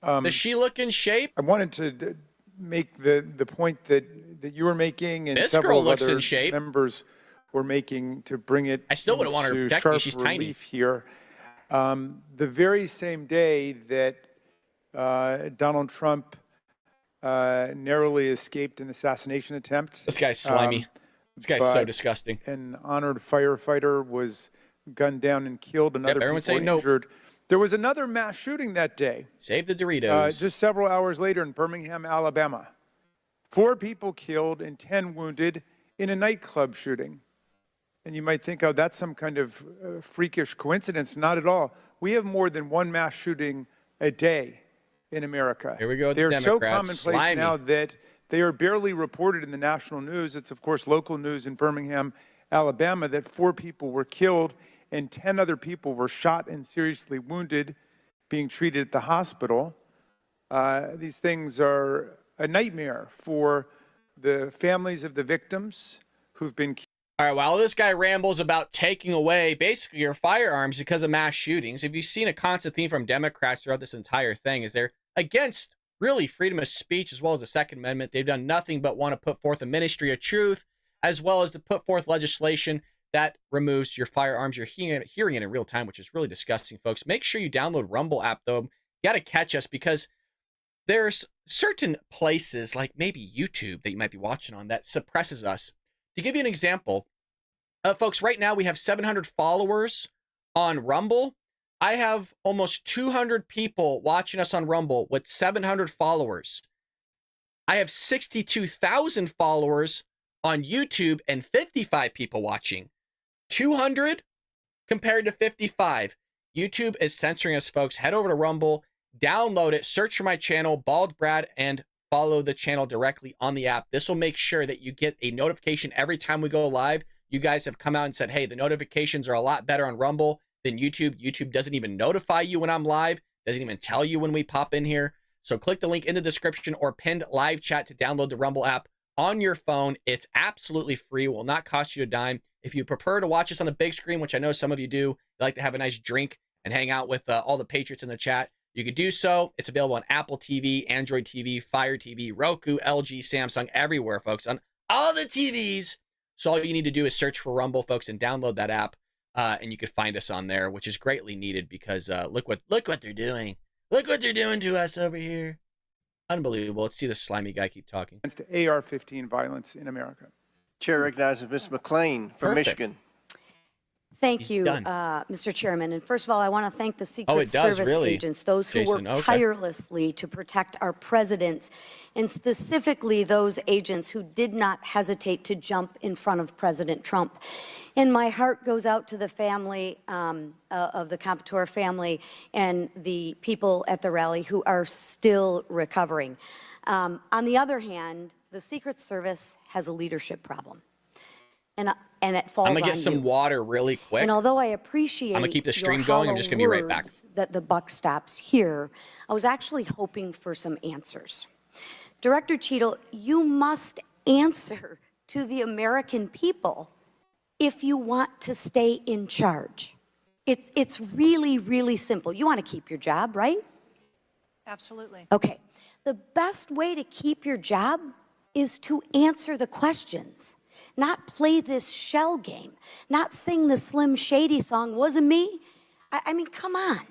Speaker 2: Does she look in shape?
Speaker 22: I wanted to make the point that you were making and
Speaker 2: This
Speaker 22: several
Speaker 2: girl looks
Speaker 22: other
Speaker 2: in shape.
Speaker 22: members were making to bring it
Speaker 2: I still wouldn't want her to
Speaker 22: into
Speaker 2: protect me.
Speaker 22: sharp
Speaker 2: She's tiny.
Speaker 22: relief here. The very same day that Donald Trump narrowly escaped an assassination attempt.
Speaker 2: This guy's slimy. This guy's so disgusting.
Speaker 22: An honored firefighter was gunned down and killed, and other
Speaker 2: everyone
Speaker 22: people
Speaker 2: say no.
Speaker 22: injured. There was another mass shooting that day.
Speaker 2: Save the Doritos.
Speaker 22: Just several hours later in Birmingham, Alabama. 4 people killed and 10 wounded in a nightclub shooting. And you might think, oh, that's some kind of freakish coincidence. Not at all. We have more than one mass shooting a day in America.
Speaker 2: Here we go with
Speaker 22: They're
Speaker 2: the
Speaker 22: so
Speaker 2: Democrats.
Speaker 22: commonplace
Speaker 2: Slimy.
Speaker 22: now that they are barely reported in the national news. It's, of course, local news in Birmingham, Alabama, that 4 people were killed and 10 other people were shot and seriously wounded, being treated at the hospital. These things are a nightmare for the families of the victims who've been killed.
Speaker 2: All right, while this guy rambles about taking away basically your firearms because of mass shootings, have you seen a constant theme from Democrats throughout this entire thing? Is they're against really freedom of speech as well as the Second Amendment. They've done nothing but want to put forth a ministry of truth, as well as to put forth legislation that removes your firearms. You're hearing it in real time, which is really disgusting, folks. Make sure you download Rumble app, though. You got to catch us because there's certain places, like maybe YouTube, that you might be watching on that suppresses us. To give you an example, folks, right now we have 700 followers on Rumble. I have almost 200 people watching us on Rumble with 700 followers. I have 62,000 followers on YouTube and 55 people watching. 200 compared to 55. YouTube is censoring us, folks. Head over to Rumble, download it, search for my channel, Bald Brad, and follow the channel directly on the app. This will make sure that you get a notification every time we go live. You guys have come out and said, hey, the notifications are a lot better on Rumble than YouTube. YouTube doesn't even notify you when I'm live, doesn't even tell you when we pop in here. So click the link in the description or pinned live chat to download the Rumble app on your phone. It's absolutely free, will not cost you a dime. If you prefer to watch us on the big screen, which I know some of you do, you like to have a nice drink and hang out with all the Patriots in the chat, you could do so. It's available on Apple TV, Android TV, Fire TV, Roku, LG, Samsung, everywhere, folks, on all the TVs. So all you need to do is search for Rumble, folks, and download that app, and you can find us on there, which is greatly needed because look what they're doing. Look what they're doing to us over here. Unbelievable. Let's see this slimy guy keep talking.
Speaker 22: Against AR-15 violence in America.
Speaker 1: Chair recognizes Ms. McClain from Michigan.
Speaker 6: Thank you, Mr. Chairman. And first of all, I want to thank the Secret Service agents, those who work tirelessly to protect our president, and specifically those agents who did not hesitate to jump in front of President Trump. And my heart goes out to the family of the Comptoir family and the people at the rally who are still recovering. On the other hand, the Secret Service has a leadership problem. And it falls on you.
Speaker 2: I'm gonna get some water really quick.
Speaker 6: And although I appreciate
Speaker 2: I'm gonna keep the stream
Speaker 6: your
Speaker 2: going. I'm just gonna be right back.
Speaker 6: words that the buck stops here, I was actually hoping for some answers. Director Cheatle, you must answer to the American people if you want to stay in charge. It's really, really simple. You want to keep your job, right?
Speaker 4: Absolutely.
Speaker 6: Okay. The best way to keep your job is to answer the questions. Not play this shell game, not sing the Slim Shady song, wasn't me. I mean, come on.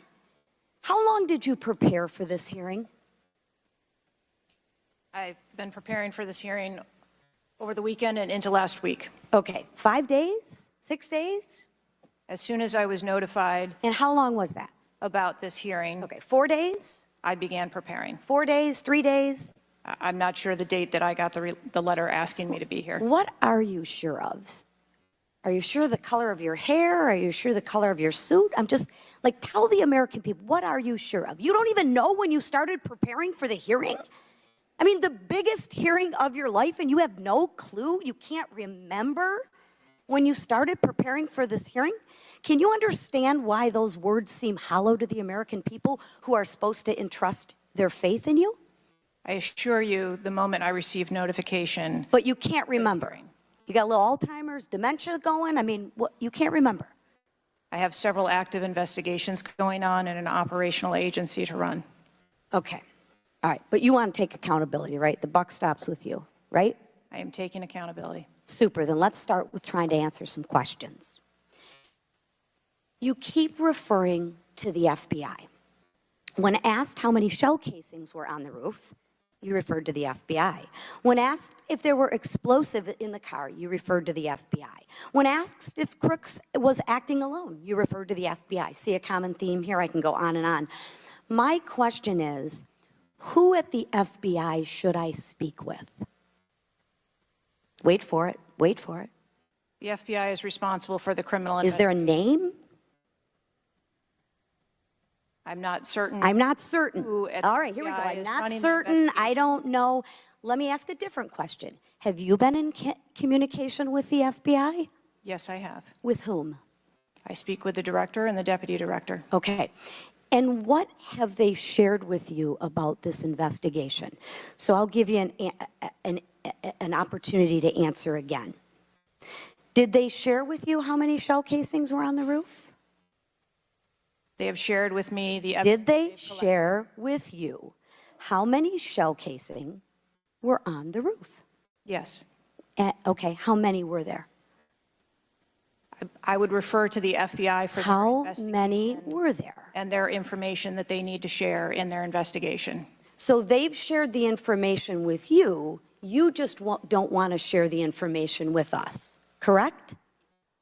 Speaker 6: How long did you prepare for this hearing?
Speaker 4: I've been preparing for this hearing over the weekend and into last week.
Speaker 6: Okay, 5 days, 6 days?
Speaker 4: As soon as I was notified.
Speaker 6: And how long was that?
Speaker 4: About this hearing.
Speaker 6: Okay, 4 days?
Speaker 4: I began preparing.
Speaker 6: 4 days, 3 days?
Speaker 4: I'm not sure the date that I got the letter asking me to be here.
Speaker 6: What are you sure of? Are you sure the color of your hair? Are you sure the color of your suit? I'm just, like, tell the American people, what are you sure of? You don't even know when you started preparing for the hearing? I mean, the biggest hearing of your life, and you have no clue? You can't remember when you started preparing for this hearing? Can you understand why those words seem hollow to the American people who are supposed to entrust their faith in you?
Speaker 4: I assure you, the moment I received notification.
Speaker 6: But you can't remember. You got a little Alzheimer's, dementia going? I mean, what, you can't remember.
Speaker 4: I have several active investigations going on and an operational agency to run.
Speaker 6: Okay. All right. But you want to take accountability, right? The buck stops with you, right?
Speaker 4: I am taking accountability.
Speaker 6: Super. Then let's start with trying to answer some questions. You keep referring to the FBI. When asked how many shell casings were on the roof, You referred to the FBI. When asked if there were explosives in the car, you referred to the FBI. When asked if Crooks was acting alone, you referred to the FBI. See a common theme here? I can go on and on. My question is, who at the FBI should I speak with? Wait for it. Wait for it.
Speaker 4: The FBI is responsible for the criminal
Speaker 6: Is there a name?
Speaker 4: I'm not certain.
Speaker 6: I'm not certain.
Speaker 4: Who at
Speaker 6: All
Speaker 4: the
Speaker 6: right, here we go.
Speaker 4: FBI
Speaker 6: I'm
Speaker 4: is
Speaker 6: not
Speaker 4: running the
Speaker 6: certain. I don't know. Let me ask a different question. Have you been in communication with the FBI?
Speaker 4: Yes, I have.
Speaker 6: With whom?
Speaker 4: I speak with the director and the deputy director.
Speaker 6: Okay. And what have they shared with you about this investigation? So I'll give you an opportunity to answer again. Did they share with you how many shell casings were on the roof?
Speaker 4: They have shared with me the
Speaker 6: Did they share with you how many shell casing were on the roof?
Speaker 4: Yes.
Speaker 6: Okay, how many were there?
Speaker 4: I would refer to the FBI for
Speaker 6: How
Speaker 4: their
Speaker 6: many were there?
Speaker 4: and their information that they need to share in their investigation.
Speaker 6: So they've shared the information with you. You just don't want to share the information with us, correct?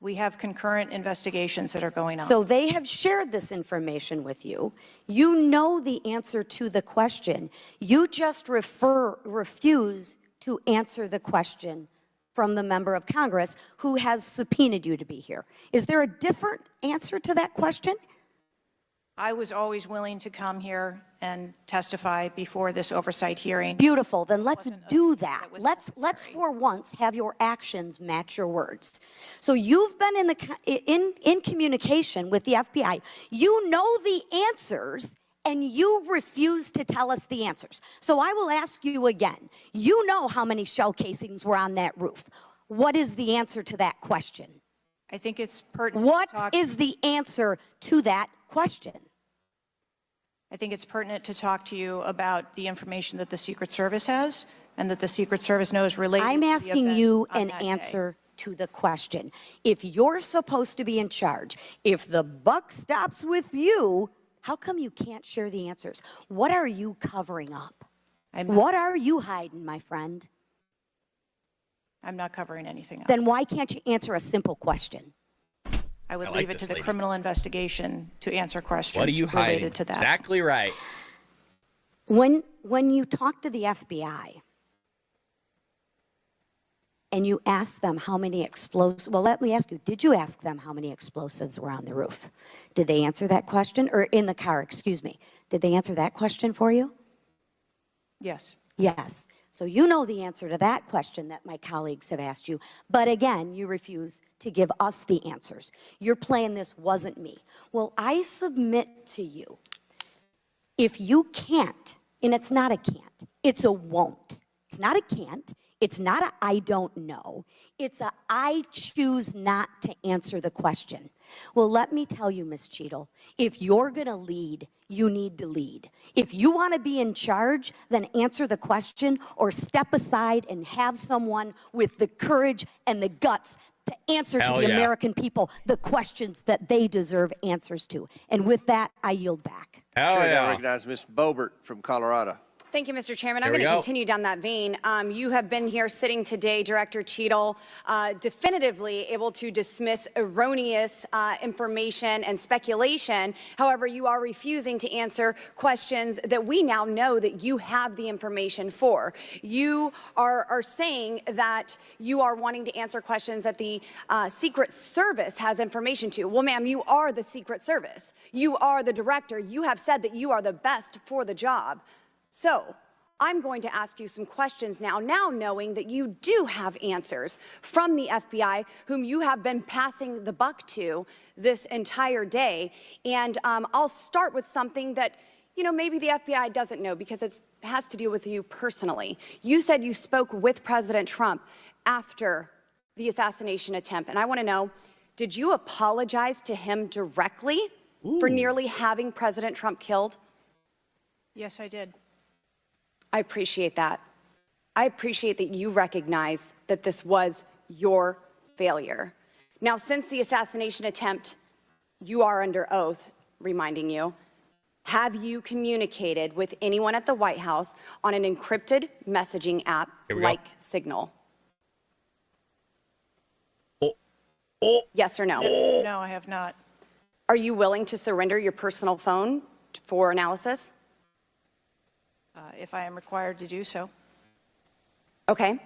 Speaker 4: We have concurrent investigations that are going on.
Speaker 6: So they have shared this information with you. You know the answer to the question. You just refuse to answer the question from the member of Congress who has subpoenaed you to be here. Is there a different answer to that question?
Speaker 4: I was always willing to come here and testify before this oversight hearing.
Speaker 6: Beautiful. Then let's do that. Let's for once have your actions match your words. So you've been in communication with the FBI. You know the answers, and you refuse to tell us the answers. So I will ask you again. You know how many shell casings were on that roof. What is the answer to that question?
Speaker 4: I think it's pertinent.
Speaker 6: What is the answer to that question?
Speaker 4: I think it's pertinent to talk to you about the information that the Secret Service has and that the Secret Service knows related
Speaker 6: I'm
Speaker 4: to the
Speaker 6: asking
Speaker 4: events
Speaker 6: you
Speaker 4: on
Speaker 6: an
Speaker 4: that day.
Speaker 6: answer to the question. If you're supposed to be in charge, if the buck stops with you, how come you can't share the answers? What are you covering up? What are you hiding, my friend?
Speaker 4: I'm not covering anything up.
Speaker 6: Then why can't you answer a simple question?
Speaker 4: I would
Speaker 2: I
Speaker 4: leave
Speaker 2: like
Speaker 4: it to
Speaker 2: this
Speaker 4: the
Speaker 2: lady.
Speaker 4: criminal investigation to answer questions
Speaker 2: What are you hiding?
Speaker 4: related to that.
Speaker 2: Exactly right.
Speaker 6: When you talk to the FBI and you ask them how many explosives, well, let me ask you, did you ask them how many explosives were on the roof? Did they answer that question? Or in the car, excuse me. Did they answer that question for you?
Speaker 4: Yes.
Speaker 6: Yes. So you know the answer to that question that my colleagues have asked you. But again, you refuse to give us the answers. You're playing this wasn't me. Well, I submit to you, if you can't, and it's not a can't, it's a won't. It's not a can't. It's not a I don't know. It's a I choose not to answer the question. Well, let me tell you, Ms. Cheatle, if you're going to lead, you need to lead. If you want to be in charge, then answer the question or step aside and have someone with the courage and the guts to answer to the American people the questions that they deserve answers to. And with that, I yield back.
Speaker 1: Chair now recognizes Ms. Boebert from Colorado.
Speaker 18: Thank you, Mr. Chairman.
Speaker 2: There
Speaker 18: I'm
Speaker 2: we
Speaker 18: going to
Speaker 2: go.
Speaker 18: continue down that vein. You have been here sitting today, Director Cheatle, definitively able to dismiss erroneous information and speculation. However, you are refusing to answer questions that we now know that you have the information for. You are saying that you are wanting to answer questions that the Secret Service has information to. Well, ma'am, you are the Secret Service. You are the director. You have said that you are the best for the job. So I'm going to ask you some questions now knowing that you do have answers from the FBI, whom you have been passing the buck to this entire day. And I'll start with something that, maybe the FBI doesn't know because it has to do with you personally. You said you spoke with President Trump after the assassination attempt. And I want to know, did you apologize to him directly for nearly having President Trump killed?
Speaker 4: Yes, I did.
Speaker 18: I appreciate that. I appreciate that you recognize that this was your failure. Now, since the assassination attempt, you are under oath, reminding you. Have you communicated with anyone at the White House on an encrypted messaging app like Signal? Yes or no?
Speaker 4: No, I have not.
Speaker 18: Are you willing to surrender your personal phone for analysis?
Speaker 4: If I am required to do so.
Speaker 18: Okay.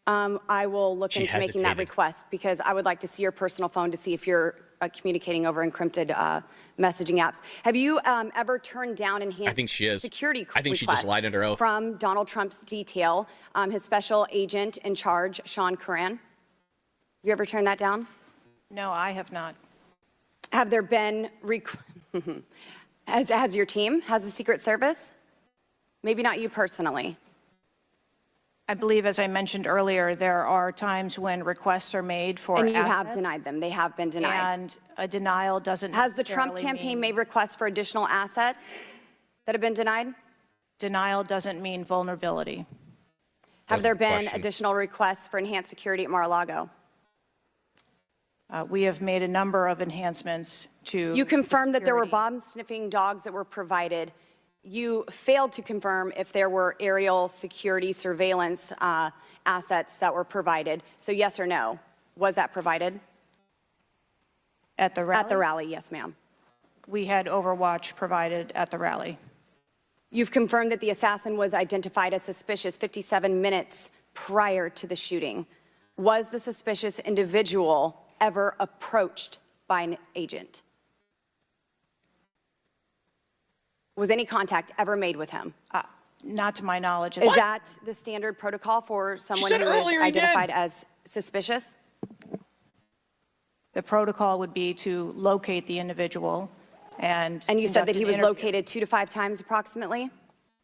Speaker 18: I will look into making that
Speaker 2: hesitated.
Speaker 18: request because I would like to see your personal phone to see if you're communicating over encrypted messaging apps. Have you ever turned down enhanced security
Speaker 2: I think she just lied under oath.
Speaker 18: from Donald Trump's detail, his special agent in charge, Sean Curran? You ever turned that down?
Speaker 4: No, I have not.
Speaker 18: Have there been, has your team, has the Secret Service? Maybe not you personally.
Speaker 4: I believe, as I mentioned earlier, there are times when requests are made for
Speaker 18: And you have
Speaker 4: assets,
Speaker 18: denied them. They have been denied.
Speaker 4: and a denial doesn't
Speaker 18: Has the Trump
Speaker 4: necessarily
Speaker 18: campaign
Speaker 4: mean-
Speaker 18: made requests for additional assets that have been denied?
Speaker 4: Denial doesn't mean vulnerability.
Speaker 18: Have there been
Speaker 2: question.
Speaker 18: additional requests for enhanced security at Mar-a-Lago?
Speaker 4: We have made a number of enhancements to.
Speaker 18: You confirmed that there were
Speaker 4: security.
Speaker 18: bomb-sniffing dogs that were provided. You failed to confirm if there were aerial security surveillance assets that were provided. So yes or no? Was that provided?
Speaker 4: At the rally?
Speaker 18: At the rally, yes, ma'am.
Speaker 4: We had Overwatch provided at the rally.
Speaker 18: You've confirmed that the assassin was identified as suspicious 57 minutes prior to the shooting. Was the suspicious individual ever approached by an agent? Was any contact ever made with him?
Speaker 4: Not to my knowledge.
Speaker 18: Is that the standard protocol for someone who is identified as suspicious?
Speaker 4: The protocol would be to locate the individual and.
Speaker 18: And you said that
Speaker 4: conduct
Speaker 18: he
Speaker 4: an
Speaker 18: was
Speaker 4: interview.
Speaker 18: located 2 to 5 times approximately?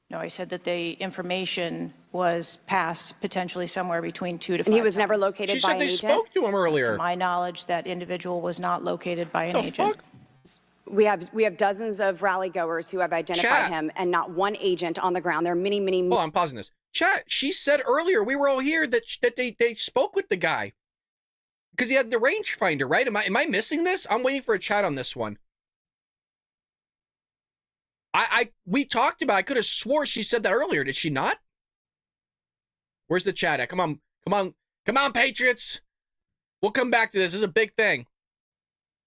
Speaker 4: No, I said that the information was passed potentially somewhere between 2 to 5
Speaker 18: And he was
Speaker 4: times.
Speaker 18: never located
Speaker 2: She
Speaker 18: by
Speaker 2: said
Speaker 18: an
Speaker 2: they
Speaker 18: agent?
Speaker 2: spoke to him earlier.
Speaker 4: To my knowledge, that individual was not located by an agent.
Speaker 18: We have dozens of rally goers who have identified
Speaker 2: Chat.
Speaker 18: him and not one agent on the ground. There are many, many.
Speaker 2: Hold on, I'm pausing this. Chat, she said earlier, we were all here, that they spoke with the guy. Because he had the rangefinder, right? Am I missing this? I'm waiting for a chat on this one. We talked about, I could have swore she said that earlier. Did she not? Where's the chat at? Come on, Patriots. We'll come back to this. This is a big thing.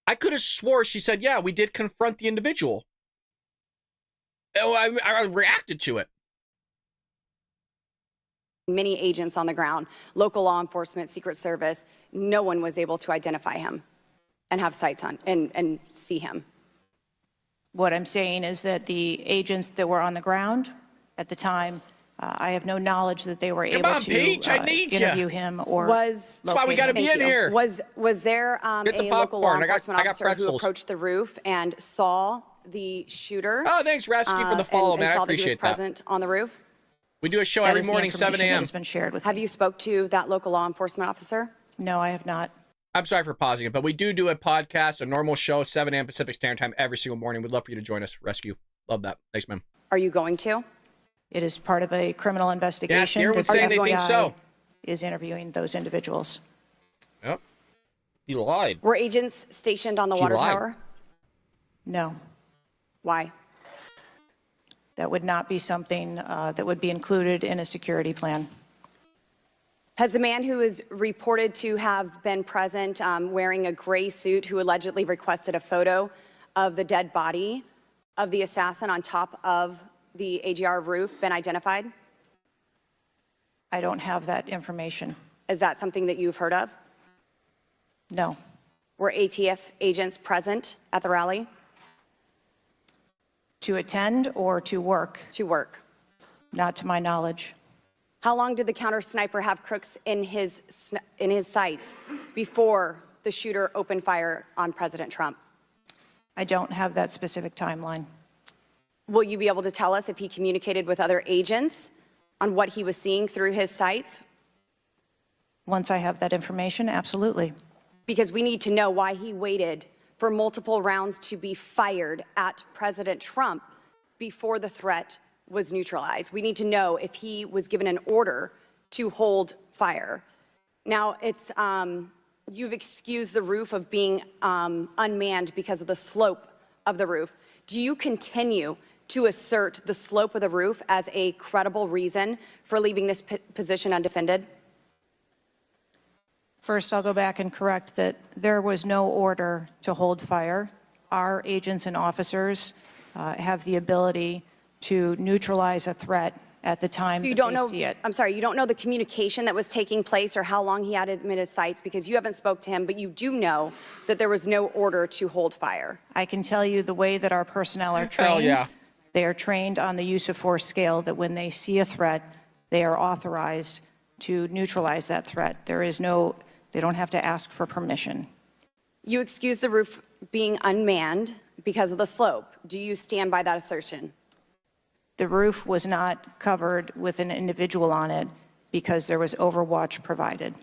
Speaker 2: I could have swore she said, yeah, we did confront the individual. Oh, I reacted to it.
Speaker 18: Many agents on the ground, local law enforcement, Secret Service. No one was able to identify him and have sights on and see him.
Speaker 4: What I'm saying is that the agents that were on the ground at the time, I have no knowledge that they were able
Speaker 2: on,
Speaker 4: to
Speaker 2: Peach, I need ya.
Speaker 4: interview him or.
Speaker 18: That's
Speaker 2: why we gotta be
Speaker 18: Thank
Speaker 2: in
Speaker 18: you.
Speaker 2: here.
Speaker 18: Was there
Speaker 2: Get the
Speaker 18: a local law
Speaker 2: popcorn. I got
Speaker 18: enforcement officer who
Speaker 2: pretzels.
Speaker 18: approached the roof and saw the shooter?
Speaker 2: Oh, thanks, Rasky, for the follow,
Speaker 18: and
Speaker 2: man. I
Speaker 18: saw that he was
Speaker 2: appreciate that.
Speaker 18: present on the roof?
Speaker 2: We do a show
Speaker 4: That
Speaker 2: every
Speaker 4: is the
Speaker 2: morning, 7
Speaker 4: information that
Speaker 2: a.m.
Speaker 4: has been shared with
Speaker 18: Have
Speaker 4: me.
Speaker 18: you spoke to that local law enforcement officer?
Speaker 4: No, I have not.
Speaker 2: I'm sorry for pausing it, but we do a podcast, a normal show, 7 a.m. Pacific Standard Time every single morning. We'd love for you to join us. Rescue. Love that. Thanks, man.
Speaker 18: Are you going to?
Speaker 4: It is part of a criminal investigation.
Speaker 2: everyone's
Speaker 4: The
Speaker 2: saying they think
Speaker 4: FBI
Speaker 2: so.
Speaker 4: Is interviewing those individuals.
Speaker 2: Yep. He lied.
Speaker 18: Were agents stationed on the
Speaker 2: She
Speaker 18: water
Speaker 2: lied.
Speaker 18: tower?
Speaker 4: No,
Speaker 18: Why?
Speaker 4: that would not be something that would be included in a security plan.
Speaker 18: Has the man who is reported to have been present wearing a gray suit who allegedly requested a photo of the dead body of the assassin on top of the AGR roof been identified?
Speaker 4: I don't have that information.
Speaker 18: Is that something that you've heard of?
Speaker 4: No.
Speaker 18: Were ATF agents present at the rally?
Speaker 4: To attend or to work?
Speaker 18: To work.
Speaker 4: Not to my knowledge.
Speaker 18: How long did the counter sniper have crooks in his sights before the shooter opened fire on President Trump?
Speaker 4: I don't have that specific timeline.
Speaker 18: Will you be able to tell us if he communicated with other agents on what he was seeing through his sights?
Speaker 4: Once I have that information, absolutely.
Speaker 18: Because we need to know why he waited for multiple rounds to be fired at President Trump before the threat was neutralized. We need to know if he was given an order to hold fire. Now, it's you've excused the roof of being unmanned because of the slope of the roof. do you continue to assert the slope of the roof as a credible reason for leaving this position undefended?
Speaker 4: First, I'll go back and correct that there was no order to hold fire. Our agents and officers have the ability to neutralize a threat at the time
Speaker 18: So you
Speaker 4: that
Speaker 18: don't
Speaker 4: they
Speaker 18: know,
Speaker 4: see it.
Speaker 18: I'm sorry, you don't know the communication that was taking place or how long he had admitted sites because you haven't spoke to him, but you do know that there was no order to hold fire.
Speaker 4: I can tell you the way that our personnel are
Speaker 2: Hell
Speaker 4: trained.
Speaker 2: yeah.
Speaker 4: They are trained on the use of force scale, that when they see a threat, they are authorized to neutralize that threat. They don't have to ask for permission.
Speaker 18: You excuse the roof being unmanned because of the slope. Do you stand by that assertion?
Speaker 4: The roof was not covered with an individual on it because there was overwatch provided.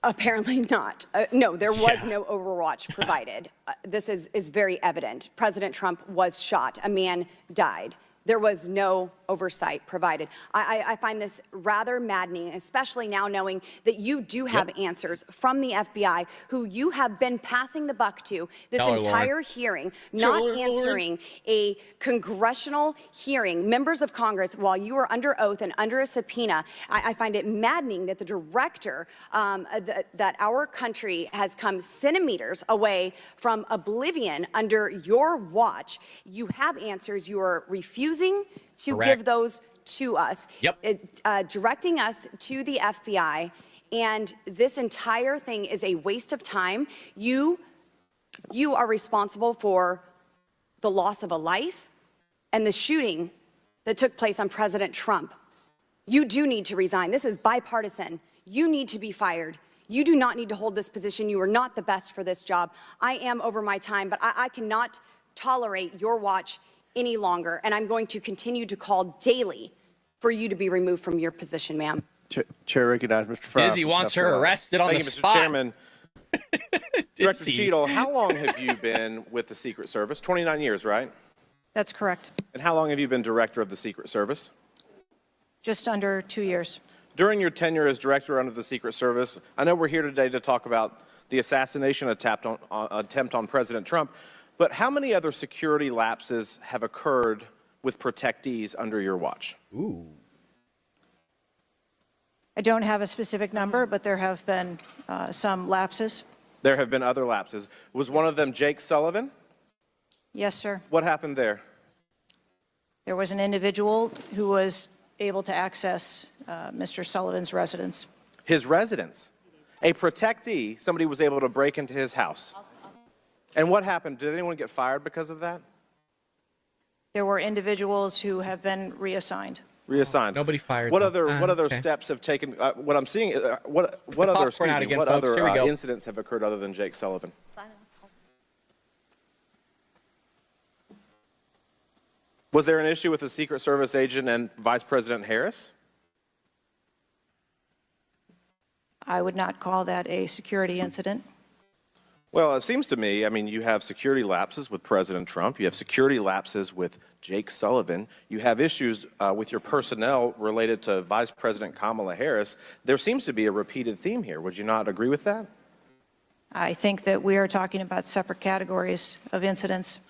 Speaker 18: Apparently not. No, there was no overwatch provided. This is very evident. President Trump was shot. A man died. There was no oversight provided. I find this rather maddening, especially now knowing that you do have answers from the FBI, who you have been passing the buck to this entire hearing, not answering a congressional hearing, members of Congress, while you are under oath and under a subpoena. I find it maddening that the director, that our country has come centimeters away from oblivion under your watch. You have answers. You are refusing to give those to us, directing us to the FBI, and this entire thing is a waste of time. You are responsible for the loss of a life and the shooting that took place on President Trump. You do need to resign. This is bipartisan. You need to be fired. You do not need to hold this position. You are not the best for this job. I am over my time, but I cannot tolerate your watch any longer, and I'm going to continue to call daily for you to be removed from your position, ma'am.
Speaker 1: Chair recognizes Mr. Fry.
Speaker 2: Dizzy wants her arrested on the spot.
Speaker 7: Mr. Chairman. Director Cheatle, how long have you been with the Secret Service? 29 years, right?
Speaker 4: That's correct.
Speaker 7: And how long have you been director of the Secret Service?
Speaker 4: Just under 2 years.
Speaker 7: During your tenure as director under the Secret Service, I know we're here today to talk about the assassination attempt on President Trump, but how many other security lapses have occurred with protectees under your watch?
Speaker 2: Ooh.
Speaker 4: I don't have a specific number, but there have been some lapses.
Speaker 7: There have been other lapses. Was one of them Jake Sullivan?
Speaker 4: Yes, sir.
Speaker 7: What happened there?
Speaker 4: There was an individual who was able to access Mr. Sullivan's residence.
Speaker 7: His residence? A protectee, somebody was able to break into his house. And what happened? Did anyone get fired because of that?
Speaker 4: There were individuals who have been reassigned.
Speaker 7: Reassigned.
Speaker 2: Nobody fired.
Speaker 7: What other steps have taken? What I'm seeing, what other incidents have occurred other than Jake Sullivan? Was there an issue with the Secret Service agent and Vice President Harris?
Speaker 4: I would not call that a security incident.
Speaker 7: Well, it seems to me, I mean, you have security lapses with President Trump. You have security lapses with Jake Sullivan. You have issues with your personnel related to Vice President Kamala Harris. There seems to be a repeated theme here. Would you not agree with that?
Speaker 4: I think that we are talking about separate categories of incidents.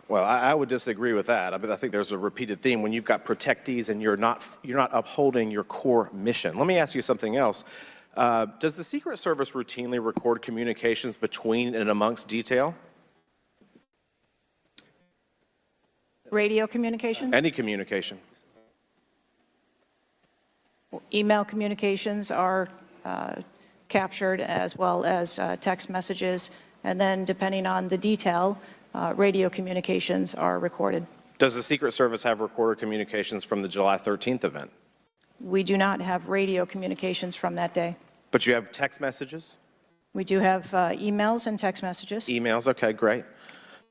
Speaker 7: Well, I would disagree with that. I mean, I think there's a repeated theme when you've got protectees and you're not upholding your core mission. Let me ask you something else. Does the Secret Service routinely record communications between and amongst detail?
Speaker 4: Radio communications?
Speaker 7: Any communication?
Speaker 4: Email communications are captured, as well as text messages, and then depending on the detail, radio communications are recorded.
Speaker 7: Does the Secret Service have recorded communications from the July 13th event?
Speaker 4: We do not have radio communications from that day.
Speaker 7: But you have text messages?
Speaker 4: We do have emails and text messages.
Speaker 7: Emails, okay, great.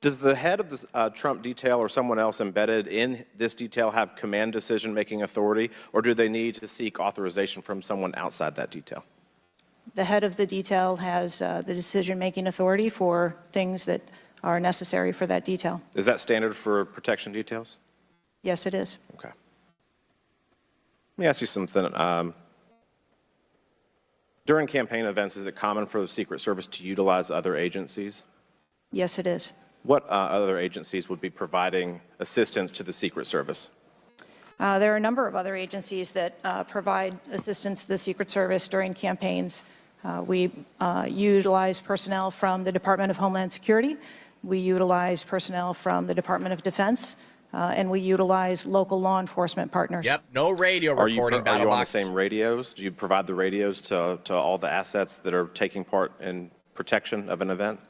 Speaker 7: Does the head of the Trump detail or someone else embedded in this detail have command decision-making authority, or do they need to seek authorization from someone outside that detail?
Speaker 4: The head of the detail has the decision-making authority for things that are necessary for that detail.
Speaker 7: Is that standard for protection details?
Speaker 4: Yes, it is.
Speaker 7: Okay. Let me ask you something. During campaign events, is it common for the Secret Service to utilize other agencies?
Speaker 4: Yes, it is.
Speaker 7: What other agencies would be providing assistance to the Secret Service?
Speaker 4: There are a number of other agencies that provide assistance to the Secret Service during campaigns. We utilize personnel from the Department of Homeland Security. We utilize personnel from the Department of Defense. And we utilize local law enforcement partners.
Speaker 2: Yep, no radio recording.
Speaker 7: Are you on the same radios? Do you provide the radios to all the assets that are taking part in protection of an event?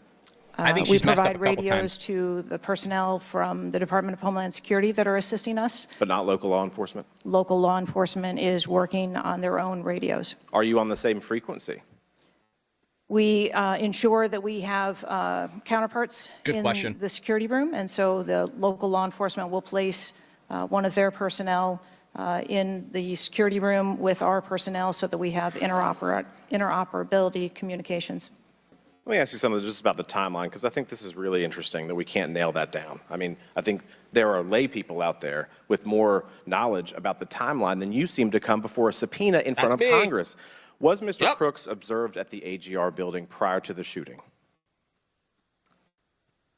Speaker 2: I think
Speaker 4: we
Speaker 2: she's messed up a
Speaker 4: provide
Speaker 2: couple
Speaker 4: radios
Speaker 2: times.
Speaker 4: to the personnel from the Department of Homeland Security that are assisting us.
Speaker 7: But not local law enforcement?
Speaker 4: Local law enforcement is working on their own radios.
Speaker 7: Are you on the same frequency?
Speaker 4: We ensure that we have counterparts
Speaker 2: Good
Speaker 4: in
Speaker 2: question.
Speaker 4: the security room, and so the local law enforcement will place one of their personnel in the security room with our personnel so that we have interoperability communications.
Speaker 7: Let me ask you something just about the timeline, because I think this is really interesting that we can't nail that down. I mean, I think there are lay people out there with more knowledge about the timeline than you seem to come before a subpoena in front of
Speaker 2: That's me.
Speaker 7: Congress. Was Mr. Crooks observed at the AGR building prior to the shooting?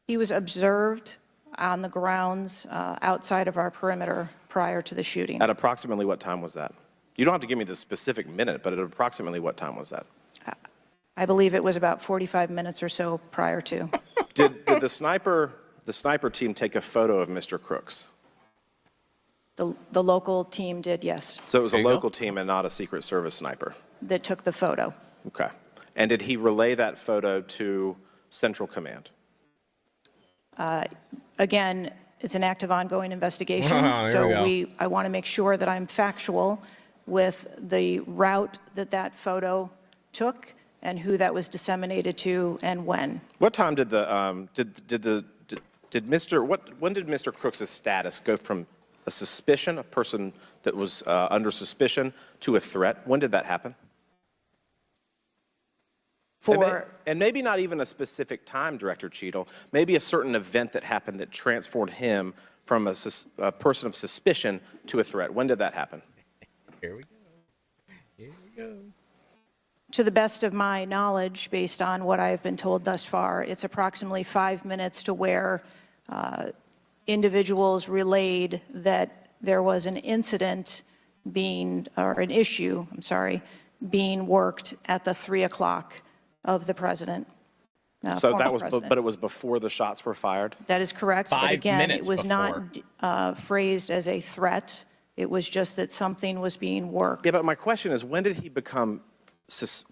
Speaker 4: He was observed on the grounds outside of our perimeter prior to the shooting.
Speaker 7: At approximately what time was that? You don't have to give me the specific minute, but at approximately what time was that?
Speaker 4: I believe it was about 45 minutes or so prior to.
Speaker 7: Did the sniper team take a photo of Mr. Crooks?
Speaker 4: The local team did, yes,
Speaker 7: So it was a local team and not a Secret Service sniper?
Speaker 4: that took the photo.
Speaker 7: Okay. And did he relay that photo to Central Command?
Speaker 4: Again, it's an active ongoing investigation,
Speaker 2: Here we
Speaker 4: so
Speaker 2: go.
Speaker 4: I want to make sure that I'm factual with the route that that photo took and who that was disseminated to and when.
Speaker 7: What time did when did Mr. Crooks' status go from a suspicion, a person that was under suspicion, to a threat? When did that happen? And maybe not even a specific time, Director Cheatle, maybe a certain event that happened that transformed him from a person of suspicion to a threat. When did that happen?
Speaker 2: Here we go. Here we go.
Speaker 4: To the best of my knowledge, based on what I've been told thus far, it's approximately 5 minutes to where individuals relayed that there was an incident being, or an issue, I'm sorry, being worked at the 3 o'clock of the president.
Speaker 7: So
Speaker 4: former
Speaker 7: that was,
Speaker 4: president.
Speaker 7: but it was before the shots were fired?
Speaker 4: That is correct. But
Speaker 2: 5
Speaker 4: again,
Speaker 2: minutes
Speaker 4: it was
Speaker 2: before.
Speaker 4: not phrased as a threat. It was just that something was being worked.
Speaker 7: Yeah, but my question is, when did he become,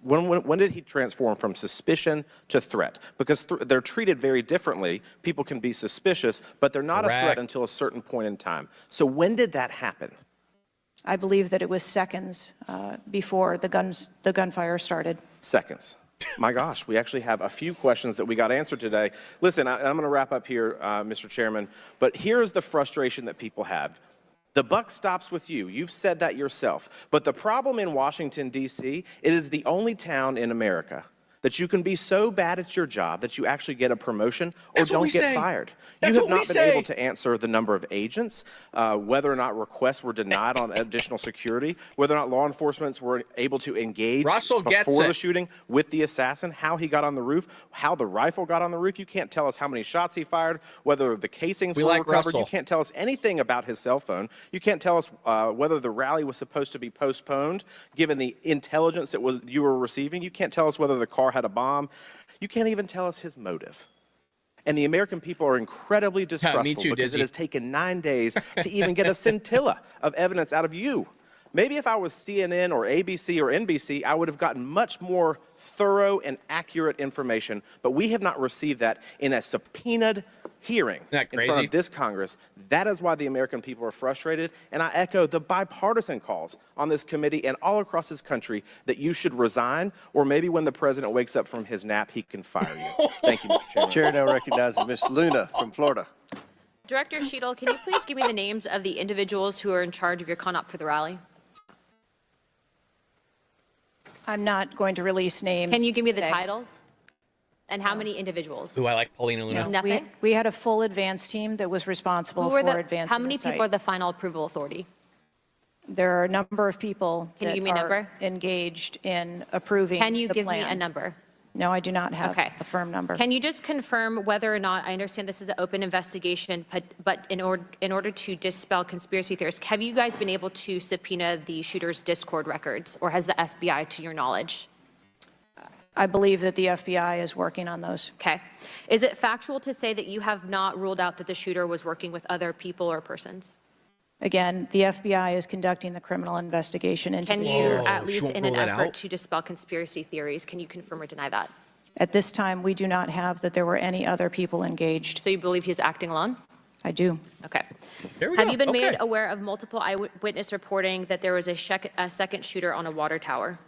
Speaker 7: when did he transform from suspicion to threat? Because they're treated very differently. People can be suspicious, but they're not a threat
Speaker 2: Correct.
Speaker 7: until a certain point in time. So when did that happen?
Speaker 4: I believe that it was seconds before the gunfire started.
Speaker 7: Seconds. My gosh, we actually have a few questions that we got answered today. Listen, I'm going to wrap up here, Mr. Chairman, but here's the frustration that people have. The buck stops with you. You've said that yourself. But the problem in Washington, D.C., it is the only town in America that you can be so bad at your job that you actually get a promotion or don't get fired. You have not been able to answer the number of agents, whether or not requests were denied on additional security, whether or not law enforcement were able to engage
Speaker 2: Russell gets
Speaker 7: before
Speaker 2: it.
Speaker 7: the shooting with the assassin, how he got on the roof, how the rifle got on the roof. You can't tell us how many shots he fired, whether the casings
Speaker 2: We
Speaker 7: were
Speaker 2: like
Speaker 7: recovered.
Speaker 2: Russell.
Speaker 7: You can't tell us anything about his cell phone. You can't tell us whether the rally was supposed to be postponed, given the intelligence that you were receiving. You can't tell us whether the car had a bomb. You can't even tell us his motive. And the American people are incredibly distrustful
Speaker 2: me too,
Speaker 7: because
Speaker 2: Dizzy.
Speaker 7: it has taken 9 days to even get a scintilla of evidence out of you. Maybe if I was CNN or ABC or NBC, I would have gotten much more thorough and accurate information, but we have not received that in a subpoenaed hearing
Speaker 2: that
Speaker 7: in front
Speaker 2: crazy?
Speaker 7: of this Congress. That is why the American people are frustrated, and I echo the bipartisan calls on this committee and all across this country that you should resign, or maybe when the president wakes up from his nap, he can fire you. Thank you, Mr. Chairman.
Speaker 1: Chair now recognizes Ms. Luna from Florida.
Speaker 8: Director Cheatle, can you please give me the names of the individuals who are in charge of your con-op for the rally?
Speaker 4: I'm not going to release names.
Speaker 8: Can you give me the
Speaker 4: today.
Speaker 8: titles? And how many individuals?
Speaker 2: Ooh, I like Paulina Luna.
Speaker 4: No,
Speaker 8: Nothing?
Speaker 4: We had a full advance team that was responsible
Speaker 8: Who are
Speaker 4: for
Speaker 8: the,
Speaker 4: advancing
Speaker 8: how many
Speaker 4: the site.
Speaker 8: people are the final approval authority?
Speaker 4: There are a number of people
Speaker 8: Can you
Speaker 4: that
Speaker 8: give me a
Speaker 4: are
Speaker 8: number?
Speaker 4: engaged in approving
Speaker 8: Can you
Speaker 4: the
Speaker 8: give me
Speaker 4: plan.
Speaker 8: a number?
Speaker 4: No, I do not have a firm number.
Speaker 8: Can you just confirm whether or not, I understand this is an open investigation, but in order to dispel conspiracy theories, have you guys been able to subpoena the shooter's Discord records, or has the FBI, to your knowledge?
Speaker 4: I believe that the FBI is working on those.
Speaker 8: Okay. Is it factual to say that you have not ruled out that the shooter was working with other people or persons?
Speaker 4: Again, the FBI is conducting the criminal investigation into
Speaker 8: Can
Speaker 4: the
Speaker 8: you,
Speaker 4: shooter.
Speaker 8: at least in an effort to dispel conspiracy theories, can you confirm or deny that?
Speaker 4: At this time, we do not have that there were any other people engaged.
Speaker 8: So you believe he was acting alone?
Speaker 4: I do.
Speaker 8: Okay.
Speaker 2: There we
Speaker 8: Have
Speaker 2: go.
Speaker 8: you been
Speaker 2: Okay.
Speaker 8: made aware of multiple eyewitness reporting that there was a second shooter on a water tower?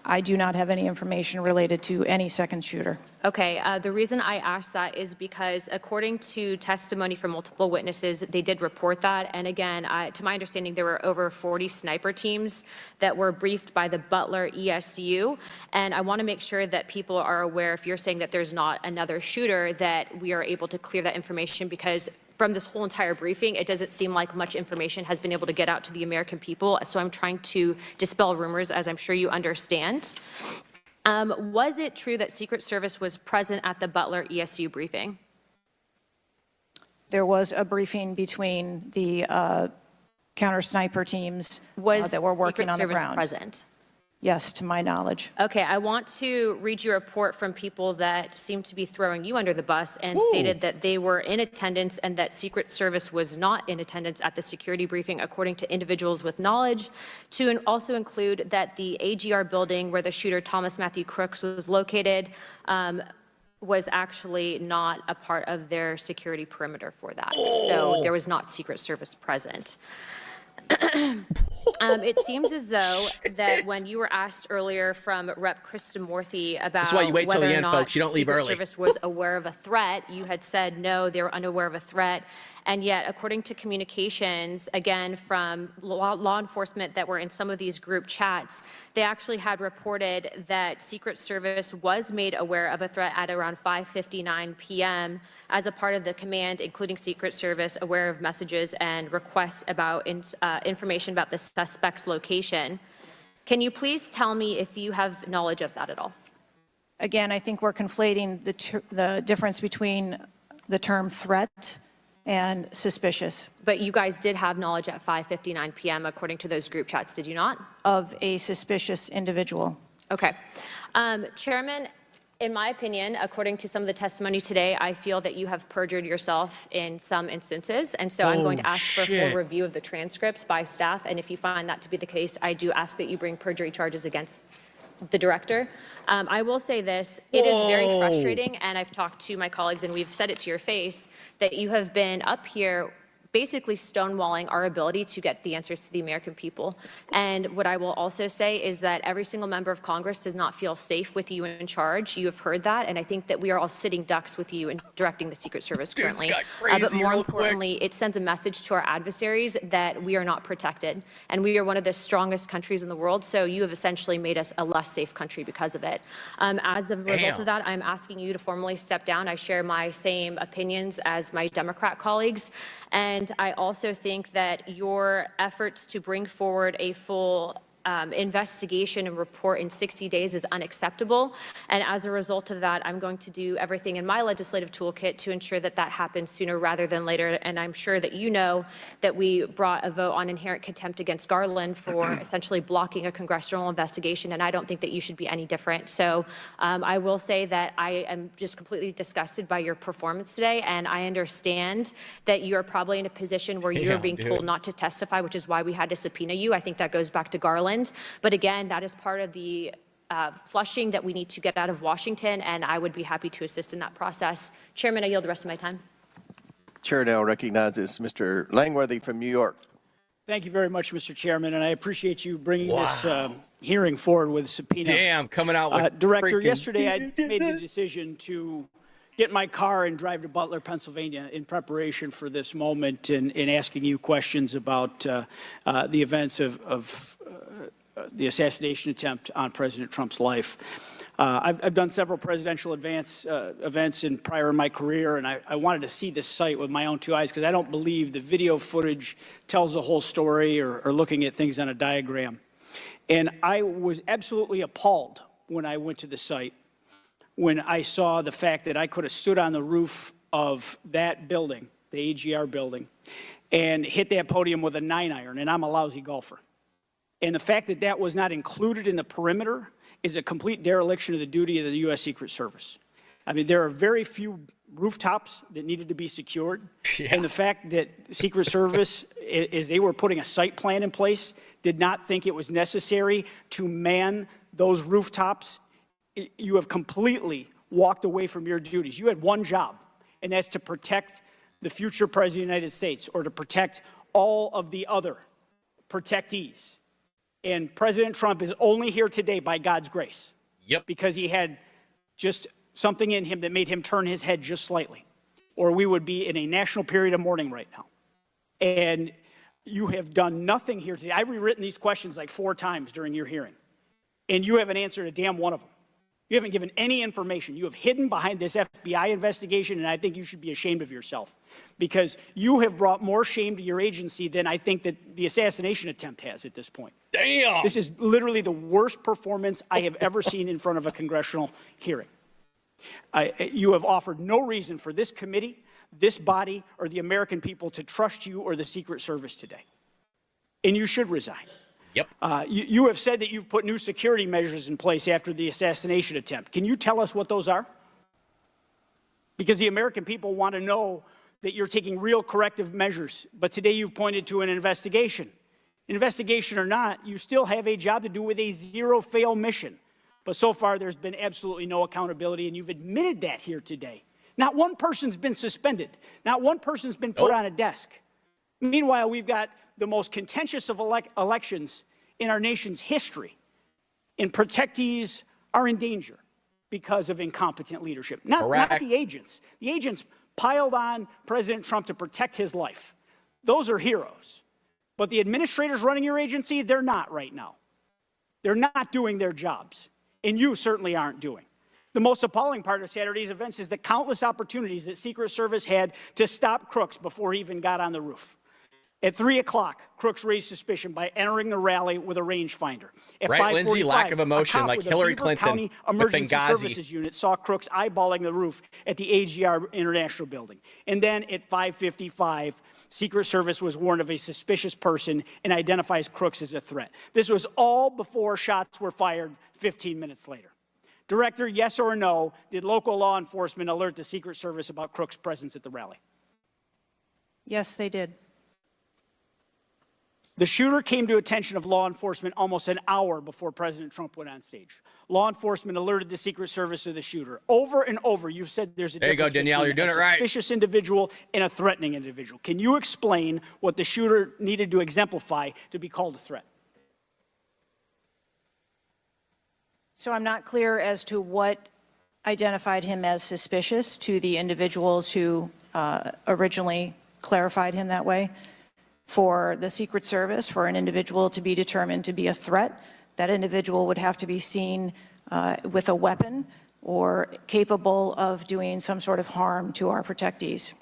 Speaker 4: I do not have any information related to any second shooter.
Speaker 8: Okay, the reason I asked that is because according to testimony from multiple witnesses, they did report that. And again, to my understanding, there were over 40 sniper teams that were briefed by the Butler ESU. And I want to make sure that people are aware, if you're saying that there's not another shooter, that we are able to clear that information, because from this whole entire briefing, it doesn't seem like much information has been able to get out to the American people. So I'm trying to dispel rumors, as I'm sure you understand. Was it true that Secret Service was present at the Butler ESU briefing?
Speaker 4: There was a briefing between the counter sniper teams that were working
Speaker 8: Secret
Speaker 4: on the
Speaker 8: Service
Speaker 4: ground.
Speaker 8: present?
Speaker 4: Yes, to my knowledge.
Speaker 8: Okay, I want to read you a report from people that seem to be throwing you under the bus and stated that they were in attendance and that Secret Service was not in attendance at the security briefing, according to individuals with knowledge, to also include that the AGR building where the shooter Thomas Matthew Crooks was located was actually not a part of their security perimeter for that. So there was not Secret Service present. It seems as though that when you were asked earlier from Rep. Krishnamurthy about
Speaker 2: That's why you wait till
Speaker 8: whether
Speaker 2: the
Speaker 8: or
Speaker 2: end,
Speaker 8: not
Speaker 2: folks. You don't leave
Speaker 8: Secret
Speaker 2: early.
Speaker 8: Service was aware of a threat, you had said no, they were unaware of a threat. And yet, according to communications, again, from law enforcement that were in some of these group chats, they actually had reported that Secret Service was made aware of a threat at around 5:59 p.m. as a part of the command, including Secret Service, aware of messages and requests about information about the suspect's location. Can you please tell me if you have knowledge of that at all?
Speaker 4: Again, I think we're conflating the difference between the term threat and suspicious.
Speaker 8: But you guys did have knowledge at 5:59 p.m. according to those group chats, did you not?
Speaker 4: Of a suspicious individual.
Speaker 8: Okay. Chairman, in my opinion, according to some of the testimony today, I feel that you have perjured yourself in some instances. And so I'm going to ask for a full review of the transcripts by staff. And if you find that to be the case, I do ask that you bring perjury charges against the director. I will say this, it is very frustrating, and I've talked to my colleagues and we've said it to your face, that you have been up here basically stonewalling our ability to get the answers to the American people. And what I will also say is that every single member of Congress does not feel safe with you in charge. You have heard that, and I think that we are all sitting ducks with you in directing the Secret Service currently. But more importantly, it sends a message to our adversaries that we are not protected, and we are one of the strongest countries in the world, so you have essentially made us a less safe country because of it. As a result of that, I'm asking you to formally step down. I share my same opinions as my Democrat colleagues, and I also think that your efforts to bring forward a full investigation and report in 60 days is unacceptable. And as a result of that, I'm going to do everything in my legislative toolkit to ensure that that happens sooner rather than later. And I'm sure that you know that we brought a vote on inherent contempt against Garland for essentially blocking a congressional investigation. And I don't think that you should be any different. So I will say that I am just completely disgusted by your performance today. And I understand that you're probably in a position where you're being told not to testify, which is why we had to subpoena you. I think that goes back to Garland. But again, that is part of the flushing that we need to get out of Washington, and I would be happy to assist in that process. Chairman, I yield the rest of my time.
Speaker 1: Chair now recognizes Mr. Langworthy from New York.
Speaker 9: Thank you very much, Mr. Chairman, and I appreciate you bringing this hearing forward with a subpoena.
Speaker 2: Damn, coming out with
Speaker 9: Director, yesterday I made the decision to get my car and drive to Butler, Pennsylvania in preparation for this moment and asking you questions about the events of the assassination attempt on President Trump's life. I've done several presidential events prior in my career, and I wanted to see this site with my own two eyes because I don't believe the video footage tells the whole story or looking at things on a diagram. And I was absolutely appalled when I went to the site, when I saw the fact that I could have stood on the roof of that building, the AGR building, and hit that podium with a 9-iron, and I'm a lousy golfer. And the fact that that was not included in the perimeter is a complete dereliction of the duty of the U.S. Secret Service. I mean, there are very few rooftops that needed to be secured. Yeah. And the fact that Secret Service, as they were putting a site plan in place, did not think it was necessary to man those rooftops, you have completely walked away from your duties. You had one job, and that's to protect the future President of the United States, or to protect all of the other protectees. And President Trump is only here today by God's grace.
Speaker 2: Yep.
Speaker 9: Because he had just something in him that made him turn his head just slightly, or we would be in a national period of mourning right now. And you have done nothing here today. I've rewritten these questions like 4 times during your hearing, and you haven't answered a damn one of them. You haven't given any information. You have hidden behind this FBI investigation, and I think you should be ashamed of yourself, because you have brought more shame to your agency than I think that the assassination attempt has at this point.
Speaker 2: Damn!
Speaker 9: This is literally the worst performance I have ever seen in front of a congressional hearing. You have offered no reason for this committee, this body, or the American people to trust you or the Secret Service today. And you should resign.
Speaker 2: Yep.
Speaker 9: You have said that you've put new security measures in place after the assassination attempt. Can you tell us what those are? Because the American people want to know that you're taking real corrective measures. But today you've pointed to an investigation. Investigation or not, you still have a job to do with a zero-fail mission. But so far, there's been absolutely no accountability, and you've admitted that here today. Not one person's been suspended. Not one person's been put on a desk. Meanwhile, we've got the most contentious of elections in our nation's history, and protectees are in danger because of incompetent leadership. Not the agents. The agents piled on President Trump to protect his life. Those are heroes. But the administrators running your agency, they're not right now. They're not doing their jobs, and you certainly aren't doing. The most appalling part of Saturday's events is the countless opportunities that Secret Service had to stop Crooks before he even got on the roof. At 3 o'clock, Crooks raised suspicion by entering the rally with a rangefinder. At
Speaker 2: right, Lindsay, lack of emotion, like Hillary Clinton
Speaker 9: County Emergency Services Unit saw Crooks eyeballing the roof at the AGR International Building. And then at 5:55, Secret Service was warned of a suspicious person and identifies Crooks as a threat. This was all before shots were fired 15 minutes later. Director, yes or no, did local law enforcement alert the Secret Service about Crooks' presence at the rally?
Speaker 4: Yes, they did.
Speaker 9: The shooter came to attention of law enforcement almost an hour before President Trump went on stage. Law enforcement alerted the Secret Service of the shooter. Over and over, you've said there's a difference between a suspicious individual and a threatening individual. Can you explain what the shooter needed to exemplify to be called a threat?
Speaker 4: So I'm not clear as to what identified him as suspicious to the individuals who originally clarified him that way. For the Secret Service, for an individual to be determined to be a threat, that individual would have to be seen with a weapon or capable of doing some sort of harm to our protectees.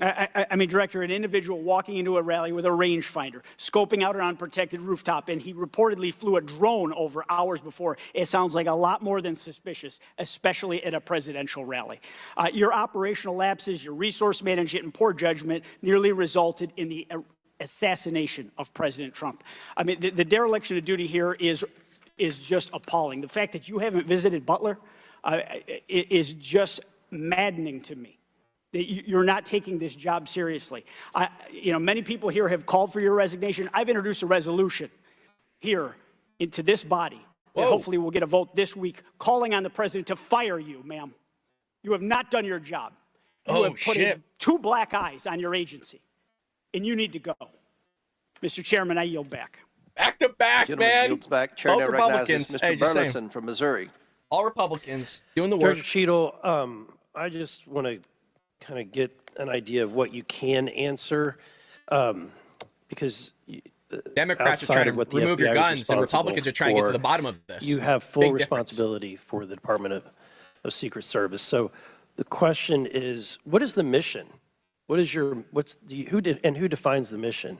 Speaker 9: I mean, Director, an individual walking into a rally with a rangefinder, scoping out an unprotected rooftop, and he reportedly flew a drone over hours before. It sounds like a lot more than suspicious, especially at a presidential rally. Your operational lapses, your resource management, and poor judgment nearly resulted in the assassination of President Trump. I mean, the dereliction of duty here is just appalling. The fact that you haven't visited Butler is just maddening to me. That you're not taking this job seriously. Many people here have called for your resignation. I've introduced a resolution here into this body. That hopefully we'll get a vote this week calling on the president to fire you, ma'am. You have not done your job. You have put 2 black eyes on your agency, and you need to go. Mr. Chairman, I yield back.
Speaker 2: Back to back, man.
Speaker 1: Yields back. Chair now recognizes Mr.
Speaker 2: Hey,
Speaker 1: Burleson from Missouri.
Speaker 2: All Republicans doing the work.
Speaker 10: Director Cheatle, I just want to kind of get an idea of what you can answer, because
Speaker 2: Democrats are trying to remove your guns, and Republicans are trying to get to the bottom of this.
Speaker 10: You have full responsibility for the Department of Secret Service. So the question is, what is the mission? Who defines the mission?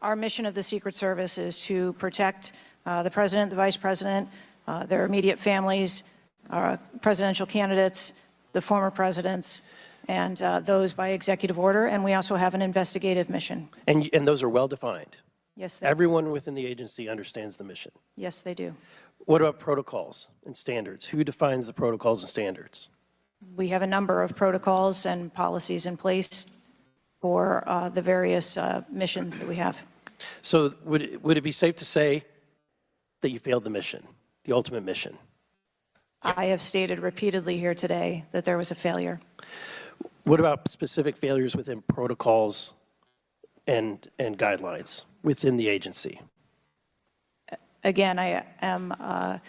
Speaker 4: Our mission of the Secret Service is to protect the president, the vice president, their immediate families, presidential candidates, the former presidents, and those by executive order. And we also have an investigative mission.
Speaker 10: And those are well-defined?
Speaker 4: Yes, they,
Speaker 10: Everyone within the agency understands the mission?
Speaker 4: yes, they do.
Speaker 10: What about protocols and standards? Who defines the protocols and standards?
Speaker 4: We have a number of protocols and policies in place for the various missions that we have.
Speaker 10: So would it be safe to say that you failed the mission, the ultimate mission?
Speaker 4: I have stated repeatedly here today that there was a failure.
Speaker 10: What about specific failures within protocols and guidelines within the agency?
Speaker 4: Again, I am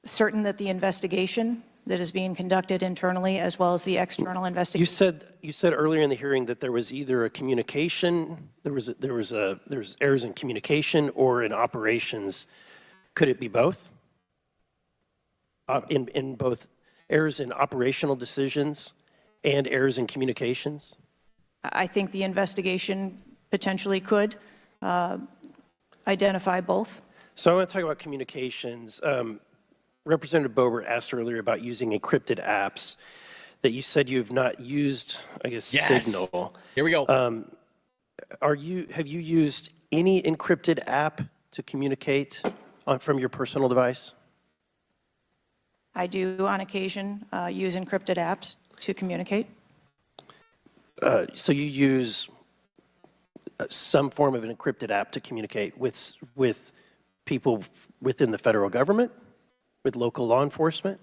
Speaker 4: certain that the investigation that is being conducted internally as well as the external investigation.
Speaker 10: You said earlier in the hearing that there was either a communication, there was errors in communication or in operations. Could it be both? In both errors in operational decisions and errors in communications?
Speaker 4: I think the investigation potentially could identify both.
Speaker 10: So I want to talk about communications. Representative Boebert asked earlier about using encrypted apps that you said you have not used, I guess,
Speaker 2: Yes.
Speaker 10: Signal.
Speaker 2: Here we go.
Speaker 10: Have you used any encrypted app to communicate from your personal device?
Speaker 4: I do on occasion use encrypted apps to communicate.
Speaker 10: So you use some form of an encrypted app to communicate with people within the federal government, with local law enforcement?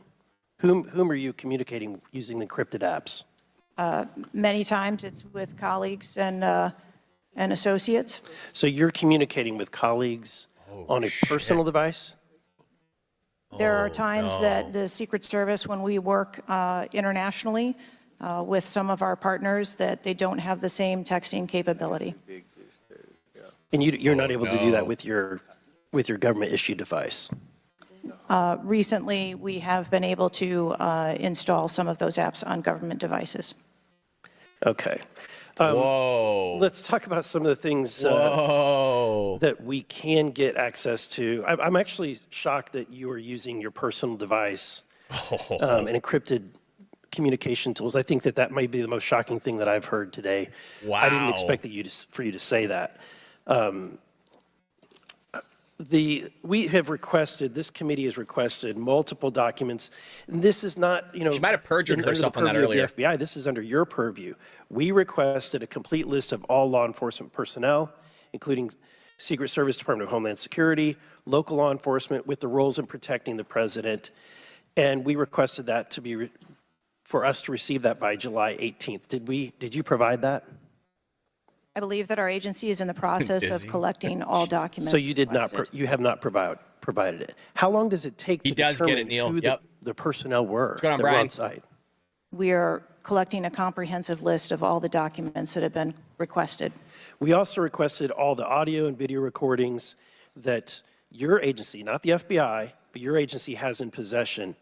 Speaker 10: Whom are you communicating using the encrypted apps?
Speaker 4: Many times it's with colleagues and associates.
Speaker 10: So you're communicating with colleagues on a personal device?
Speaker 4: There are times that the Secret Service, when we work internationally with some of our partners, that they don't have the same texting capability.
Speaker 10: And you're not able to do that with your government-issued device?
Speaker 4: Recently, we have been able to install some of those apps on government devices.
Speaker 10: Okay.
Speaker 2: Whoa.
Speaker 10: Let's talk about some of the things that we can get access to. I'm actually shocked that you are using your personal device and encrypted communication tools. I think that might be the most shocking thing that I've heard today.
Speaker 2: Wow.
Speaker 10: I didn't expect for you to say that. We have requested, this committee has requested multiple documents. And this is not,
Speaker 2: She might have perjured herself on that
Speaker 10: under the
Speaker 2: earlier.
Speaker 10: purview of the FBI. This is under your purview. We requested a complete list of all law enforcement personnel, including Secret Service, Department of Homeland Security, local law enforcement with the roles in protecting the president. And we requested that to be, for us to receive that by July 18th. Did you provide that?
Speaker 4: I believe that our agency is in the process of collecting all documents.
Speaker 10: So you did not,
Speaker 4: requested.
Speaker 10: you have not provided it. How long does it take to determine who the personnel were
Speaker 2: going on,
Speaker 10: that were
Speaker 2: Brian?
Speaker 10: on site?
Speaker 4: We are collecting a comprehensive list of all the documents that have been requested.
Speaker 10: We also requested all the audio and video recordings that your agency, not the FBI, but your agency has in possession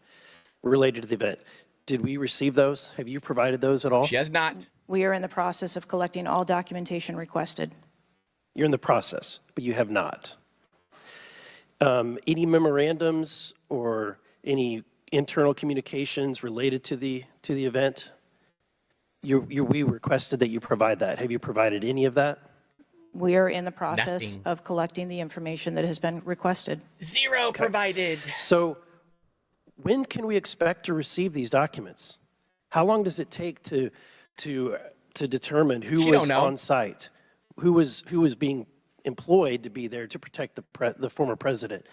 Speaker 10: related to the event. Did we receive those? Have you provided those at all?
Speaker 2: She has not.
Speaker 4: We are in the process of collecting all documentation requested.
Speaker 10: You're in the process, but you have not. Any memorandums or any internal communications related to the event? We requested that you provide that. Have you provided any of that?
Speaker 4: We are in the process
Speaker 2: Nothing.
Speaker 4: of collecting the information that has been requested.
Speaker 2: Zero provided.
Speaker 10: So when can we expect to receive these documents? How long does it take to determine who was on site, who was being employed to be there to protect the former president?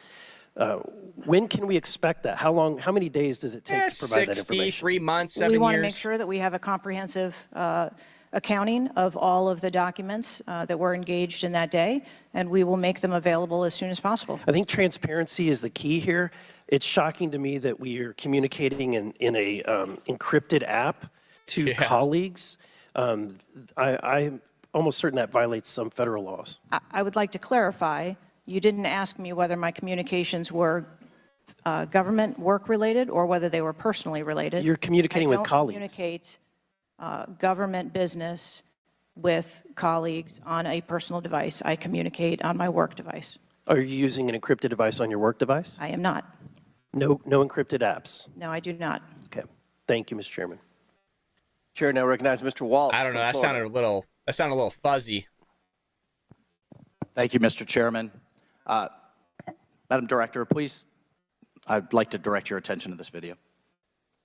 Speaker 10: When can we expect that? How many days does it take to provide that information?
Speaker 2: 63 months, 7
Speaker 4: We
Speaker 2: years.
Speaker 4: want to make sure that we have a comprehensive accounting of all of the documents that were engaged in that day, and we will make them available as soon as possible.
Speaker 10: I think transparency is the key here. It's shocking to me that we are communicating in a encrypted app to colleagues. I'm almost certain that violates some federal laws.
Speaker 4: I would like to clarify, you didn't ask me whether my communications were government work related or whether they were personally related.
Speaker 10: You're communicating with colleagues.
Speaker 4: I don't communicate government business with colleagues on a personal device. I communicate on my work device.
Speaker 10: Are you using an encrypted device on your work device?
Speaker 4: I am not.
Speaker 10: No encrypted apps.
Speaker 4: No, I do not.
Speaker 10: Okay. Thank you, Mr. Chairman.
Speaker 1: Chair now recognizes Mr. Waltz.
Speaker 2: I don't know.
Speaker 1: from
Speaker 2: That
Speaker 1: Florida.
Speaker 2: sounded a little fuzzy.
Speaker 5: Thank you, Mr. Chairman. Madam Director, please, I'd like to direct your attention to this video.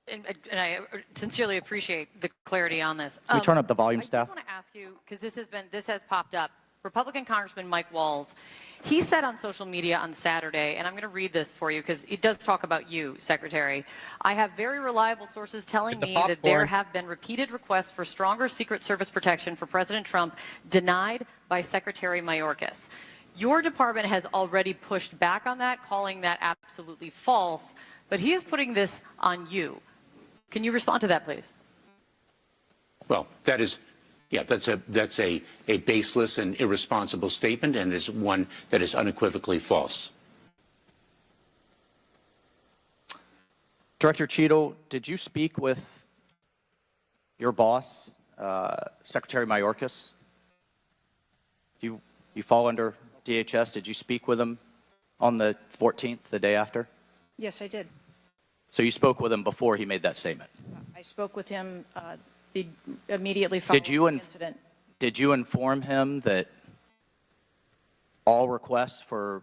Speaker 20: And I sincerely appreciate the clarity on this.
Speaker 5: Can we turn up the volume, staff?
Speaker 20: I want to ask you, because this has popped up. Republican Congressman Mike Walz, he said on social media on Saturday, and I'm going to read this for you because it does talk about you, Secretary. I have very reliable sources telling me that there have been repeated requests for stronger Secret Service protection for President Trump denied by Secretary Mayorkas. Your department has already pushed back on that, calling that absolutely false, but he is putting this on you. Can you respond to that, please?
Speaker 23: Well, that's a baseless and irresponsible statement, and is one that is unequivocally false.
Speaker 5: Director Cheatle, did you speak with your boss, Secretary Mayorkas? You fall under DHS. Did you speak with him on the 14th, the day after?
Speaker 4: Yes, I did.
Speaker 5: So you spoke with him before he made that statement?
Speaker 4: I spoke with him immediately following the incident.
Speaker 5: Did you inform him that all requests for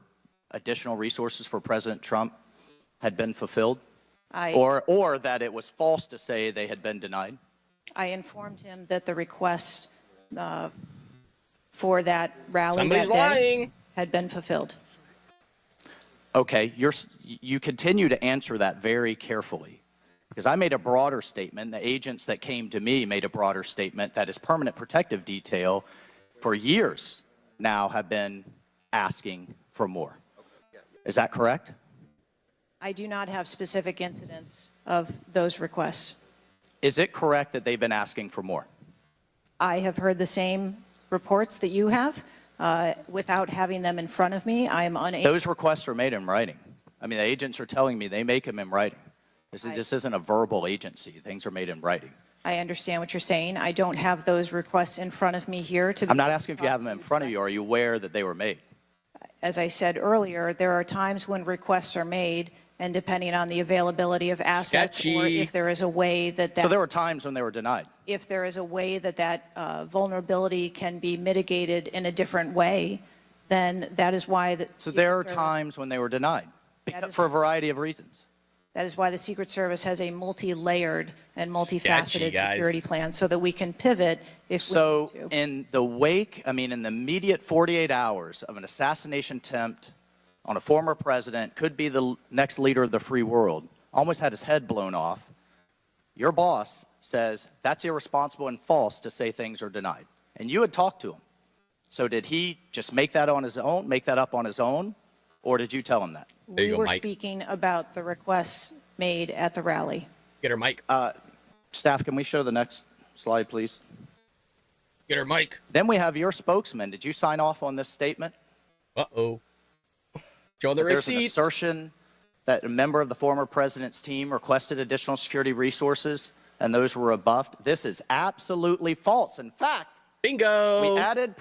Speaker 5: additional resources for President Trump had been fulfilled? Or that it was false to say they had been denied?
Speaker 4: I informed him that the request for that rally that day had been fulfilled.
Speaker 5: Okay, you continue to answer that very carefully, because I made a broader statement. The agents that came to me made a broader statement that his permanent protective detail for years now have been asking for more. Is that correct?
Speaker 4: I do not have specific incidents of those requests.
Speaker 5: Is it correct that they've been asking for more?
Speaker 4: I have heard the same reports that you have. Without having them in front of me, I am unable.
Speaker 5: Those requests are made in writing. I mean, the agents are telling me they make them in writing. This isn't a verbal agency. Things are made in writing.
Speaker 4: I understand what you're saying. I don't have those requests in front of me here.
Speaker 5: I'm not asking if you have them in front of you. Are you aware that they were made?
Speaker 4: As I said earlier, there are times when requests are made, and depending on the availability of assets, or if there is a way that
Speaker 5: So there were times when they were denied.
Speaker 4: if there is a way that vulnerability can be mitigated in a different way, then that is why
Speaker 5: So there are times when they were denied for a variety of reasons.
Speaker 4: That is why the Secret Service has a multi-layered and multifaceted security plan, so that we can pivot if we need to.
Speaker 5: In the wake, in the immediate 48 hours of an assassination attempt on a former president, could be the next leader of the free world, almost had his head blown off, your boss says that's irresponsible and false to say things are denied. And you had talked to him. So did he just make that up on his own, or did you tell him that?
Speaker 4: We were speaking about the requests made at the rally.
Speaker 2: Get her mic.
Speaker 5: Staff, can we show the next slide, please?
Speaker 2: Get her mic.
Speaker 5: Then we have your spokesman. Did you sign off on this statement?
Speaker 2: Uh-oh. Show the
Speaker 5: There's an
Speaker 2: receipts.
Speaker 5: assertion that a member of the former president's team requested additional security resources, and those were rebuffed. This is absolutely false. In fact,
Speaker 2: bingo,
Speaker 5: we added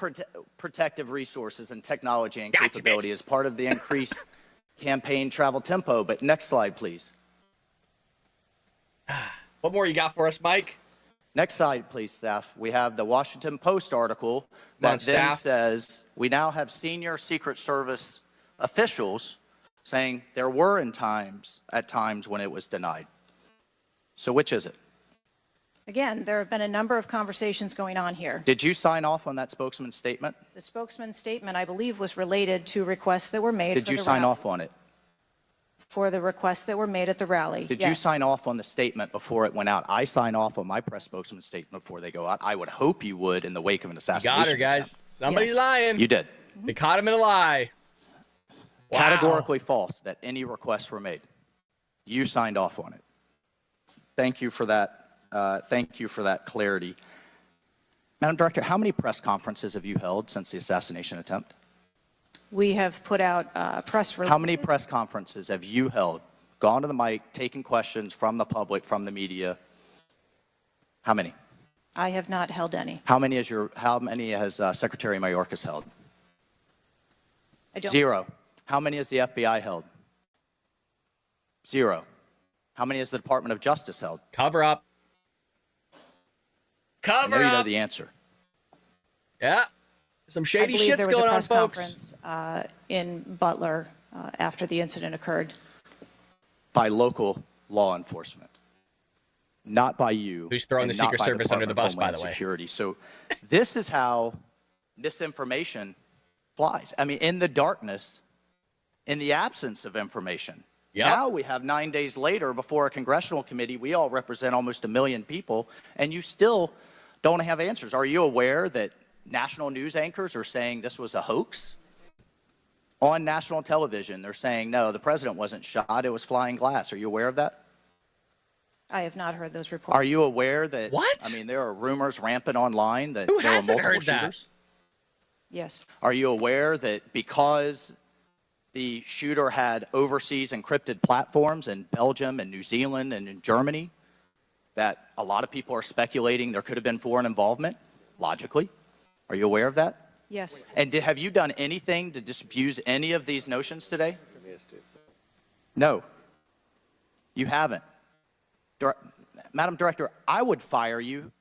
Speaker 5: protective resources and technology and capability as part of the increased campaign travel tempo. But next slide, please.
Speaker 2: What more you got for us, Mike?
Speaker 5: Next slide, please, staff. We have the Washington Post article that then says we now have senior Secret Service officials saying there were at times when it was denied. So which is it?
Speaker 4: Again, there have been a number of conversations going on here.
Speaker 5: Did you sign off on that spokesman's statement?
Speaker 4: The spokesman's statement, I believe, was related to requests that were made.
Speaker 5: Did you sign off on it?
Speaker 4: For the requests that were made at the rally.
Speaker 5: Did you sign off on the statement before it went out? I sign off on my press spokesman's statement before they go out. I would hope you would in the wake of an assassination.
Speaker 2: Got her, guys.
Speaker 5: Attempt.
Speaker 2: Somebody's lying.
Speaker 5: You did.
Speaker 2: They caught him in a lie. Wow.
Speaker 5: Categorically false that any requests were made. You signed off on it. Thank you for that. Thank you for that clarity. Madam Director, how many press conferences have you held since the assassination attempt?
Speaker 4: We have put out press releases.
Speaker 5: How many press conferences have you held? Gone to the mic, taken questions from the public, from the media? How many?
Speaker 4: I have not held any.
Speaker 5: How many has Secretary Mayorkas held?
Speaker 4: I don't.
Speaker 5: 0. How many has the FBI held? 0. How many has the Department of Justice held?
Speaker 2: Cover up.
Speaker 5: I know
Speaker 2: Cover
Speaker 5: you know
Speaker 2: up.
Speaker 5: the answer.
Speaker 2: Yeah. Some shady
Speaker 4: I believe
Speaker 2: shit's
Speaker 4: there was
Speaker 2: going
Speaker 4: a
Speaker 2: on,
Speaker 4: press
Speaker 2: folks.
Speaker 4: conference in Butler after the incident occurred.
Speaker 5: By local law enforcement, not by you.
Speaker 2: Who's throwing
Speaker 5: and
Speaker 2: the
Speaker 5: not
Speaker 2: Secret
Speaker 5: by
Speaker 2: Service under the
Speaker 5: Department of
Speaker 2: bus, by
Speaker 5: Homeland
Speaker 2: the way?
Speaker 5: Security. So this is how misinformation flies. I mean, in the darkness, in the absence of information.
Speaker 2: Yep.
Speaker 5: Now we have 9 days later before a congressional committee. We all represent almost 1 million people, and you still don't have answers. Are you aware that national news anchors are saying this was a hoax? On national television, they're saying, no, the president wasn't shot, it was flying glass. Are you aware of that?
Speaker 4: I have not heard those reports.
Speaker 5: Are you aware that,
Speaker 2: What?
Speaker 5: I mean, there are rumors rampant online that
Speaker 2: Who
Speaker 5: there were
Speaker 2: hasn't
Speaker 5: multiple
Speaker 2: heard that?
Speaker 5: shooters?
Speaker 4: Yes.
Speaker 5: Are you aware that because the shooter had overseas encrypted platforms in Belgium and New Zealand and in Germany, that a lot of people are speculating there could have been foreign involvement, logically? Are you aware of that?
Speaker 4: Yes.
Speaker 5: And have you done anything to disabuse any of these notions today? No. You haven't. Madam Director, I would fire you.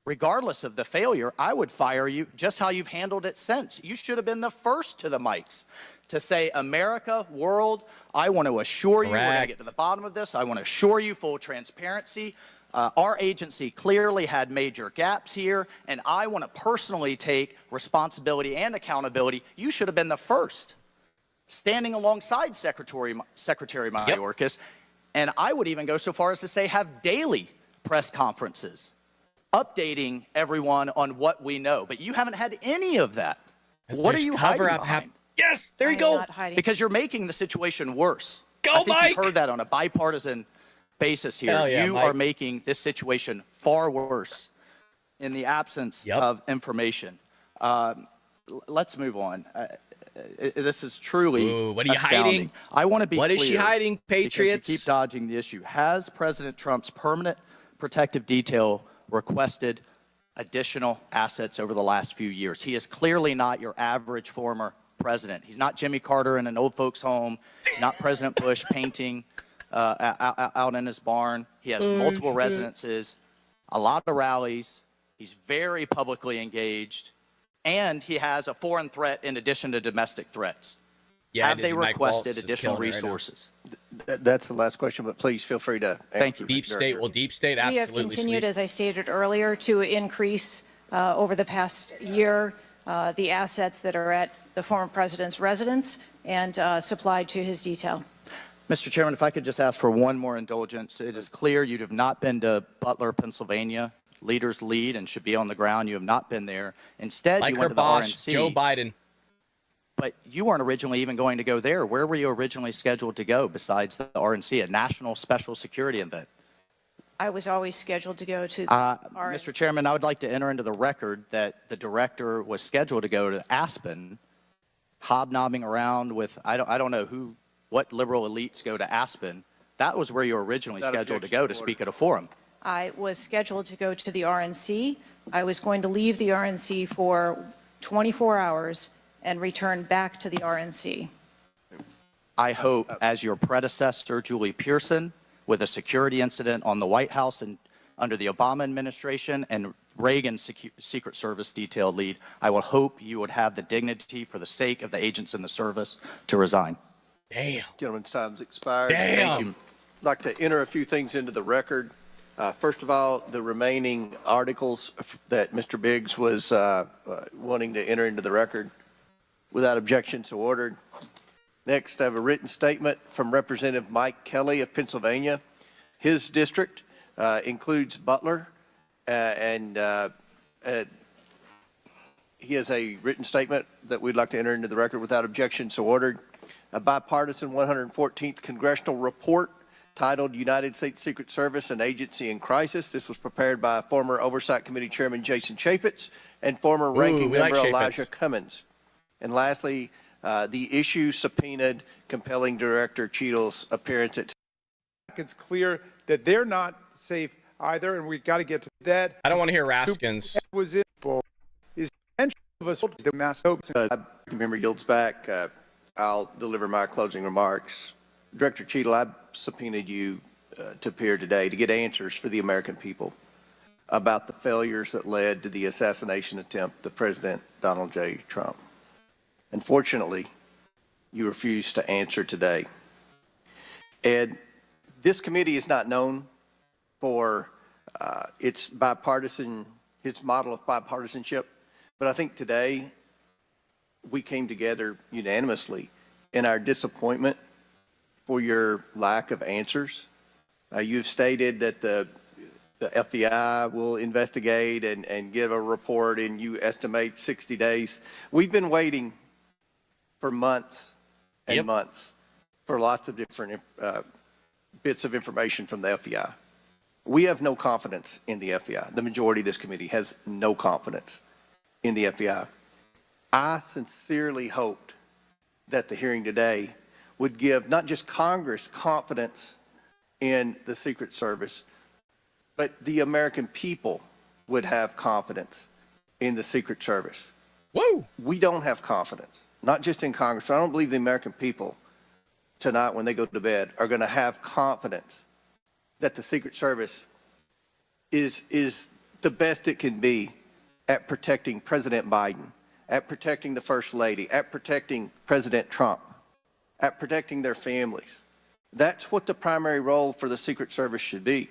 Speaker 5: Regardless of the failure, I would fire you just how you've handled it since. You should have been the first to the mics to say, America, world, I want to assure you, we're going to get to the bottom of this. I want to assure you full transparency. Our agency clearly had major gaps here, and I want to personally take responsibility and accountability. You should have been the first, standing alongside Secretary Mayorkas, and I would even go so far as to say have daily press conferences, updating everyone on what we know. But you haven't had any of that. What are you hiding behind?
Speaker 2: Yes, there you go.
Speaker 5: Because you're making the situation worse.
Speaker 2: Go,
Speaker 5: I think
Speaker 2: Mike!
Speaker 5: you've heard that on a bipartisan basis here.
Speaker 2: Hell yeah,
Speaker 5: you
Speaker 2: Mike.
Speaker 5: are making this situation far worse in the absence of information. Let's move on. This is truly
Speaker 2: Ooh, what are you
Speaker 5: astounding.
Speaker 2: hiding?
Speaker 5: I want to be
Speaker 2: What
Speaker 5: clear.
Speaker 2: is she hiding, Patriots?
Speaker 5: Because you keep dodging the issue. Has President Trump's permanent protective detail requested additional assets over the last few years? He is clearly not your average former president. He's not Jimmy Carter in an old folks home. He's not President Bush painting out in his barn. He has multiple residences, a lot of rallies. He's very publicly engaged, and he has a foreign threat in addition to domestic threats.
Speaker 2: Yeah,
Speaker 5: Have they requested additional resources?
Speaker 1: That's the last question, but please feel free to.
Speaker 5: Thank you.
Speaker 2: Deep state. Well, deep state
Speaker 4: We
Speaker 2: absolutely.
Speaker 4: have continued,
Speaker 2: sleep.
Speaker 4: as I stated earlier, to increase over the past year the assets that are at the former president's residence and supplied to his detail.
Speaker 5: Mr. Chairman, if I could just ask for one more indulgence. It is clear you have not been to Butler, Pennsylvania. Leaders lead and should be on the ground. You have not been there. Instead,
Speaker 2: Like
Speaker 5: you
Speaker 2: her
Speaker 5: went to the
Speaker 2: boss,
Speaker 5: RNC.
Speaker 2: Joe Biden.
Speaker 5: But you weren't originally even going to go there. Where were you originally scheduled to go besides the RNC, a national special security event?
Speaker 4: I was always scheduled to go to the
Speaker 5: Mr. Chairman, I would like to enter into the record that the director was scheduled to go to Aspen, hobnobbing around with, I don't know what liberal elites go to Aspen. That was where you were originally scheduled to go to speak at a forum.
Speaker 4: I was scheduled to go to the RNC. I was going to leave the RNC for 24 hours and return back to the RNC.
Speaker 5: I hope, as your predecessor, Julie Pearson, with a security incident on the White House and under the Obama administration and Reagan's Secret Service detail lead, I would hope you would have the dignity for the sake of the agents in the service to resign.
Speaker 2: Damn.
Speaker 1: Gentleman's time's expired.
Speaker 2: Damn.
Speaker 5: Thank you.
Speaker 1: I'd like to enter a few things into the record. First of all, the remaining articles that Mr. Biggs was wanting to enter into the record without objection, so ordered. Next, I have a written statement from Representative Mike Kelly of Pennsylvania. His district includes Butler, and he has a written statement that we'd like to enter into the record without objection, so ordered. A bipartisan 114th congressional report titled United States Secret Service and Agency in Crisis. This was prepared by former Oversight Committee Chairman Jason Chaffetz and former Ranking Member Elijah Cummins. And lastly, the issue subpoenaed compelling Director Cheatle's appearance at.
Speaker 22: It's clear that they're not safe either, and we've got to get to that.
Speaker 2: I don't want to hear Raskins.
Speaker 22: Was it is of us the mass hoax?
Speaker 1: Member yields back. I'll deliver my closing remarks. Director Cheatle, I subpoenaed you to appear today to get answers for the American people about the failures that led to the assassination attempt of President Donald J. Trump. Unfortunately, you refused to answer today. And this committee is not known for its model of bipartisanship, but I think today we came together unanimously in our disappointment for your lack of answers. You've stated that the FBI will investigate and give a report, and you estimate 60 days. We've been waiting for months and months for lots of different bits of information from the FBI. We have no confidence in the FBI. The majority of this committee has no confidence in the FBI. I sincerely hoped that the hearing today would give not just Congress confidence in the Secret Service, but the American people would have confidence in the Secret Service.
Speaker 2: Whoa!
Speaker 1: We don't have confidence, not just in Congress, but I don't believe the American people tonight when they go to bed are going to have confidence that the Secret Service is the best it can be at protecting President Biden, at protecting the First Lady, at protecting President Trump, at protecting their families. That's what the primary role for the Secret Service should be.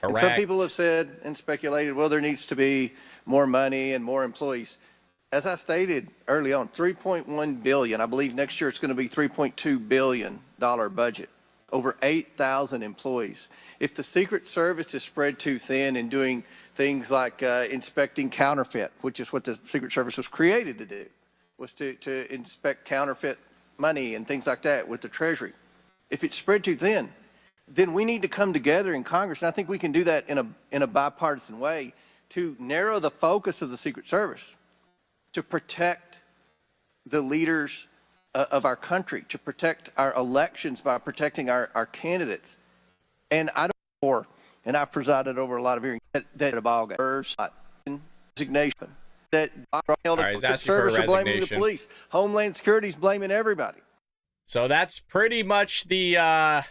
Speaker 1: And some people have said and speculated, well, there needs to be more money and more employees. As I stated early on, $3.1 billion. I believe next year it's going to be $3.2 billion budget, over 8,000 employees. If the Secret Service is spread too thin and doing things like inspecting counterfeit, which is what the Secret Service was created to do, was to inspect counterfeit money and things like that with the Treasury. If it's spread too thin, then we need to come together in Congress, and I think we can do that in a bipartisan way to narrow the focus of the Secret Service, to protect the leaders of our country, to protect our elections by protecting our candidates. And I don't and I've presided over a lot of hearings that about resignation, that the service are blaming the police, Homeland Security is blaming everybody.
Speaker 2: So that's pretty much the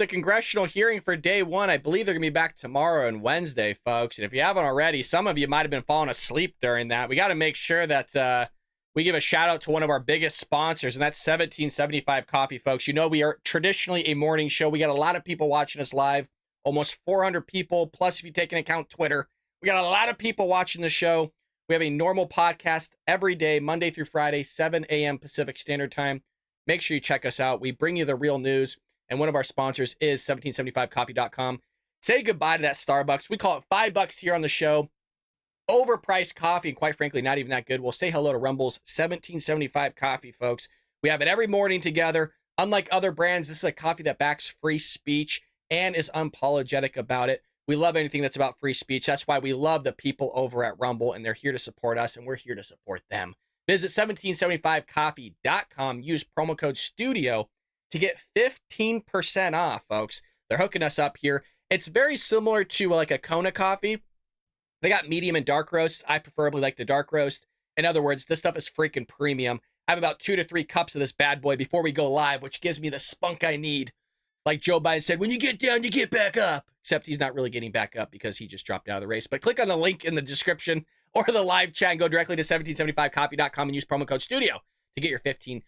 Speaker 2: congressional hearing for day one. I believe they're gonna be back tomorrow and Wednesday, folks. And if you haven't already, some of you might have been falling asleep during that. We got to make sure that we give a shout out to one of our biggest sponsors, and that's 1775 Coffee, folks. You know, we are traditionally a morning show. We got a lot of people watching us live, almost 400 people. Plus, if you take into account Twitter, we got a lot of people watching the show. We have a normal podcast every day, Monday through Friday, 7 a.m. Pacific Standard Time. Make sure you check us out. We bring you the real news, and one of our sponsors is 1775coffee.com. Say goodbye to that Starbucks. We call it $5 here on the show. Overpriced coffee, and quite frankly, not even that good. We'll say hello to Rumble's 1775 Coffee, folks. We have it every morning together. Unlike other brands, this is a coffee that backs free speech and is unapologetic about it. We love anything that's about free speech. That's why we love the people over at Rumble, and they're here to support us, and we're here to support them. Visit 1775coffee.com. Use promo code STUDIO to get 15% off, folks. They're hooking us up here. It's very similar to like a Kona coffee. They got medium and dark roasts. I preferably like the dark roast. In other words, this stuff is freaking premium. I have about 2 to 3 cups of this bad boy before we go live, which gives me the spunk I need. Like Joe Biden said, when you get down, you get back up. Except he's not really getting back up because he just dropped out of the race. But click on the link in the description or the live chat and go directly to 1775coffee.com and use promo code STUDIO to get your 15%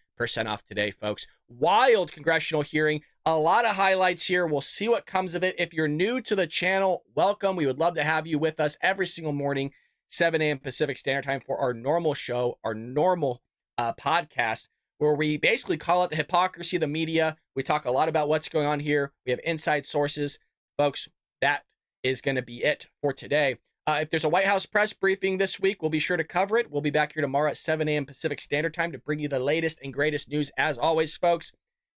Speaker 2: off today, folks. Wild congressional hearing. A lot of highlights here. We'll see what comes of it. If you're new to the channel, welcome. We would love to have you with us every single morning, 7 a.m. Pacific Standard Time for our normal show, our normal podcast, where we basically call out the hypocrisy of the media. We talk a lot about what's going on here. We have inside sources. Folks, that is going to be it for today. If there's a White House press briefing this week, we'll be sure to cover it. We'll be back here tomorrow at 7 a.m. Pacific Standard Time to bring you the latest and greatest news as always, folks.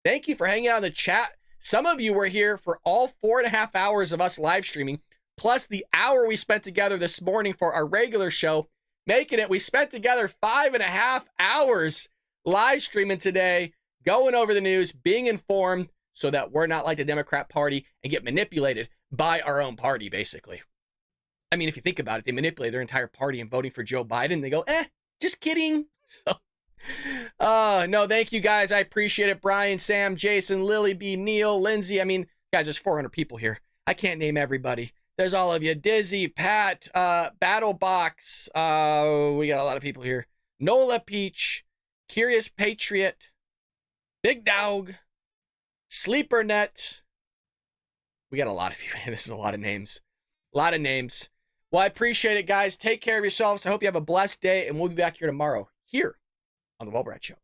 Speaker 2: Thank you for hanging out in the chat. Some of you were here for all 4.5 hours of us live streaming, plus the hour we spent together this morning for our regular show, making it, we spent together 5.5 hours live streaming today, going over the news, being informed so that we're not like the Democrat Party and get manipulated by our own party, basically. I mean, if you think about it, they manipulate their entire party in voting for Joe Biden. They go, just kidding. So No, thank you guys. I appreciate it. Brian, Sam, Jason, Lily B, Neil, Lindsay. I mean, guys, there's 400 people here. I can't name everybody. There's all of you. Dizzy, Pat, Battlebox. We got a lot of people here. Nola Peach, Curious Patriot, Big Dog, SleeperNet. We got a lot of you, man. This is a lot of names. A lot of names. Well, I appreciate it, guys. Take care of yourselves. I hope you have a blessed day, and we'll be back here tomorrow, here on The Wellbrad Show.